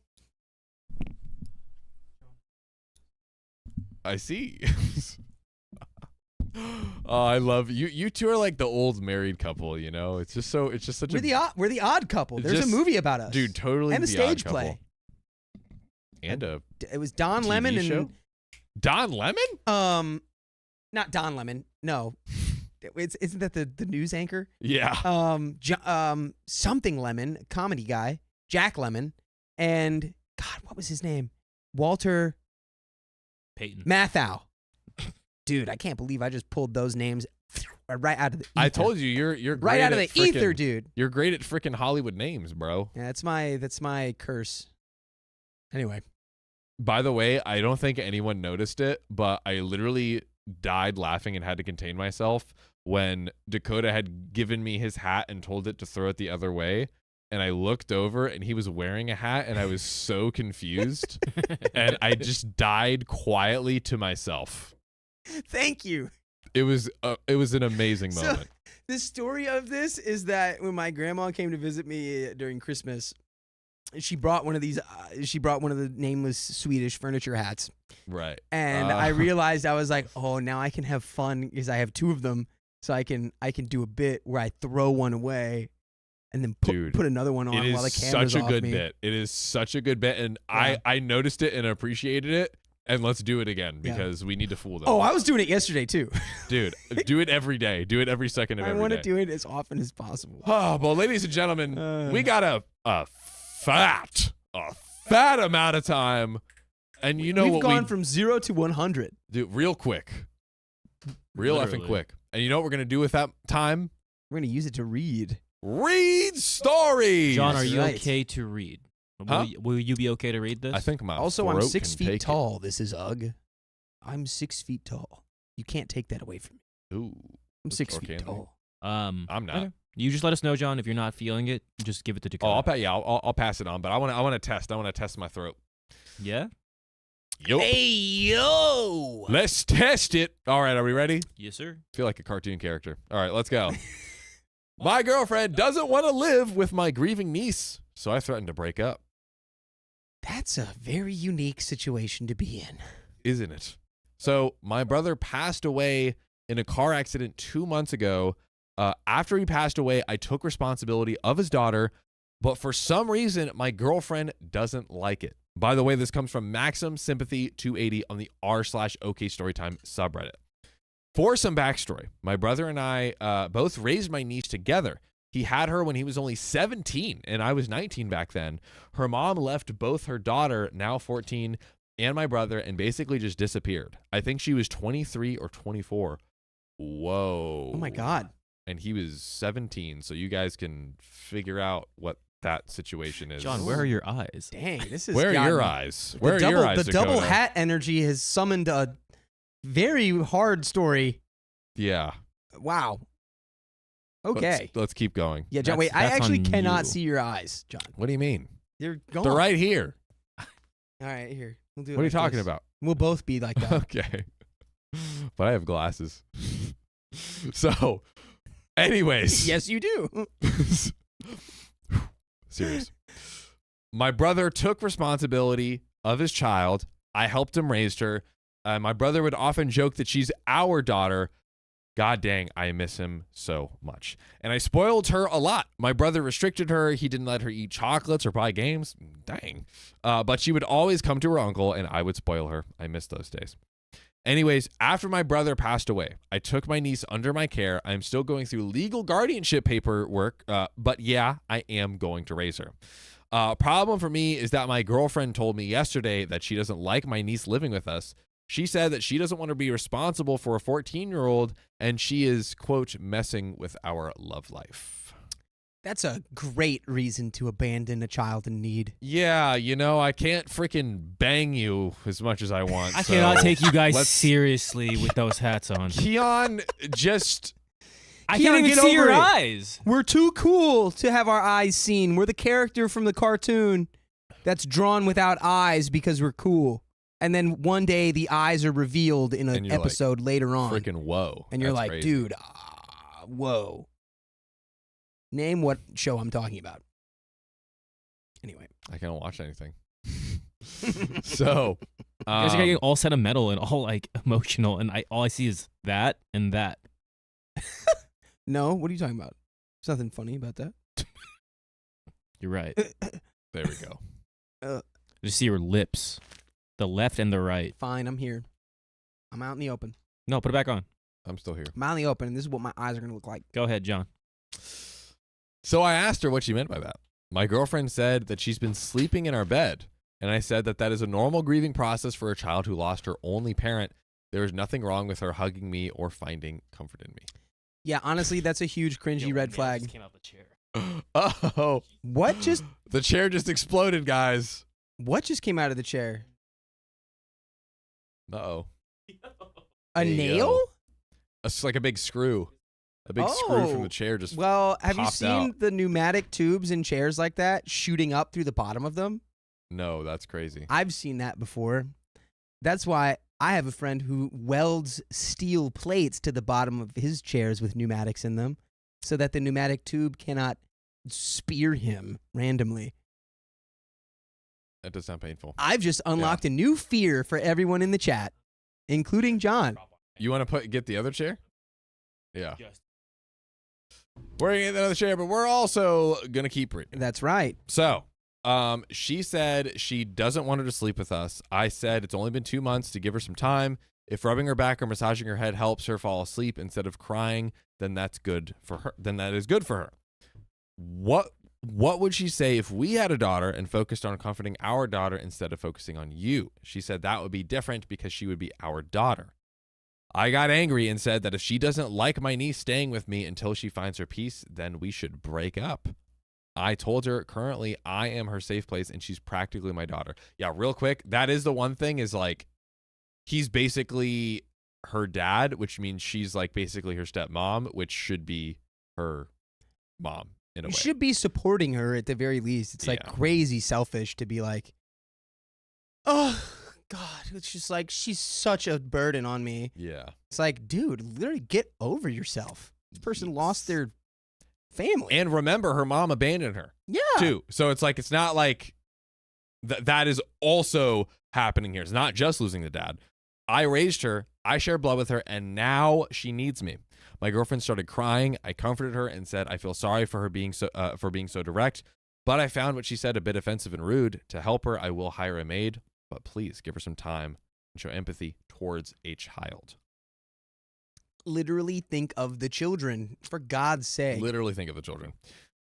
I see. Oh, I love you. You two are like the old married couple, you know? It's just such We're the odd couple. There's Just- a movie about us. dude, totally and a the odd stage couple. play. And a It was Don TV Lemon show? and Don Lemon? not Don Lemon. No. Isn't that the news anchor? Yeah. Something Lemon, comedy guy, Jack Lemon, and God, what was his name? Walter Peyton. Matthau. Dude, I can't believe I just pulled those names right out of the ether. I told you you're great right out of the at frickin- ether, dude. You're great at freaking Hollywood names, bro. Yeah, that's my curse. Anyway, By the way, I don't think anyone noticed it, but I literally died laughing and had to contain myself when Dakota had given me his hat and told it to throw it the other way. And I looked over and he was wearing a hat and I was so confused. And I just died quietly to myself. thank you. It was an amazing So- moment. The story of this is that when my grandma came to visit me during Christmas, she brought one of these. She brought one of the nameless Swedish furniture hats, Right. and I realized I was like, "Oh, now I can have fun because I have two of them, so I can do a bit where I throw one away, and then Dude, put another one on It while the is camera's such a off good me." bit. It is such a good bit. And Yeah. I noticed it and appreciated it. And let's do it again Yeah. because we need to fool them. Oh, I was doing it yesterday too. Dude, do it every day. Do it every second of I every want day. to do it as often as possible. Oh, well, ladies and gentlemen, we got a fat amount of time. And you know We've what gone from 0 to 100. do real quick. Real effing Literally. quick. And you know what we're going to do with that time? We're gonna use it to read. Read stories. John, are you Right. okay to read? Huh? Will you be okay to read this? I think my Also, I'm throat 6 can feet take tall. This is Ugg. I'm 6 feet tall. You can't take that away from me. it. Ooh. I'm 6 Or feet can they? tall. I'm not. okay. You just let us know, John, if you're not feeling it. Just give it to Dakota. I'll pass it on, but I want to test. I want to test my throat. Yeah. Yo. Hey, yo! Let's test it. All right, are we ready? Yes, sir. Feel like a cartoon character. All right, let's go. My girlfriend doesn't want to live with my grieving niece, so I threatened to break up. That's a very unique situation to be in. Isn't it? So my brother passed away in a car accident 2 months ago. After he passed away, I took responsibility of his daughter, but for some reason, my girlfriend doesn't like it. By the way, this comes from Maxim Sympathy 280 on the r/OK Storytime subreddit. For some backstory, my brother and I both raised my niece together. He had her when he was only 17, and I was 19 back then. Her mom left both her daughter, now 14, and my brother, and basically just disappeared. I think she was 23 or 24. Whoa. Oh my God. And he was 17, so you guys can figure out what that situation is. John, where are your eyes? Dang, this is. Where are your eyes? Where are double, your eyes, The double Dakota? hat energy has summoned a very hard story. Yeah. Wow. Okay. Let's keep going. Yeah, John. Wait, I That's actually on cannot you. see your eyes, John. What do you mean? They're gone. They're right here. All right, here. We'll do it What are you like talking this. about? We'll both be like that. Okay. But I have glasses. So, anyways. Yes, you do. Serious. My brother took responsibility of his child. I helped him raise her. My brother would often joke that she's our daughter. God dang, I miss him so much. And I spoiled her a lot. My brother restricted her. He didn't let her eat chocolates or buy games. Dang. But she would always come to her uncle, and I would spoil her. I miss those days. Anyways, after my brother passed away, I took my niece under my care. I'm still going through legal guardianship paperwork, but yeah, I am going to raise her. Problem for me is that my girlfriend told me yesterday that she doesn't like my niece living with us. She said that she doesn't want to be responsible for a 14-year-old, and she is, quote, messing with our love life. That's a great reason to abandon a child in need. Yeah, you know, I can't freaking bang you as much as I want. I so cannot take you guys let's- seriously with those hats on. Keon just... I Keon, can't even get see your over it. eyes. We're too cool to have our eyes seen. We're the character from the cartoon that's drawn without eyes because we're cool. And then one day the eyes are revealed in And an you're like, episode later on. Freaking whoa. And you're That's like, crazy. dude, whoa. Name what show I'm talking about. Anyway. I can't watch anything. So, You guys are getting all sentimental and all like emotional, and all I see is that and that. No, what are you talking about? There's nothing funny about that. You're right. there we go. Just see your lips, the left and the right. Fine, I'm here. I'm out in the open. No, put it back on. I'm still here. I'm out in the open, and this is what my eyes are going to look like. Go ahead, John. So I asked her what she meant by that. My girlfriend said that she's been sleeping in our bed, and I said that that is a normal grieving process for a child who lost her only parent. There is nothing wrong with her hugging me or finding comfort in me. Yeah, honestly, that's a huge cringy red flag. Came out the chair. Oh, What just the chair just exploded, guys. came out of the chair? Uh-oh. A There you nail? go. It's like a big screw. A big screw from the chair just Well, have you popped seen out. the pneumatic tubes in chairs like that shooting up through the bottom of them? No, that's crazy. I've seen that before. That's why I have a friend who welds steel plates to the bottom of his chairs with pneumatics in them so that the pneumatic tube cannot spear him randomly. That does sound painful. I've just unlocked a new fear for everyone in the chat, including John. You want to get the other chair? Yeah. We're going to get the other chair, but we're also going to keep reading. That's right. So, she said she doesn't want her to sleep with us. I said it's only been 2 months to give her some time. If rubbing her back or massaging her head helps her fall asleep instead of crying, then that's good for her. Then that is good for her. What would she say if we had a daughter and focused on comforting our daughter instead of focusing on you? She said that would be different because she would be our daughter. I got angry and said that if she doesn't like my niece staying with me until she finds her peace, then we should break up. I told her currently I am her safe place and she's practically my daughter. Yeah, real quick, that is the one thing is like he's basically her dad, which means she's like basically her stepmom, which should be her mom in a You way. should be supporting her at the very least. It's like Yeah. crazy selfish to be like, oh, God. It's just like, she's such a burden on me. Yeah. It's like, dude, literally get over yourself. This person lost their family. And remember, her mom abandoned her yeah. too. So it's like, it's not like that is also happening here. It's not just losing the dad. I raised her. I share blood with her. And now she needs me. My girlfriend started crying. I comforted her and said, I feel sorry for her being so direct, but I found what she said a bit offensive and rude. To help her, I will hire a maid, but please give her some time and show empathy towards a child. Literally think of the children, for God's sake. Literally think of the children.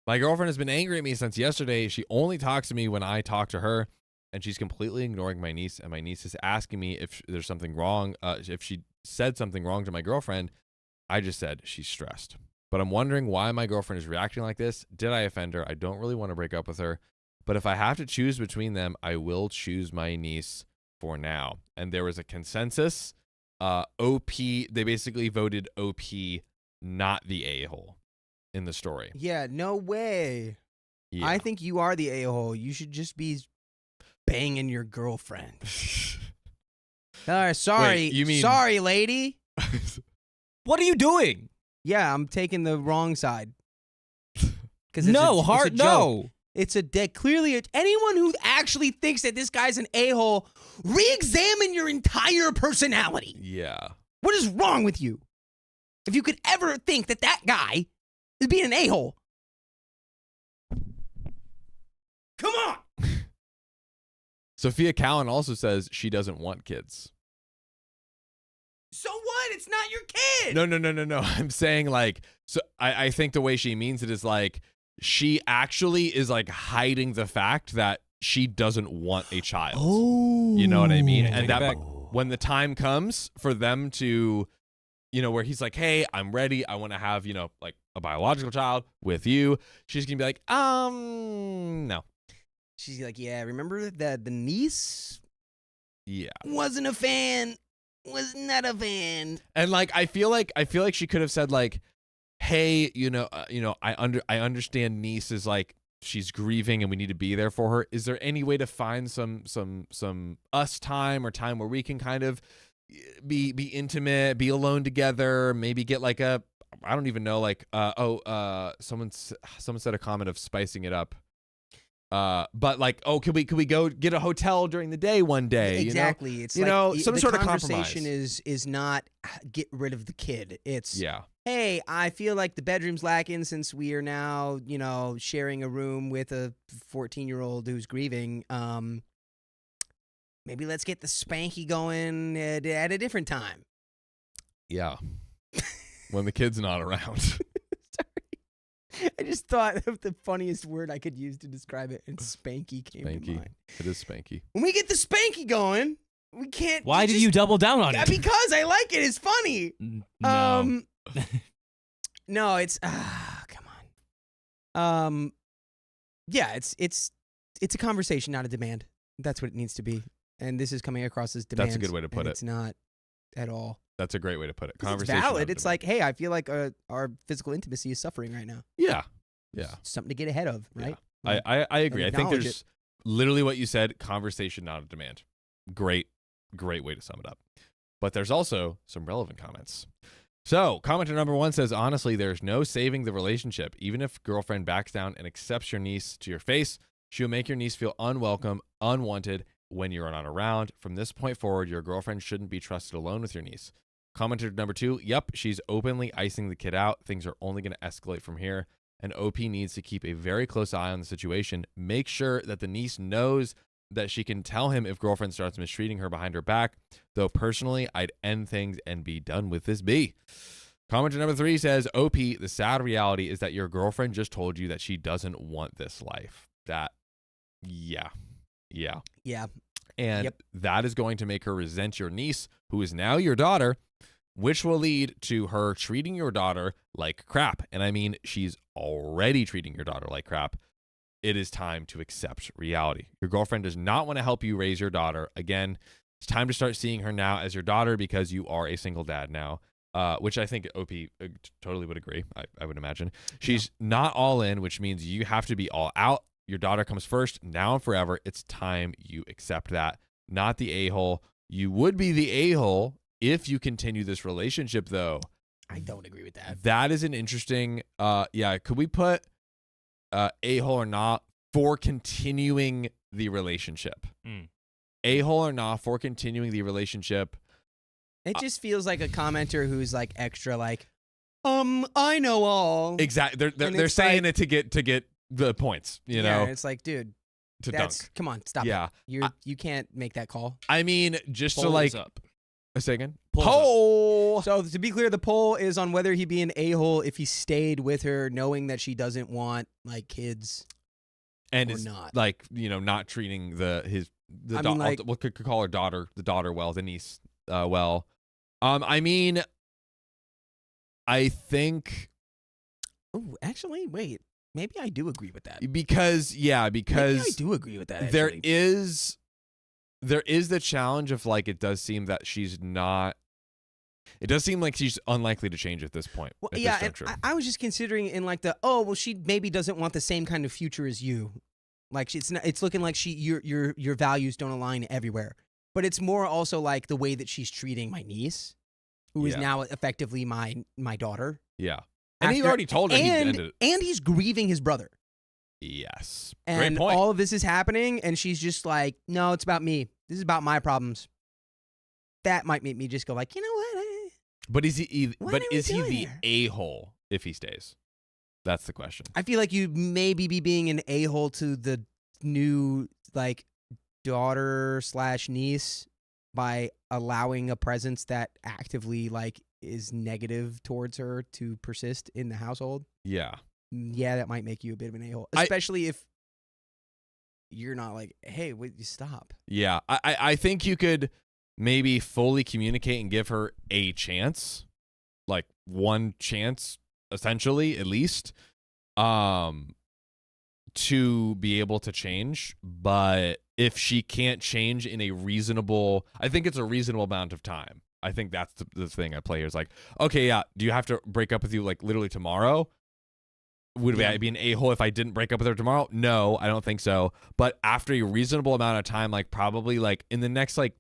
My girlfriend has been angry at me since yesterday. She only talks to me when I talk to her, and she's completely ignoring my niece, and my niece is asking me if there's something wrong, if she said something wrong to my girlfriend. I just said she's stressed. But I'm wondering why my girlfriend is reacting like this. Did I offend her? I don't really want to break up with her. But if I have to choose between them, I will choose my niece for now. And there was a consensus. OP, they basically voted OP, not the a-hole in the story. Yeah, no way. Yeah. I think you are the a-hole. You should just be banging your girlfriend. Sorry. Wait, you mean- Sorry, lady. What are you doing? Yeah, I'm taking the wrong side. 'Cause No, it's a Hart, joke. no. It's a dead. Clearly, anyone who actually thinks that this guy's an a-hole, re-examine your entire personality. Yeah. What is wrong with you? If you could ever think that that guy is being an a-hole. Come on. Sophia Callan also says she doesn't want kids. So what? It's not your kid. No. I'm saying like, so I think the way she means it is like, she actually is like hiding the fact that she doesn't want a child. Oh. You know what I mean? Take And it that back. when the time comes for them to, you know, where he's like, hey, I'm ready. I want to have, you know, like a biological child with you. She's going to be like, no. She's like, yeah, remember that the niece Yeah. wasn't a fan. Was not a fan. And like, I feel like she could have said like, hey, I understand niece is like she's grieving and we need to be there for her. Is there any way to find some us time or time where we can kind of be intimate, be alone together, maybe get like a, I don't even know, like someone said a comment of spicing it up. But like, oh, could we go get a hotel during the day one day? Exactly. You know? It's you like know, some the sort of conversation compromise. is not get rid of the kid. It's Yeah. hey, I feel like the bedroom's lacking since we are now, sharing a room with a 14-year-old who's grieving. Maybe let's get the spanky going at a different time. Yeah. When the kid's not around. Sorry. I just thought of the funniest word I could use to describe it, and spanky came to mind. It is spanky. When we get the spanky going, we can't. Why did you double down on it? Because I like it. It's funny. No. No, it's come on. Yeah, it's a conversation, not a demand. That's what it needs to be. And this is coming across as demand. That's a good way to put it. It's not at all. That's a great way to put it. It's Conversation. valid. It's like, hey, I feel like our physical intimacy is suffering right now. Yeah. Yeah. It's something to get ahead of, right? Yeah. I agree. I think acknowledge there's literally what you said, conversation, not a demand. Great way to sum it up. But there's also some relevant comments. So, commenter number 1 says, honestly, there's no saving the relationship. Even if girlfriend backs down and accepts your niece to your face, she'll make your niece feel unwelcome, unwanted when you're not around. From this point forward, your girlfriend shouldn't be trusted alone with your niece. Commenter number 2, yep, she's openly icing the kid out. Things are only going to escalate from here. And OP needs to keep a very close eye on the situation. Make sure that the niece knows that she can tell him if girlfriend starts mistreating her behind her back. Though personally, I'd end things and be done with this B. Commenter number 3 says, OP, the sad reality is that your girlfriend just told you that she doesn't want this life. Yeah. And that is going to make her resent your niece, who is now your daughter, which will lead to her treating your daughter like crap. And I mean, she's already treating your daughter like crap. It is time to accept reality. Your girlfriend does not want to help you raise your daughter. Again, it's time to start seeing her now as your daughter because you are a single dad now, which I think OP totally would agree. I would imagine. She's not all in, which means you have to be all out. Your daughter comes first, now and forever. It's time you accept that, not the a-hole. You would be the a-hole if you continue this relationship, though. I don't agree with that. That is an interesting, could we put a-hole or not for continuing the relationship? A-hole or not for continuing the relationship. It just feels like a commenter who's like extra like, I know all. Exactly. They're saying it to get the points, you know? It's like, dude, to dunk. Come on, stop it. You can't make that call. I mean, just Poll to like, is up. a second. Poll. So to be clear, the poll is on whether he'd be an a-hole if he stayed with her, knowing that she doesn't want like kids, and or it's not. like, not treating what could call her daughter, the niece, well. I mean, I think. Oh, actually, wait. Maybe I do agree with that. Because Maybe I do agree with that. there Actually. is the challenge of like, it does seem that she's not. It does seem like she's unlikely to change at this point. Well, at yeah, this and juncture. I was just considering in like she maybe doesn't want the same kind of future as you. Like it's looking like your values don't align everywhere. But it's more also like the way that she's treating my niece, who is now effectively my daughter. Yeah. And he already told her he ended it. And he's grieving his brother. Yes. And Great point. all of this is happening, and she's just like, no, it's about me. This is about my problems. That might make me just go like, you know what? But is he the here? a-hole if he stays? That's the question. I feel like you maybe be being an a-hole to the new like daughter/niece by allowing a presence that actively like is negative towards her to persist in the household. Yeah. Yeah, that might make you a bit of an a-hole, especially if you're not like, hey, wait, you stop. Yeah. I think you could maybe fully communicate and give her a chance, like one chance, essentially, at least, to be able to change. But if she can't change in a reasonable, I think it's a reasonable amount of time. I think that's the thing I play here is like, okay, yeah, do you have to break up with you like literally tomorrow? Would I be an a-hole if I didn't break up with her tomorrow? No, I don't think so. But after a reasonable amount of time, like probably like in the next like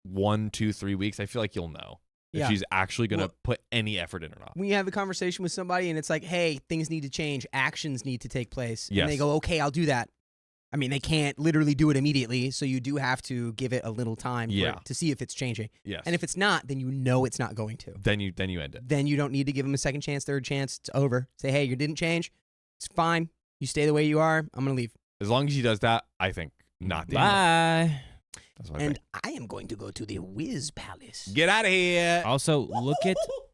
1, 2, 3 weeks, I feel like you'll know if she's actually going to put any effort in or not. When you have a conversation with somebody and it's like, hey, things need to change, actions need to take place. Yes. And they go, okay, I'll do that. I mean, they can't literally do it immediately, so you do have to give it a little time to see if it's changing. Yes. And if it's not, then you know it's not going to. Then you end it. Then you don't need to give them a second chance, third chance. It's over. Say, hey, you didn't change. It's fine. You stay the way you are. I'm going to leave. As long as he does that, I think not the Bye. That's what I And think. I am going to go to the Whiz Palace. Get out of here. Also,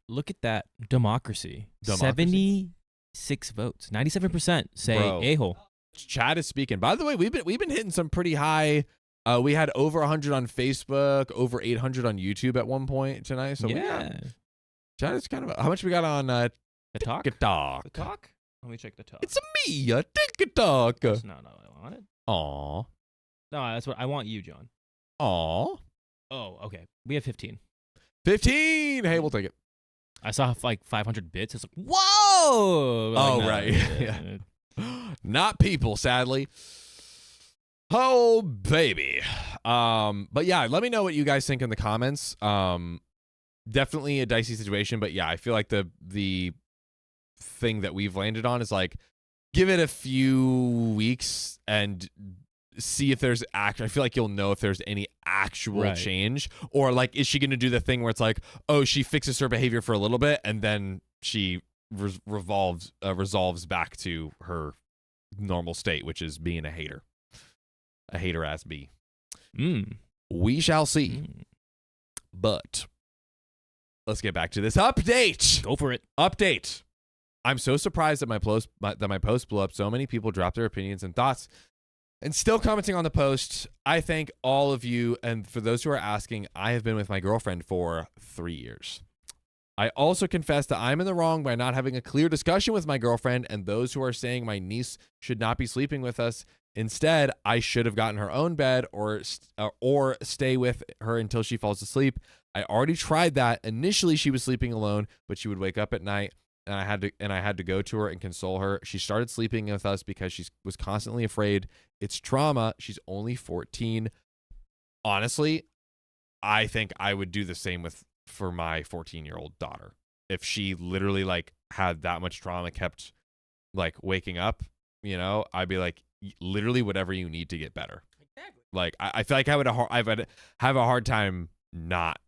look at that democracy. 76 votes. 97% say Bro. a-hole. Chad is speaking. By the way, we've been hitting some pretty high. We had over 100 on Facebook, over 800 on YouTube at one point tonight. So Chad is kind of. How much we got on The talk? TikTok? The talk? Let me check the talk. It's me, a TikTok. That's not what I wanted. Aw, No, that's what I want you, John. aw. Oh, okay. We have 15. 15. Hey, we'll take it. I saw like 500 bits. It's like, whoa! Like, Oh, no, right. Yeah. Not people, sadly. Oh, baby. But yeah, let me know what you guys think in the comments. Definitely a dicey situation, but yeah, I feel like the thing that we've landed on is like, give it a few weeks and see if there's action. I feel like you'll know if there's any actual change, or like, is she going to do the thing where it's like, oh, she fixes her behavior for a little bit and then she resolves back to her normal state, which is being a hater ass bee. We shall see. But let's get back to this update. Go for it. Update. I'm so surprised that my post blew up. So many people dropped their opinions and thoughts and still commenting on the post. I thank all of you. And for those who are asking, I have been with my girlfriend for 3 years. I also confess that I'm in the wrong by not having a clear discussion with my girlfriend, and those who are saying my niece should not be sleeping with us. Instead, I should have gotten her own bed or stay with her until she falls asleep. I already tried that. Initially, she was sleeping alone, but she would wake up at night, and I had to go to her and console her. She started sleeping with us because she was constantly afraid. It's trauma. She's only 14. Honestly, I think I would do the same for my 14-year-old daughter. If she literally like had that much trauma, kept like waking up, you know, I'd be like, literally whatever you need to get better. Exactly. Like I feel like I would have a hard time not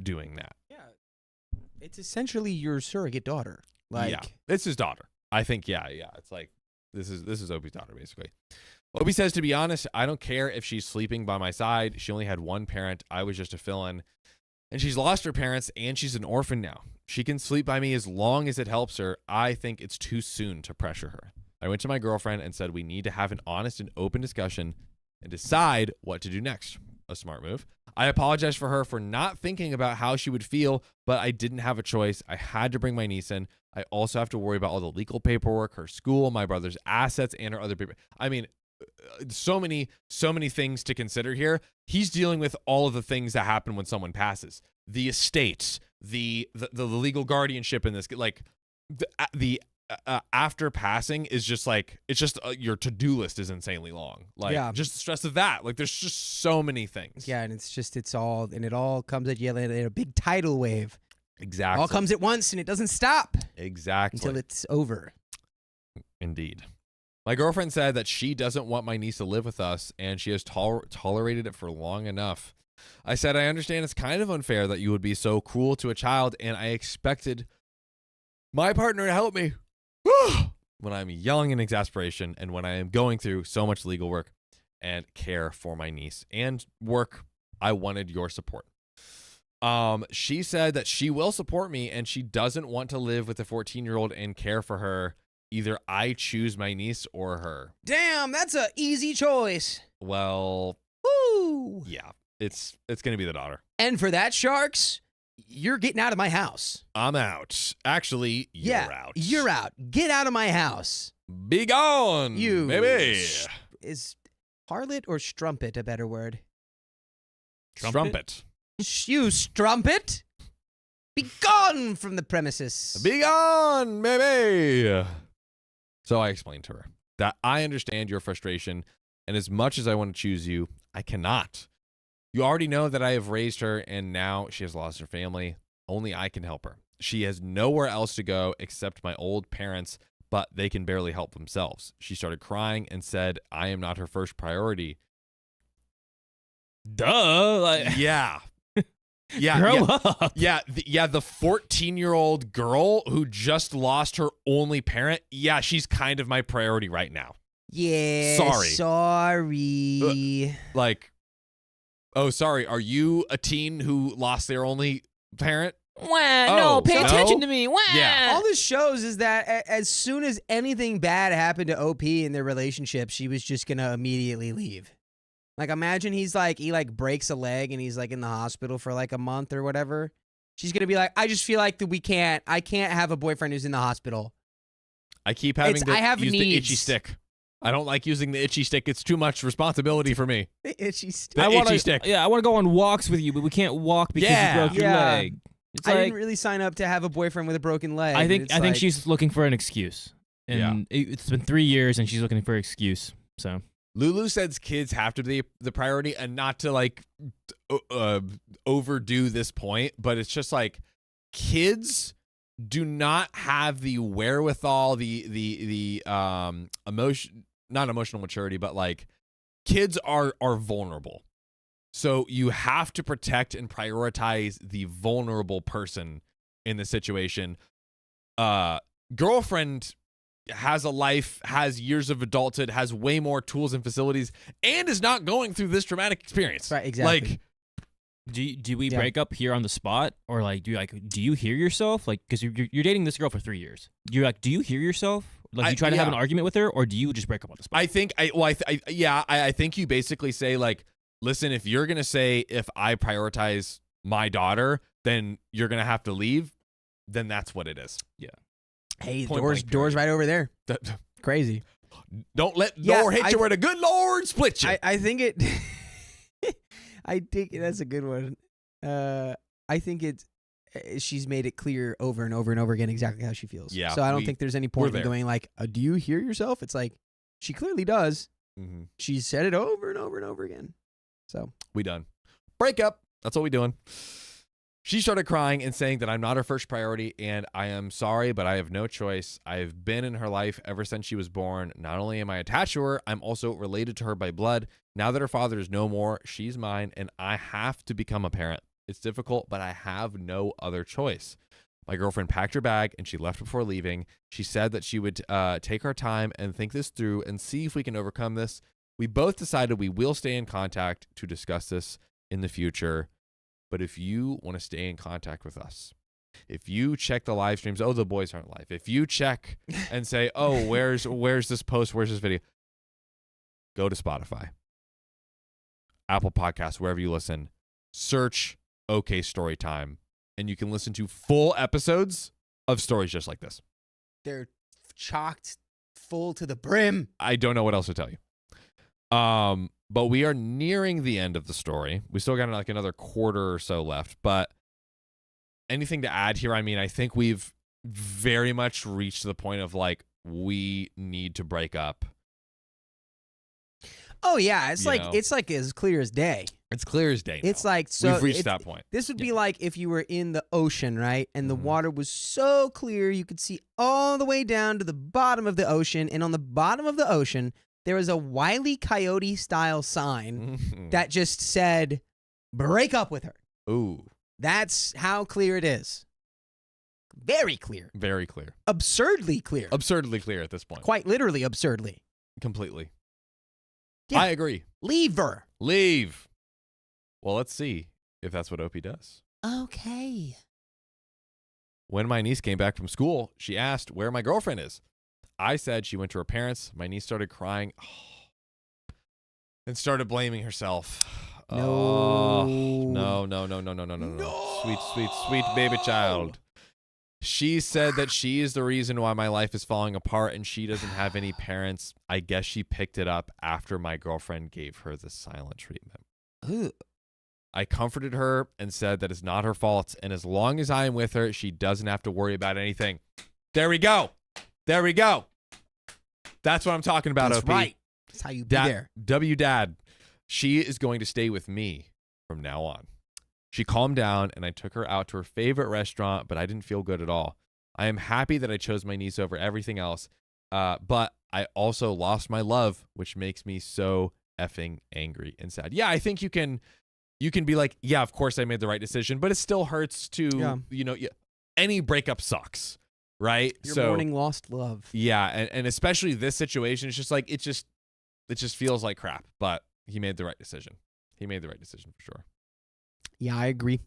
doing that. Yeah. It's essentially your surrogate daughter. Like, yeah, it's his daughter. I think yeah. It's like this is Opie's daughter basically. Opie says, to be honest, I don't care if she's sleeping by my side. She only had one parent. I was just a fill-in. And she's lost her parents, and she's an orphan now. She can sleep by me as long as it helps her. I think it's too soon to pressure her. I went to my girlfriend and said we need to have an honest and open discussion and decide what to do next. A smart move. I apologize for her for not thinking about how she would feel, but I didn't have a choice. I had to bring my niece in. I also have to worry about all the legal paperwork, her school, my brother's assets, and her other people. I mean, so many things to consider here. He's dealing with all of the things that happen when someone passes, the estates, the legal guardianship in this, like the after passing is just like, it's just your to-do list is insanely long. Like just the stress of that. Like there's just so many things. Yeah. And it all comes at you in a big tidal wave. Exactly. It all comes at once and it doesn't stop. Exactly. Until it's over. Indeed. My girlfriend said that she doesn't want my niece to live with us, and she has tolerated it for long enough. I said, I understand it's kind of unfair that you would be so cruel to a child, and I expected my partner to help me when I'm yelling in exasperation and when I am going through so much legal work and care for my niece and work. I wanted your support. She said that she will support me, and she doesn't want to live with a 14-year-old and care for her. Either I choose my niece or her. Damn, that's an easy choice. Well, woo. Yeah, it's gonna be the daughter. And for that, Sharks, you're getting out of my house. I'm out. Actually, you're out. You're out. Get out of my house. Be gone, you baby. Is harlot or strumpet a better word? Strumpet. You strumpet. Be gone from the premises. Be gone, baby. So I explained to her that I understand your frustration, and as much as I want to choose you, I cannot. You already know that I have raised her, and now she has lost her family. Only I can help her. She has nowhere else to go except my old parents, but they can barely help themselves. She started crying and said, I am not her first priority. Duh. Like, Yeah. Yeah. grow yeah. up. Yeah, the 14-year-old girl who just lost her only parent. Yeah, she's kind of my priority right now. Yeah. Sorry. Sorry. Like, oh, sorry. Are you a teen who lost their only parent? Wah, Oh, no, pay no? attention to me. Wah. Yeah. All this shows is that as soon as anything bad happened to OP in their relationship, she was just gonna immediately leave. Like, imagine he breaks a leg and he's like in the hospital for like a month or whatever. She's gonna be like, I just feel like I can't have a boyfriend who's in the hospital. I keep having to I have use the itchy needs. stick. I don't like using the itchy stick. It's too much responsibility for me. Itchy stick. The I wanna, itchy stick. Yeah, I want to go on walks with you, but we can't walk because Yeah. you broke your Yeah. leg. It's I like, didn't really sign up to have a boyfriend with a broken leg. I think It's I think like- she's looking for an excuse, and it's been 3 years, and she's looking for an excuse. So Lulu says kids have to be the priority, and not to like overdo this point, but it's just like kids do not have the wherewithal, the not emotional maturity, but like kids are vulnerable. So you have to protect and prioritize the vulnerable person in the situation. Girlfriend has a life, has years of adulthood, has way more tools and facilities, and is not going through this traumatic experience. Right, exactly. Like, do we Yeah. break up here on the spot, or like do you hear yourself? Like, because you're dating this girl for 3 years. You're like, do you hear yourself? Like, you try to have an argument with her, or do you just break up on the spot? I think I think you basically say like, listen, if you're gonna say if I prioritize my daughter, then you're gonna have to leave. Then that's what it is. Hey, Point doors blank period. right over there. Crazy. Don't let Yeah, door hit you where the good Lord split you. I think it. I think that's a good one. I think it's she's made it clear over and over and over again exactly how she feels. Yeah, So I don't think there's any point in there. going like, "Do you hear yourself?" It's like she clearly does. Mhm. She said it over and over and over again. So We done. Break up. That's what we doing. She started crying and saying that I'm not her first priority, and I am sorry, but I have no choice. I have been in her life ever since she was born. Not only am I attached to her, I'm also related to her by blood. Now that her father is no more, she's mine, and I have to become a parent. It's difficult, but I have no other choice. My girlfriend packed her bag, and she left before leaving. She said that she would take our time and think this through and see if we can overcome this. We both decided we will stay in contact to discuss this in the future. But if you want to stay in contact with us, if you check the live streams, the boys aren't live. If you check and say, where's this post? Where's this video? Go to Spotify, Apple Podcasts, wherever you listen, search OK Storytime, and you can listen to full episodes of stories just like this. they're chocked full to the brim. I don't know what else to tell you. But we are nearing the end of the story. We still got like another quarter or so left, but anything to add here? I mean, I think we've very much reached the point of like, we need to break up. Oh yeah, it's You like know. it's like as clear as day. It's clear as day now. It's like so we've reached it's- that point. This would be like if you were in the ocean, right? And the Mhm. water was so clear you could see all the way down to the bottom of the ocean. And on the bottom of the ocean, there was a Wile E. Coyote style sign Mhm. that just said, break up with her. Ooh, That's how clear it is. Very clear. very clear. Absurdly clear. Absurdly clear at this point. Quite literally absurdly. Completely. Yeah. I agree. Leave her. Leave. Well, let's see if that's what Opie does. Okay. When my niece came back from school, she asked where my girlfriend is. I said she went to her parents. My niece started crying and started blaming herself. No. No. Sweet baby child. She said that she is the reason why my life is falling apart and she doesn't have any parents. I guess she picked it up after my girlfriend gave her the silent treatment. Ooh. I comforted her and said that it's not her fault, and as long as I am with her, she doesn't have to worry about anything. There we go. That's what I'm talking about, That's OP. right. That's how you be there. Dad. She is going to stay with me from now on. She calmed down, and I took her out to her favorite restaurant, but I didn't feel good at all. I am happy that I chose my niece over everything else, but I also lost my love, which makes me so effing angry and sad. Yeah, I think you can be like, yeah, of course I made the right decision, but it still hurts to, any breakup sucks, right? You're mourning lost love. Yeah, and especially this situation, it's just like, it just feels like crap, but he made the right decision. He made the right decision for sure. Yeah, I agree.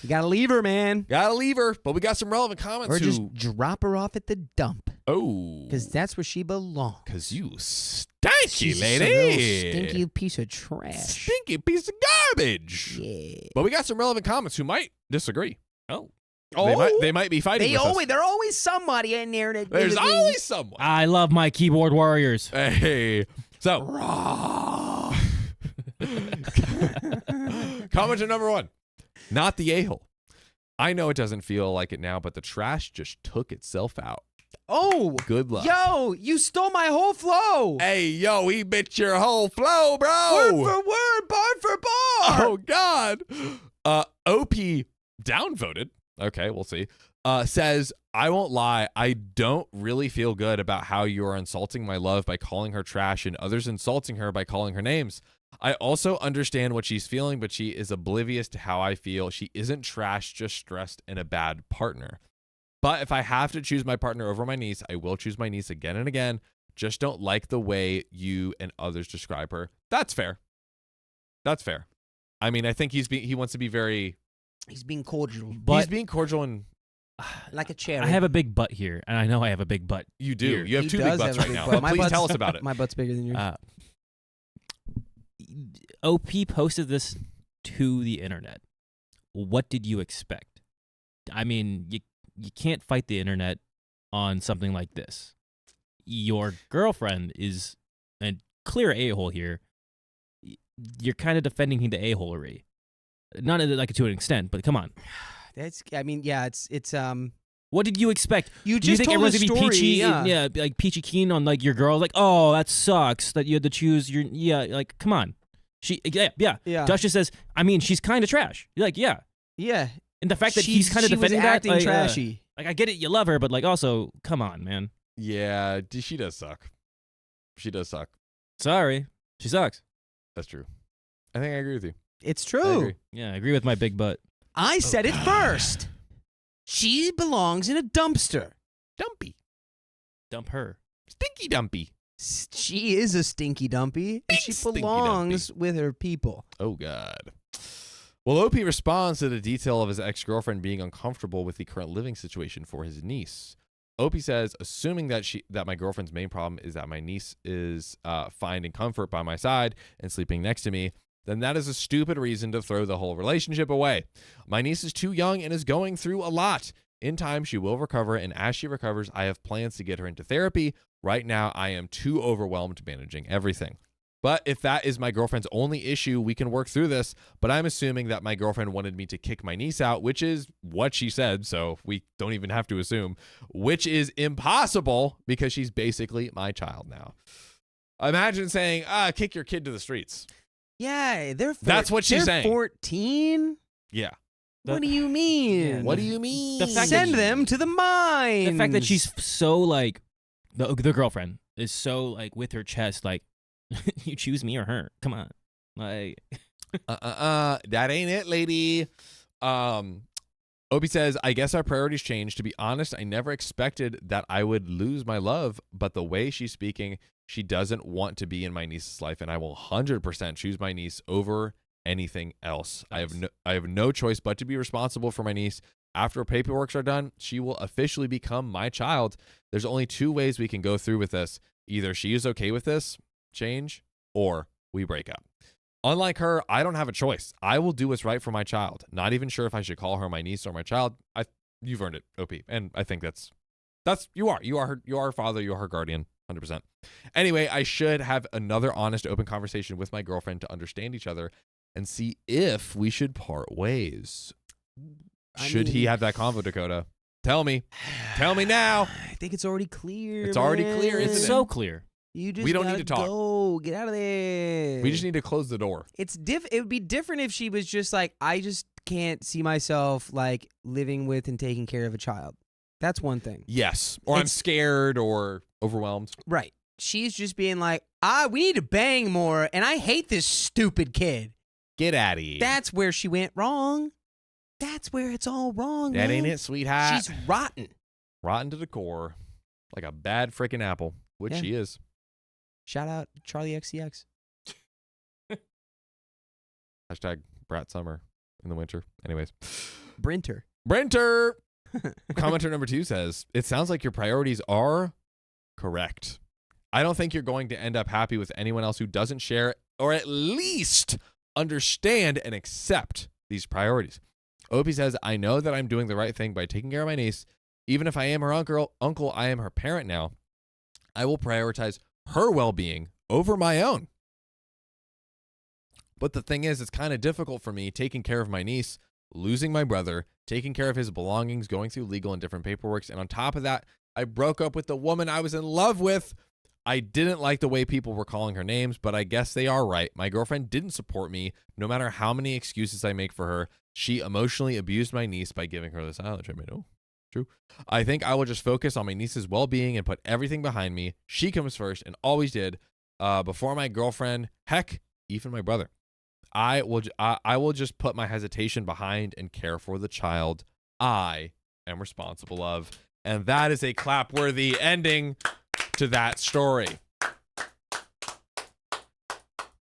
You gotta leave her, man. Gotta leave her, but we got some relevant comments. Or just drop her off at the dump. Oh. Because that's where she belongs. Because you stanky She's lady. a little stinky piece of trash. Stinky piece of garbage. Yeah. But we got some relevant comments who might disagree. Oh. They might be fighting with us. There's always somebody in there that There's always someone. I love my keyboard warriors. Hey. So. Commenter number 1. Not the a-hole. I know it doesn't feel like it now, but the trash just took itself out. Oh. Good luck. Yo, you stole my whole flow. Hey, yo, he bit your whole flow, bro. Word for word, bar for bar. Oh, God. OP downvoted. Okay, we'll see. Says, I won't lie, I don't really feel good about how you are insulting my love by calling her trash and others insulting her by calling her names. I also understand what she's feeling, but she is oblivious to how I feel. She isn't trash, just stressed and a bad partner. But if I have to choose my partner over my niece, I will choose my niece again and again. Just don't like the way you and others describe her. That's fair. That's fair. I mean, I think he wants to be very... He's being cordial. But he's being cordial and... Like a cherry. I have a big butt here, and I know I have a big butt. You do. Here. You have He 2 big does butts have a right big now. butt. But please tell us about it. My butt's bigger than yours. OP posted this to the internet. What did you expect? I mean, you can't fight the internet on something like this. Your girlfriend is a clear a-hole here. You're kind of defending the a-holery. Not like to an extent, but come on. It's What did you expect? You Do you just think told everyone's a gonna be story, peachy? yeah. Like peachy keen on like your girl. Like, oh, that sucks that you had to choose your. Yeah, like, come on. Yeah. Dutch just says, I mean, she's kind of trash. You're like, yeah. Yeah. And the fact that he's kind of defending that, acting like, trashy. like, I get it, you love her, but like, also, come on, man. Yeah, she does suck. She does suck. Sorry, she sucks. That's true. I think I agree with you. It's I true. agree. Yeah, I agree with my big butt. I said it first. She belongs in a dumpster. Dumpy. Dump her. Stinky dumpy. She is a stinky dumpy, and Big she stinky belongs with her people. Oh, God. Well, OP responds to the detail of his ex-girlfriend being uncomfortable with the current living situation for his niece. OP says, assuming that my girlfriend's main problem is that my niece is finding comfort by my side and sleeping next to me, then that is a stupid reason to throw the whole relationship away. My niece is too young and is going through a lot. In time, she will recover, and as she recovers, I have plans to get her into therapy. Right now, I am too overwhelmed managing everything. But if that is my girlfriend's only issue, we can work through this. But I'm assuming that my girlfriend wanted me to kick my niece out, which is what she said, so we don't even have to assume, which is impossible because she's basically my child now. Imagine saying, kick your kid to the streets. Yeah, That's what she's saying. 14? Yeah. What do you mean? Yeah, What do you mean? The fact Send them to the mines. The fact that she's so like, the girlfriend is so like with her chest, like, you choose me or her. Come on. Like, that ain't it, lady. Obi says, I guess our priorities changed. To be honest, I never expected that I would lose my love, but the way she's speaking, she doesn't want to be in my niece's life, and I will 100% choose my niece over anything else. Nice. I have no choice but to be responsible for my niece. After paperworks are done, she will officially become my child. There's only 2 ways we can go through with this. Either she is okay with this change, or we break up. Unlike her, I don't have a choice. I will do what's right for my child. Not even sure if I should call her my niece or my child. You've earned it, OP, and I think that's you are her father, you are her guardian, 100%. Anyway, I should have another honest, open conversation with my girlfriend to understand each other and see if we should part ways. Should he have that convo, Dakota? Tell me. Tell me now. I think it's already clear. It's already clear, It's isn't it? so clear. You just We don't need gotta to talk. Go. Get out of there. We just need to close the door. It would be different if she was just like, I just can't see myself like living with and taking care of a child. That's one thing. Yes. Or I'm It's- scared or overwhelmed. Right. She's just being like, we need to bang more, and I hate this stupid kid. Get out of here. That's where she went wrong. That's where it's all wrong. That man. ain't it, sweetheart. She's rotten. rotten to the core. Like a bad freaking apple, which Yeah. she is. Shout out Charlie XCX. Hashtag Brat Summer in the winter. Anyways. Brinter. Brenter. Commenter number 2 says, it sounds like your priorities are correct. I don't think you're going to end up happy with anyone else who doesn't share or at least understand and accept these priorities. Opie says, I know that I'm doing the right thing by taking care of my niece. Even if I am her uncle, I am her parent now. I will prioritize her well-being over my own. But the thing is, it's kind of difficult for me taking care of my niece, losing my brother, taking care of his belongings, going through legal and different paperwork. And on top of that, I broke up with the woman I was in love with. I didn't like the way people were calling her names, but I guess they are right. My girlfriend didn't support me, no matter how many excuses I make for her. She emotionally abused my niece by giving her the silent treatment. Oh, true. I think I will just focus on my niece's well-being and put everything behind me. She comes first and always did. Before my girlfriend, heck, even my brother. I will just put my hesitation behind and care for the child I am responsible of. And that is a clap-worthy ending to that story.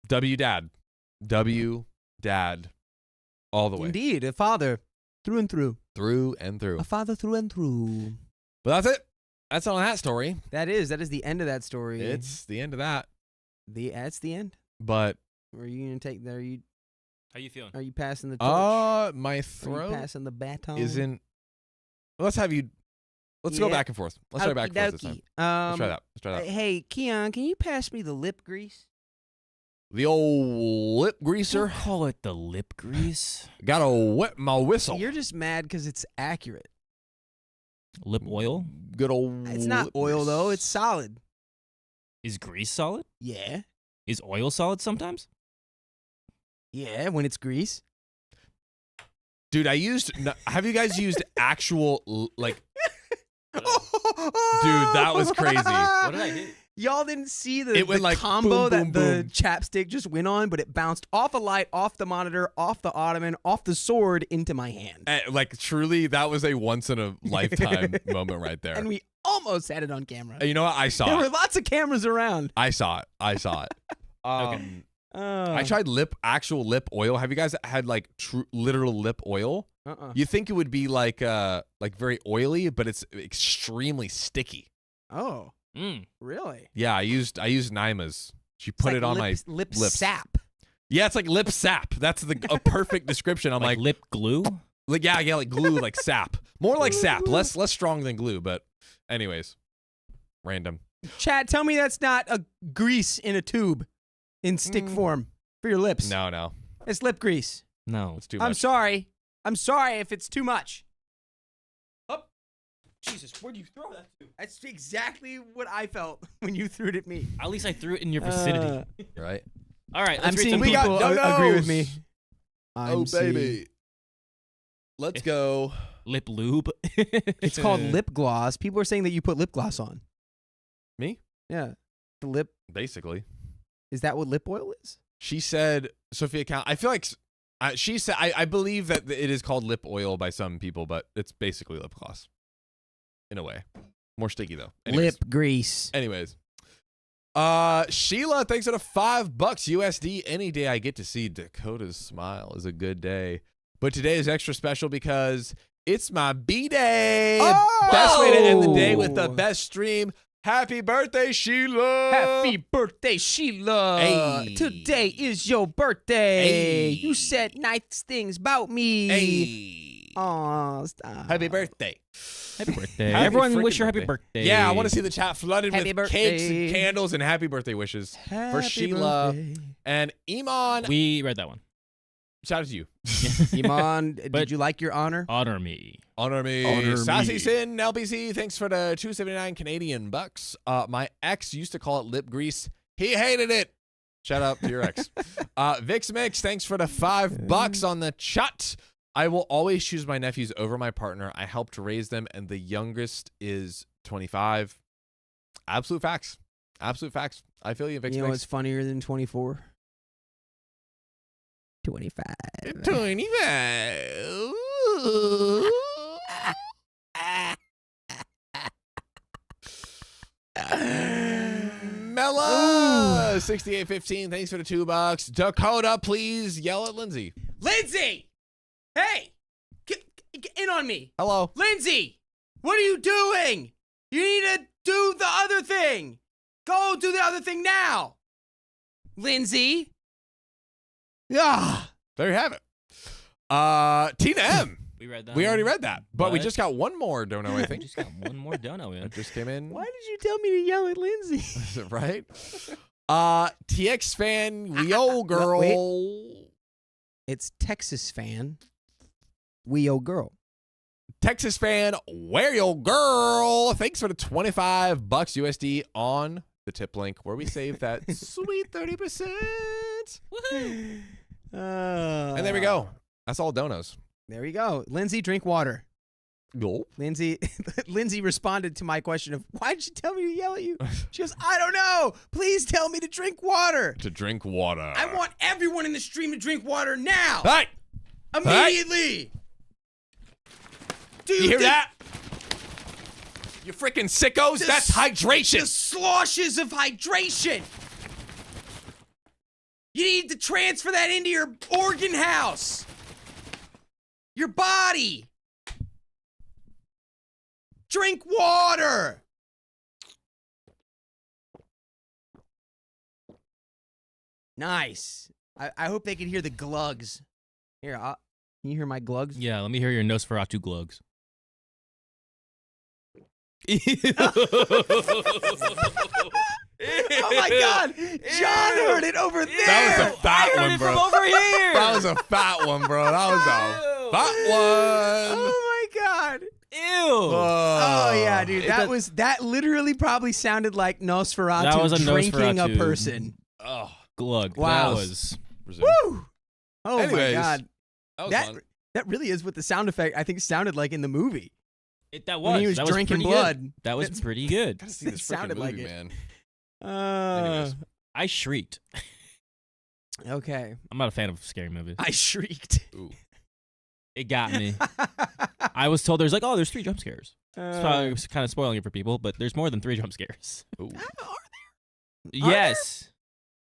W dad. All the way. Indeed, a father through and through. Through and through. A father through and through. But that's it. That's on that story. That is the end of that story. It's the end of that. That's the end. But Are you gonna take? How you feeling? Are you passing the torch? my Are you throat passing the baton? isn't. Let's go Yeah. back and forth. Let's try back and forth this time. Let's try that. Let's try that. Hey, Keon, can you pass me the lip grease? The old lip greaser. Don't call it the lip grease. Gotta wet my whistle. You're just mad because it's accurate. Lip oil? Good old. It's not lip oil grease. though. It's solid. Is grease solid? Yeah. Is oil solid sometimes? Yeah. When it's grease. Dude, have you guys used actual, like, Dude, that was crazy. What did I hit? Y'all didn't see It went the like combo boom, boom, that the boom. chapstick just went on, but it bounced off a light, off the monitor, off the ottoman, off the sword into my hand. like, truly, that was a once in a lifetime moment right there. And we almost had it on camera. And you know what? I saw There were it. lots of cameras around. I saw it. Okay. I tried actual lip oil. Have you guys had like literal lip oil? You think it would be like very oily, but it's extremely sticky. Oh, Mm. really? Yeah, I used Naima's. She put it on my lip lips. sap. Yeah, it's like lip sap. That's a perfect description. I'm like lip glue? yeah, like glue, like sap. More like sap, less strong than glue. But anyways, random. Chad, tell me that's not a grease in a tube in stick form for your lips. No, It's lip grease. No. it's too much. I'm sorry. I'm sorry if it's too much. Oh, Jesus, where'd you throw that to? That's exactly what I felt when you threw it at me. At least I threw it in your vicinity. Right? All right. I'm let's read seeing some We got people donos. agree with me. Oh baby, let's go. lip lube. It's called lip gloss. People are saying that you put lip gloss on. Me? Yeah. The lip. Basically. Is that what lip oil is? She said, Sophia Count, I feel like she said, I believe that it is called lip oil by some people, but it's basically lip gloss in a way. More sticky though. Anyways. Lip grease. Anyways. Sheila, thanks for the $5 USD. Any day I get to see Dakota's smile is a good day. But today is extra special because it's my B-Day. Oh! Best way to end the day with the best stream. Happy birthday, Sheila. Happy birthday, Sheila. Hey. Today is your birthday. Hey. You said nice things about me. Hey. Aw, stop. Happy birthday. Happy birthday. Happy Everyone wish freaking her happy birthday. Yeah, I want to see the chat flooded Happy with cakes birthday. and candles and happy birthday wishes for Happy Sheila birthday. and Iman. We read that one. shout out to you. Iman, But- did you like your honor? Honor me. Honor me. Honor Sassy me. Sin, LBC, thanks for the 279 Canadian bucks. My ex used to call it lip grease. He hated it. Shout out to your ex. Vix Mix, thanks for the $5 on the chat. I will always choose my nephews over my partner. I helped raise them, and the youngest is 25. Absolute facts. Absolute facts. I feel you, Vix You know Mix. what's funnier than 24? 25. 25. Mella 6815. Thanks for the $2. Dakota, please yell at Lindsay. Lindsay! Hey! Get in on me! Hello. Lindsay! What are you doing? You need to do the other thing! Go do the other thing now! Lindsay? Yeah. There you have it. Tina M. We read that. We already read that, but we What? just got one more dono, I We think. just got one more dono in. It just came in. Why did you tell me to yell at Lindsay? Right? TX fan, Yo girl. It's Texas fan. We old girl. Texas fan, where yo girl? Thanks for the $25 USD on the tip link where we save that sweet 30%. Woohoo! And there we go. That's all donos. There we go. Lindsay, drink water. Go. Lindsay responded to my question of, why did you tell me to yell at you? She goes, I don't know. Please tell me to drink water. To drink water. I want everyone in the stream to drink water now. Hey! Immediately. Do You hear think that? You freaking sickos. The That's hydration. The sloshes of hydration. You need to transfer that into your organ house. Your body. Drink water. Nice. I hope they can hear the glugs. Here, can you hear my glugs? Yeah, let me hear your Nosferatu glugs. Oh my God! John heard it over there. That was a fat one, bro. From over here. That was a fat one, bro. That was a fat one. Oh my God! Ew. Oh yeah, dude. It- That literally probably sounded like Nosferatu That was a drinking Nosferatu. a person. Oh, Glug. Wow. That was. Woo! Oh Anyways, my God! that was That fun. that really is what the sound effect I think sounded like in the movie That was. when he was that drinking pretty blood. Good. That was It's- pretty good. Gotta see this It sounded freaking like movie, it. man. Uh, I shrieked. okay, I'm not a fan of scary movies. I shrieked. Ooh. It got me. I was told there's 3 jump scares. It's probably kind of spoiling it for people, but there's more than 3 jump scares. Ooh. Yes.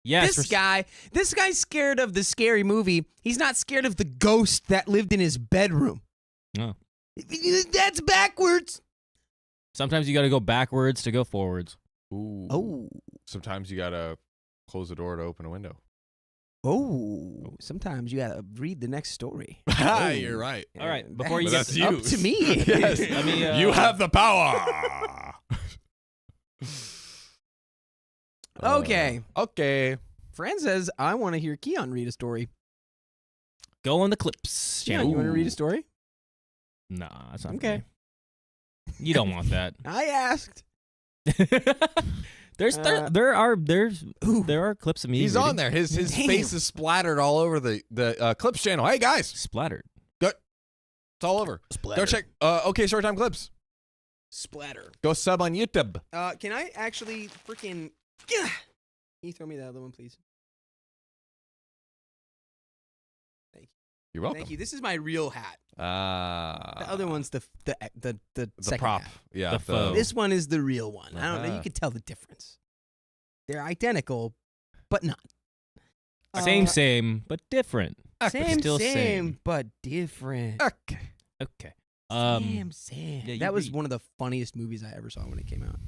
Yes. This guy's scared of the scary movie. He's not scared of the ghost that lived in his bedroom. No. That's backwards. Sometimes you got to go backwards to go forwards. Ooh. Oh. Sometimes you gotta close the door to open a window. Oh. Sometimes you gotta read the next story. You're right. All right, before you But get that's Up you. to me. Yes. Let me, You have the power. Okay. Okay. Fran says, I want to hear Keon read a story. go on the clips Keon, channel. you want to read a story? Nah, that's not Okay. okay. You don't want that. I asked. There are clips of me. He's reading. on there. His Damn. face is splattered all over the clips channel. Hey guys, Splattered. it's all over. Splatter. Go check. Okay, Storytime clips. Splatter. Go sub on YouTube. Can I actually freaking... Can you throw me the other one, please? You're welcome. Thank you. This is my real hat. The The other one's the second prop. hat. Yeah. The faux. This one is the real one. I don't know. You Uh-huh. can tell the difference. They're identical, but not. Same, but different. Same, Still same, same. but different. Okay. Okay. Same. yeah, you that was read. one of the funniest movies I ever saw when it came out.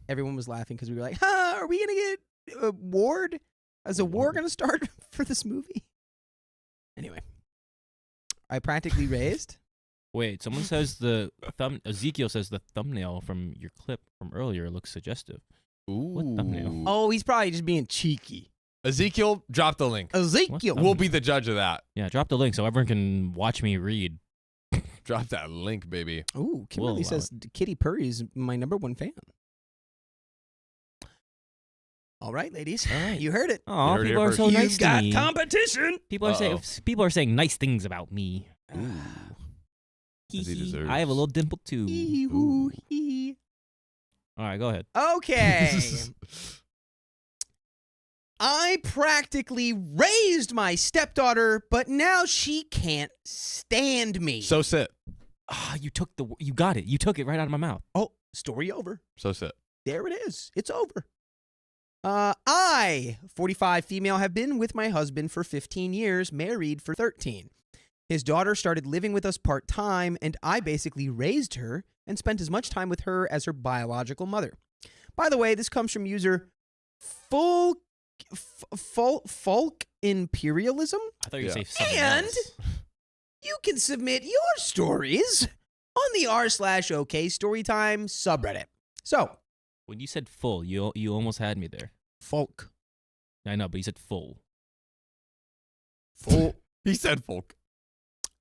Everyone was laughing because we were like, "Huh? Are we gonna get a award? Is a war gonna start for this movie?" Anyway, I practically raised. Wait, someone says Ezekiel says the thumbnail from your clip from earlier looks suggestive. Ooh. thumbnail? Oh, he's probably just being cheeky. Ezekiel, drop the link. Ezekiel. We'll be the judge of that. Yeah, drop the link so everyone can watch me read. Drop that link, baby. Ooh, Kimberly We'll allow says Kitty Purry is my #1 fan. All right, ladies. All right. You heard it. Oh, heard it people here are so first. nice You've to got me. competition. People are saying nice things about me. Ooh. Hee As he hee. deserves. I have a little dimple too. Hee-hoo, hee. All right, go ahead. Okay. I practically raised my stepdaughter, but now she can't stand me. So sit. Ah, you got it. You took it right out of my mouth. Oh, story over. So sit. There it is. It's over. I, 45 female, have been with my husband for 15 years, married for 13. His daughter started living with us part-time, and I basically raised her and spent as much time with her as her biological mother. By the way, this comes from user Folk Imperialism. I thought you were Yeah. saying something And else. you can submit your stories on the r/OK Storytime subreddit. So, When you said full, you almost had me there. folk. I know, but you said full. Full. He said folk.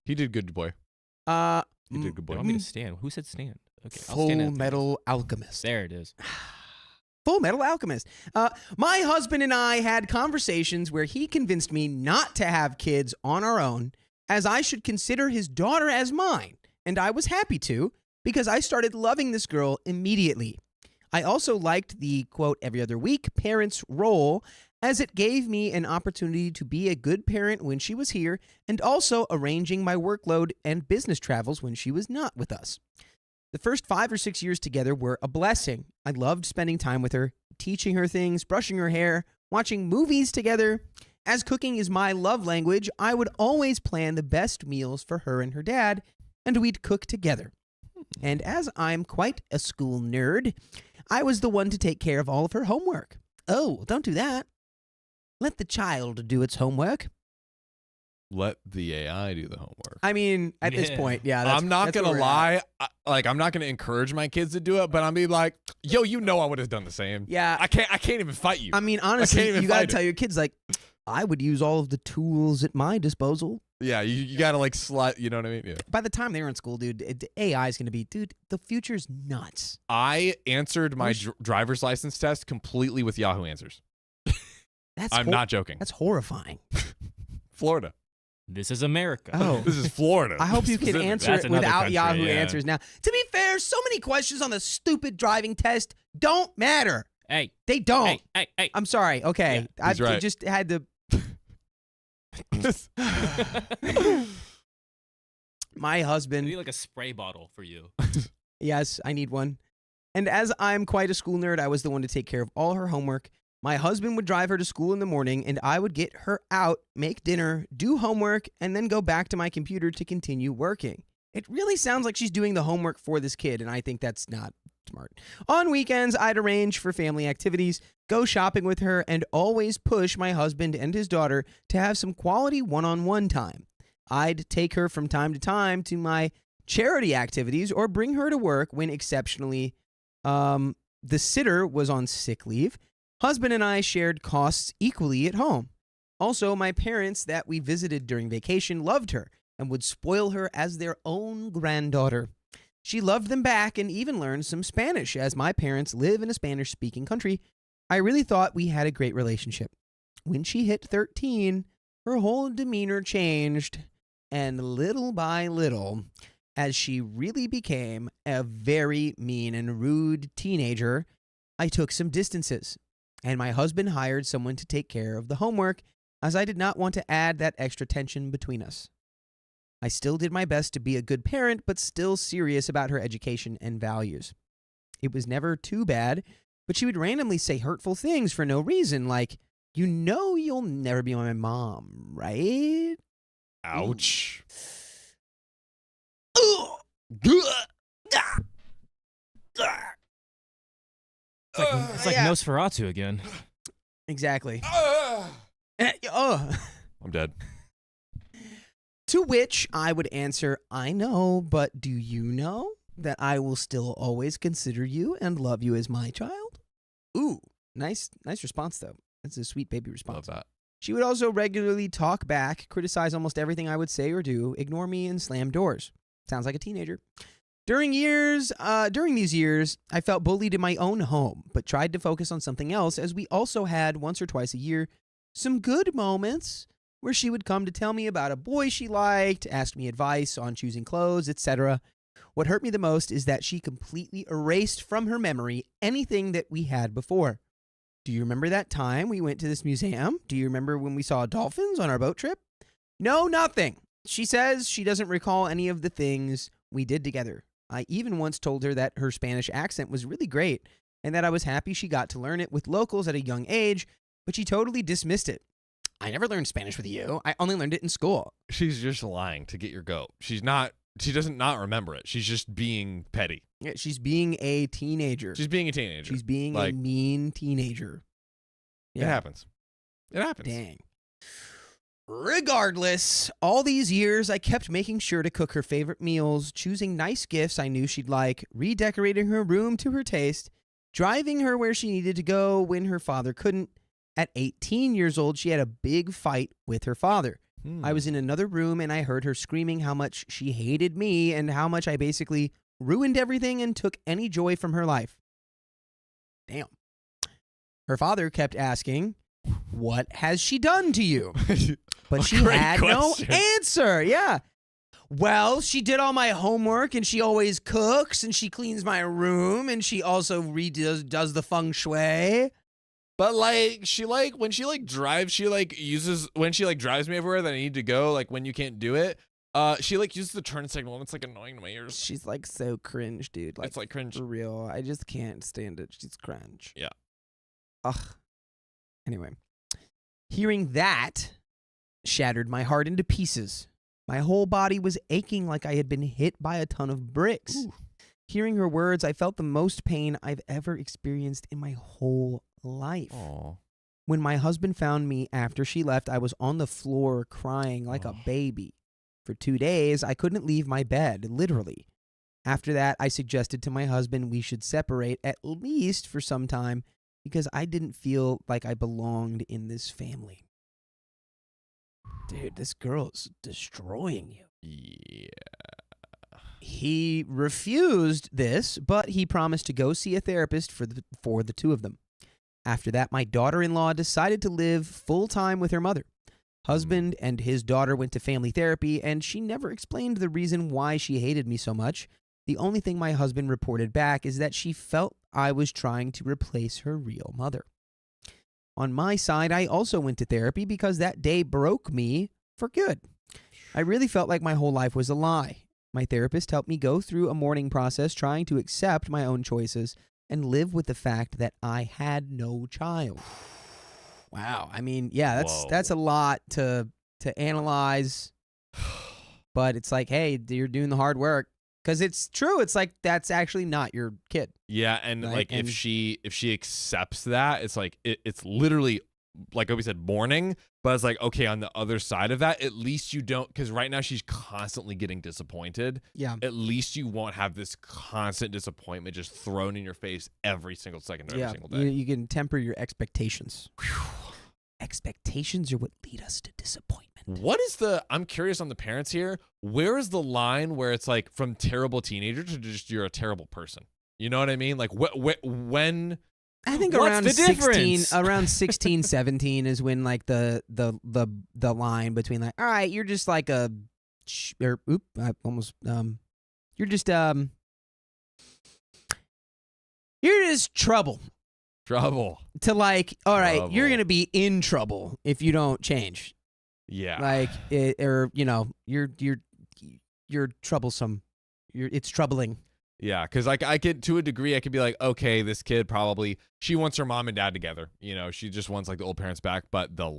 He did good, boy. He did good, They boy. want me to stand. Who said stand? Okay, I'll Full stand at- Metal Alchemist. There it is. Full Metal Alchemist. My husband and I had conversations where he convinced me not to have kids on our own, as I should consider his daughter as mine. And I was happy to, because I started loving this girl immediately. I also liked the, quote, every other week parent's role, as it gave me an opportunity to be a good parent when she was here, and also arranging my workload and business travels when she was not with us. The first 5 or 6 years together were a blessing. I loved spending time with her, teaching her things, brushing her hair, watching movies together. As cooking is my love language, I would always plan the best meals for her and her dad, and we'd cook together. And as I'm quite a school nerd, I was the one to take care of all of her homework. Oh, don't do that. Let the child do its homework. Let the AI do the homework. I mean, at this Yeah. point, yeah. I'm not that's gonna where we're at. lie. I'm not gonna encourage my kids to do it, but I'm be like, yo, you know, I would have done the same. Yeah. I can't even fight you. I mean, honestly, even you gotta fight it. tell your kids, like, I would use all of the tools at my disposal. Yeah, you gotta like slut. You know what I mean? Yeah. By the time they're in school, dude, AI is going to be, dude, the future's nuts. I answered my driver's license test completely with Yahoo Answers. That's I'm not joking. That's horrifying. Florida. This is America. Oh. This is Florida. I hope you can Specifically. answer That's it another without country, Yahoo yeah. Answers now. To be fair, so many questions on the stupid driving test don't matter. Hey, They don't. hey. I'm sorry. Okay. Yeah, he's I right. just had to. My I husband. need like a spray bottle for you. Yes, I need one. And as I'm quite a school nerd, I was the one to take care of all her homework. My husband would drive her to school in the morning, and I would get her out, make dinner, do homework, and then go back to my computer to continue working. It really sounds like she's doing the homework for this kid, and I think that's not smart. On weekends, I'd arrange for family activities, go shopping with her, and always push my husband and his daughter to have some quality one-on-one time. I'd take her from time to my charity activities or bring her to work when exceptionally the sitter was on sick leave. Husband and I shared costs equally at home. Also, my parents that we visited during vacation loved her and would spoil her as their own granddaughter. She loved them back and even learned some Spanish, as my parents live in a Spanish-speaking country. I really thought we had a great relationship. When she hit 13, her whole demeanor changed, and little by little, as she really became a very mean and rude teenager, I took some distances, and my husband hired someone to take care of the homework, as I did not want to add that extra tension between us. I still did my best to be a good parent, but still serious about her education and values. It was never too bad, but she would randomly say hurtful things for no reason, like, "You know you'll never be my mom, right?" Ouch. It's like Yeah. Nosferatu again. Exactly. I'm dead. To which I would answer, "I know, but do you know that I will still always consider you and love you as my child?" Ooh, nice response though. That's a sweet baby Love response. that. She would also regularly talk back, criticize almost everything I would say or do, ignore me, and slam doors. Sounds like a teenager. During these years, I felt bullied in my own home, but tried to focus on something else, as we also had once or twice a year some good moments where she would come to tell me about a boy she liked, ask me advice on choosing clothes, etc. What hurt me the most is that she completely erased from her memory anything that we had before. Do you remember that time we went to this museum? Do you remember when we saw dolphins on our boat trip? No, nothing. She says she doesn't recall any of the things we did together. I even once told her that her Spanish accent was really great and that I was happy she got to learn it with locals at a young age, but she totally dismissed it. I never learned Spanish with you. I only learned it in school. She's just lying to get your goat. She doesn't not remember it. She's just being petty. Yeah, she's being a teenager. She's being a teenager. She's being Like, a mean teenager. It happens. It happens. Dang. Regardless, all these years I kept making sure to cook her favorite meals, choosing nice gifts I knew she'd like, redecorating her room to her taste, driving her where she needed to go when her father couldn't. At 18 years old, she had a big fight with her father. I was in another room and I heard her screaming how much she hated me and how much I basically ruined everything and took any joy from her life. Damn. Her father kept asking, "What has she done to you?" But she Great had question. no answer. Yeah. Well, she did all my homework and she always cooks and she cleans my room and she also does the feng shui. But when she drives me everywhere that I need to go, like when you can't do it, she uses the turn signal and it's like annoying to my ears. She's like so cringe, dude. It's like cringe. For real. I just can't stand it. She's cringe. Yeah. Ugh. Anyway, hearing that shattered my heart into pieces. My whole body was aching like I had been hit by a ton of bricks. Ooh. Hearing her words, I felt the most pain I've ever experienced in my whole life. Aw. When my husband found me after she left, I was on the floor crying like a baby. For 2 days, I couldn't leave my bed, literally. After that, I suggested to my husband we should separate at least for some time because I didn't feel like I belonged in this family. Dude, this girl's destroying you. Yeah. He refused this, but he promised to go see a therapist for the two of them. After that, my daughter-in-law decided to live full-time with her mother. Husband and his daughter went to family therapy, and she never explained the reason why she hated me so much. The only thing my husband reported back is that she felt I was trying to replace her real mother. On my side, I also went to therapy because that day broke me for good. I really felt like my whole life was a lie. My therapist helped me go through a mourning process trying to accept my own choices and live with the fact that I had no child. Wow. I mean, yeah, that's a lot to analyze. But it's like, hey, you're doing the hard work. Because it's true. It's like that's actually not your kid. Yeah, and if she accepts that, it's like it's literally like Obi said, mourning. But it's like, okay, on the other side of that, at least you don't, because right now she's constantly getting disappointed. Yeah. At least you won't have this constant disappointment just thrown in your face every single second of every single day. You can temper your expectations. Expectations are what lead us to disappointment. What is I'm curious on the parents here. Where is the line where it's like from terrible teenager to just you're a terrible person? You know what I mean? Like when? I think What's around the 16, 17 is when like the line between like, all right, you're just like you're just trouble. Trouble. To like, all right, Trouble. you're gonna be in trouble if you don't change. Yeah. Like, you're troublesome. It's troubling. Yeah, because like I could, to a degree, I could be like, okay, this kid probably she wants her mom and dad together. You know, she just wants like the old parents back. But the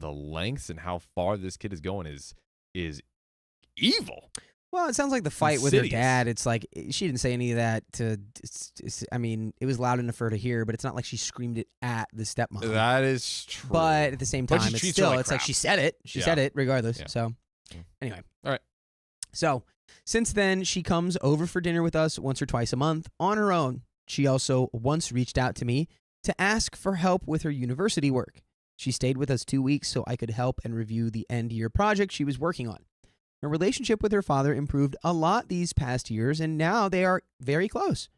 lengths and how far this kid is going is evil. Well, it sounds like the fight with her Insidious. dad. It's like she didn't say any of that I mean, it was loud enough for her to hear, but it's not like she screamed it at the stepmom. That is true. But at the same But time, she it's treats her still, like it's like crap. she said it. She Yeah. said it regardless. Yeah. So, Mm. anyway. All right. So, since then, she comes over for dinner with us once or twice a month on her own. She also once reached out to me to ask for help with her university work. She stayed with us 2 weeks so I could help and review the end-year project she was working on. Her relationship with her father improved a lot these past years, and now they are very close.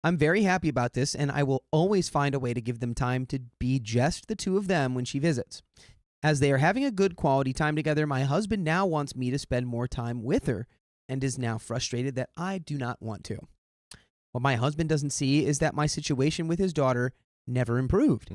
I'm very happy about this, and I will always find a way to give them time to be just the two of them when she visits. As they are having a good quality time together, my husband now wants me to spend more time with her and is now frustrated that I do not want to. What my husband doesn't see is that my situation with his daughter never improved.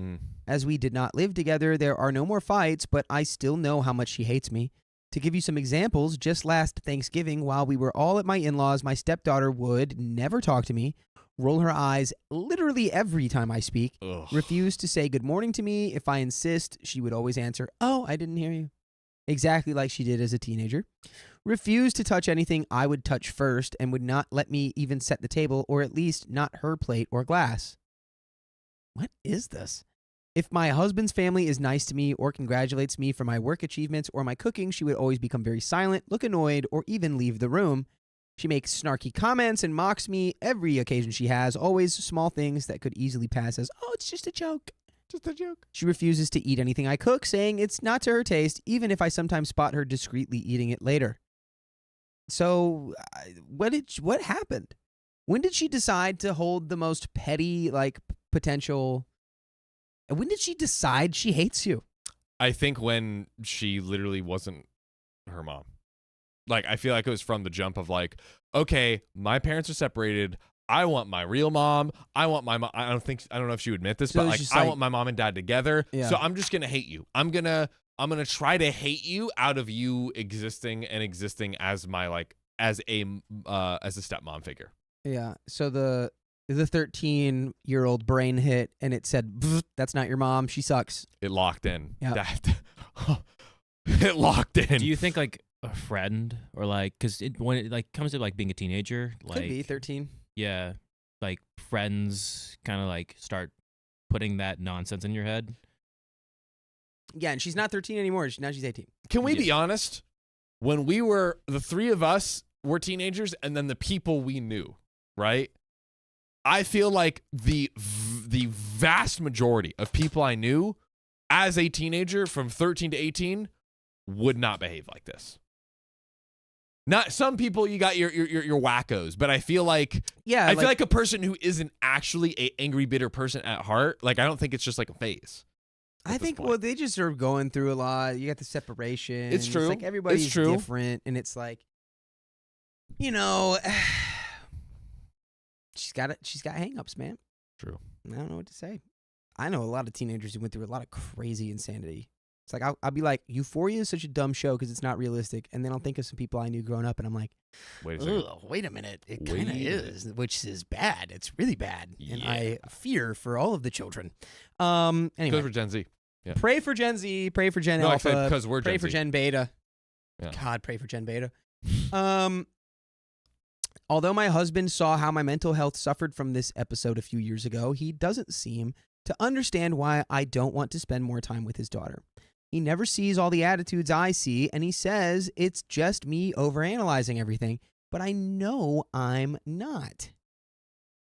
As we did not live together, there are no more fights, but I still know how much she hates me. To give you some examples, just last Thanksgiving, while we were all at my in-laws, my stepdaughter would never talk to me, roll her eyes literally every time I speak, refuse to say good morning to me. If I insist, she would always answer, "Oh, I didn't hear you." Exactly like she did as a teenager. Refuse to touch anything I would touch first and would not let me even set the table, or at least not her plate or glass. What is this? If my husband's family is nice to me or congratulates me for my work achievements or my cooking, she would always become very silent, look annoyed, or even leave the room. She makes snarky comments and mocks me every occasion she has, always small things that could easily pass as, "Oh, it's just a joke." Just a joke. She refuses to eat anything I cook, saying it's not to her taste, even if I sometimes spot her discreetly eating it later. So, what happened? When did she decide to hold the most petty, potential? When did she decide she hates you? I think when she literally wasn't her mom. I feel like it was from the jump of okay, my parents are separated. I want my real mom. I want my mom. I don't know if she would admit this, So but I want my mom and dad together. Yeah. So I'm just gonna hate you. I'm gonna try to hate you out of you existing as my as a stepmom figure. Yeah. So the 13-year-old brain hit and it said, "That's not your mom. She sucks." It locked in. Yeah. It locked in. Do you think a friend or because when it comes to being a teenager, Could be 13. yeah, friends kind of start putting that nonsense in your head? Yeah, and she's not 13 anymore. Now she's 18. Can we be honest? When we were, the three of us were teenagers, and then the people we knew, right? I feel like the vast majority of people I knew as a teenager from 13 to 18 would not behave like this. Not some people, you got your wackos, but I feel like I feel like a person who isn't actually a angry, bitter person at heart. I don't think it's just a phase. I think they just are going through a lot. You got the separation. It's true. It's everybody's It's true. different, and it's she's got hang-ups, man. True. I don't know what to say. I know a lot of teenagers who went through a lot of crazy insanity. It's I'll be like, Euphoria is such a dumb show because it's not realistic, and then I'll think of some people I knew growing up, and I'm like, Wait a second. wait a minute, it kind of is, which is bad. It's really bad, and I fear for all of the children. Anyway, Because we're Gen Z. Yeah. Pray for Gen Z, pray for Gen No, Alpha, actually, because we're pray Gen for Z. Gen Beta. Yeah. God, pray for Gen Beta. Although my husband saw how my mental health suffered from this episode a few years ago, he doesn't seem to understand why I don't want to spend more time with his daughter. He never sees all the attitudes I see, and he says it's just me overanalyzing everything, but I know I'm not.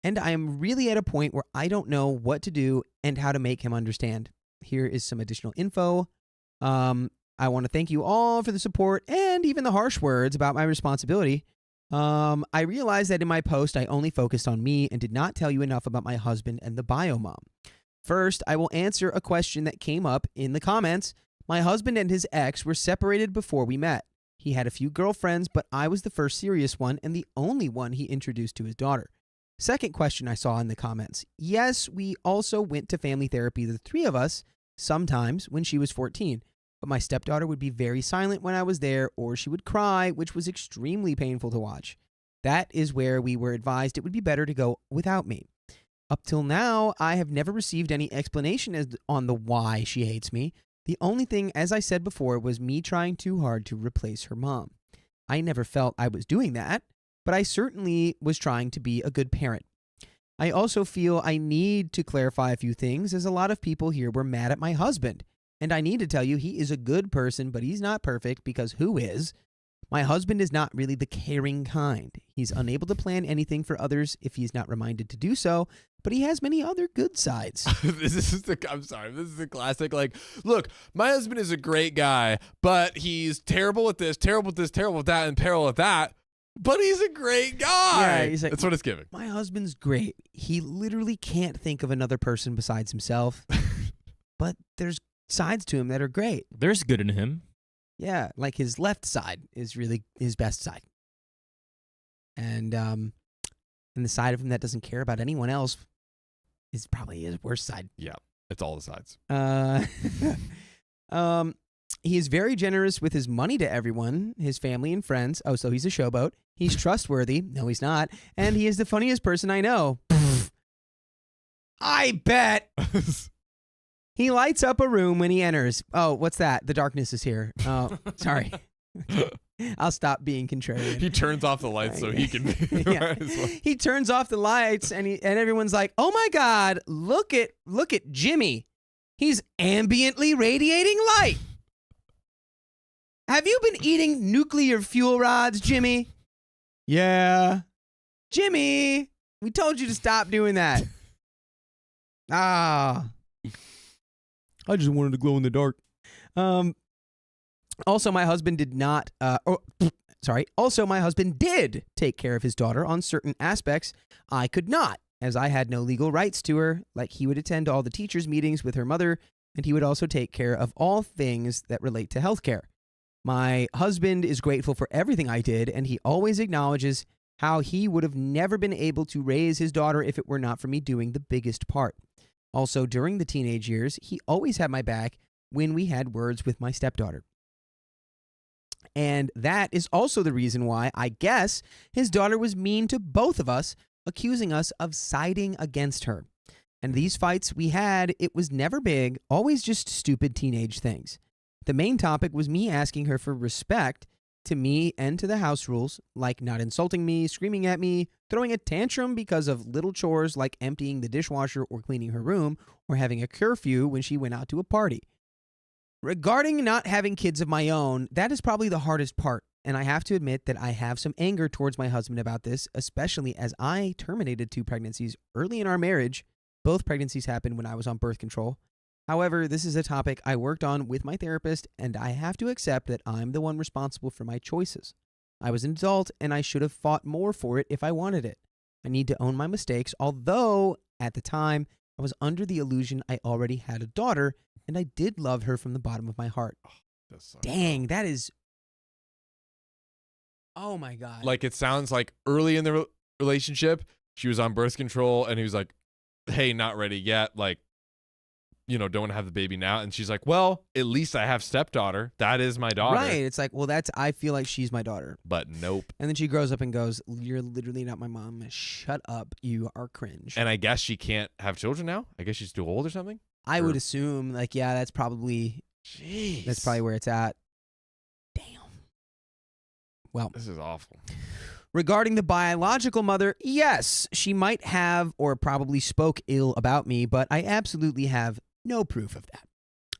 And I am really at a point where I don't know what to do and how to make him understand. Here is some additional info. I want to thank you all for the support and even the harsh words about my responsibility. I realized that in my post, I only focused on me and did not tell you enough about my husband and the bio mom. First, I will answer a question that came up in the comments. My husband and his ex were separated before we met. He had a few girlfriends, but I was the first serious one and the only one he introduced to his daughter. Second question I saw in the comments. Yes, we also went to family therapy, the three of us, sometimes when she was 14. But my stepdaughter would be very silent when I was there, or she would cry, which was extremely painful to watch. That is where we were advised it would be better to go without me. Up till now, I have never received any explanation on the why she hates me. The only thing, as I said before, was me trying too hard to replace her mom. I never felt I was doing that, but I certainly was trying to be a good parent. I also feel I need to clarify a few things, as a lot of people here were mad at my husband. And I need to tell you, he is a good person, but he's not perfect, because who is? My husband is not really the caring kind. He's unable to plan anything for others if he's not reminded to do so, but he has many other good sides. I'm sorry. This is the classic. Like, look, my husband is a great guy, but he's terrible at this, terrible at this, terrible at that, and terrible at that. But he's a great guy. Yeah, he's like, that's what it's giving. My husband's great. He literally can't think of another person besides himself. But there's sides to him that are great. There's good in him. Yeah, like his left side is really his best side. And the side of him that doesn't care about anyone else is probably his worst side. Yeah, it's all the sides. He is very generous with his money to everyone, his family and friends. Oh, so he's a showboat. He's trustworthy. No, he's not. And he is the funniest person I know. I bet. He lights up a room when he enters. Oh, what's that? The darkness is here. Oh, sorry. I'll stop being contrarian. He turns off the lights so he can be. Yeah. He turns off the lights and everyone's like, "Oh my God, look at Jimmy. He's ambiently radiating light. Have you been eating nuclear fuel rods, Jimmy?" "Yeah." "Jimmy, we told you to stop doing that." "Ah. I just wanted to glow in the dark." Also, my husband did not, also, my husband did take care of his daughter on certain aspects I could not, as I had no legal rights to her. Like, he would attend all the teachers' meetings with her mother, and he would also take care of all things that relate to healthcare. My husband is grateful for everything I did, and he always acknowledges how he would have never been able to raise his daughter if it were not for me doing the biggest part. Also, during the teenage years, he always had my back when we had words with my stepdaughter. And that is also the reason why, I guess, his daughter was mean to both of us, accusing us of siding against her. And these fights we had, it was never big, always just stupid teenage things. The main topic was me asking her for respect to me and to the house rules, like not insulting me, screaming at me, throwing a tantrum because of little chores like emptying the dishwasher or cleaning her room, or having a curfew when she went out to a party. Regarding not having kids of my own, that is probably the hardest part, and I have to admit that I have some anger towards my husband about this, especially as I terminated 2 pregnancies early in our marriage. Both pregnancies happened when I was on birth control. However, this is a topic I worked on with my therapist, and I have to accept that I'm the one responsible for my choices. I was an adult, and I should have fought more for it if I wanted it. I need to own my mistakes, although at the time, I was under the illusion I already had a daughter, and I did love her from the bottom of my heart. Dang, that is... Oh my God. Like, it sounds like early in the relationship, she was on birth control, and he was like, "Hey, not ready yet. Like, don't want to have the baby now." And she's like, "Well, at least I have stepdaughter. That is my daughter." Right. It's like, well, I feel like she's my daughter. But nope. And then she grows up and goes, "You're literally not my mom. Shut up. You are cringe." And I guess she can't have children now? I guess she's too old or something? I would assume, like, yeah, that's probably where it's at. Damn. Well, this is awful. Regarding the biological mother, yes, she might have or probably spoke ill about me, but I absolutely have no proof of that.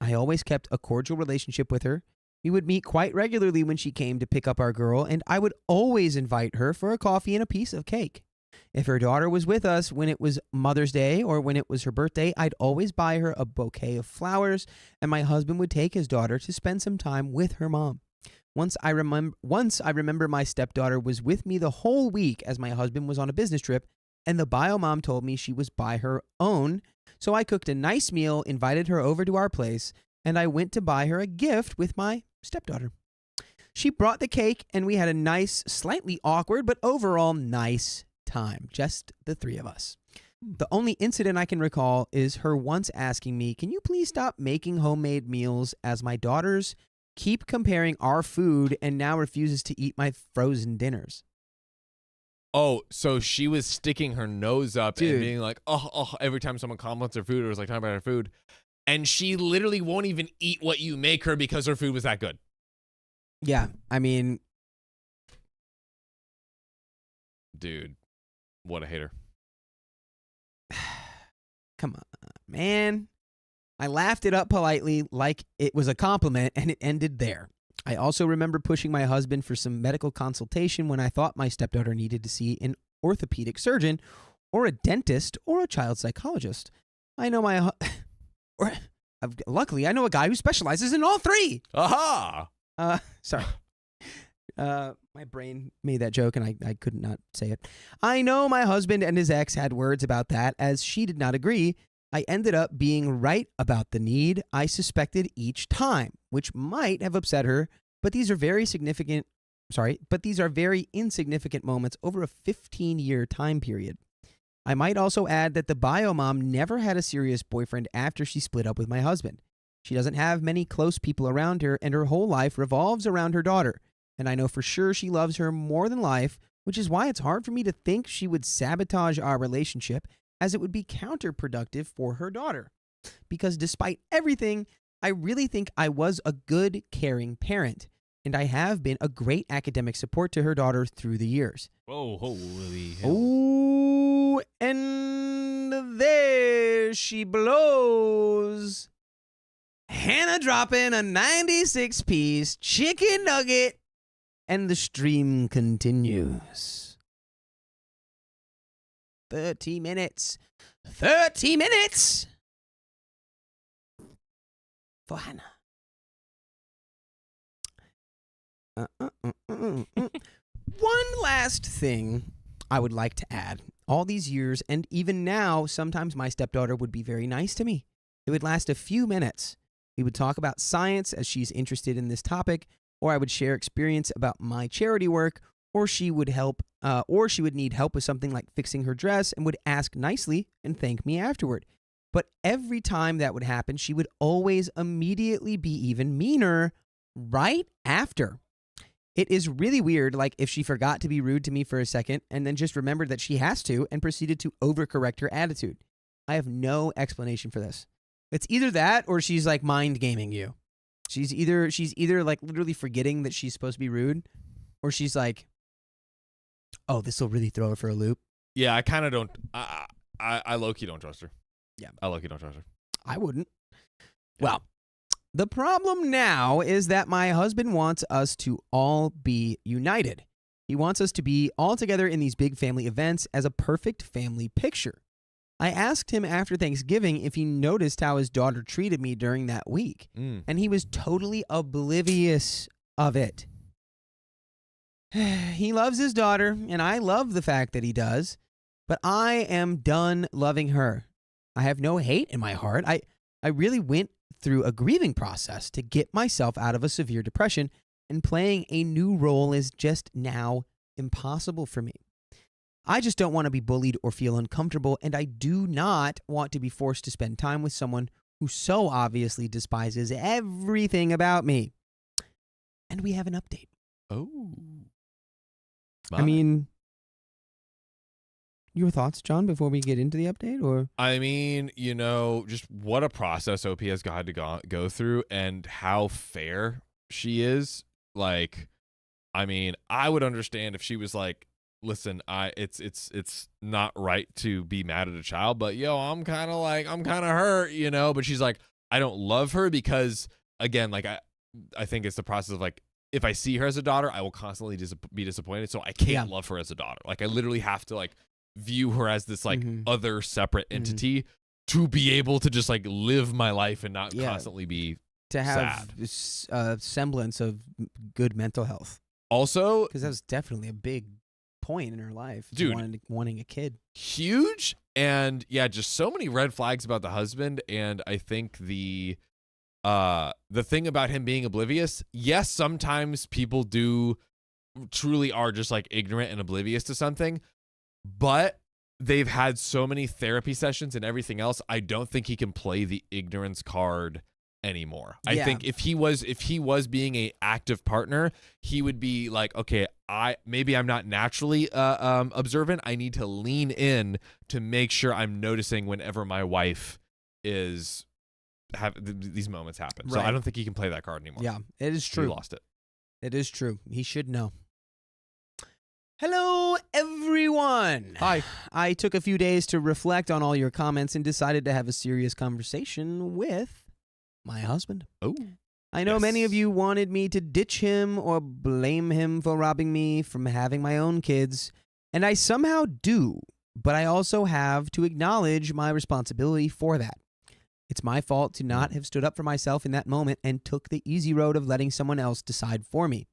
I always kept a cordial relationship with her. We would meet quite regularly when she came to pick up our girl, and I would always invite her for a coffee and a piece of cake. If her daughter was with us when it was Mother's Day or when it was her birthday, I'd always buy her a bouquet of flowers, and my husband would take his daughter to spend some time with her mom. Once I remember my stepdaughter was with me the whole week as my husband was on a business trip, and the bio mom told me she was by her own, so I cooked a nice meal, invited her over to our place, and I went to buy her a gift with my stepdaughter. She brought the cake, and we had a nice, slightly awkward, but overall nice time, just the 3 of us. The only incident I can recall is her once asking me, "Can you please stop making homemade meals, as my daughters keep comparing our food and now refuses to eat my frozen dinners?" Oh, so she was sticking her nose up Dude. and being like, oh, every time someone compliments her food or was like talking about her food. And she literally won't even eat what you make her because her food was that good. Yeah, I mean... Dude, what a hater. Come on, man. I laughed it up politely like it was a compliment, and it ended there. I also remember pushing my husband for some medical consultation when I thought my stepdaughter needed to see an orthopedic surgeon or a dentist or a child psychologist. Luckily, I know a guy who specializes in all three. Aha! Sorry. My brain made that joke and I could not say it. I know my husband and his ex had words about that as she did not agree. I ended up being right about the need I suspected each time, which might have upset her, but these are very insignificant moments over a 15-year time period. I might also add that the bio mom never had a serious boyfriend after she split up with my husband. She doesn't have many close people around her, and her whole life revolves around her daughter. And I know for sure she loves her more than life, which is why it's hard for me to think she would sabotage our relationship, as it would be counterproductive for her daughter. Because despite everything, I really think I was a good, caring parent, and I have been a great academic support to her daughter through the years. Whoa, holy hell. Oh, and there she blows. Hannah dropping a 96-piece chicken nugget, and the stream continues. 30 minutes. 30 minutes for Hannah. One last thing I would like to add. All these years, and even now, sometimes my stepdaughter would be very nice to me. It would last a few minutes. We would talk about science as she's interested in this topic, or I would share experience about my charity work, or she would need help with something like fixing her dress and would ask nicely and thank me afterward. But every time that would happen, she would always immediately be even meaner right after. It is really weird, like if she forgot to be rude to me for a second and then just remembered that she has to and proceeded to overcorrect her attitude. I have no explanation for this. It's either that or she's like mind gaming you. She's either like literally forgetting that she's supposed to be rude, or she's like, oh, this will really throw her for a loop. Yeah, I kind of don't. I low-key don't trust her. Yeah. I low-key don't trust her. I wouldn't. Yeah. Well, the problem now is that my husband wants us to all be united. He wants us to be all together in these big family events as a perfect family picture. I asked him after Thanksgiving if he noticed how his daughter treated me during that week, and he was totally oblivious of it. He loves his daughter, and I love the fact that he does, but I am done loving her. I have no hate in my heart. I really went through a grieving process to get myself out of a severe depression, and playing a new role is just now impossible for me. I just don't want to be bullied or feel uncomfortable, and I do not want to be forced to spend time with someone who so obviously despises everything about me. And we have an update. Oh. I mean, your thoughts, John, before we get into the update? Or I mean, just what a process OP has had to go through and how fair she is. Like, I mean, I would understand if she was like, listen, it's not right to be mad at a child, but I'm kind of hurt, but she's like, I don't love her because, again, like I think it's the process of like, if I see her as a daughter, I will constantly be disappointed. So I can't love her as a daughter. Like I literally have to like view her as this like other separate entity to be able to just like live my life and not constantly be to have a semblance of good mental health. Also, because that was definitely a big point in her life, dude, wanting a kid. Huge. And yeah, just so many red flags about the husband. And I think the thing about him being oblivious, yes, sometimes people truly are just like ignorant and oblivious to something, but they've had so many therapy sessions and everything else. I don't think he can play the ignorance card anymore. I think if he was being a active partner, he would be like, okay, I'm not naturally observant. I need to lean in to make sure I'm noticing whenever my wife is these moments happen. Right. So I don't think he can play that card anymore. Yeah, it is true. He lost it. It is true. He should know. Hello, everyone. Hi. I took a few days to reflect on all your comments and decided to have a serious conversation with my husband. Oh. I know many of Yes. you wanted me to ditch him or blame him for robbing me from having my own kids, and I somehow do, but I also have to acknowledge my responsibility for that. It's my fault to not have stood up for myself in that moment and took the easy road of letting someone else decide for me.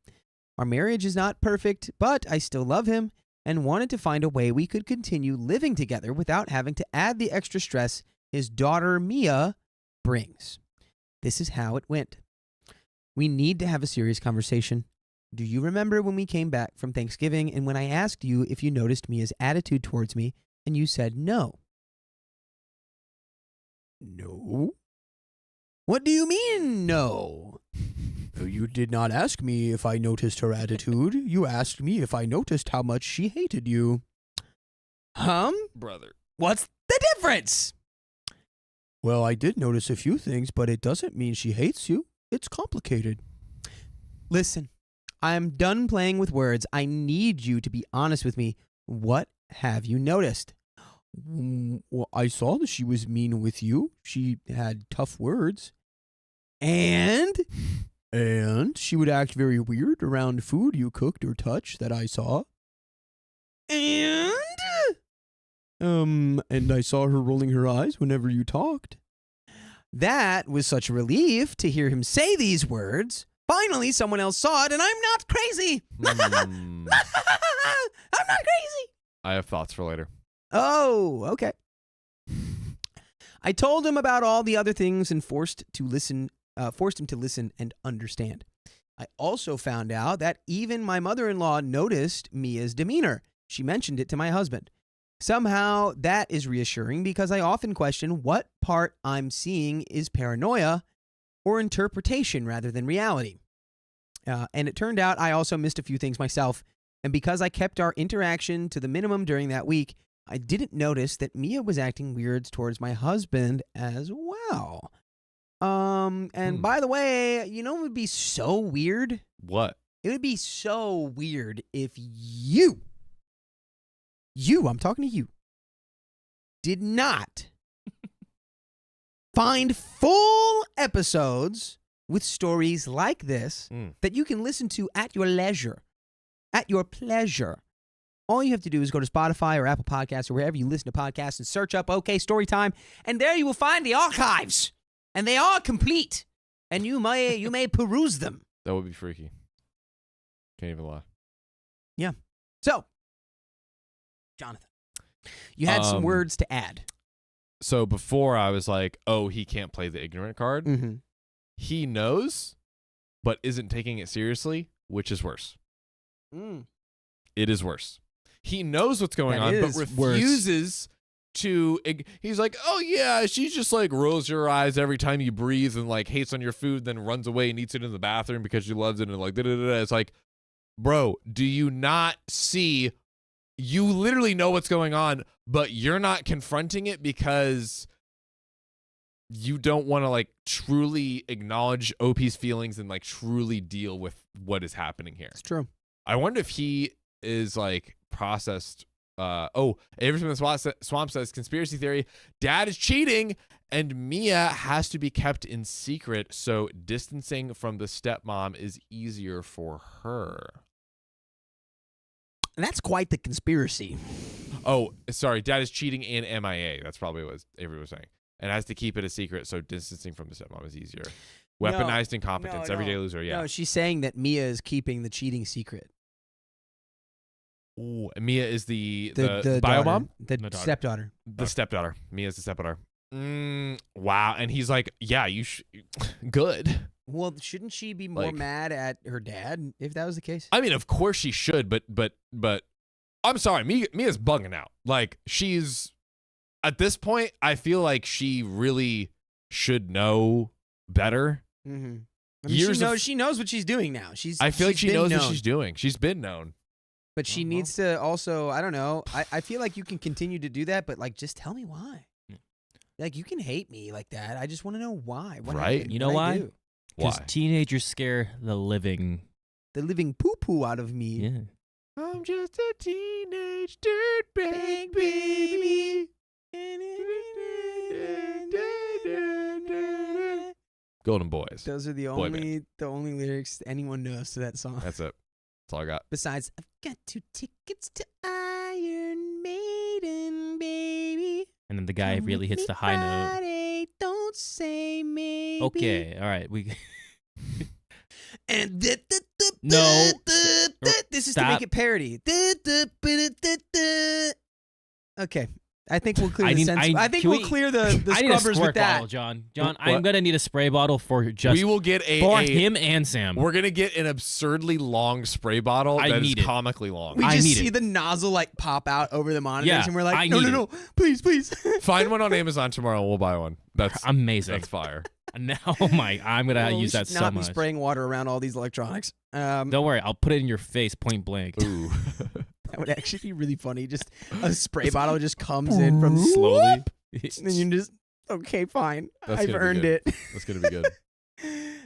Our marriage is not perfect, but I still love him and wanted to find a way we could continue living together without having to add the extra stress his daughter Mia brings. This is how it went. We need to have a serious conversation. Do you remember when we came back from Thanksgiving and when I asked you if you noticed Mia's attitude towards me and you said no? No? What do you mean, no? You did not ask me if I noticed her attitude. You asked me if I noticed how much she hated you. Brother. What's the difference? Well, I did notice a few things, but it doesn't mean she hates you. It's complicated. Listen, I'm done playing with words. I need you to be honest with me. What have you noticed? Well, I saw that she was mean with you. She had tough words. And she would act very weird around food you cooked or touched that I saw. And I saw her rolling her eyes whenever you talked. That was such a relief to hear him say these words. Finally, someone else saw it, and I'm not crazy. I'm not crazy. I have thoughts for later. Oh, okay. I told him about all the other things and forced him to listen and understand. I also found out that even my mother-in-law noticed Mia's demeanor. She mentioned it to my husband. Somehow that is reassuring because I often question what part I'm seeing is paranoia or interpretation rather than reality. And it turned out I also missed a few things myself. And because I kept our interaction to the minimum during that week, I didn't notice that Mia was acting weird towards my husband as well. And by the way, you know, it would be so weird. What? It would be so weird if I'm talking to you, did not find full episodes with stories like this that you can listen to at your leisure, at your pleasure. All you have to do is go to Spotify or Apple Podcasts or wherever you listen to podcasts and search up OK Storytime, and there you will find the archives, and they are complete, and you may peruse them. That would be freaky. Can't even lie. Yeah. So, Jonathan, you had some words to add. So before I was like, oh, he can't play the ignorant card. Mm-hmm. He knows, but isn't taking it seriously, which is worse. It is worse. He knows what's going on, but refuses to. He's like, oh, yeah, she's just like rolls her eyes every time you breathe and like hates on your food, then runs away and eats it in the bathroom because she loves it and like, da-da-da-da. It's like, bro, do you not see? You literally know what's going on, but you're not confronting it because you don't want to like truly acknowledge OP's feelings and like truly deal with what is happening here. It's true. I wonder if he is like processed. Avery from the Swamp says conspiracy theory. Dad is cheating and Mia has to be kept in secret. So distancing from the stepmom is easier for her. And that's quite the conspiracy. Oh, sorry. Dad is cheating and MIA. That's probably what Avery was saying. And has to keep it a secret, so distancing from the stepmom is easier. Weaponized incompetence, everyday loser, yeah. No, she's saying that Mia is keeping the cheating secret. Ooh, Mia is the The bio daughter, mom? the stepdaughter. The stepdaughter. Mia's the stepdaughter. Wow. And he's like, yeah, you good. Well, shouldn't she be more mad at her dad if that was the case? I mean, of course she should, but I'm sorry, Mia's bugging out. Like, she's at this point, I feel like she really should know better. Mm-hmm. I mean, she knows what she's doing now. I feel like she knows what she's doing. She's been known. But she needs to also, I don't know. I feel like you can continue to do that, but like, just tell me why. Like, you can hate me like that. I just want to know why. What right? happened? You know why? Because Why? teenagers scare the living poo-poo out of me. Yeah. I'm just a teenage dirtbag baby. Golden Boys. Those are the Boy band. only lyrics anyone knows to that song. That's it. That's all I got. Besides, I've got 2 tickets to Iron Maiden, baby. And then the guy Come really with hits me the high note. Friday, don't say maybe. Okay, all right. We And No. this is to Stop. make it parody. Okay, I think we'll clear I the need- sense. I- I think can we'll we- clear the I need a scrubbers squirt with that. bottle, John. John, What? I'm gonna need a spray bottle for just We will get for a him and Sam. We're gonna get an absurdly long spray bottle I that is need it. comically long. We I just need see it. the nozzle like pop out over the monitors, Yeah, and we're I like, no, need no, no, please, please. Find one on Amazon tomorrow. We'll buy one. That's Amazing. That's fire. Now, oh my, I'm gonna Well, we use that should so not be much. spraying water around all these electronics. Don't worry, I'll put it in your face, point blank. Ooh. That would actually be really funny. Just a spray bottle just comes in from Slowly. and you just okay, fine. That's I've gonna be earned good. it. That's gonna be good.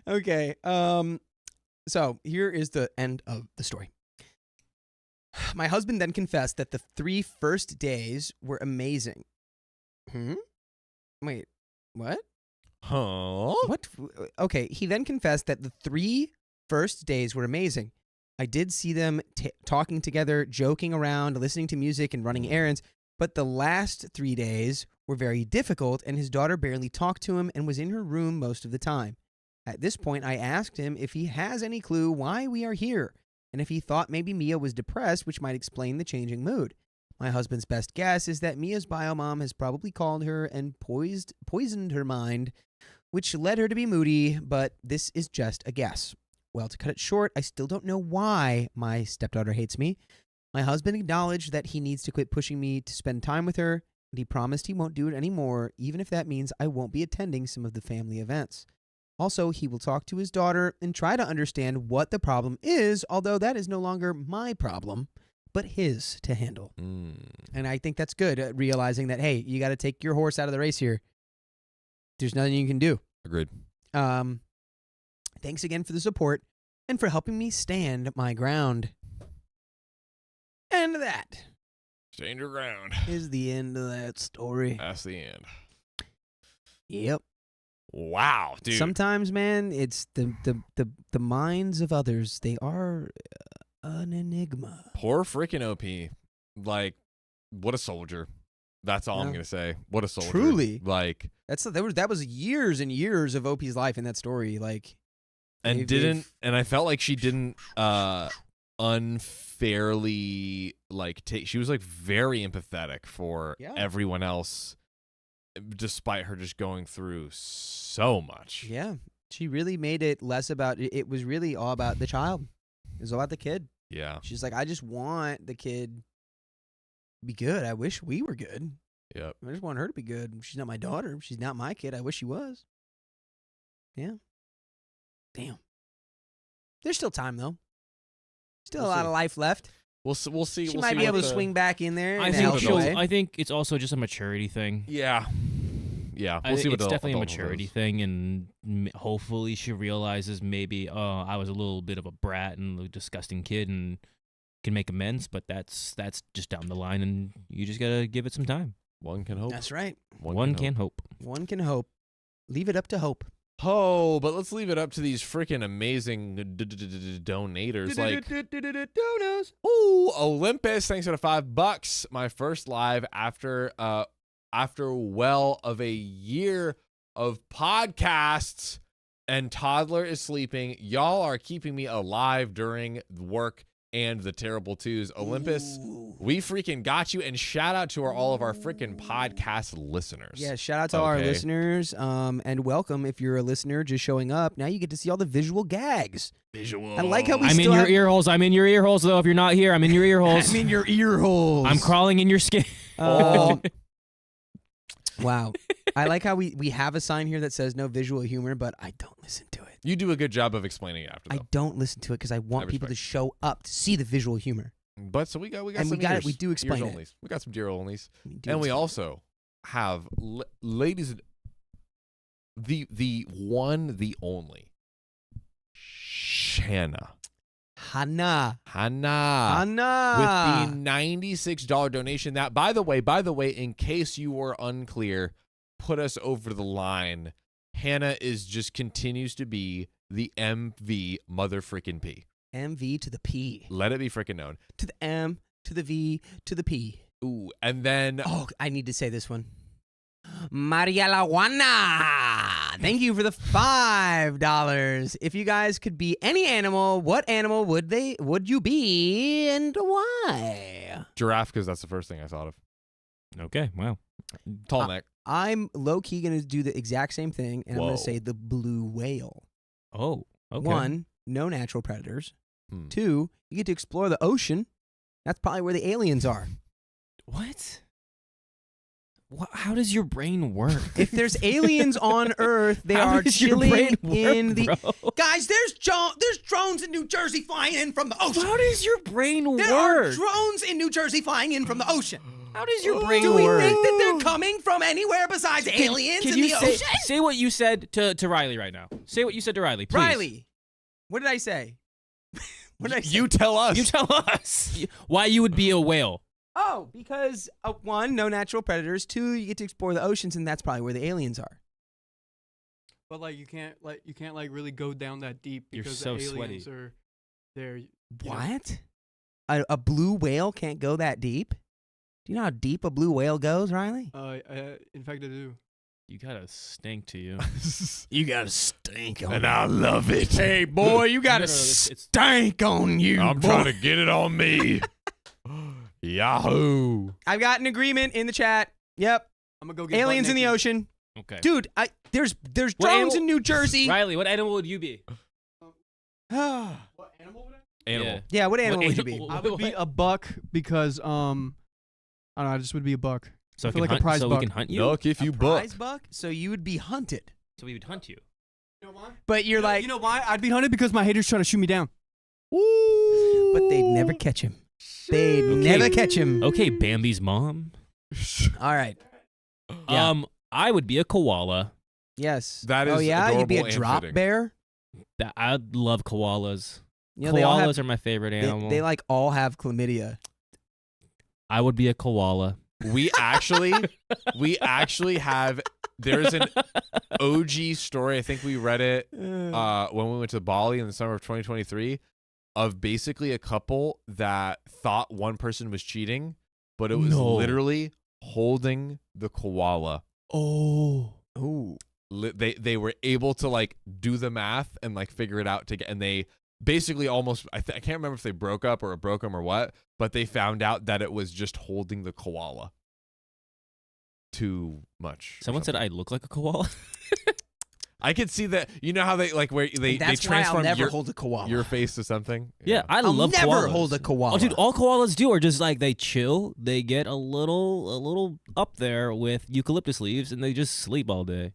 Okay. So here is the end of the story. My husband then confessed that the 3 first days were amazing. Wait, what? Huh? What? Okay, he then confessed that the 3 first days were amazing. I did see them talking together, joking around, listening to music, and running errands, but the last 3 days were very difficult, and his daughter barely talked to him and was in her room most of the time. At this point, I asked him if he has any clue why we are here, and if he thought maybe Mia was depressed, which might explain the changing mood. My husband's best guess is that Mia's biomom has probably called her and poisoned her mind, which led her to be moody, but this is just a guess. Well, to cut it short, I still don't know why my stepdaughter hates me. My husband acknowledged that he needs to quit pushing me to spend time with her, and he promised he won't do it anymore, even if that means I won't be attending some of the family events. Also, he will talk to his daughter and try to understand what the problem is, although that is no longer my problem, but his to handle. And I think that's good, realizing that, hey, you got to take your horse out of the race here. There's nothing you can do. Agreed. Thanks again for the support and for helping me stand my ground. And that Stand your ground. is the end of that story. That's the end. Yep. Wow, dude. Sometimes, man, it's the minds of others. They are an enigma. Poor freaking OP. Like, what a soldier. That's all I'm Yeah. gonna say. What a soldier. Truly. Like, That was years and years of OP's life in that story. Like, and they've- and I felt like she didn't unfairly like take. She was like very empathetic for Yeah. everyone else, despite her just going through so much. yeah, she really made it less about. It was really all about the child. It was all about the kid. Yeah. She's like, I just want the kid to be good. I wish we were good. Yep. I just want her to be good. She's not my daughter. She's not my kid. I wish she was. Yeah. Damn. There's still time, though. Still We'll a lot see. of life left. We'll see. She we'll might see be able what to the- swing back in there. I in a think healthy she'll- way. I think it's also just a maturity thing. Yeah. Yeah. I We'll think see what it's the definitely a adulthood maturity is. thing, and hopefully she realizes maybe, I was a little bit of a brat and a disgusting kid, and can make amends. But that's just down the line, and you just gotta give it some time. One can hope. That's right. One can hope. One can hope. Leave it up to hope. Oh, but let's leave it up to these freaking amazing donators. Like, ooh, Olympus, thanks for the $5. My first live after well of a year of podcasts, and toddler is sleeping. Y'all are keeping me alive during work and the terrible twos. Olympus, we freaking got you, and shout out to all of our freaking podcast listeners. Yeah, shout out to all our Okay. listeners. And welcome if you're a listener just showing up. Now you get to see all the visual gags. Visual. I like how we I'm in still your have- ear holes. I'm in your ear holes, though. If you're not here, I'm in your ear holes. I'm in your ear holes. I'm crawling in your skin. Wow. I like how we have a sign here that says no visual humor, but I don't listen to it. You do a good job of explaining it after, I though. don't listen to it because I want people to show up to see the visual humor. But so we got And some we got it. ears, We do explain ears it. onlys. We got some dear onlys, We do and we explain it. also have ladies, the one, the only, Shanna. Hannah. Hannah. Hannah. With the $96 donation. That, by the way, in case you were unclear, put us over the line Hannah is just continues to be the MV mother freaking P. MV to the P. Let it be freaking known. To the M, to the V, to the P. Ooh, and then Oh, I need to say this one. Maria La Juana. Thank you for the $5. If you guys could be any animal, what animal would you be and why? giraffe, because that's the first thing I thought of. Okay, wow. Tall neck. I'm low-key going to do the exact same thing, and I'm going Whoa. to say the blue whale. Oh, okay. 1, no natural predators. Hmm. 2, you get to explore the ocean. That's probably where the aliens are. What? How does your brain work? If there's aliens on Earth, they How are does your chilling brain work, in the... bro? Guys, there's drones in New Jersey flying in from the ocean. How does your brain There are work? drones in New Jersey flying in from the ocean. How does your brain Do we work? think that they're coming from anywhere besides aliens Can in you the say, ocean? say what you said to Riley right now? Say what you said to Riley, please. Riley, what did I say? What did I say? You tell us. You tell us why you would be a whale. Oh, because 1, no natural predators. 2, you get to explore the oceans, and that's probably where the aliens are. But like you can't really go down that deep You're because so the aliens sweaty. are there. What? A blue whale can't go that deep? Do you know how deep a blue whale goes, Riley? In fact, I do. You got a stink to you. You got a stink on and I love it. Hey, boy, you got No, a no, it's- stank on you. I'm boy. trying to get it on me. Yahoo. I've got an agreement in the chat. Yep. I'm gonna go get Aliens butt in the naked. ocean. Okay. Dude, there's What drones animal- in New Jersey. Riley, what animal would you be? yeah, What animal would I? Animal. what animal would you be? animal- I would be a buck because I don't know. I just would be a buck. So, I feel can like a hunt, prize so buck. we can hunt you? Look if you book. Prize buck? So you would be hunted. So we would hunt you. You know why? But you're like, you know why? I'd be hunted because my haters try to shoot me down. but they'd never catch him. They'd never catch him. Okay, Bambi's mom. All right. Yeah. I would be a koala. Yes. That Oh is yeah, you'd be a adorable and drop fitting. bear. I love koalas. You know, they all Koalas have, are my favorite animal. they like all have chlamydia. I would be a koala. We actually have. There's an OG story. I think we read it when we went to Bali in the summer of 2023, of basically a couple that thought one person was cheating, but it was No. literally holding the koala. Oh. Ooh. They were able to like do the math and like figure it out and they basically almost I can't remember if they broke up or it broke them or what, but they found out that it was just holding the koala too much. or Someone said something. I look like a koala. I could see that. You know how they like where they That's why I'll transform never hold a koala. your face to something. Yeah, I I'll love never koalas. hold a koala. Oh, dude, all koalas do are just like they chill. They get a little up there with eucalyptus leaves, and they just sleep all day.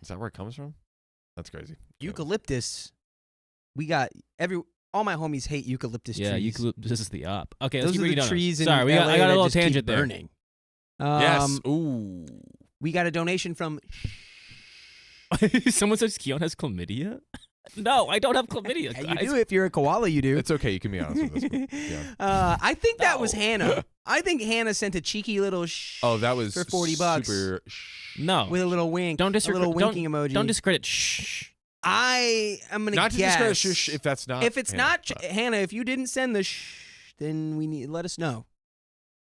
Is that where it comes from? That's crazy. Eucalyptus. We got all my homies hate eucalyptus Yeah, trees. eucalyptus is the op. Okay, let's Those keep are the reading down. trees in Sorry, LA I got a that little just keep tangent there. burning. Yes. Ooh. We got a donation from. Someone says Keon has chlamydia. No, I don't have chlamydia. Yeah, guys. you do if you're a koala. You do. It's okay. You can be honest with us. Yeah. I think that was No. Hannah. I think Hannah sent a cheeky little Oh, that was for $40 super No, with a little wink. Don't a little discredit. winking emoji. Don't discredit. Shh. I am gonna not to guess. discredit shush if that's not. If it's Hannah, not but- Hannah, if you didn't send the then we need let us know.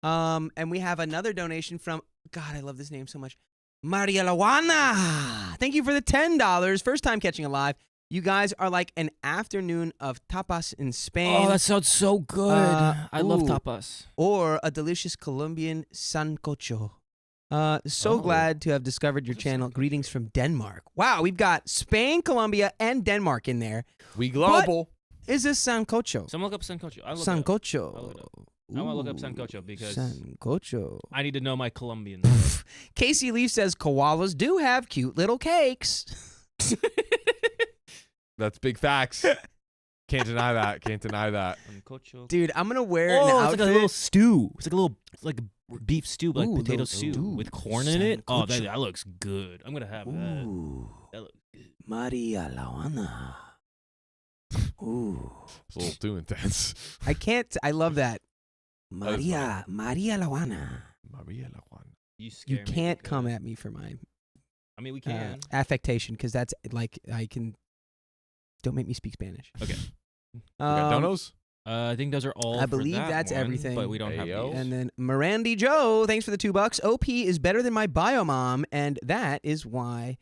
And we have another donation from God. I love this name so much, Maria Lawana. Thank you for the $10. First time catching a live. You guys are like an afternoon of tapas in Spain. Oh, that sounds so good. I love ooh. tapas. Or a delicious Colombian sancocho. So Oh. glad to have discovered your channel. Greetings from Denmark. Wow, we've got Spain, Colombia, and Denmark in there. we global. Is this sancocho? Someone look up sancocho. I'll look it up. Sancocho. I'll look it up. I want to look up Ooh, sancocho because sancocho. I need to know my Colombian. Casey Leaf says koalas do have cute little cakes. That's big facts. Can't deny that. Can't deny that. Sancocho. Dude, I'm gonna wear an Oh, it's outfit. like a little stew. It's like a little like a beef stew, but like Ooh, potato little stew stew. with corn in it. Oh, Sancocho. that looks good. I'm gonna have that. Ooh, That looks good. Maria Lawana. Ooh, It's a little too intense. I can't. I love that. is Maria Lawana. Maria La Juana. You scare You me can't because come at me for my I mean, we can. Affectation, because that's like I can. Don't make me speak Spanish. Okay. We got Um, donos? I think those are all. I for believe that that's one, everything. But we don't have Ayo. these. And then Mirandy Joe, thanks for the $2. OP is better than my bio mom, and that is why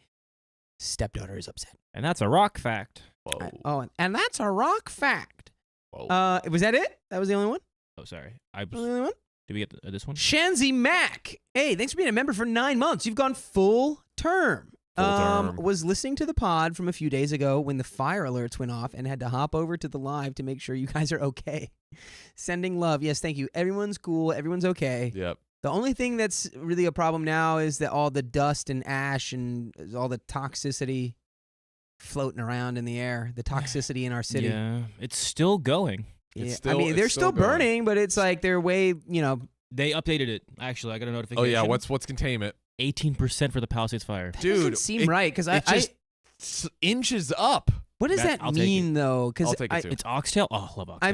stepdaughter is upset. And that's a rock fact. Whoa. And that's a rock fact. Whoa. Was that it? That was the only one? Oh, sorry. Was that the only one? Did we get this one? Shanzi Mac. Hey, thanks for being a member for 9 months. You've gone full term. Full term. Was listening to the pod from a few days ago when the fire alerts went off and had to hop over to the live to make sure you guys are okay. Sending love. Yes, thank you. Everyone's cool. Everyone's okay. Yep. The only thing that's really a problem now is that all the dust and ash and all the toxicity floating around in the air. The toxicity in our city. Yeah, it's still going. It's Yeah, still- I mean, it's they're still still going. burning, but it's like they're way, They updated it. Actually, I got a notification. Oh yeah, what's containment? 18% for the Palisades fire. that Dude, doesn't seem right because It just inches up. what does That- that I'll take mean though? I'll Because take it too. It's oxtail. Oh, I love oxtail.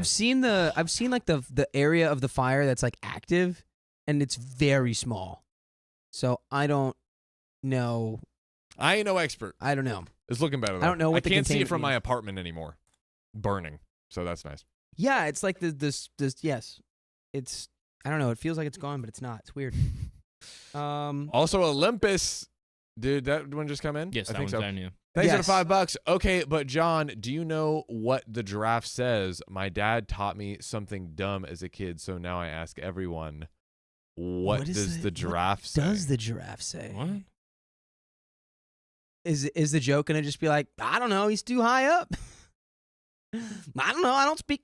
I've seen like the area of the fire that's like active, and it's very small. So I don't know. I ain't no expert. I don't know. It's looking better though. I don't know what I the can't see it containment from my means. apartment anymore. Burning. So that's nice. Yeah, it's like this. Yes, it's. I don't know. It feels like it's gone, but it's not. It's weird. Also Olympus, did that one just come in? Yes, I that think one's so. brand new. Thanks Yes. for the $5. Okay, but John, do you know what the giraffe says? My dad taught me something dumb as a kid, so now I ask everyone, what is does the- the giraffe say? Does the giraffe say? What? Is the joke gonna just be like, I don't know, he's too high up? I don't know. I don't speak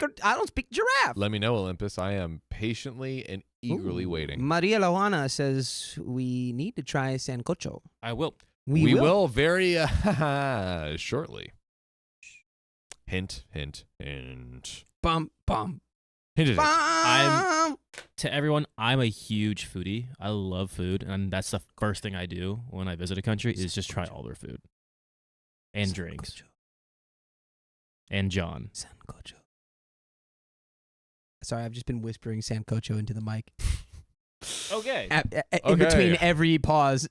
giraffe. Let me know, Olympus. I am patiently and eagerly Ooh. waiting. Maria Loana says we need to try sancocho. I will. We will. very shortly. Hint, hint, hint. Bum bum Hint, hint. bum. To everyone, I'm a huge foodie. I love food, and that's the first thing I do when I visit a country is just try all their food and drinks. Sancocho. And John. Sancocho. Sorry, I've just been whispering sancocho into the mic Okay. in between every pause.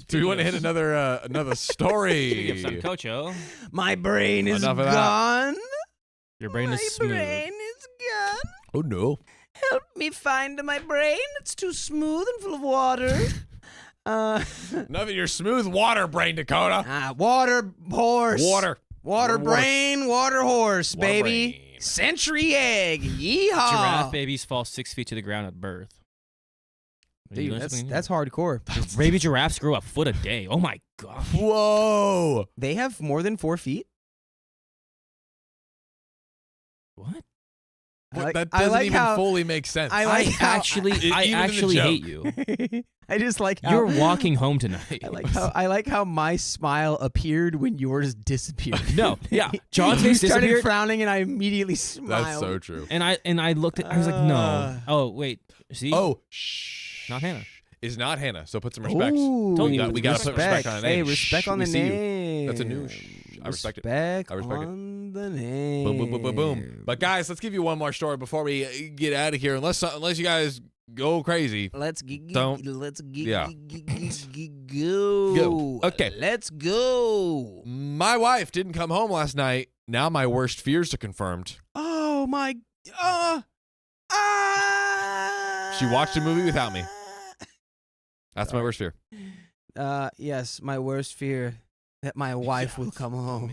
Do we want to hit another story? Speaking of sancocho, My brain is Enough of that. gone. your brain My is smooth. brain is gone. Oh no. Help me find my brain. It's too smooth and full of water. Enough of your smooth water brain, Dakota. Water horse. Water. Water brain, water horse, Water baby. brain. Century egg. Yeehaw. Giraffe babies fall 6 feet to the ground at birth. You Dude, learn that's something new. hardcore. Baby giraffes grow a foot a day. Oh my gosh. Whoa. They have more than 4 feet. What? That doesn't even fully make sense. I like how- actually Even the hate joke. you. I just like how You're walking home tonight. I like how my smile appeared when yours disappeared. No, yeah. John's You face started disappeared, frowning and I immediately smiled. That's so true. and I looked at. I was like, no. Oh wait, see. Oh, shh. Not Hannah. Is not Hannah. So put some respect. Ooh, Told you. We gotta put respect on the name. Hey, respect Shh, on the we see you. name. That's a new I respect it. Respect I respect it. on the name. Boom, boom, boom, boom, boom. But guys, let's give you one more story before we get out of here. Unless you guys go crazy. Let's Go. go. Okay. Let's go. My wife didn't come home last night. Now my worst fears are confirmed. Oh my. She watched a movie without me. That's my worst fear. Yes, my worst fear that my wife will come home.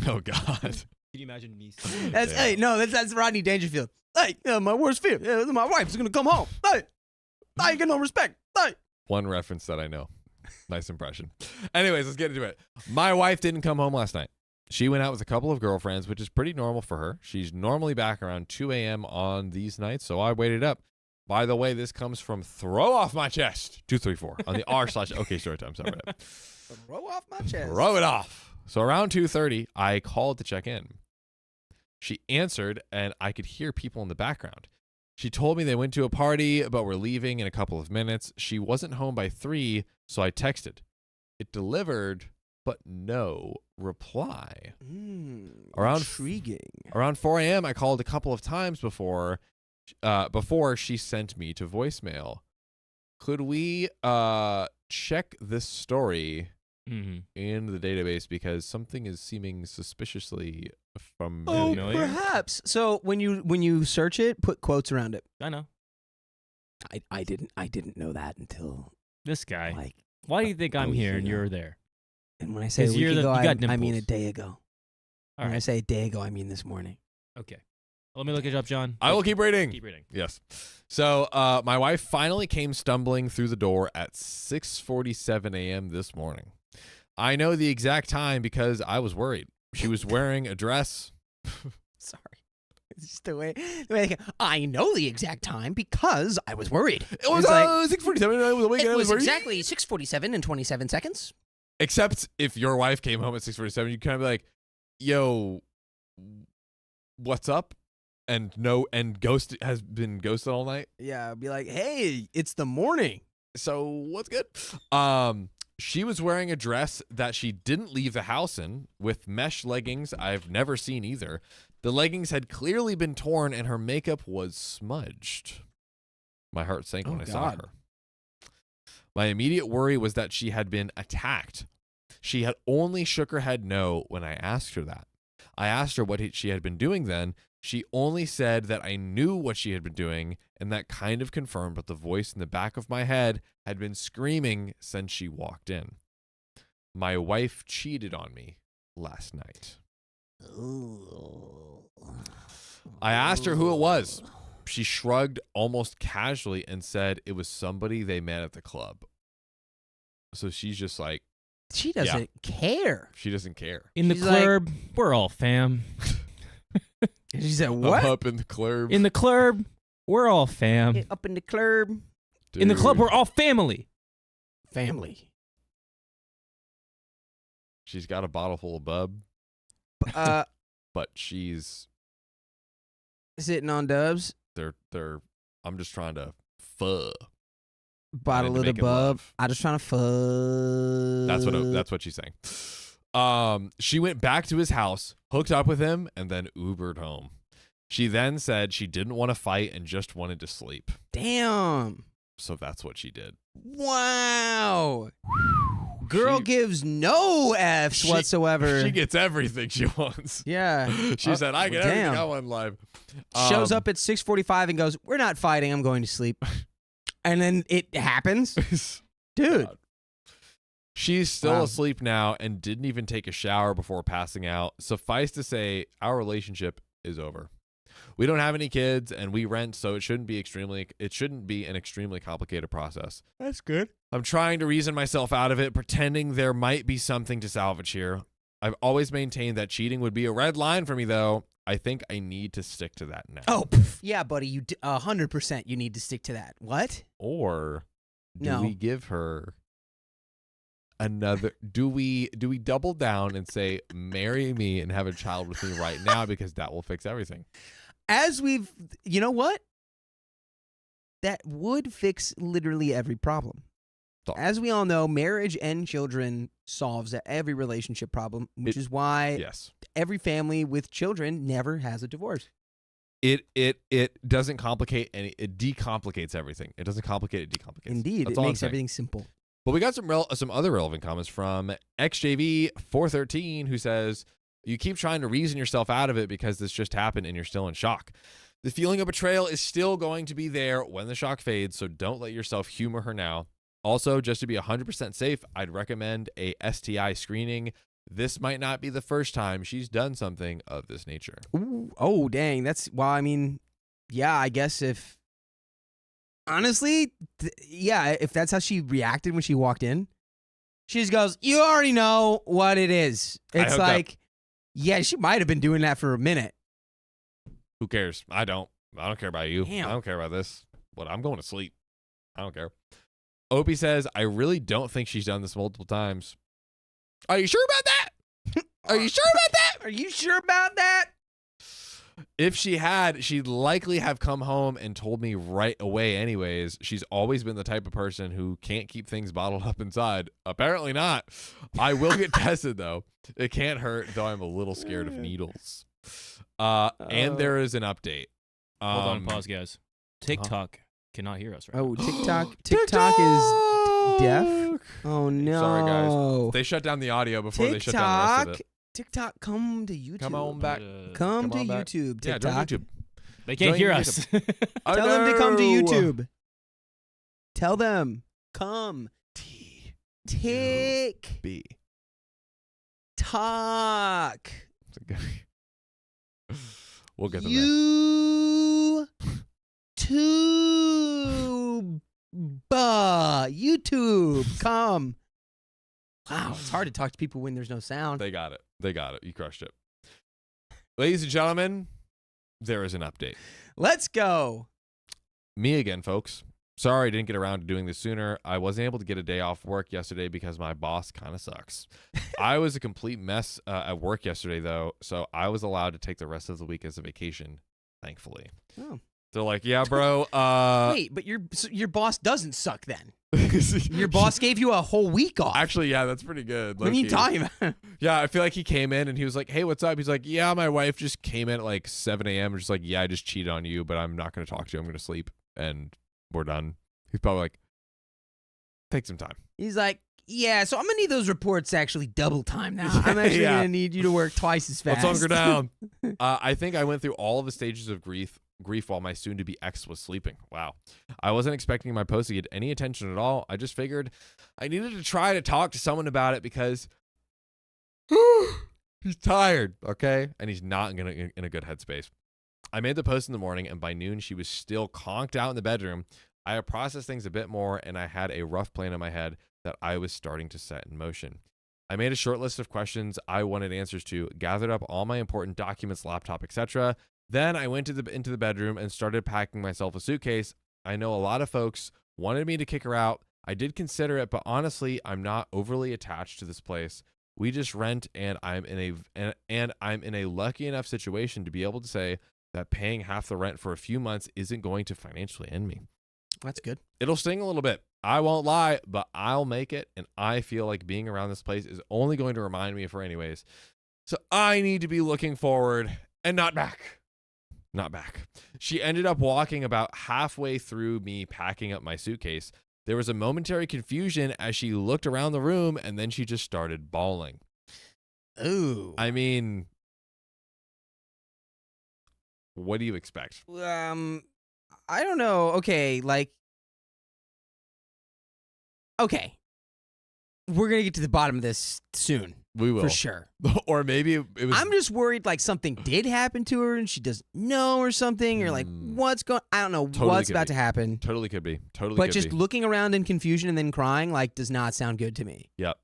Oh God. Can you imagine me? That's Yeah. hey, no, that's Rodney Dangerfield. Hey, my worst fear. My wife's gonna come home. Hey, I get no respect. Hey. One reference that I know. Nice impression. Anyways, let's get into it. My wife didn't come home last night. She went out with a couple of girlfriends, which is pretty normal for her. She's normally back around 2 a.m. on these nights, so I waited up. By the way, this comes from Throw Off My Chest 234 on the r/OK Storytime subreddit. Throw off my chest. Throw it off. So around 2:30, I called to check in. She answered, and I could hear people in the background. She told me they went to a party, but were leaving in a couple of minutes. She wasn't home by 3, so I texted. It delivered, but no reply. Around- Intriguing. Around 4 a.m., I called a couple of times before she sent me to voicemail. Could we check this story Mm-hmm. in the database because something is seeming suspiciously Oh, familiar. perhaps. So when you search it, put quotes around it. I know. I didn't know that until This guy. like. Why do you think a I'm week here and ago. you're there? And when I say a 'Cause week you're the- ago, you got I mean a nipples. day ago. All When I right. say a day ago, I mean this morning. Okay. Let me look it up, John. I will keep reading. Keep reading. Yes. So my wife finally came stumbling through the door at 6:47 a.m. this morning. I know the exact time because I was worried. She was wearing a dress. Sorry. It's just the way I know the exact time because I was worried. It was It's like, 6:47 and I was awake and I It was worried. exactly 6:47 and 27 seconds. Except if your wife came home at 6:47, you kind of be like, "Yo, what's up?" And ghost has been ghosted all night. yeah, be like, hey, it's the morning. So what's good? She was wearing a dress that she didn't leave the house in with mesh leggings I've never seen either. The leggings had clearly been torn and her makeup was smudged. My heart sank when I saw God. her. My immediate worry was that she had been attacked. She had only shook her head no when I asked her that. I asked her what she had been doing then. She only said that I knew what she had been doing, and that kind of confirmed what the voice in the back of my head had been screaming since she walked in. My wife cheated on me last night. I asked her who it was. She shrugged almost casually and said it was somebody they met at the club. So she's just like, She doesn't care. she doesn't care. In the She's like- club, we're all fam. And she said, I'm what? up in the club. In the club, we're all fam. Up in the club. In the club, Dude. we're all family. Family. She's got a bottle full of bub, but she's Sitting on dubs. they're I'm just trying to fuh. Bottle into of the making bub. love. I just trying to fuck. That's what she's saying. She went back to his house, hooked up with him, and then Ubered home. She then said she didn't want to fight and just wanted to sleep. Damn. So that's what she did. Wow. Girl She- gives no F's She- whatsoever. She gets everything she wants. yeah. She said, I get everything damn. I want in life. Shows up at 6:45 and goes, "We're not fighting. I'm going to sleep." And then it happens. Dude. God. She's still Wow. asleep now and didn't even take a shower before passing out. Suffice to say, our relationship is over. We don't have any kids and we rent, so it shouldn't be an extremely complicated process. That's good. I'm trying to reason myself out of it, pretending there might be something to salvage here. I've always maintained that cheating would be a red line for me, though. I think I need to stick to that now. Oh, yeah, buddy. You 100% you need to stick to that. What? Or do No. we give her another? Do we double down and say, marry me and have a child with me right now, because that will fix everything? You know what? That would fix literally every problem. Thought. As we all know, marriage and children solves every relationship problem, which is why Yes. every family with children never has a divorce. It doesn't complicate any. It decomplicates everything. It doesn't complicate. It decomplicates. Indeed, That's it all I'm makes saying. everything simple. But we got some other relevant comments from XJV413, who says, you keep trying to reason yourself out of it because this just happened and you're still in shock. The feeling of betrayal is still going to be there when the shock fades, so don't let yourself humor her now. Also, just to be 100% safe, I'd recommend a STI screening. This might not be the first time she's done something of this nature. Ooh, oh, dang. I mean, yeah, I guess if honestly, if that's how she reacted when she walked in, she just goes, "You already know what it is." It's hooked like, yeah, she might have been doing that for a minute. Who cares? I don't care about you. Damn. I don't care about this. But I'm going to sleep. I don't care. Opie says, I really don't think she's done this multiple times. Are you sure about that? Are you sure about that? Are you sure about that? If she had, she'd likely have come home and told me right away anyways. She's always been the type of person who can't keep things bottled up inside. Apparently not. I will get tested, though. It can't hurt, though I'm a little scared of needles. And there is an update. Hold on, pause, guys. TikTok cannot hear us right Oh, now. TikTok is deaf. Oh no. Sorry, guys. They shut down the audio before they shut down the rest of it. TikTok, come to YouTube. Come on back. Come to on back. YouTube. Yeah, TikTok. join YouTube. They can't Join hear YouTube. us. Oh, Tell them to come to no. YouTube. Tell them. Come. Tick. B. Talk. We'll get them there. YouTube. Come. Wow, it's hard to talk to people when there's no sound. They got it. They got it. You crushed it. Ladies and gentlemen, there is an update. Let's go. Me again, folks. Sorry I didn't get around to doing this sooner. I wasn't able to get a day off work yesterday because my boss kind of sucks. I was a complete mess at work yesterday, though, so I was allowed to take the rest of the week as a vacation, thankfully. Oh. They're like, yeah, bro. Wait, but your boss doesn't suck then. Your boss gave you a whole week off. Actually, yeah, that's pretty good. What are you low-key. talking about? Yeah, I feel like he came in and he was like, hey, what's up? He's like, yeah, my wife just came in at like 7 a.m. and just like, yeah, I just cheated on you, but I'm not going to talk to you. I'm going to sleep and we're done. He's probably like, take some time. He's like, yeah, so I'm going to need those reports actually double time now. I'm actually Yeah. going to need you to work twice as fast. Let's hunker down. I think I went through all of the stages of grief while my soon-to-be ex was sleeping. Wow. I wasn't expecting my post to get any attention at all. I just figured I needed to try to talk to someone about it because he's tired, okay? And he's not in a good headspace. I made the post in the morning, and by noon, she was still conked out in the bedroom. I had processed things a bit more, and I had a rough plan in my head that I was starting to set in motion. I made a short list of questions I wanted answers to, gathered up all my important documents, laptop, etc. Then I went into the bedroom and started packing myself a suitcase. I know a lot of folks wanted me to kick her out. I did consider it, but honestly, I'm not overly attached to this place. We just rent, and I'm in a lucky enough situation to be able to say that paying half the rent for a few months isn't going to financially end me. That's good. It'll sting a little bit. I won't lie, but I'll make it, and I feel like being around this place is only going to remind me of her anyways. So I need to be looking forward and not back. Not back. She ended up walking about halfway through me packing up my suitcase. There was a momentary confusion as she looked around the room, and then she just started bawling. Ooh. I mean, what do you expect? I don't know. Okay, okay. We're going to get to the bottom of this soon. We will. For sure. Or maybe it was... I'm just worried like something did happen to her and she doesn't know or something, or like what's going, I don't know Totally what's could about be. to happen. Totally could be. Totally But could just be. looking around in confusion and then crying like does not sound good to me. Yep.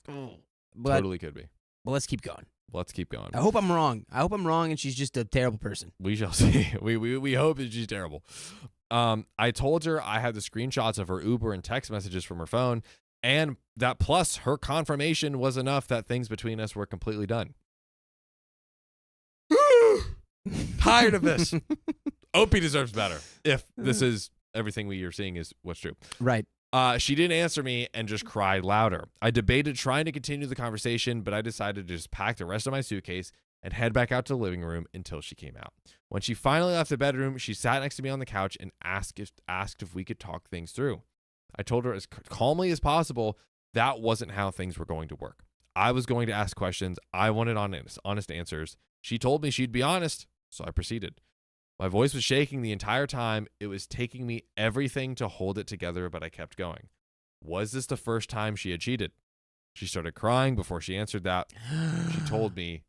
But, Totally could be. but let's keep going. Let's keep going. I hope I'm wrong. I hope I'm wrong and she's just a terrible person. We shall see. We hope that she's terrible. I told her I had the screenshots of her Uber and text messages from her phone, and that plus her confirmation was enough that things between us were completely done. Tired of this. OP deserves better. If this is everything we are seeing is what's true. Right. She didn't answer me and just cried louder. I debated trying to continue the conversation, but I decided to just pack the rest of my suitcase and head back out to the living room until she came out. When she finally left the bedroom, she sat next to me on the couch and asked if we could talk things through. I told her as calmly as possible that wasn't how things were going to work. I was going to ask questions. I wanted honest answers. She told me she'd be honest, so I proceeded. My voice was shaking the entire time. It was taking me everything to hold it together, but I kept going. Was this the first time she had cheated? She started crying before she answered that. She told me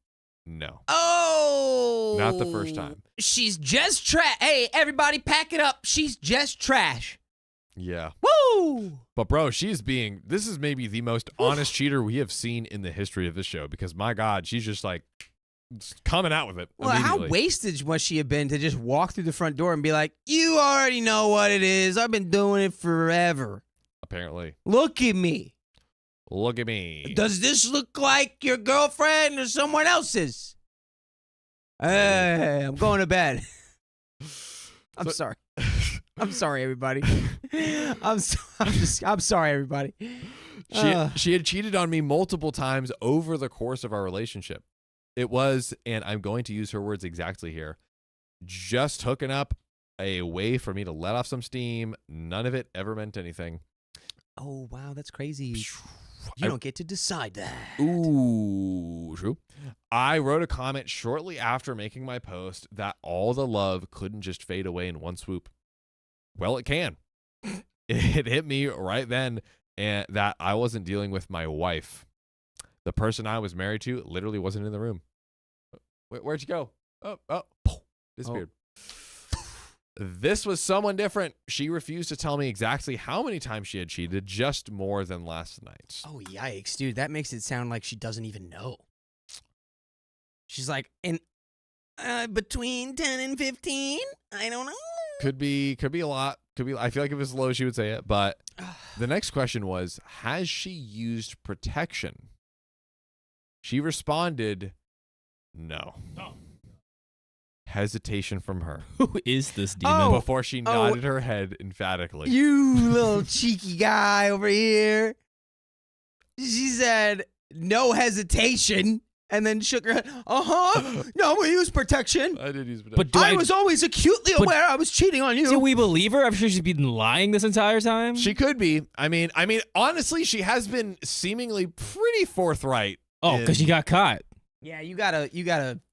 no. Oh. Not the first time. She's just trash. Hey, everybody pack it up. She's just trash. Yeah. Woo! But bro, this is maybe the most honest cheater we have seen in the history of this show, because my God, she's just like coming out with it. Well, how immediately. wasted must she have been to just walk through the front door and be like, you already know what it is. I've been doing it forever. Apparently. Look at me. Look at me. Does this look like your girlfriend or someone else's? Hey, I'm going to bed. I'm sorry. I'm sorry, everybody. I'm sorry, everybody. She had cheated on me multiple times over the course of our relationship. It was, and I'm going to use her words exactly here, just hooking up a way for me to let off some steam. None of it ever meant anything. Oh, wow, that's crazy. You don't get to decide that. Ooh, true. I wrote a comment shortly after making my post that all the love couldn't just fade away in one swoop. Well, it can. It hit me right then, and that I wasn't dealing with my wife. The person I was married to literally wasn't in the room. Where'd you go? Oh, disappeared. This was someone different. She refused to tell me exactly how many times she had cheated, just more than last night. Oh, yikes, dude. That makes it sound like she doesn't even know. She's like, between 10 and 15? I don't know. Could be a lot. I feel like if it was low, she would say it. But the next question was, has she used protection? She responded, no. Hesitation from her. Who is this demon? Oh. Before she nodded her head emphatically. You little cheeky guy over here. She said, no hesitation, and then shook her head. No, we use protection. I did use protection. But do I was always acutely aware I was cheating on you. Do we believe her? I'm sure she's been lying this entire time. She could be. I mean, honestly, she has been seemingly pretty forthright. Oh, because she got caught. Yeah, you gotta.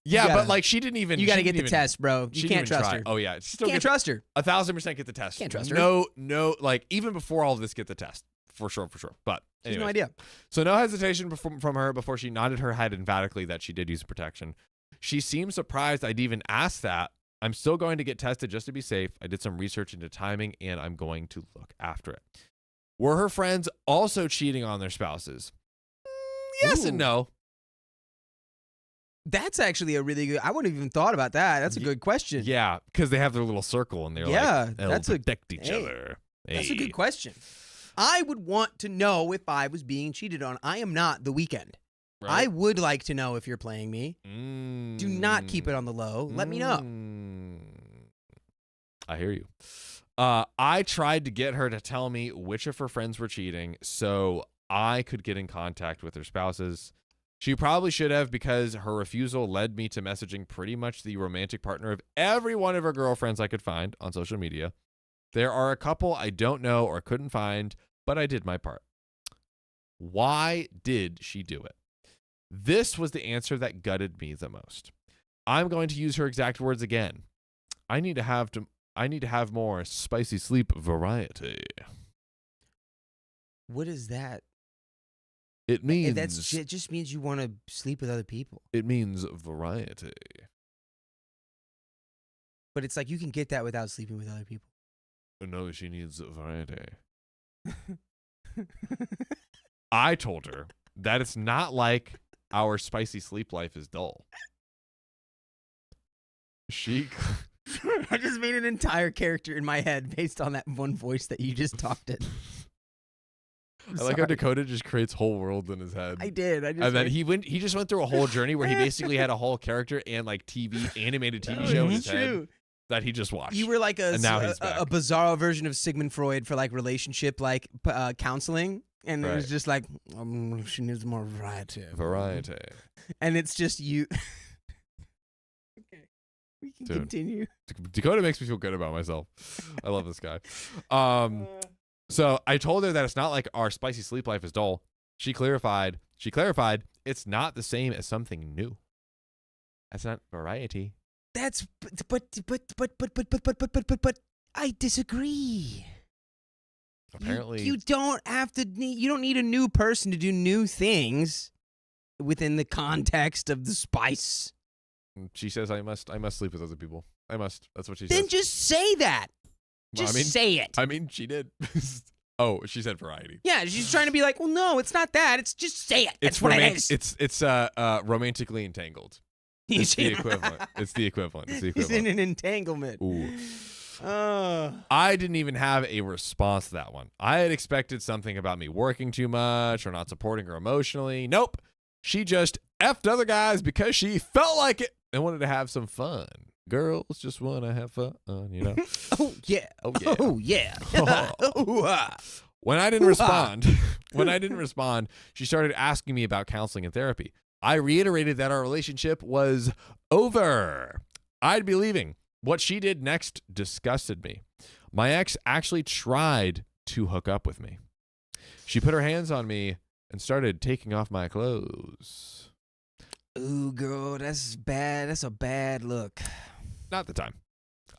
Yeah, but like she didn't even. You gotta she get didn't the even- test, bro. she You didn't can't even trust try. her. Oh yeah, she still Can't gets trust her. 1,000% get the test. Can't trust her. No, like even before all of this, get the test for sure. But She has anyways. no idea. So no hesitation from her before she nodded her head emphatically that she did use protection. She seemed surprised I'd even asked that. I'm still going to get tested just to be safe. I did some research into timing, and I'm going to look after it. Were her friends also cheating on their spouses? Yes and Ooh. no. That's actually a really good. I wouldn't have even thought about that. That's a good question. Yeah, because they have their little circle, and they're Yeah, like, they'll that's a- protect each hey, other. That's a Hey. good question. I would want to know if I was being cheated on. I am not The Weeknd. I Right? would like to know if you're playing me. Do not keep it on the low. Let me know. I hear you. I tried to get her to tell me which of her friends were cheating so I could get in contact with their spouses. She probably should have, because her refusal led me to messaging pretty much the romantic partner of every one of her girlfriends I could find on social media. There are a couple I don't know or couldn't find, but I did my part. Why did she do it? This was the answer that gutted me the most. I'm going to use her exact words again. I need to have more spicy sleep variety. What is that? It means It just means you want to sleep with other people. it means variety. But it's like you can get that without sleeping with other people. No, she needs variety. I told her that it's not like our spicy sleep life is dull. She I just made an entire character in my head based on that one voice that you just talked in. I like how Dakota just creates whole world in his head. I did. I just And then made- he just went through a whole journey where he basically had a whole character and like animated TV Oh, show in it's his head that he just watched. You were like And now he's a back. bizarro version of Sigmund Freud for like relationship counseling, and it was Right. just like she needs more variety. Variety. And it's just you. Okay, we can Dude. continue. Dakota makes me feel good about myself. I love this guy. So I told her that it's not like our spicy sleep life is dull. She clarified it's not the same as something new. That's not variety. That's but I disagree. Apparently, you don't have to need. You don't need a new person to do new things within the context of the spice. she says I must sleep with other people. I must. That's what she Then says. just say that. Well, Just say it. I mean, she did. Oh, she said variety. Yeah, she's trying to be like, well, no, it's not that. It's just say it. That's It's what it is. It's romantically entangled. It's the equivalent. It's the equivalent. It's the He's in equivalent. an entanglement. Ooh. Uh, I didn't even have a response to that one. I had expected something about me working too much or not supporting her emotionally. Nope. She just effed other guys because she felt like it and wanted to have some fun. Girls just want to have fun, you know? oh yeah. Oh, yeah. Oh yeah. Ooh, ah. When I didn't Hoo-ha. respond, she started asking me about counseling and therapy. I reiterated that our relationship was over. I'd be leaving. What she did next disgusted me. My ex actually tried to hook up with me. She put her hands on me and started taking off my clothes. Ooh, girl, that's bad. That's a bad look. Not the time.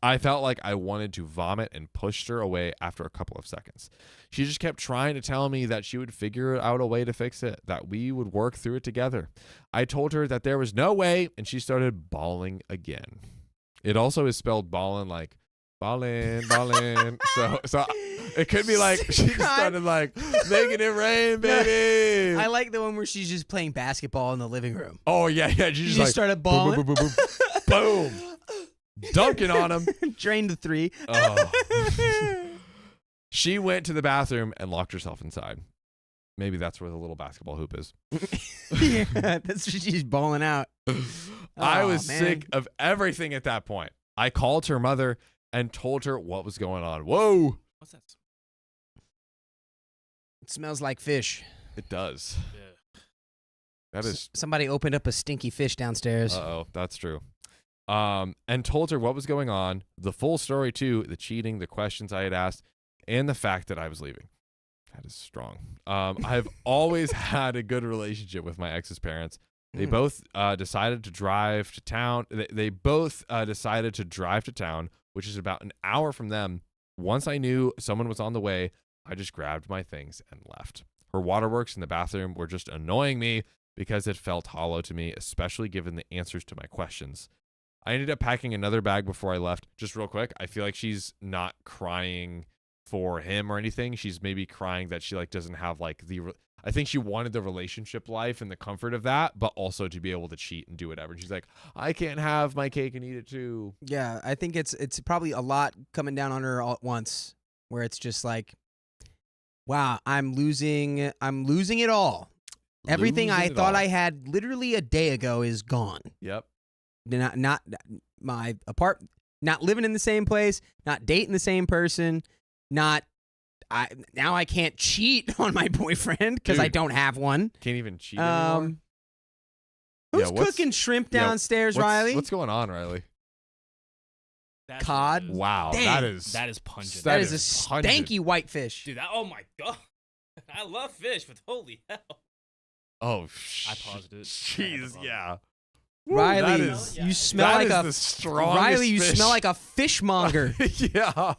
I felt like I wanted to vomit and pushed her away after a couple of seconds. She just kept trying to tell me that she would figure out a way to fix it, that we would work through it together. I told her that there was no way, and she started bawling again. It also is spelled ballin' like ballin'. So it could be like she just started like making it rain, baby. I like the one where she's just playing basketball in the living room. Oh yeah. She She just just like started boom, balling. boom, boom, boom, boom. Dunking on him. Drained the 3. Oh. She went to the bathroom and locked herself inside. Maybe that's where the little basketball hoop is. Yeah, that's what she's balling out. I Oh, was man. sick of everything at that point. I called her mother and told her what was going on. Whoa. What's that? It smells like fish. It does. Yeah. That is. Somebody opened up a stinky fish downstairs. Uh-oh. That's true. And told her what was going on, the full story too, the cheating, the questions I had asked, and the fact that I was leaving. That is strong. I've always had a good relationship with my ex's parents. They both decided to drive to town. They both decided to drive to town, which is about an hour from them. Once I knew someone was on the way, I just grabbed my things and left. Her waterworks in the bathroom were just annoying me because it felt hollow to me, especially given the answers to my questions. I ended up packing another bag before I left. Just real quick, I feel like she's not crying for him or anything. She's maybe crying that she like doesn't have like I think she wanted the relationship life and the comfort of that, but also to be able to cheat and do whatever. And she's like, I can't have my cake and eat it too. Yeah, I think it's probably a lot coming down on her all at once, where it's just like, wow, I'm losing it all. Everything Losing I it thought all. I had literally a day ago is gone. Yep. Not my not living in the same place, not dating the same person, now I can't cheat on my boyfriend because I Dude. don't have one. Can't even cheat anymore. Who's Yeah, what's- cooking shrimp yeah, downstairs, Riley? What's going on, Riley? That's Cod? what it is. Wow, Dang. that is That is pungent. that is a pungent. stanky whitefish. Dude, oh my god. I love fish, but holy hell. Oh, I paused it. I had to Jeez, pause it. yeah. Riley, that is- you smell like that a is the strongest Riley. You fish. smell like a fishmonger. Yeah.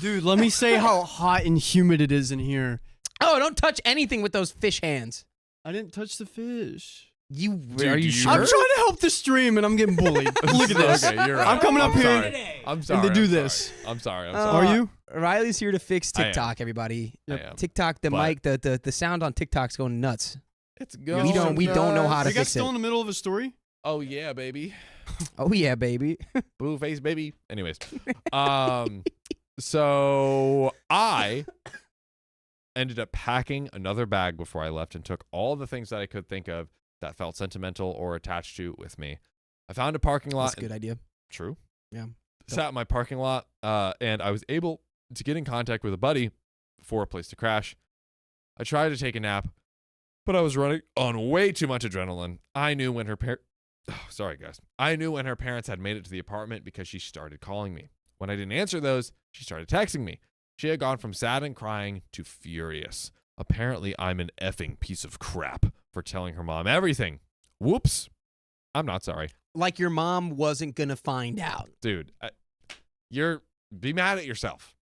Dude, let me say how hot and humid it is in here. Oh, don't touch anything with those fish hands. I didn't touch the fish. Dude, Are you you- sure? I'm trying to help the stream and I'm getting bullied. Look at this. Okay, you're right. I'm coming up here. Sorry. I'm sorry. to do I'm this. sorry. I'm sorry. I'm Uh, sorry. Are you? Riley's here to fix I am. TikTok, everybody. I am. TikTok, the But- mic, the sound on TikTok's going nuts. It's going. we don't know how Are to you guys fix still it. in the middle of a story? Oh yeah, baby. Oh yeah, baby. Blue face, baby. Anyways, so I ended up packing another bag before I left and took all the things that I could think of that felt sentimental or attached to with me. I found a parking lot. That's a good idea. True. Yeah. Sat in my parking lot, and I was able to get in contact with a buddy for a place to crash. I tried to take a nap, but I was running on way too much adrenaline. I knew when her I knew when her parents had made it to the apartment because she started calling me. When I didn't answer those, she started texting me. She had gone from sad and crying to furious. Apparently, I'm an effing piece of crap for telling her mom everything. Whoops. I'm not sorry. Like your mom wasn't gonna find out. Dude, be mad at yourself.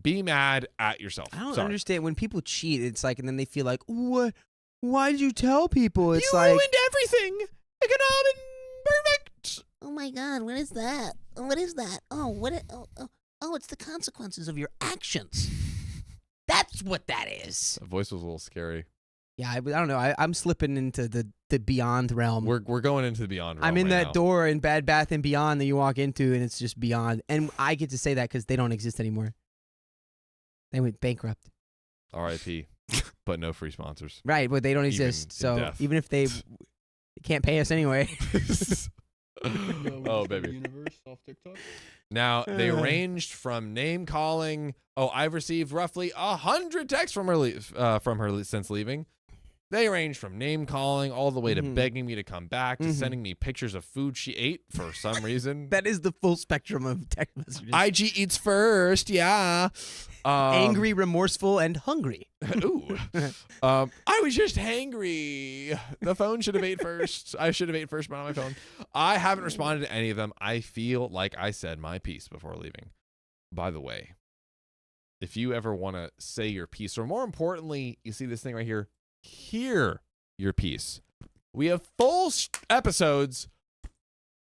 Be mad at yourself. I don't Sorry. understand when people cheat. It's like, and then they feel like, what? Why did you tell people? It's you like, ruined everything. It could all been perfect. Oh my God, what is that? What is that? Oh, it's the consequences of your actions. That's what that is. That voice was a little scary. yeah, I don't know. I'm slipping into the beyond realm. We're going into the beyond. I'm realm in right that now. door in Bad Bath and Beyond that you walk into, and it's just beyond. And I get to say that because they don't exist anymore. They went bankrupt. R.I.P. But no free sponsors. Right, but they don't Even exist. in So death. even if they can't pay us anyway. Oh baby. Universe off TikTok. Now they ranged from name calling. Oh, I've received roughly 100 texts from her since leaving. They range from name calling all the way to Mhm. begging me to come back to Mhm. sending me pictures of food she ate for some reason. That is the full spectrum of text messages. IG eats first, yeah. Angry, remorseful, and hungry. Ooh. I was just hangry. The phone should have ate first. I should have ate first, but not my phone. I haven't responded to any of them. I feel like I said my piece before leaving. By the way, if you ever want to say your piece, or more importantly, you see this thing right here, hear your piece. We have full episodes,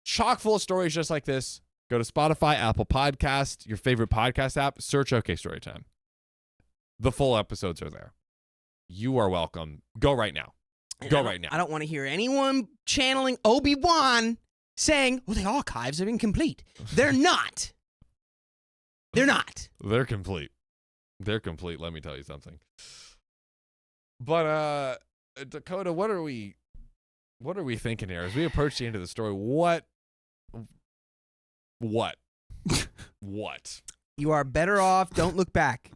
chock full of stories just like this. Go to Spotify, Apple Podcast, your favorite podcast app, search OK Storytime. The full episodes are there. You are welcome. Go right now. Go right now. I don't want to hear anyone channeling Obi-Wan saying, "Oh, the archives are incomplete." They're not. They're not. They're complete. They're complete, let me tell you something. But Dakota, what are we thinking here as we approach the end of the story? What? What? You are better off. Don't look back.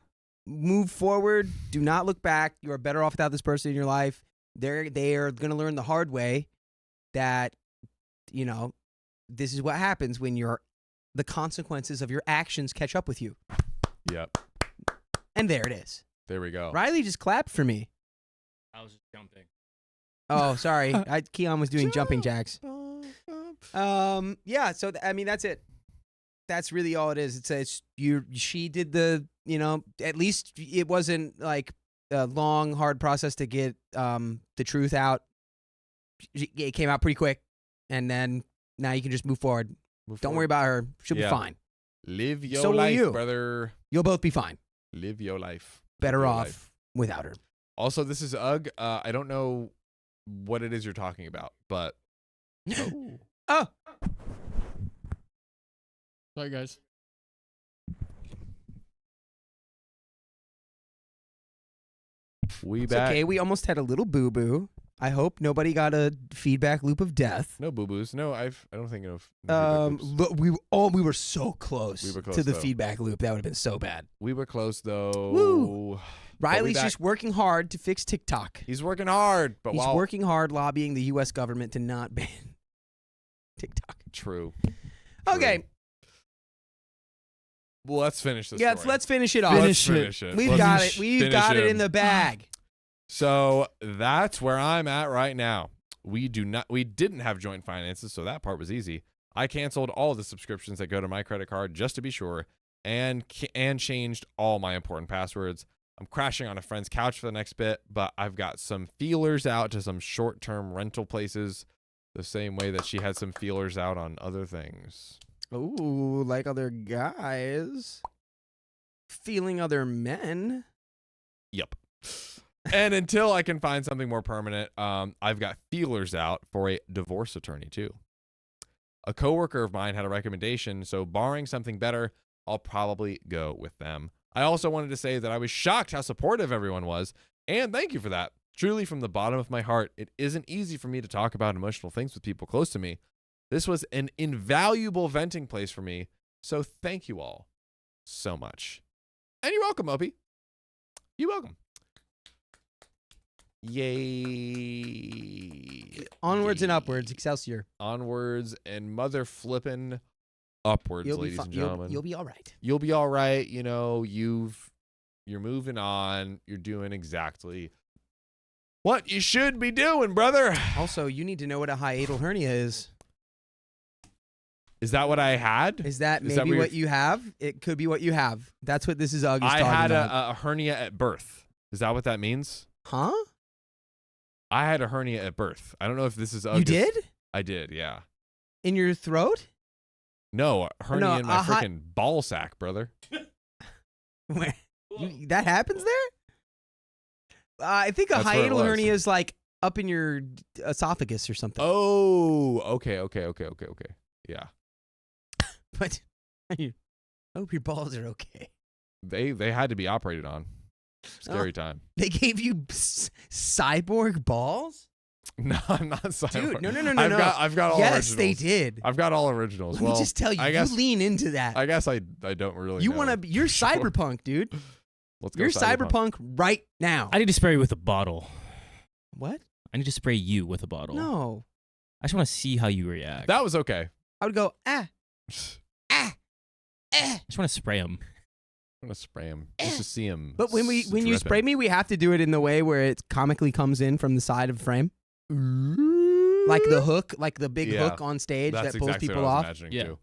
Move forward. Do not look back. You are better off without this person in your life. They are going to learn the hard way that, you know, this is what happens when the consequences of your actions catch up with you. Yep. And there it is. There we go. Riley just clapped for me. I was just jumping. Oh, sorry. Keon was doing jumping jacks. Yeah. So I mean, that's it. That's really all it is. She did the, you know, at least it wasn't like a long, hard process to get the truth out. It came out pretty quick, and then now you can just move forward. Don't worry about her. She'll be fine. Live your So will life, you. brother. You'll both be fine. Live your life. Better Live your off life. without her. Also, this is Ugg. I don't know what it is you're talking about, but Oh, Sorry, guys. we it's back. okay. We almost had a little boo-boo. I hope nobody got a feedback loop of death. No boo boos. No, I don't think of. no feedback loops. Look, we were so close, We were close, to the though. feedback loop. That would have been so bad. We were close though. Woo. Riley's back. just working hard to fix TikTok. He's working hard, but He's while working hard lobbying the U.S. government to not ban TikTok. true. Okay, Well, let's finish this. yeah, story. let's finish it off. Let's finish it. We've Let's got it. We've finish got it him. in the bag. So that's where I'm at right now. We didn't have joint finances, so that part was easy. I canceled all of the subscriptions that go to my credit card just to be sure, and changed all my important passwords. I'm crashing on a friend's couch for the next bit, but I've got some feelers out to some short-term rental places, the same way that she had some feelers out on other things. Ooh, like other guys. Feeling other men. Yep. And until I can find something more permanent, I've got feelers out for a divorce attorney too. A coworker of mine had a recommendation, so barring something better, I'll probably go with them. I also wanted to say that I was shocked how supportive everyone was, and thank you for that. Truly, from the bottom of my heart, it isn't easy for me to talk about emotional things with people close to me. This was an invaluable venting place for me, so thank you all so much. And you're welcome, Opie. You're welcome. Yay. Onwards and Yay. upwards, Excelsior. Onwards and mother flippin' upwards, You'll be ladies fine. and gentlemen. You'll be all right. You'll be all right. You know, you're moving on. You're doing exactly what you should be doing, brother. Also, you need to know what a hiatal hernia is. Is that what I had? Is that Is that maybe what what you have? It could be what you have. That's what this is. I talking had about. a hernia at birth. Is that what that means? Huh? I had a hernia at birth. I don't know if this is. You did? I did, yeah. In your throat? No, a hernia No, in my a hi- freaking ball sack, brother. Where? That happens there? I think a That's where it hiatal was. hernia is like up in your esophagus or something. Oh, okay. Yeah. But I hope your balls are okay. They had to be operated on. Scary time. They gave you cyborg balls? No, I'm not cyborg. Dude, no. I've got all yes, originals. they did. I've got all originals. Let well, me just tell you, I guess, you lean into that. I guess I don't really You know. want to you're Sure. cyberpunk, dude. Let's go You're cyberpunk right now. I need to spray you with a bottle. What? I need to spray you with a bottle. No. I just want to see how you react. That was okay. I would go, ah. I just want to spray him. I'm gonna spray him just to see him. But when you spray me, we have to do it in the way where it comically comes in from the side of frame. Like the hook, like the big Yeah. hook on stage that's that pulls exactly people what I was off. imagining Yeah. too.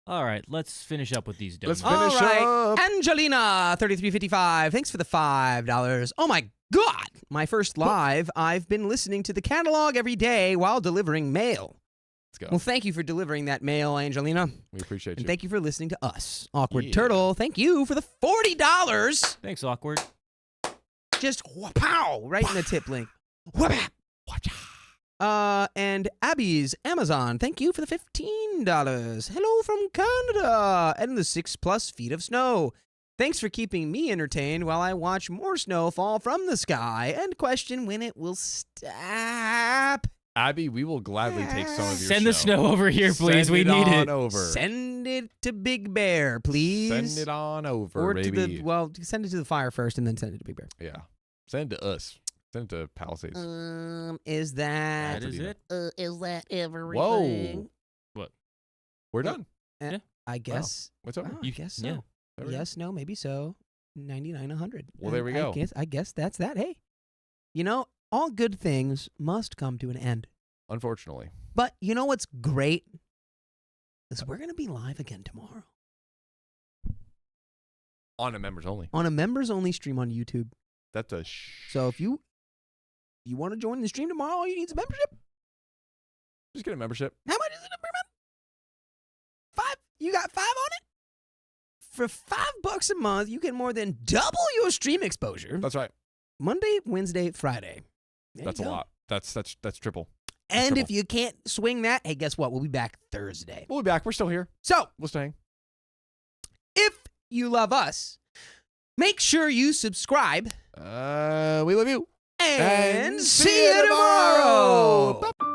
All right, let's finish up with these. Let's dummies. finish All right. up. Angelina, 3355. Thanks for the $5. Oh my God. My first live. I've been listening to the catalog every day while delivering mail. Let's go. Well, thank you for delivering that mail, Angelina. We appreciate And you. thank you for listening to us. Awkward Yeah. Turtle, thank you for the $40. Thanks, awkward. Just pow right in the tip link. And Abby's Amazon, thank you for the $15. Hello from Canada and the 6+ feet of snow. Thanks for keeping me entertained while I watch more snow fall from the sky and question when it will stop. Abby, we will gladly take some of your Send the snow over here, please. Send We it need on it. over. Send it to Big Bear, please. Send it on over, or baby. to the send it to the fire first and then send it to Big Bear. Yeah. Send it to us. Send it to Palisades. Is that That is it. Is that everything? Whoa. We're done. I guess. What's over? Oh, I guess so. yeah. There we go. Yes, no, maybe so. 99, 100. Well, there we go. I guess that's that. Hey, you know, all good things must come to an end. Unfortunately. But you know what's great? Is we're going to be live again tomorrow On a members only. on a members only stream on YouTube. That's a So if you want to join the stream tomorrow, all you need is a membership. Just get a membership. How much is it per month? $5. You got $5 on it? For $5 a month, you get more than double your stream exposure. That's right. Monday, Wednesday, Friday. There That's you a go. lot. That's triple. And if triple. you can't swing that, hey, guess what? We'll be back Thursday. We'll be back. We're still here. So, We'll stay. if you love us, make sure you subscribe We love you. and see you tomorrow. Bye.